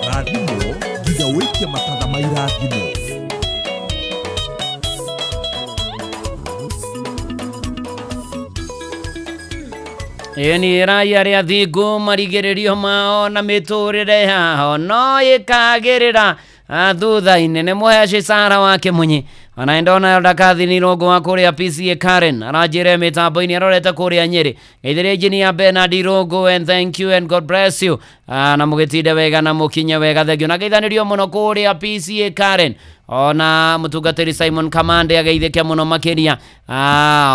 Rathimo nginya wĩkie matatha ma irathimo. Eni raya ria thingu marigererio mao na miturire yao no ikagirira thutha-inĩ nĩ mũheci Sarah wake Munyi anaenda ndakathi ni rogo wa kuria PCA Karen arajire mitambo-inĩ arorete kuria Nyeri geithĩria engineer Bernard Rogo and thank you and God bless you na mugitinde wega na mukinye wega thengio na geithanirio muno kuria PCA Karen ona mutungatĩri Simon Kamande ageithĩke muno makiria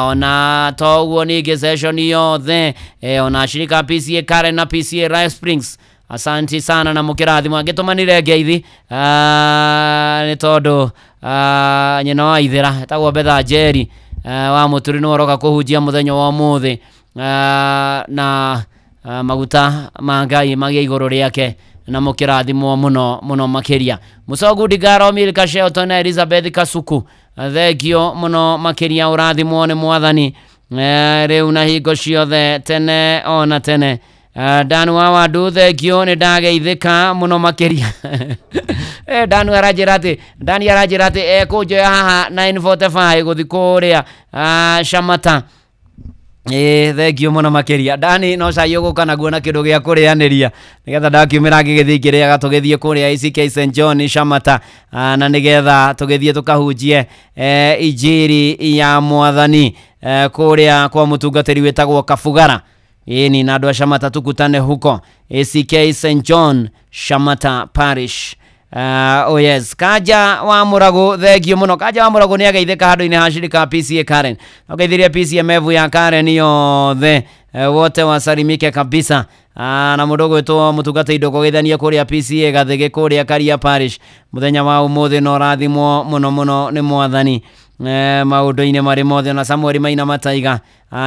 ona toguo ningĩ session yothe ona shirika PCA Karen na PCA Rice Springs asanti sana na mukirathimo angitumanire ngeithi ni tondu nyina wa ithira tagwo Betha Njeri wa muturi no roka kuhunjia muthenya wa muthi na maguta ma Ngai magia iguru riake na mukirathimo muno makiria Musogu Digaro Milka Shelton na Elizabeth Kasuku thegio muno makiria urathimo ni mwathani riu na hingo ciothe tene ona tene Danu wa du thegio ni ndageithika muno makiria Danu arajirate kujoya haha 945 guthi kuria Shamata thegio muno makiria Dani no cayo guka naguo na kindu gia kurianiria nigetha ndakiumira ngigithingire agatugithie kuria ACK St John Shamata na nigetha tugithie tukahunjie injiri ya mwathani kuria kwa mutungatiri wetagwo Kabugara ni na andu a Shamata tukutane huko ACK St John Shamata Parish. Oh yes, Kaja wa Murago thegio muno Kaja wa Murago ni ageithika handu-ini ha shirika PCA Karen ageithiria PCA mevu ya Karen yothe wote wasalimike kabisa na mudogo wetu mutungata indo geithania kuria PCA gathege kuria Karia Parish muthenya wa umuthi no rathimo muno ni mwathani maundu-ini mari mothe na Samuel Maina Mataiga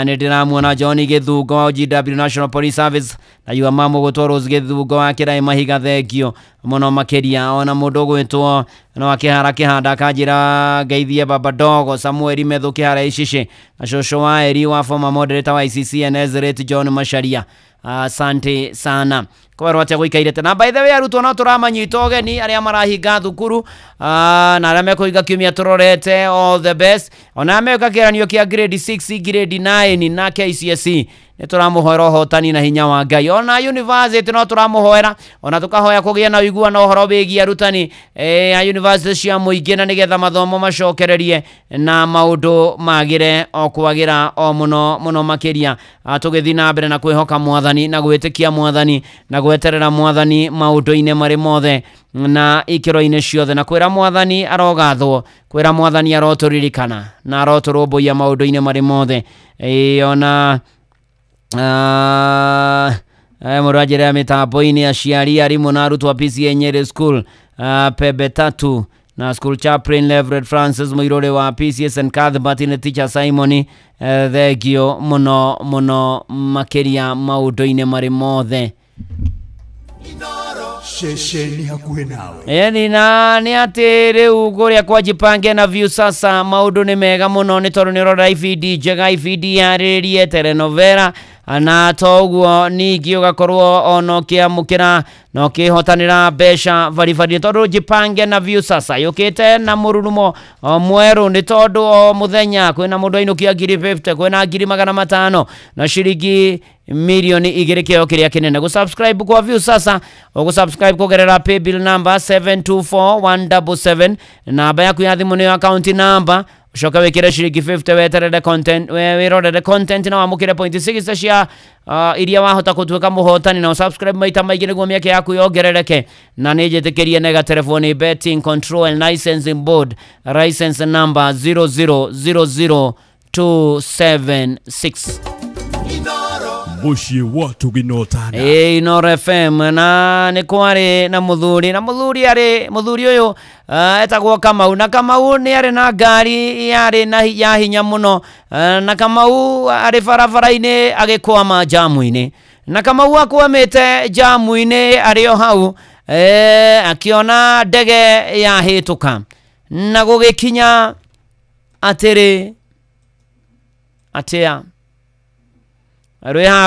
ni ndiramuona John Githungo wa GW National Police Service na yua mamu gutwarwo Githungo wa Kirai Mahiga thegio muno makiria ona mundu gwitwo no akihara kihanda kanjira geithie baba dogo Samuel Methu kihara icici na shosho wa eri wa former moderator wa ICC Nazareth John Masharia asante sana kwa rwate guikaire tena by the way arutwo no turamanyita ogeni aria marahinga thukuru na aria mekuiga kiumia turorete all the best ona meka kiranio kia grade 6 grade 9 na KCSE ni turamuhoera hotani na hinya wa Ngai. Ona university no turamuhoera, ona tukahoya kugia na uiguano uhoro wigi arutani ya university cia muingi na nigetha mathomo macokererie na maundu magire o kwagira o muno makiria. Tugithi na mbere na kwihoka Mwathani na gwitikia Mwathani na gweterera Mwathani maundu-ine mari mothe na ikiro-ine ciothe, na kwira Mwathani arogathwo, kwira Mwathani aroturirikana na aroturumbuia maundu-ine mari mothe. Ona murajire ya mitambo-ini aciari arimu na arutwo a PCA Nyeri School Pembe Tatu na School Chaplain Reverend Francis Muirore wa PCA St. Cuthbert na Teacher Simon thegio muno makiria maundu-ine mari mothe. Shesheni hakuhe nawe. Ni ati riu guria kwa jipange na view sasa maundu ni mega muno ni tondu ni rora ifidi njega, ifidi yaririye telenovela na toguo ningi ugakorwo ono kiamukira no kihotanira besha varifari tondu jipange na view sasa yukite na mururumo mweru ni tondu o muthenya kwina mundu ainukia 50, kwina 500 na shiringi milioni 2 kio kiria kinene. Gusubscribe kwa view sasa ugusubscribe kugerera paybill number 724177 namba yaku ya thimu ni account number shoka wekira shiringi 50 weterere content wirorere content na wamukire point 6 cia iria wahota kutuika muhotani na subscribe maita maigi niguo miake yaku yongerereke na nijitikirie nega telefoni betting control and licensing board license number 0000276 Bushi watu ginotana. Inoro FM na ni kwari na muthuri ari muthuri uyu etagwo Kamau na Kamau ni ari na ngari yari na ya hinya muno na Kamau ari barabara-ini agikwama jamu-ini na Kamau akwamite jamu-ini ari o hau akiona ndege ya hituka na gugikinya atiri atia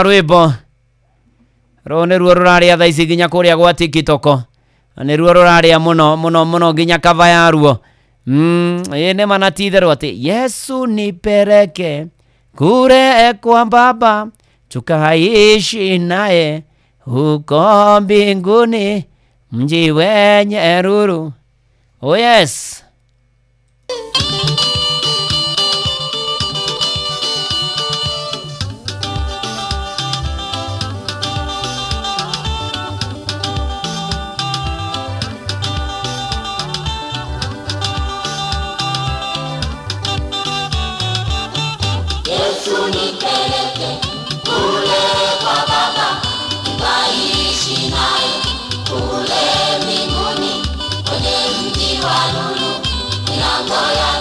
rwimbo rone ruo ruraria tha ici nginya kuria gwa TikTok ni ruo ruraria muno nginya kava ya ruo ene manatitherwo ati Yesu nipeleke kule kwa Baba tukaishi naye huko mbinguni mji wenye nuru. Oh yes. Milango ya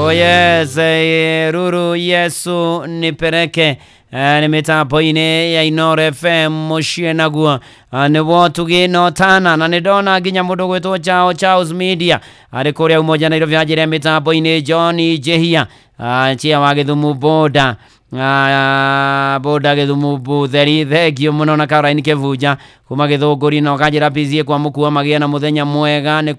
Oh yes, Ruru Yesu nipeleke ni mitambo-inĩ ya Inoro FM muciĩ naguo nĩguo tũgĩnotana na nĩndona nginya mũndũ gwĩtwo Charles Media arĩ kũrĩa Umoja Nairobi anjĩrĩa mitambo-inĩ John Jehia chia wa Gĩthumu boda boda Gĩthumu Butheri thengio mũno na Caroline Kĩvunja kuma Gĩthũngũri no kanjĩra pizie kwa mũkua magĩa na mũthenya mwega nĩ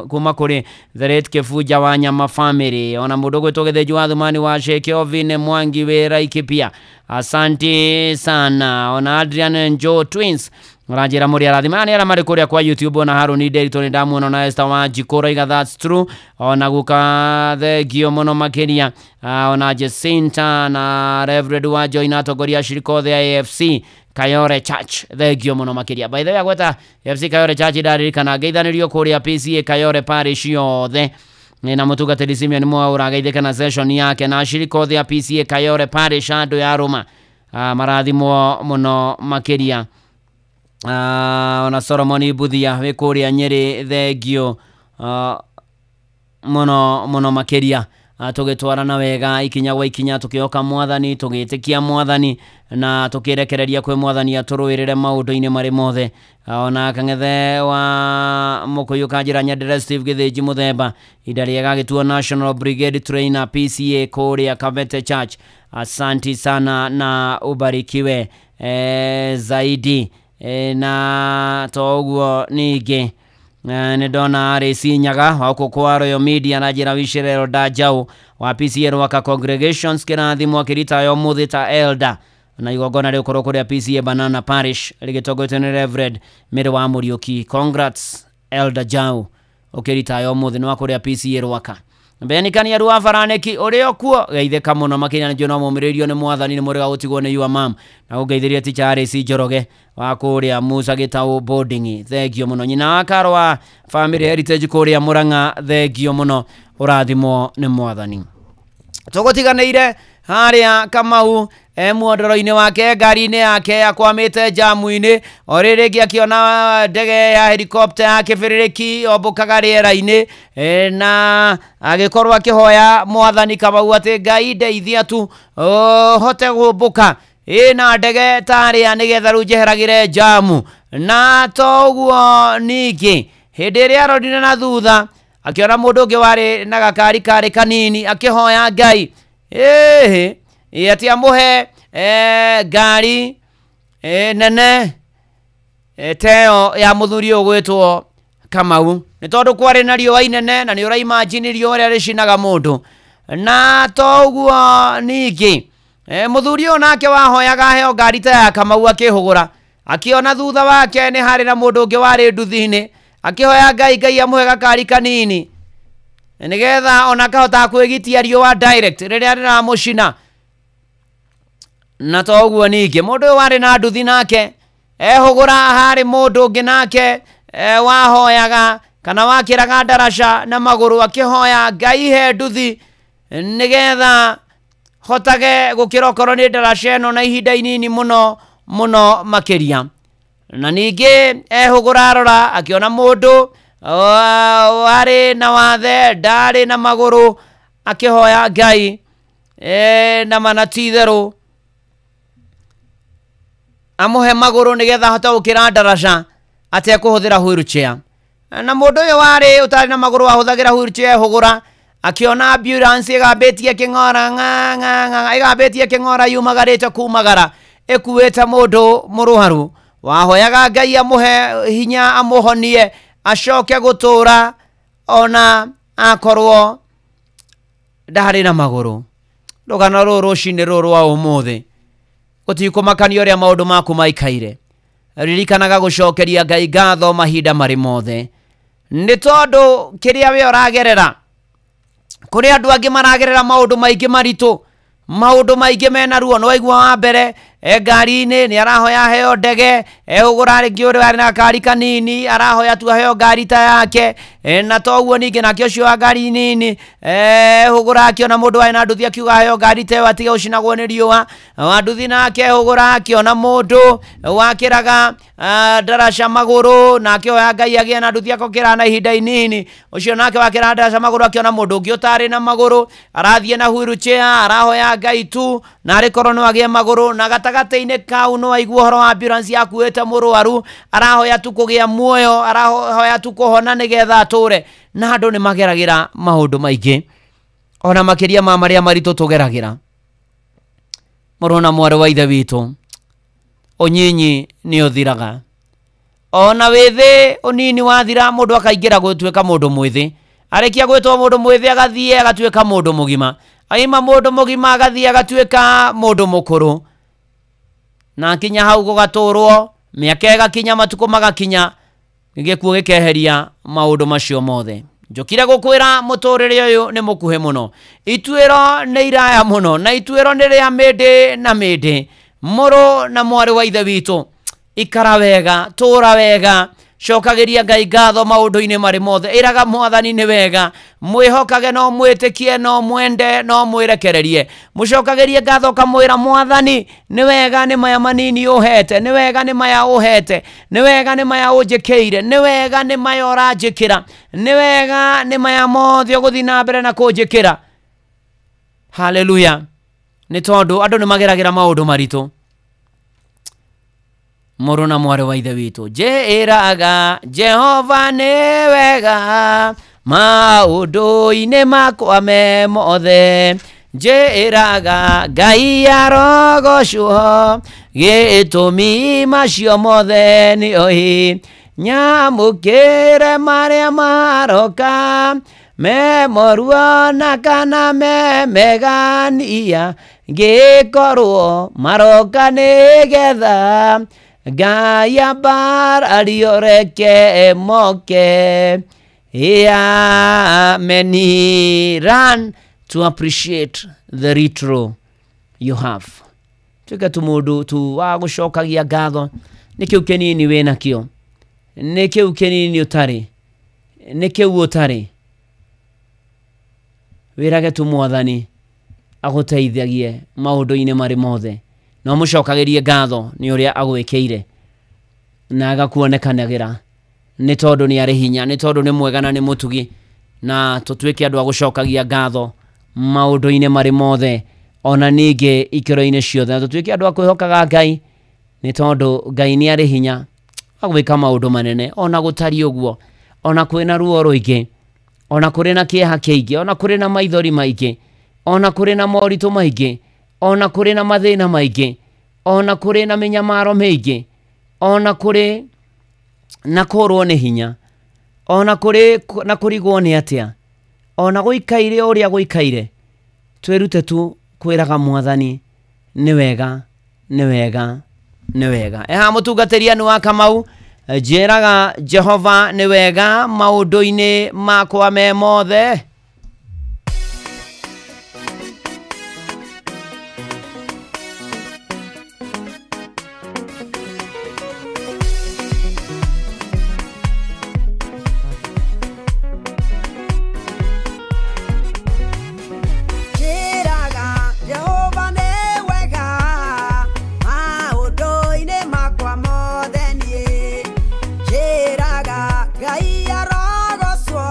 kuma kũrĩ The Late Kĩvunja wa Nyama Family ona mũndũ gwĩtwo Gĩthĩnju wa Thumani wa Sheikh Ovine Mwangi wĩra Ikipia asante sana ona Adrian Joe Twins Ranjira muri arathimani ara mari kuria kwa YouTube ona Haruni Derito ni ndamuona na Esther wa Jikora iga that's true ona guka thengio muno makiria ona Jacinta na Reverend wa Joina togoria shiriko the AFC Kayore Church thengio muno makiria by the way agweta AFC Kayore Church ndaririkana geithanirio kuria PCA Kayore Parish yothe na mutungatiri Simeon Mwaura geitheka na session yake na shiriko the PCA Kayore Parish andu ya Roma marathimo muno makiria ona Solomon Buthia wikuria Nyeri thengio muno makiria tugitwarana wega ikinya gwa ikinya tukioka mwathani tugitikia mwathani na tukirekereria kwe mwathani aturuirire maundu-ini mari mothe ona Kang'ethe wa Mukuyu kanjira Nyandere Steve Githinji Muthemba idari agagituo National Brigade Trainer PCA kuria Kavete Church asanti sana na ubarikiwe zaidi na toguo ningi nindona Resi Nyaga wako kwa Royal Media na jira wishirero Dajau wa PCA Rwaka Congregations kirathimwo kirita yo muthita elder na igogona ri ukoro kuria PCA Banana Parish ligitogotwe ni Reverend Mary wa Muriuki. Congrats Elder Jau ukirita yo muthi ni wa kuria PCA Rwaka Benikania ruwa Faraneki ureo kuo geitheka muno makinya njo no mumiririo ni mwathani ni murega gutigwo ni your mom na ugeithiria ticha Resi Njoroge wa kuria Musa Gitau boarding thengio muno nyina wa Karo wa Family Heritage kuria Murang'a thengio muno urathimo ni mwathani tugutiganeire haria Kamau muondoro-ini wake ngari-ini yake akwamite jamu-ini oriringi akiona ndege ya helicopter ya kibiriki ombukaga riera-ini na agikorwo akihoya mwathani Kamau ati Ngai ndeithia tu hote gumbuka na ndege taria nigetha ru njeheragire jamu na toguo ningi hindi iria aronire na thutha akiona mundu ungi wari na gakari kari kanini akihoya Ngai ati amuhe ngari nene teo ya muthuri ugwitwo Kamau ni tondu kwari na riũa inene na ni ura imagine riũa ria ricinaga mundu na toguo ningi muthuri ũyũ nake wahoyaga heo ngari ta ya Kamau akihugura akiona thutha wake ni hari na mundu ungi wari nduthi-ini akihoya Ngai amuhe gakari kanini nigetha ona kahota kwigitia riũa direct riria riramucina na toguo ningi mundu ũyũ wari na nduthi nake ehugura hari mundu ungi nake wahoyaga kana wakiraga ndaraca na maguru akihoya Ngai he nduthi nigetha hotage gukira okorwo ni ndaraca eno na ihinda inini muno makiria na ningi ehugura arora akiona mundu wari na wathe ndari na maguru akihoya Ngai na manatitheru amuhe maguru nigetha hota gukira ndaraca ate kuhuthira wheelchair na mundu uyu wari utari na maguru wahuthagira wheelchair ehugura akiona ambulance igabetie king'ora igabetie king'ora yumagarite kumagara ekuwete mundu muruharu wahoyaga Ngai amuhe hinya amuhonie acoke gutura ona akorwo ndari na maguru rugano ruru rucini ruru wa umuthi gutikumakania uria maundu maku maikaire ririkanaga gucokeria Ngai ngatho mahinda mari mothe ni tondu kiria we uragerera kuri andu angi maragerera maundu maingi maritu maundu maingi mena ruo no waigua wa mbere ngari-inĩ nĩ arahoya heo ndege ũgũra rĩngĩ ũrĩ warĩ na kari kanini arahoya tu heo ngari ta yake na toguo ningĩ nake ũcio wa ngari nini ũgũra akĩona mũndũ warĩ na nduthi akiuga heo ngari ta ĩyo atige gũcinagwo nĩ riũa wa nduthi nake ũgũra akĩona mũndũ wakĩraga ndaraca magũrũ na akĩhoya Ngai agĩe na nduthi akokĩra na ihinda inini ũcio nake wakĩra ndaraca magũrũ akĩona mũndũ ũngĩ ũtarĩ na magũrũ arathiĩ na wheelchair arahoya Ngai tu na arĩ korwo no agĩe magũrũ na gatagatĩ-inĩ kau no aigua ũhoro wa ambulance yakuĩte mũrwaru arahoya tu kũgĩa muoyo arahoya tu kũhona nĩgetha atũre na andũ nĩ mageragĩra maũndũ maingĩ ona makĩria ma marĩa maritũ tũgeragĩra mũrona mwarĩ wa ithe witũ ũnyinyi nĩ ũthiraga ona wĩthĩ ũnini wathira mũndũ akaingĩra gũtuĩka mũndũ mwĩthĩ arĩkia gwĩtwo mũndũ mwĩthĩ agathiĩ agatuĩka mũndũ mũgima aima mũndũ mũgima agathiĩ agatuĩka mũndũ mũkũrũ na kinya hau gũgatũrwo mĩaka ĩgakinya matukũ magakinya gĩkuũ gĩkeheria maũndũ macio mothe njokire gũkwĩra mũtũrĩre ũyũ nĩ mũkuhĩ mũno ituĩro nĩ iraya mũno na ituĩro nĩ rĩa mĩndĩ na mĩndĩ mũrũ na mwarĩ wa ithe witũ ikara wega tũra wega cokagĩria Ngai ngatho maũndũ-inĩ marĩ mothe ĩraga mwathani nĩ wega mwĩhokage no mwĩtĩkie no mwende no mwĩrekererie mũcokagĩrie ngatho kamwĩra mwathani nĩ wega nĩ maya manini ũhete nĩ wega nĩ maya ũhete nĩ wega nĩ maya ũnjĩkĩire nĩ wega nĩ maya ũranjĩkĩra nĩ wega nĩ maya mothe ũgũthiĩ na mbere na kũnjĩkĩra haleluya nĩ tondũ andũ nĩ mageragĩra maũndũ maritũ mũrũ na mwarĩ wa ithe witũ njĩraga Jehova nĩ wega maũndũ-inĩ makwa me mothe njĩraga Ngai arogocwo gĩtũmi macio mothe nĩoĩ nyamũkĩre marĩa maroka me moruo na kana me megania ngĩkorwo maroka nĩgetha Ngai ambarario reke moke many run to appreciate the retro you have tuka tu mũndũ tu wa gũcokagia ngatho nĩ kĩu kĩnini wĩ nakĩo nĩ kĩu kĩnini ũtarĩ nĩ kĩu ũtarĩ wĩrage tu mwathani agũteithagie maũndũ-inĩ marĩ mothe no mũcokagĩrie ngatho nĩ ũrĩa agwĩkĩire na agakuonekanagĩra nĩ tondũ nĩ arĩ hinya nĩ tondũ nĩ mwega na nĩ mũtugi na tũtuĩke andũ a gũcokagia ngatho maũndũ-inĩ marĩ mothe ona ningĩ ikĩro-inĩ ciothe na tũtuĩke andũ a kwĩhokaga Ngai nĩ tondũ Ngai nĩ arĩ hinya agwĩka maũndũ manene ona gũtari ũguo ona kwĩna ruo rũingĩ ona kũrĩ na kĩeha kĩingĩ ona kũrĩ na maithori maingĩ ona kũrĩ na moritũ maingĩ ona kũrĩ na mathĩna maingĩ ona kũrĩ na mĩnyamaro mĩingĩ ona kũrĩ na kũrwo nĩ hinya ona kũrĩ na kũrigwo nĩ atĩa ona gũikaire ũrĩa gũikaire twĩrute tu kwĩraga mwathani nĩ wega nĩ wega nĩ wega eha mũtungatĩri anu wa Kamau njĩraga Jehova nĩ wega maũndũ-inĩ makwa me mothe Ngai arogocwo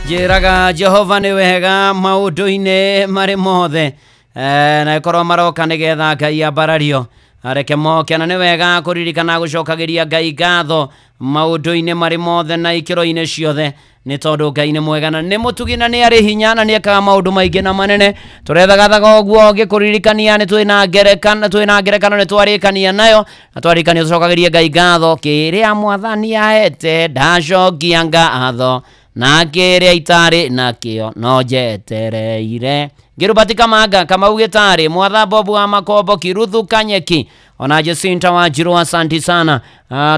Jiraga Jehova ni wega maundu-ini mari mothe na ikorwo maroka nigetha Ngai ambarario areke moke na ni wega kuririkana gucokagiria Ngai ngatho maundu-ini mari mothe na ikiro-ini ciothe ni tondu Ngai ni mwega na ni mutugi na ni ari hinya na ni ekaga maundu maingi na manene turethagathaga oguo ngikuririkania ni twina ngerekano ni twarikania nayo na twarikania tucokagiria Ngai ngatho kiria mwathani ahete ndacokia ngatho na kere itare na kio no jetereire Girubatika Maga kama ugetare Mwatha Bobu wa Makobo Kiruthu Kanyeki ona Jacinta wa Jiru asanti sana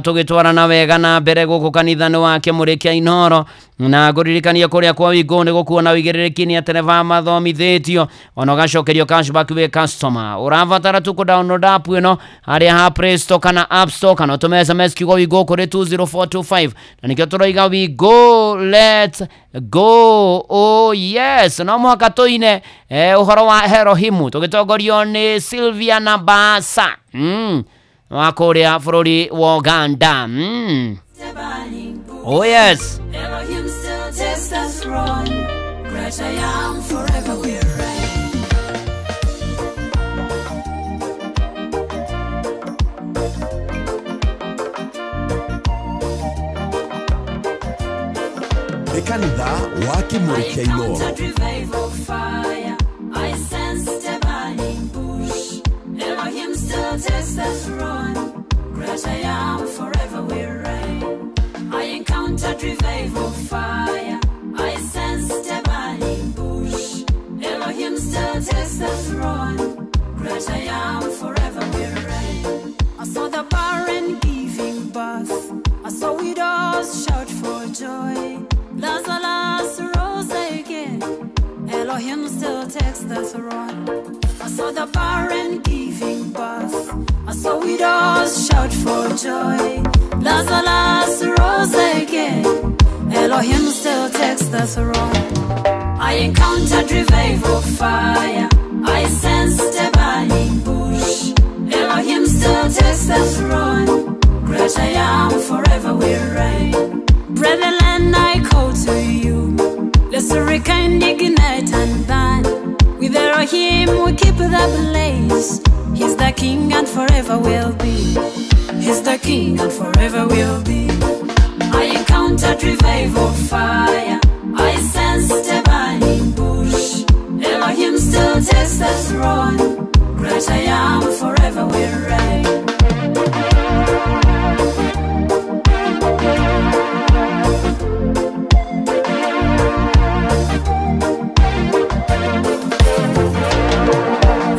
tugitwara na wega na mbere guku kanithani wake Murikia Inoro na guririkania kuria kwa wigone gukuona wigererekini ya televa mathomithitio ona gacokerio cashback we customer uravatara tu ku download app ino ari ha Play Store kana App Store kana tume SMS kigo wigo kuri 20425 na nikyo turoiga we go let's go oh yes no mwaka toine uhoro wa Erohimu tugitongorio ni Sylvia na Basa wa Korea bururi wa Uganda oh yes Elohim still takes us wrong. Great I am, forever we reign. Kanitha wa Kimurikia Inoro. Revival fire. I sense the burning bush. Elohim still takes us wrong. Great I am, forever we reign. I encountered revival fire. I sensed a burning bush. Elohim still takes us wrong. Great I am, forever we reign. I saw the barren giving birth. I saw widows shout for joy. Lazarus rose again. Elohim still takes the throne. I saw the barren giving birth. I saw widows shout for joy. Lazarus rose again. Elohim still takes the throne. I encountered revival fire. I sensed a burning bush. Elohim still takes the throne. Great I am, forever we reign. Brethren, I call to you. Let's rekindle, ignite and burn. With Elohim we keep the blaze. He's the King and forever will be. He's the King and forever will be. I encountered revival fire. I sensed a burning bush. Elohim still takes the throne. Great I am, forever will reign.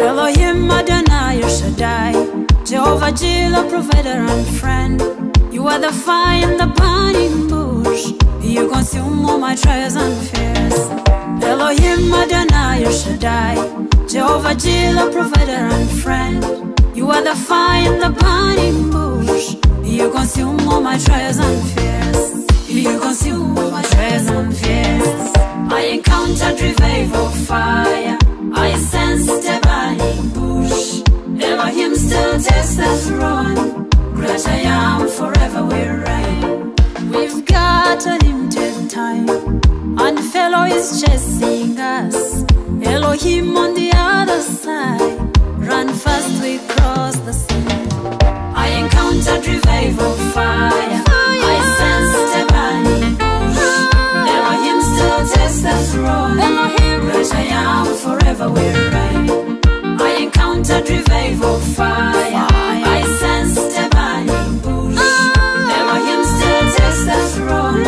Elohim Adonai Shaddai, Jehovah Jireh, provider and friend. You are the fire in the burning bush. You consume all my trials and fears. Elohim Adonai Shaddai, Jehovah Jireh, provider and friend. You are the fire in the burning bush. You consume all my trials and fears. You consume all my trials and fears. I encountered revival fire. I sensed a burning bush. Elohim still takes the throne. Great I am, forever we reign. We've got a limited time, and fellow is chasing us. Elohim on the other side. Run fast, we cross the sea. I encountered revival fire. I sensed a burning bush. Elohim still takes the throne. Great I am, forever we reign. I encountered revival fire. I sensed a burning bush. Elohim still takes the throne.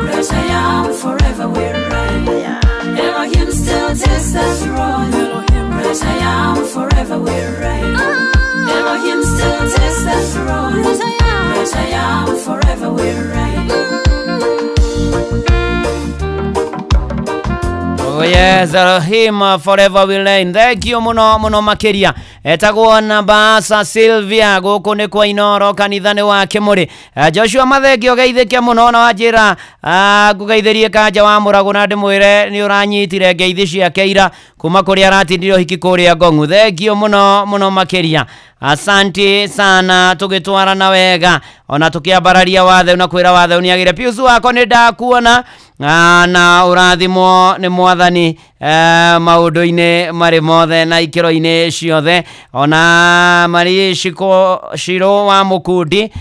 Great I am, forever we reign. Elohim still takes the throne. Great I am, forever we reign. Elohim still takes the throne. Great I am, forever we reign. Oh yes, Elohim forever will reign. Thank you muno makiria. Etagwo na Basa Sylvia guku ni kwa Inoro kanithani wa Kimuri. Joshua Mathengio geithike muno na wajira gugeithirie kanja wa Murago na ndimwire ni uranyitire ngeithi ciake ira kuma kuri aratindirio hiki kuria Ngongu. Thank you muno makiria. Asante sana tugitwara na wega ona tukiambararia wathe na kwira wathe uniagire piusu wako ni ndakuona na urathimo ni mwathani maundu-ini mari mothe na ikiro-ini ciothe ona mari shiro wa mukundi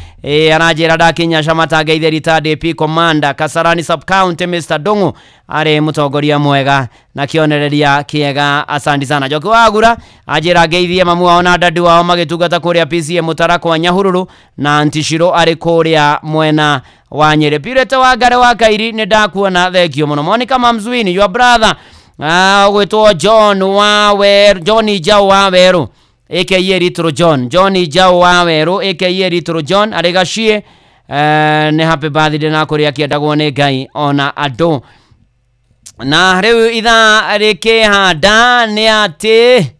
aranjira ndakinya Shamata Geitheri DP Commander Kasarani Sub County Mr. Dungu ari mutongoria mwega na kionereria kiega. Asante sana Njoki Wagura ajira geithie mamu wao na dadu wao magitungata kuria PCM Mutarako wa Nyahururu na Ntishiro ari kuria mwena wa Nyeri. Pirete wa Ngare wa Kairi ni ndakuona thekio muno. Monica Mamzwini your brother gwetwo Johnny Jau wa Weru aka Ritro Johnny Jau wa Weru aka Ritro John arigashie ne happy birthday na kuria kiendagwo ni Ngai ona ando na riu itha rikihanda ni ati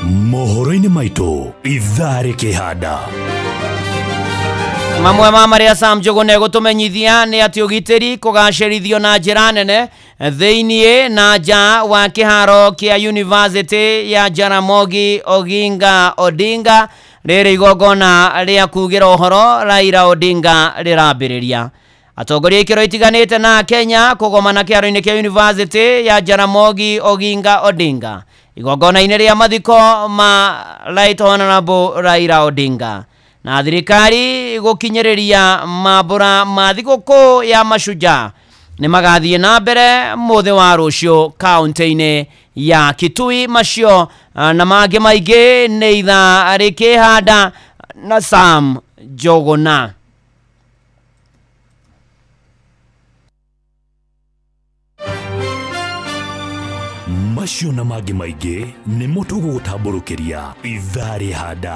mohoro-ini maitu itha rikihanda mamwe mamaria Sam Njogu ne gutumenyithia ni ati ugitiri kugacirithio na njira nene theinie na nja wa kiharo kia University ya Jaramogi Oginga Odinga riri igongona ria kugira uhoro Raila Odinga rirambiriria. Atongoria ikiro itiganite na Kenya kugomana kiaro-ini kia University ya Jaramogi Oginga Odinga igongona-ini ria mathiko ma Right Honorable Raila Odinga na thirikari gukinyiriria mabura mathiguku ya Mashujaa ni magathie na mbere muthe wa rucio kaunti-ini ya Kitui. Macio na mangĩ maingĩ nĩ itha rĩkĩhanda na Sam Njogu na macio na mangĩ maingĩ nĩ mũtũgũtamborũkĩria itha rĩhanda.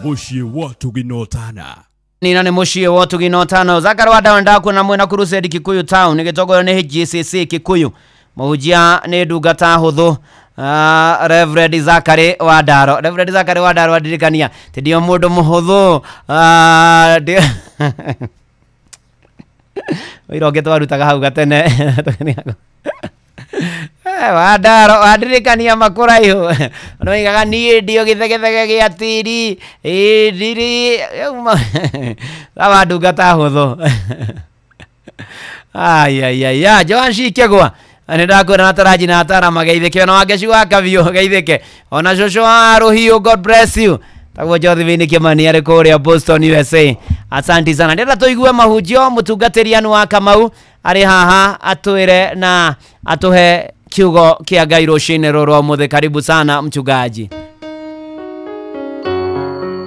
Mushie watu ginotana nina ni mushie watu ginotana Zakari wa Dawanda kuna mwena Crusade Kikuyu Town nigitogoro ni GCC Kikuyu mahujia ni ndungata huthu Reverend Zakari wa Daro wadirikania tidio mundu muhuthu iroge twarutaga hau gatene Wadaro wadirikania makuraihu no igaga ni ndio githegethege gia tiri ndiri abandungata huthu ya Joan Shikegwa ani ndakwira na taraji na atara mageithike ona wangeciwa kavio geithike ona shosho aruhiu God bless you tagwo Jothvini Kimani ari kuria Boston USA. Asante sana ndira tuigue mahujio mutungatirianu wa Kamau ari haha atwire na atuhe kiugo kia Ngai rucini ruru muthe. Karibu sana mchungaji.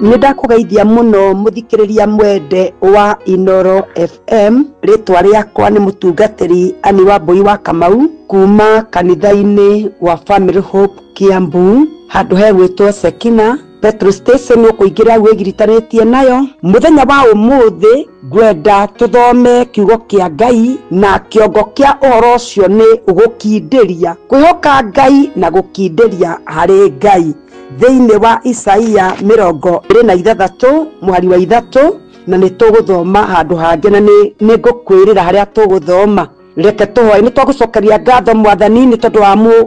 Nidakugeithia muno muthikiriria mwende wa Inoro FM. Ritwa riakwa ni mutungatiri Ani Wambui wa Kamau kuma kanitha-ini wa Family Hope Kiambu handu hegwitwo Sekina petrol station ukuingira wegiritanĩtie nayo. Muthenya wa umuthi gwenda tuthome kiugo kia Ngai na kiongo kia uhoro ucio ni gukindiria kwihoka Ngai na gukindiria hari Ngai thiini wa Isaia 26 muhari wa 3 na ni tuguthoma handu hange na ni ngukwirira haria tuguthoma. Reke tuhoe ni twagucokeria ngatho mwathani ni tondu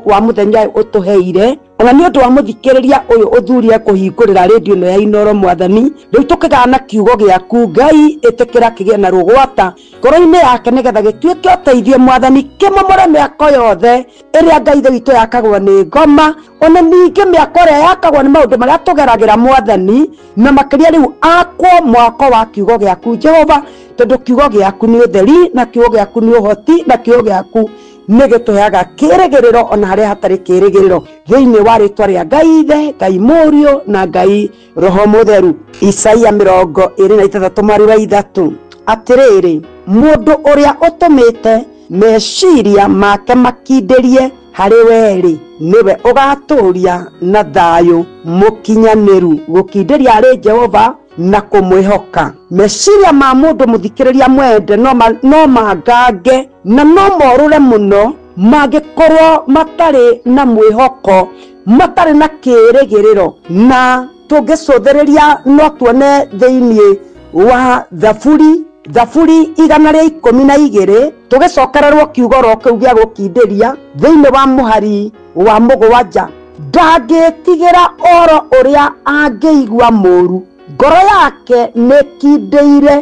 wa muthenya utuheire ona ni undu wa muthikiriria uyu uthurie kuhingurira radio no ya Inoro mwathani. Riu tukigana kiugo giaku Ngai itikira kigie na rugwata ngoro-ini yake nigetha gituike uteithie mwathani kimomore miako yothe iria Ngai ithe witu yakagwo ni ngoma ona ningi miako iria yakagwo ni maundu maria tugeragira mwathani na makiria riu akwo mwako wa kiugo giaku Jehova tondu kiugo giaku ni utheri na kiugo giaku ni uhoti na kiugo giaku nigituheaga kirigiriro ona haria hatari kirigiriro thiini wa ritwa ria Ngai Ithe Ngai Murio na Ngai Roho Mutheru. Isaia 26 mwari wa 3 atiriri mundu uria utumite meciria make makindirie hari weri niwe ugaturia na thayu mukinyaniru gukindiria ari Jehova na kumwihoka. Meciria ma mundu muthikiriria mwende no mangange na no morure muno magikorwo matari na mwihoko matari na kirigiriro na tungicuthiria no tuone thiini wa Thaburi 112 tugicokererwo kiugo ro kiu gia gukindiria thiini wa muhari wa 7 ndangitigira oro uria angeigua muru ngoro yake nĩkindĩire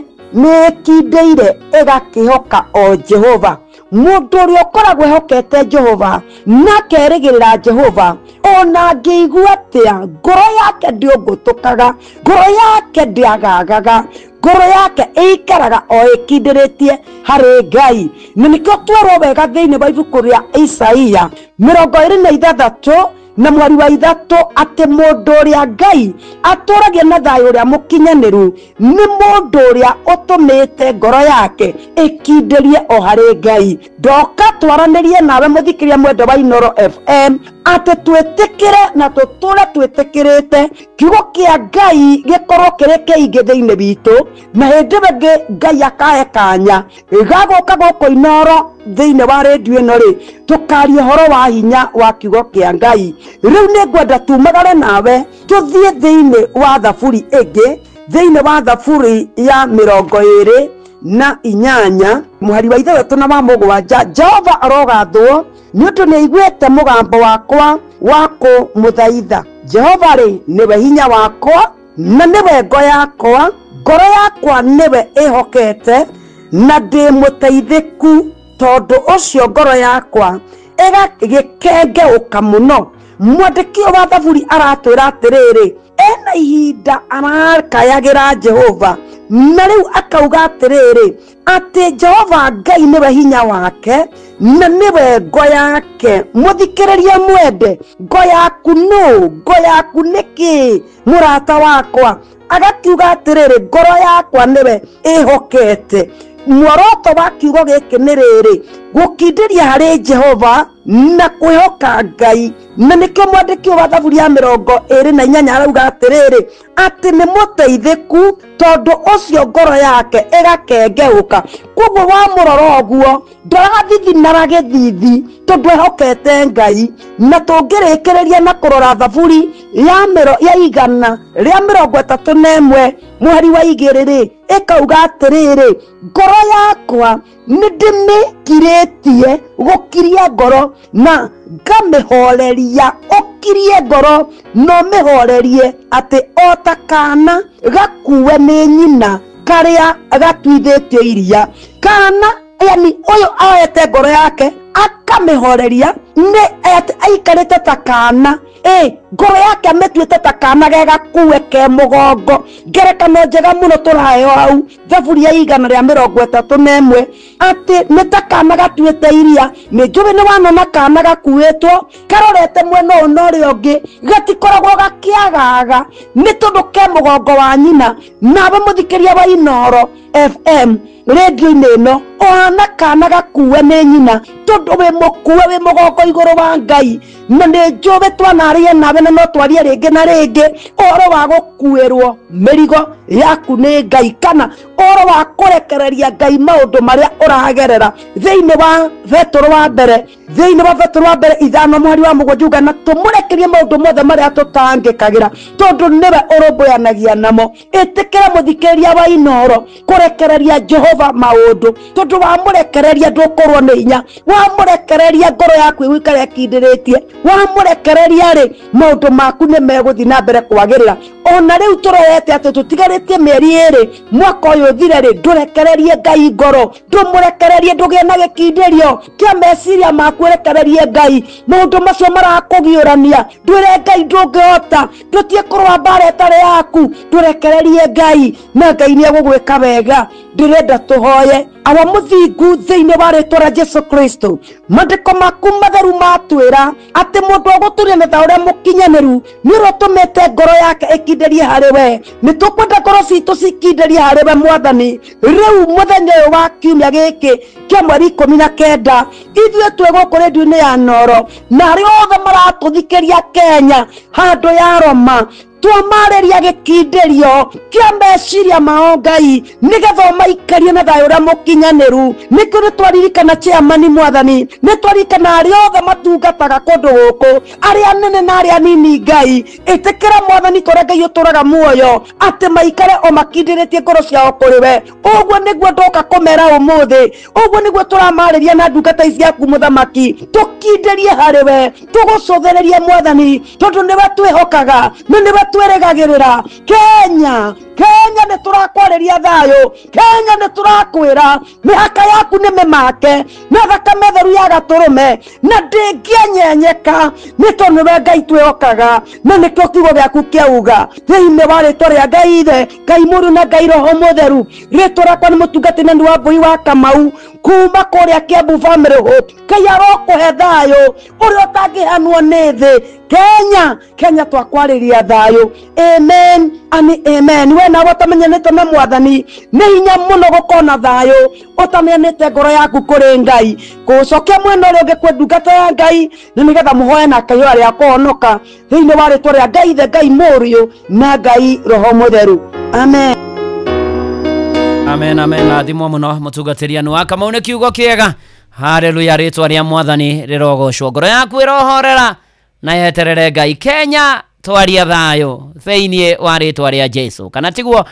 ĩgakĩhoka o Jehova. Mũndũ ũrĩa ũkoragwo ehokete Jehova na kerĩgĩrĩra Jehova, ona angĩigua atĩa ngoro yake ndĩũngũtũkaga, ngoro yake ndĩagagaga, ngoro yake ĩikaraga o ĩkindĩrĩtie harĩ Ngai. Na nĩkĩo twerwo wega thĩinĩ wa ibuku rĩa Isaia 26 na mweri wa 3 atĩ mũndũ ũrĩa Ngai atũragia na thayũ ũrĩa mũkinyanĩru nĩ mũndũ ũrĩa ũtũmĩte ngoro yake ĩkindĩrie o harĩ Ngai. Ndoka twaranĩrie nawe mũthikĩria mwendwa wa Inooro FM atĩ twĩtĩkĩre na tũtũre twĩtĩkĩrĩte kiugo kĩa Ngai gĩkorwo kĩrĩ kĩingĩ thĩinĩ witũ, na hĩndĩ ĩngĩ Ngai akahe kanya gagũka gũkũ Inooro thĩinĩ wa redio ĩno rĩ, tũkaria ũhoro wa hinya wa kiugo kĩa Ngai. Rĩu nĩngwenda tumagare nawe tũthiĩ thĩinĩ wa thaburi ĩngĩ, thĩinĩ wa thaburi ya 28 mũhari wa 3 na wa 7. Jehova arogathwo nĩ ũndũ nĩaiguĩte mũgambo wakwa wa kũmũthaitha. Jehova rĩ nĩwe hinya wakwa na nĩwe ngo yakwa, ngoro yakwa nĩwe ĩhokete na ndĩmũteithĩku. Tondũ ũcio ngoro yakwa ĩgagĩkengeũka mũno. Mwandĩki wa thaburi aratwĩra atĩrĩrĩ, ena ihinda arakayagĩra Jehova, na rĩu akauga atĩrĩrĩ atĩ Jehova Ngai nĩwe hinya wake na nĩwe ngo yake. Mũthikĩrĩria mwende, ngo yaku nũ? Ngo yaku nĩkĩ mũrata wakwa? Agakiuga atĩrĩrĩ, ngoro yakwa nĩwe ĩhokete. Muoroto wa kiugo gĩkĩ nĩ rĩrĩ, gũkindĩria harĩ Jehova na kwĩhoka Ngai. Na nĩkĩo mwandĩki wa thaburi ya 28 arauga atĩrĩrĩ atĩ nĩ mũteithĩku, tondũ ũcio ngoro yake ĩgakengeũka. Koguo wamũrora ũguo ndarathithinaga gĩthithi tondũ ehokete Ngai. Na tũngĩrĩkĩrĩria na kũrora thaburi ya 131 mweri wa 2 rĩ, ĩkauga atĩrĩrĩ, ngoro yakwa nĩndĩmĩkirĩtie gũkiria ngoro na ngamĩhoreria. Ũkirie ngoro no mĩhorerie atĩ o ta kana gakuwe nĩ nyina karĩa gatuithĩtio iria. Kana yani ũyũ aoete ngoro yake akamĩhoreria, nĩ aikarĩte ta kana. Ngoro yake amĩtuĩte ta kana gegakuwe ke mũgongo. Ngerekano njega mũno tũraheo hau thaburi ya 131 atĩ nĩ ta kana gatuĩte iria. Nĩnjũĩ nĩ wanona kana gakuĩtwo karorete mwena ũyũ na ũrĩa ũngĩ, gatikoragwo gakĩagaga nĩ tondũ ke mũgongo wa nyina. Nawe mũthikĩria wa Inooro FM redio-inĩ ĩno ũhana kana gakuwe nĩ nyina, tondũ wĩ mũkuwe wĩ mũgongo igũrũ wa Ngai. Na nĩnjũĩ twanaria nawe na no twarie rĩngĩ na rĩngĩ ũhoro wa gũkuĩrwo mĩrigo yaku nĩ Ngai, kana ũhoro wa kũrekereria Ngai maũndũ marĩa ũragerera. Thĩinĩ wa Petro wa mbere 5 mweri wa 7 na tũmũrekerie maũndũ mothe marĩa tũtangĩkagĩra, tondũ nĩwe ũrũmbũyanagia namo. Ĩtĩkĩra mũthikĩrĩria wa Inooro kũrekereria Jehova maũndũ, tondũ wamũrekereria ndũkũrwo nĩ hinya. Wamũrekereria ngoro yaku ĩgũikara ĩkindĩrĩtie. Wamũrekereria rĩ, maũndũ maku nĩ megũthiĩ na mbere kwagĩrĩra. Ona rĩu tũroete atĩ tũtigarĩtie mĩeri 2 mwaka ũyũ ũthire rĩ, ndũrekererie Ngai ngoro, ndũmũrekererie ndũgĩe na gĩkindĩrio kĩa meciria maku. Rekererie Ngai maũndũ macio marakũgiũrania. Ndwĩre Ngai ndũngĩhota, ndũtie kũrũa mbara ĩtarĩ yaku. Ndũrekererie Ngai na Ngai nĩegũgwĩka wega. Ndĩrenda tũhoye awa mũthingu thĩinĩ wa rĩtwa rĩa Jesu Kristo. Maandĩko maku matheru matwĩra atĩ mũndũ agũtũria na tha ũrĩa mũkinyanĩru nĩ ũrũtũmĩte ngoro yake ĩkindĩrie harĩ we. Nĩ tũkwenda ngoro citũ cikindĩrie harĩ we Mwathani. Rĩu mũthenya ũyũ wa kiumia gĩkĩ kĩa mweri 19 ithuĩ twĩ gũkũ redio-inĩ ya Inooro na arĩa othe maratũthikĩria Kenya handũ ya Roma, twamarĩria gĩkindĩrio kĩa meciria mao Ngai, nĩgetha maikarie na thayũ ũrĩa mũkinyanĩru. Nĩkĩo nĩ twaririkana chairman Mwathani, nĩ twaririkana arĩa othe matungataga kũndũ gũkũ, arĩa anene na arĩa anini Ngai. Ĩtĩkĩra Mwathani kũrĩa Ngai ũtũraga muoyo atĩ maikare o makindĩrĩtie ngoro ciao kũrĩ we. Ũguo nĩguo ndoka kũmera ũmũthĩ, ũguo nĩguo tũramarĩria na ndungata ici yaku Mũthamaki, tũkindĩrie harĩ we, tũgũcũthĩrĩrie Mwathani, tondũ nĩwe twĩhokaga na nĩwe twirigagirira Kenya nä tå rakwarä thayå Kenya nä tå rakwä ra mä haka yaku nä mä make na thakame theru ya gatå rå me na ndä ngĩenyenyeka nä tondå nä we Ngai twä okaga na nä kä o kiugo gä aku kä uga thä-inä wa rä twa rä a Ngai ithe Ngai må ru na Ngai roho må theru rä twa rakwa nä må tungatĩri wa Mbũi wa Kamau kuma kå rä a Kiambu family hope Ngai arokå he thayå å rä a å tangä hanwo nä thä Kenya twakwarĩria thayå amen ani amen we nawe ũtamenyanĩte na Mwathani nĩ hinya mũno gũkona thayũ ũtamenyanĩte ngoro yaku kũrĩ Ngai kũcokia mwena ũrĩa ũngĩ kwĩ ndungata ya Ngai na nĩgetha mũhoe na Ngai arĩa kũhonoka thĩinĩ wa rĩtwa rĩa Ngai ithe Ngai mũriũ na Ngai roho mũtheru amen amen amen athimwo mũno mũtungatĩri wa Kamau nĩ kiugo kĩega haleluya rĩtwa rĩa Mwathani rĩrogocwo ngoro yaku ĩrohorera na yeterere Ngai Kenya twaria thayũ thĩinĩ wa rĩtwa rĩa Jesu kana tiguo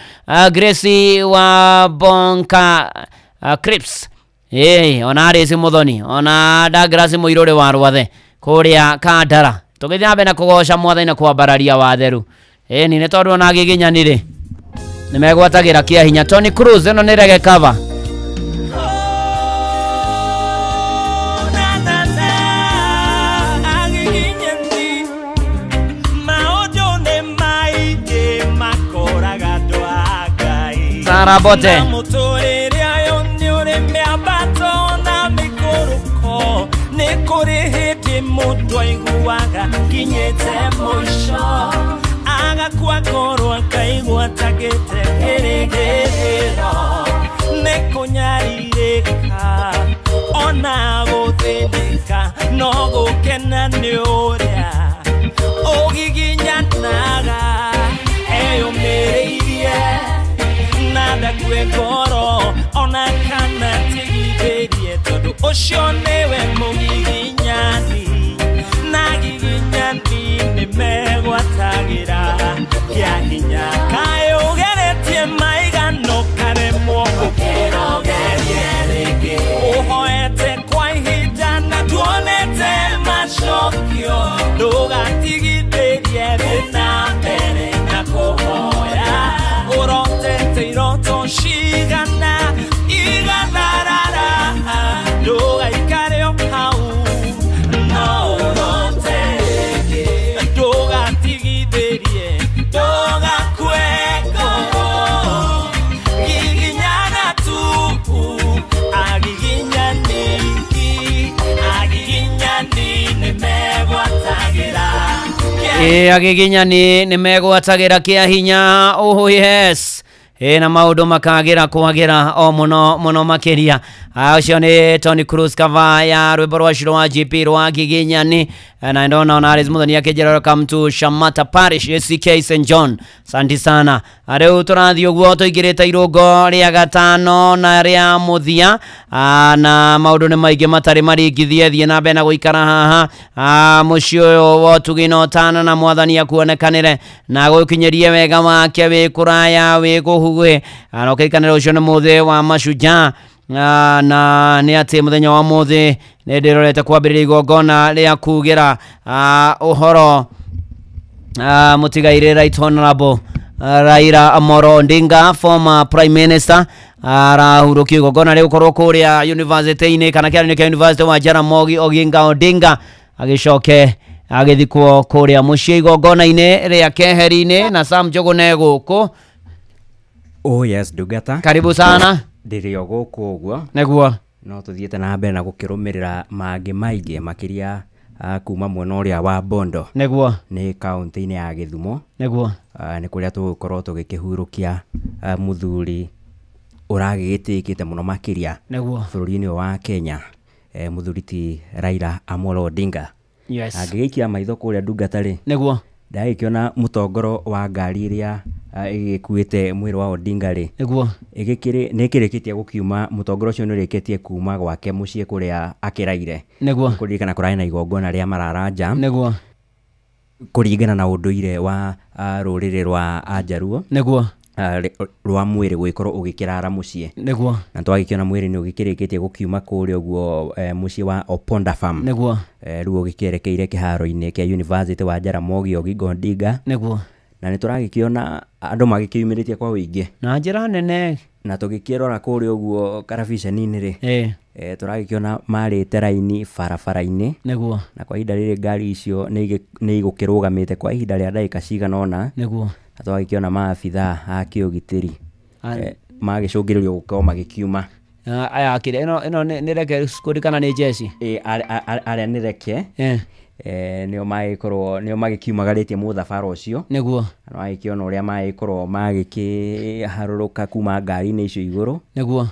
Grace wa Bonka Crips ona Arĩsi Mũthoni ona Douglas Mũirũrĩ wa Rwathe kũrĩa Kandara tũgĩthiĩ na mbere na kũgoca Mwathani na kwambararia watheru nĩ tondũ ona Agĩgĩnyanĩ nĩ megwatagĩra kĩa hinya Tony Cruz ĩno nĩ reggae cover Sara Bote Goro ona kana tigithĩrie tondũ ũcio nĩwe mũgiginyani na giginyani nĩ megwatagĩra kĩa hinya kaĩ ũgeretie maigano karemwo ũkĩrogerie rĩngĩ ũhoete kwa ihinda na tuonete macokio ndũgatigithĩrie thĩ na mbere na kũhoya ũrotete iroto cigana igatharara ndũgaikare o hau no ũroteke ndũgatigithĩrie ndũgakue ngoro giginyana tu agiginyani nĩ megwatagĩra Agĩgĩnyani nĩ megwatagĩra kĩa hinya oh yes na maũndũ makagira kwagĩra o mũno makĩria ũcio nĩ Tony Cruz cover ya rwĩmbo rwa Shiro wa GP rwa Agĩgĩnyani na ndona ona Arĩsi Mũthoni akĩnjĩra welcome to Shamata Parish ACK St John santi sana rĩu tũrathiĩ ũguo tũingĩrĩte irũngo rĩa gatano na rĩa mũthia na maũndũ nĩ maingĩ matarĩ maringithie thiĩ na mbere na gũikara haha mũciĩ ũyũ wa ũtugi tana na Mwathani akuonekanĩre na gũkinyĩrie wega wake wĩ kũraya wĩ gũhuhĩ na ũkĩikanĩra ũcio nĩ mũthĩ wa Mashujaa na nĩ atĩ mũthenya wa mũthĩ nĩ ndĩrorete kwambĩrĩria igongona rĩa kugĩra ũhoro mũtigairĩ Right Honorable Raila Amolo Odinga former Prime Minister arahurũkio igongona rĩu korwo kũrĩa university-inĩ kana kĩaro-inĩ kĩa University wa Jaramogi Oginga Odinga agĩcoke agĩthikwo kũrĩa mũciĩ igongona-inĩ rĩa keheri-inĩ na Sam Njũgũna gũkũ oh yes ndungata karibu sana ndĩrĩ o gũkũ ũguo nĩguo no tũthiĩte na mbere na gũkĩrũmĩrĩra mangĩ maingĩ makĩria kuma mwena ũrĩa wa Bondo nĩguo nĩ kaunti-inĩ ya Gĩthumo nĩguo nĩ kũrĩa tũgũkorwo tũgĩkĩhurũkia mũthuri ũragĩgĩtĩkĩte mũno makĩria nĩguo bũrũri-inĩ wa Kenya mũthuri ti Raila Amolo Odinga yes angĩgĩikia maitho kũrĩa ndungata rĩ nĩguo ndagĩkĩona mũtongoro wa ngari ĩrĩa ĩgĩkuĩte mwĩrĩ wa Odinga rĩ nĩguo nĩ kĩrĩkĩtie gũkiuma mũtongoro ũcio nĩ ũrĩkĩtie kuma gwake mũciĩ kũrĩa akĩraire nĩguo kũririkana kũrarĩ na igongona rĩa mararanja nĩguo kũringana na ũndũire wa rũrĩrĩ rwa Ajaruo nĩguo rwa mwĩrĩ gũgĩkorwo ũgĩkĩrara mũciĩ nĩguo na twagĩkĩona mwĩrĩ nĩ ũgĩkĩrĩkĩtie gũkiuma kũrĩa ũguo mũciĩ wa Oponda Farm nĩguo rĩu ũgĩkĩerekeire kĩharo-inĩ kĩa University wa Jaramogi Oginga Odinga nĩguo na nĩ tũragĩkĩona andũ magĩkĩyumĩrĩtie kwa wĩingĩ na njĩra nene, na tũgĩkĩrora kũrĩa ũguo karabiceni-inĩ rĩ tũragĩkĩona marĩte raini barabara-inĩ nĩguo, na kwa ihinda rĩrĩ ngari icio nĩ igũkĩrũgamĩte kwa ihinda rĩa ndagĩka cigana ũna, nĩguo, na twagĩkĩona maabithaa a kĩũgitĩri magĩcũngĩrĩrio gũkorwo magĩkiuma. Aya kire ino nĩ reke kũrikana nĩ jeshi arĩa nĩ reke nĩo magĩkiumagarĩtie mũthabara ũcio, nĩguo, na wagĩkĩona ũrĩa magĩkorwo magĩkĩharũrũka kuma ngari-inĩ icio igũrũ, nĩguo,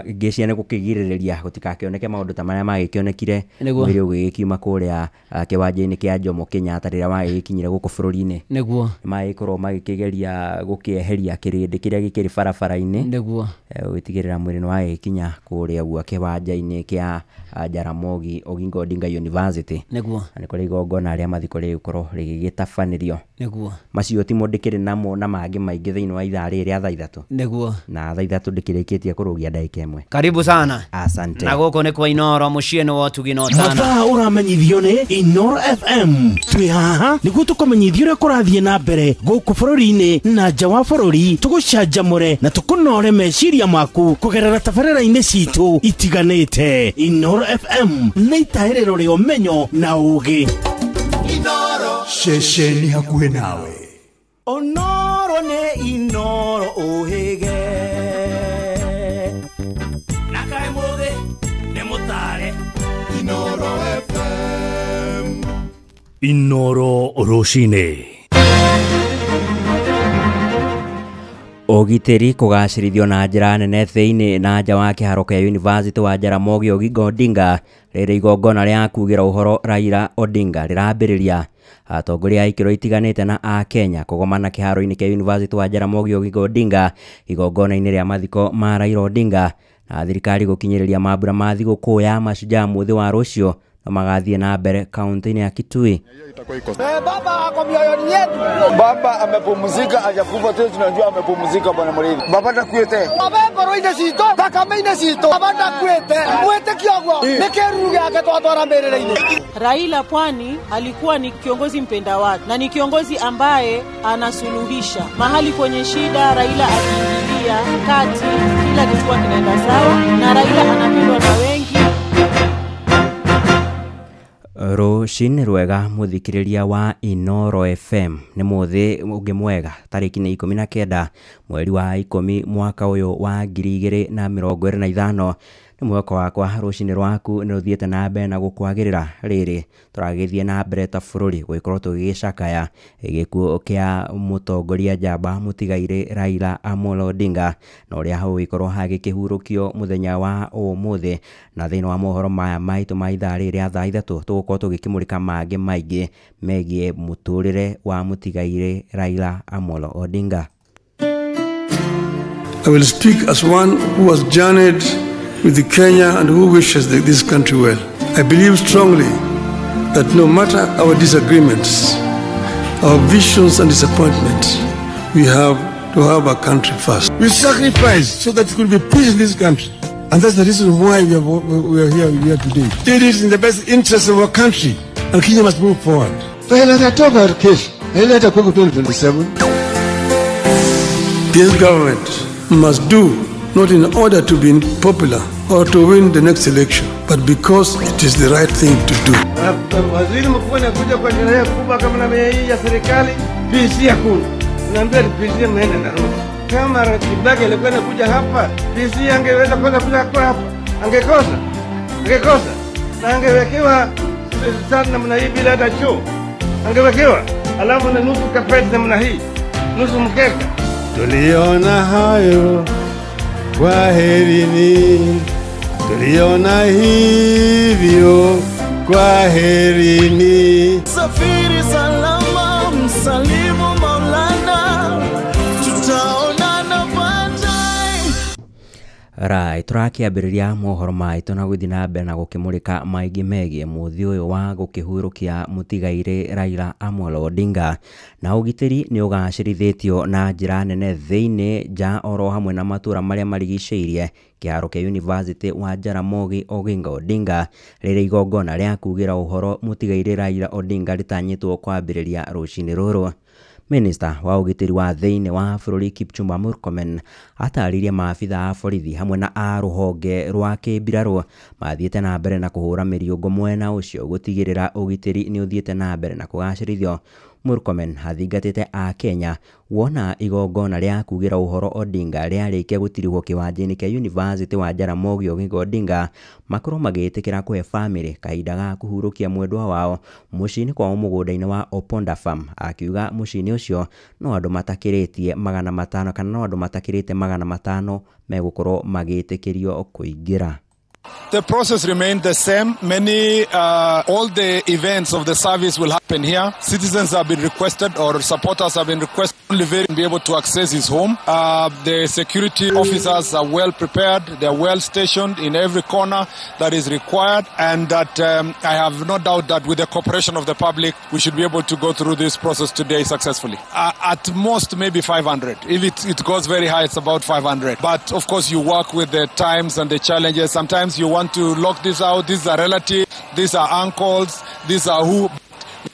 ngĩciria nĩ gũkĩgirĩrĩria gũtigakĩoneke maũndũ ta marĩa magĩkĩonekire mwĩrĩ ũgĩkiuma kũrĩa kĩwanja-inĩ kĩa Jomo Kenyatta rĩrĩa magĩkinyire gũkũ bũrũri-inĩ, nĩguo, magĩkorwo magĩkĩgeria gũkĩeheria kĩrĩndĩ kĩrĩa gĩkĩrĩ barabara-inĩ, nĩguo, gũtigĩrĩra mwĩrĩ nĩ wagĩkinya kũrĩa guo kĩwanja-inĩ kĩa Jaramogi Oginga Odinga University, nĩguo, na nĩ kũrĩ igongona rĩa mathiko rĩgũkorwo rĩgĩgĩtabanĩrio, nĩguo, macio timo ndĩkĩrĩ namo na mangĩ maingĩ thĩinĩ wa ithaa rĩrĩ rĩa thaa ithatũ, nĩguo, na thaa ithatũ ndĩkĩrĩkĩtie kũrũgia ndagĩka ĩmwe. Karibu sana. Asante. Na gũkũ nĩ kwa Inoro mũciĩ nĩ wa Ũtugi na Ũtana. Mathaa ũramenyithio nĩ Inoro FM. Twĩ haha nĩguo tũkũmenyithia ũrĩa kũrathiĩ na mbere gũkũ bũrũri-inĩ na nja wa bũrũri, tũgũcanjamũre na tũkũnore meciria maku kũgerera tabarĩra-inĩ citũ itiganĩte. Inoro FM nĩ itaĩrĩro rĩa ũmenyo na ũũgĩ. Inoro ceceni hakuhĩ nawe. Onoro nĩ Inoro ũhĩge. Nakae mũthĩ nĩ mũtare. Inoro FM. Inoro rũcinĩ. Ũgitĩri kũgacĩrithio na njĩra nene thĩinĩ na nja wa kĩharo kĩa University wa Jaramogi Oginga Odinga rĩrĩ igongona rĩa kugĩra ũhoro Raila Odinga rĩrambĩrĩria. Atongoria a ikĩro itiganĩte na a Kenya kũgomana kĩharo-inĩ kĩa University wa Jaramogi Oginga Odinga igongona-inĩ rĩa mathiko ma Raila Odinga, na thirikari gũkinyĩrĩria mambura ma thigũkũ ya Mashujaa mũthĩ wa rũciũ no magathiĩ na mbere kaunti-inĩ ya Kitui. Baba ako mioyoni yetu. Baba amepumzika, hajakufa tena, tunajua amepumzika bwana Muriithi. Baba ndakuite. Baba ngoro-inĩ citũ, thakame-inĩ citũ. Baba ndakuite. Mwete kiogo. Nĩkĩruru yake twatwara mbĩrĩra-inĩ. Raila Pwani alikuwa ni kiongozi mpenda watu na ni kiongozi ambaye anasuluhisha mahali kwenye shida. Raila akiingilia kati, kila kitu kinaenda sawa na Raila anapendwa na wengi. Rũcinĩ rwega mũthikĩrĩria wa Inoro FM, nĩ mũthĩ ũngĩ mwega, tarĩki nĩ 19 mweri wa 10 mwaka ũyũ wa 2025. Nĩ mwaka wakwa rũcinĩ rwaku nĩ rũthiĩte na mbere na gũkwagĩrĩra. Rĩrĩ tũragĩthiĩ na mbere ta bũrũri gũgĩkorwo tũgĩgĩcakaya gĩkuũ kĩa mũtongoria njamba mũtigairĩ Raila Amolo Odinga, na ũrĩa hau gĩkorwo hagĩkĩhurũkio mũthenya wa ũmũthĩ. Na thĩinĩ wa mohoro maya maitũ ma ithaa rĩrĩ rĩa thaa ithatũ tũgũkorwo tũgĩkĩmũrĩka mangĩ maingĩ megiĩ mũtũrĩre wa mũtigairĩ Raila Amolo Odinga. I will speak as one who has journeyed with the Kenya and who wishes this country well. I believe strongly that no matter our disagreements, our visions and disappointments, we have to have our country first. We sacrificed so that it could be peace in this country. And that's the reason why we are here today. It is in the best interest of our country, and Kenya must move forward. Let us talk about case. Let us go to 2027. This government must do, not in order to be popular or to win the next election, but because it is the right thing to do. Waziri mkuu anakuja kwa sherehe kubwa kama na hii ya serikali, PC hakuna. Naambia PC ameenda Nairobi. Kama Kibaki alikuwa anakuja hapa, PC angeweza kuja hapa. Angekosa. Na angewekewa sana namna hii bila hata choo. Angewekewa. Alafu na nusu kapeti namna hii. Nusu mkeka. Tuliona hayo. Kwaherini, tuliona hivyo, kwaherini. Safiri salama, msalimu Maulana, tutaonana baadaye. Rai, tũrakĩambĩrĩria mohoro maitũ na gũthiĩ na mbere na gũkĩmũrĩka maingĩ megiĩ mũthĩ ũyũ wa gũkĩhurũkia mũtigairĩ Raila Amolo Odinga. Na ũgitĩri nĩ ũgacĩrithĩtio na njĩra nene thĩinĩ, nja oro hamwe na matũũra marĩa marigicĩirie kĩharo kĩa University wa Jaramogi Oginga Odinga rĩrĩ igongona rĩa kugĩra ũhoro mũtigairĩ Raila Odinga rĩtanyĩtwo kwambĩrĩria rũcinĩ rũrũ. Minister wa ugitiri wa thiini wa bururi Kipchumba Murkomen ataririe maabitha a borithi hamwe na a ruhonge rwa kibiraru mathiete na mbere na kuhura miriungo mwena ucio gutigirira ugitiri ni uthiete na mbere na kugacirithio. Murkomen athingatite a Kenya wona igongona ria kugira uhoro Odinga riarikia gutirihwo kiwanja-ini kia University wa Jaramogi Oginga Odinga makoro magitikira kuhe family kahinda ga kuhurukia mwendwa wao mucini kwa mugunda-ini wa Oponda Farm, akiuga mucini ucio no andu matakiritie 500 kana no andu matakirite 500 megukorwo magitikirio kuingira. The process remained the same. All the events of the service will happen here. Citizens have been requested or supporters have been requested only to be able to access his home. The security officers are well prepared. They are well stationed in every corner that is required. And that I have no doubt that with the cooperation of the public, we should be able to go through this process today successfully. At most, maybe 500. If it goes very high, it's about 500. But of course, you work with the times and the challenges. Sometimes you want to lock this out. These are relatives, these are uncles, these are who.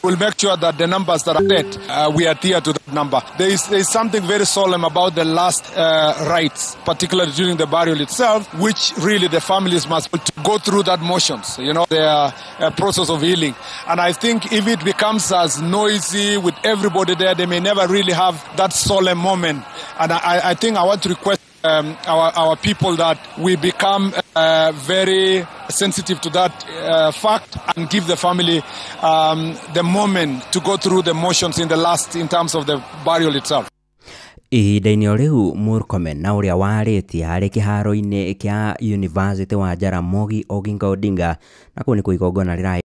We will make sure that the numbers that are dead, we adhere to that number. There is something very solemn about the last rites, particularly during the burial itself, which really the families must go through that motions, the process of healing. And I think if it becomes as noisy with everybody there, they may never really have that solemn moment. And I think I want to request our people that we become very sensitive to that fact and give the family the moment to go through the motions in terms of the burial itself. Ihinda-ini o riu Murkomen na uria waritie hari kiharo-ini kia University wa Jaramogi Oginga Odinga na kuni kuigongona rira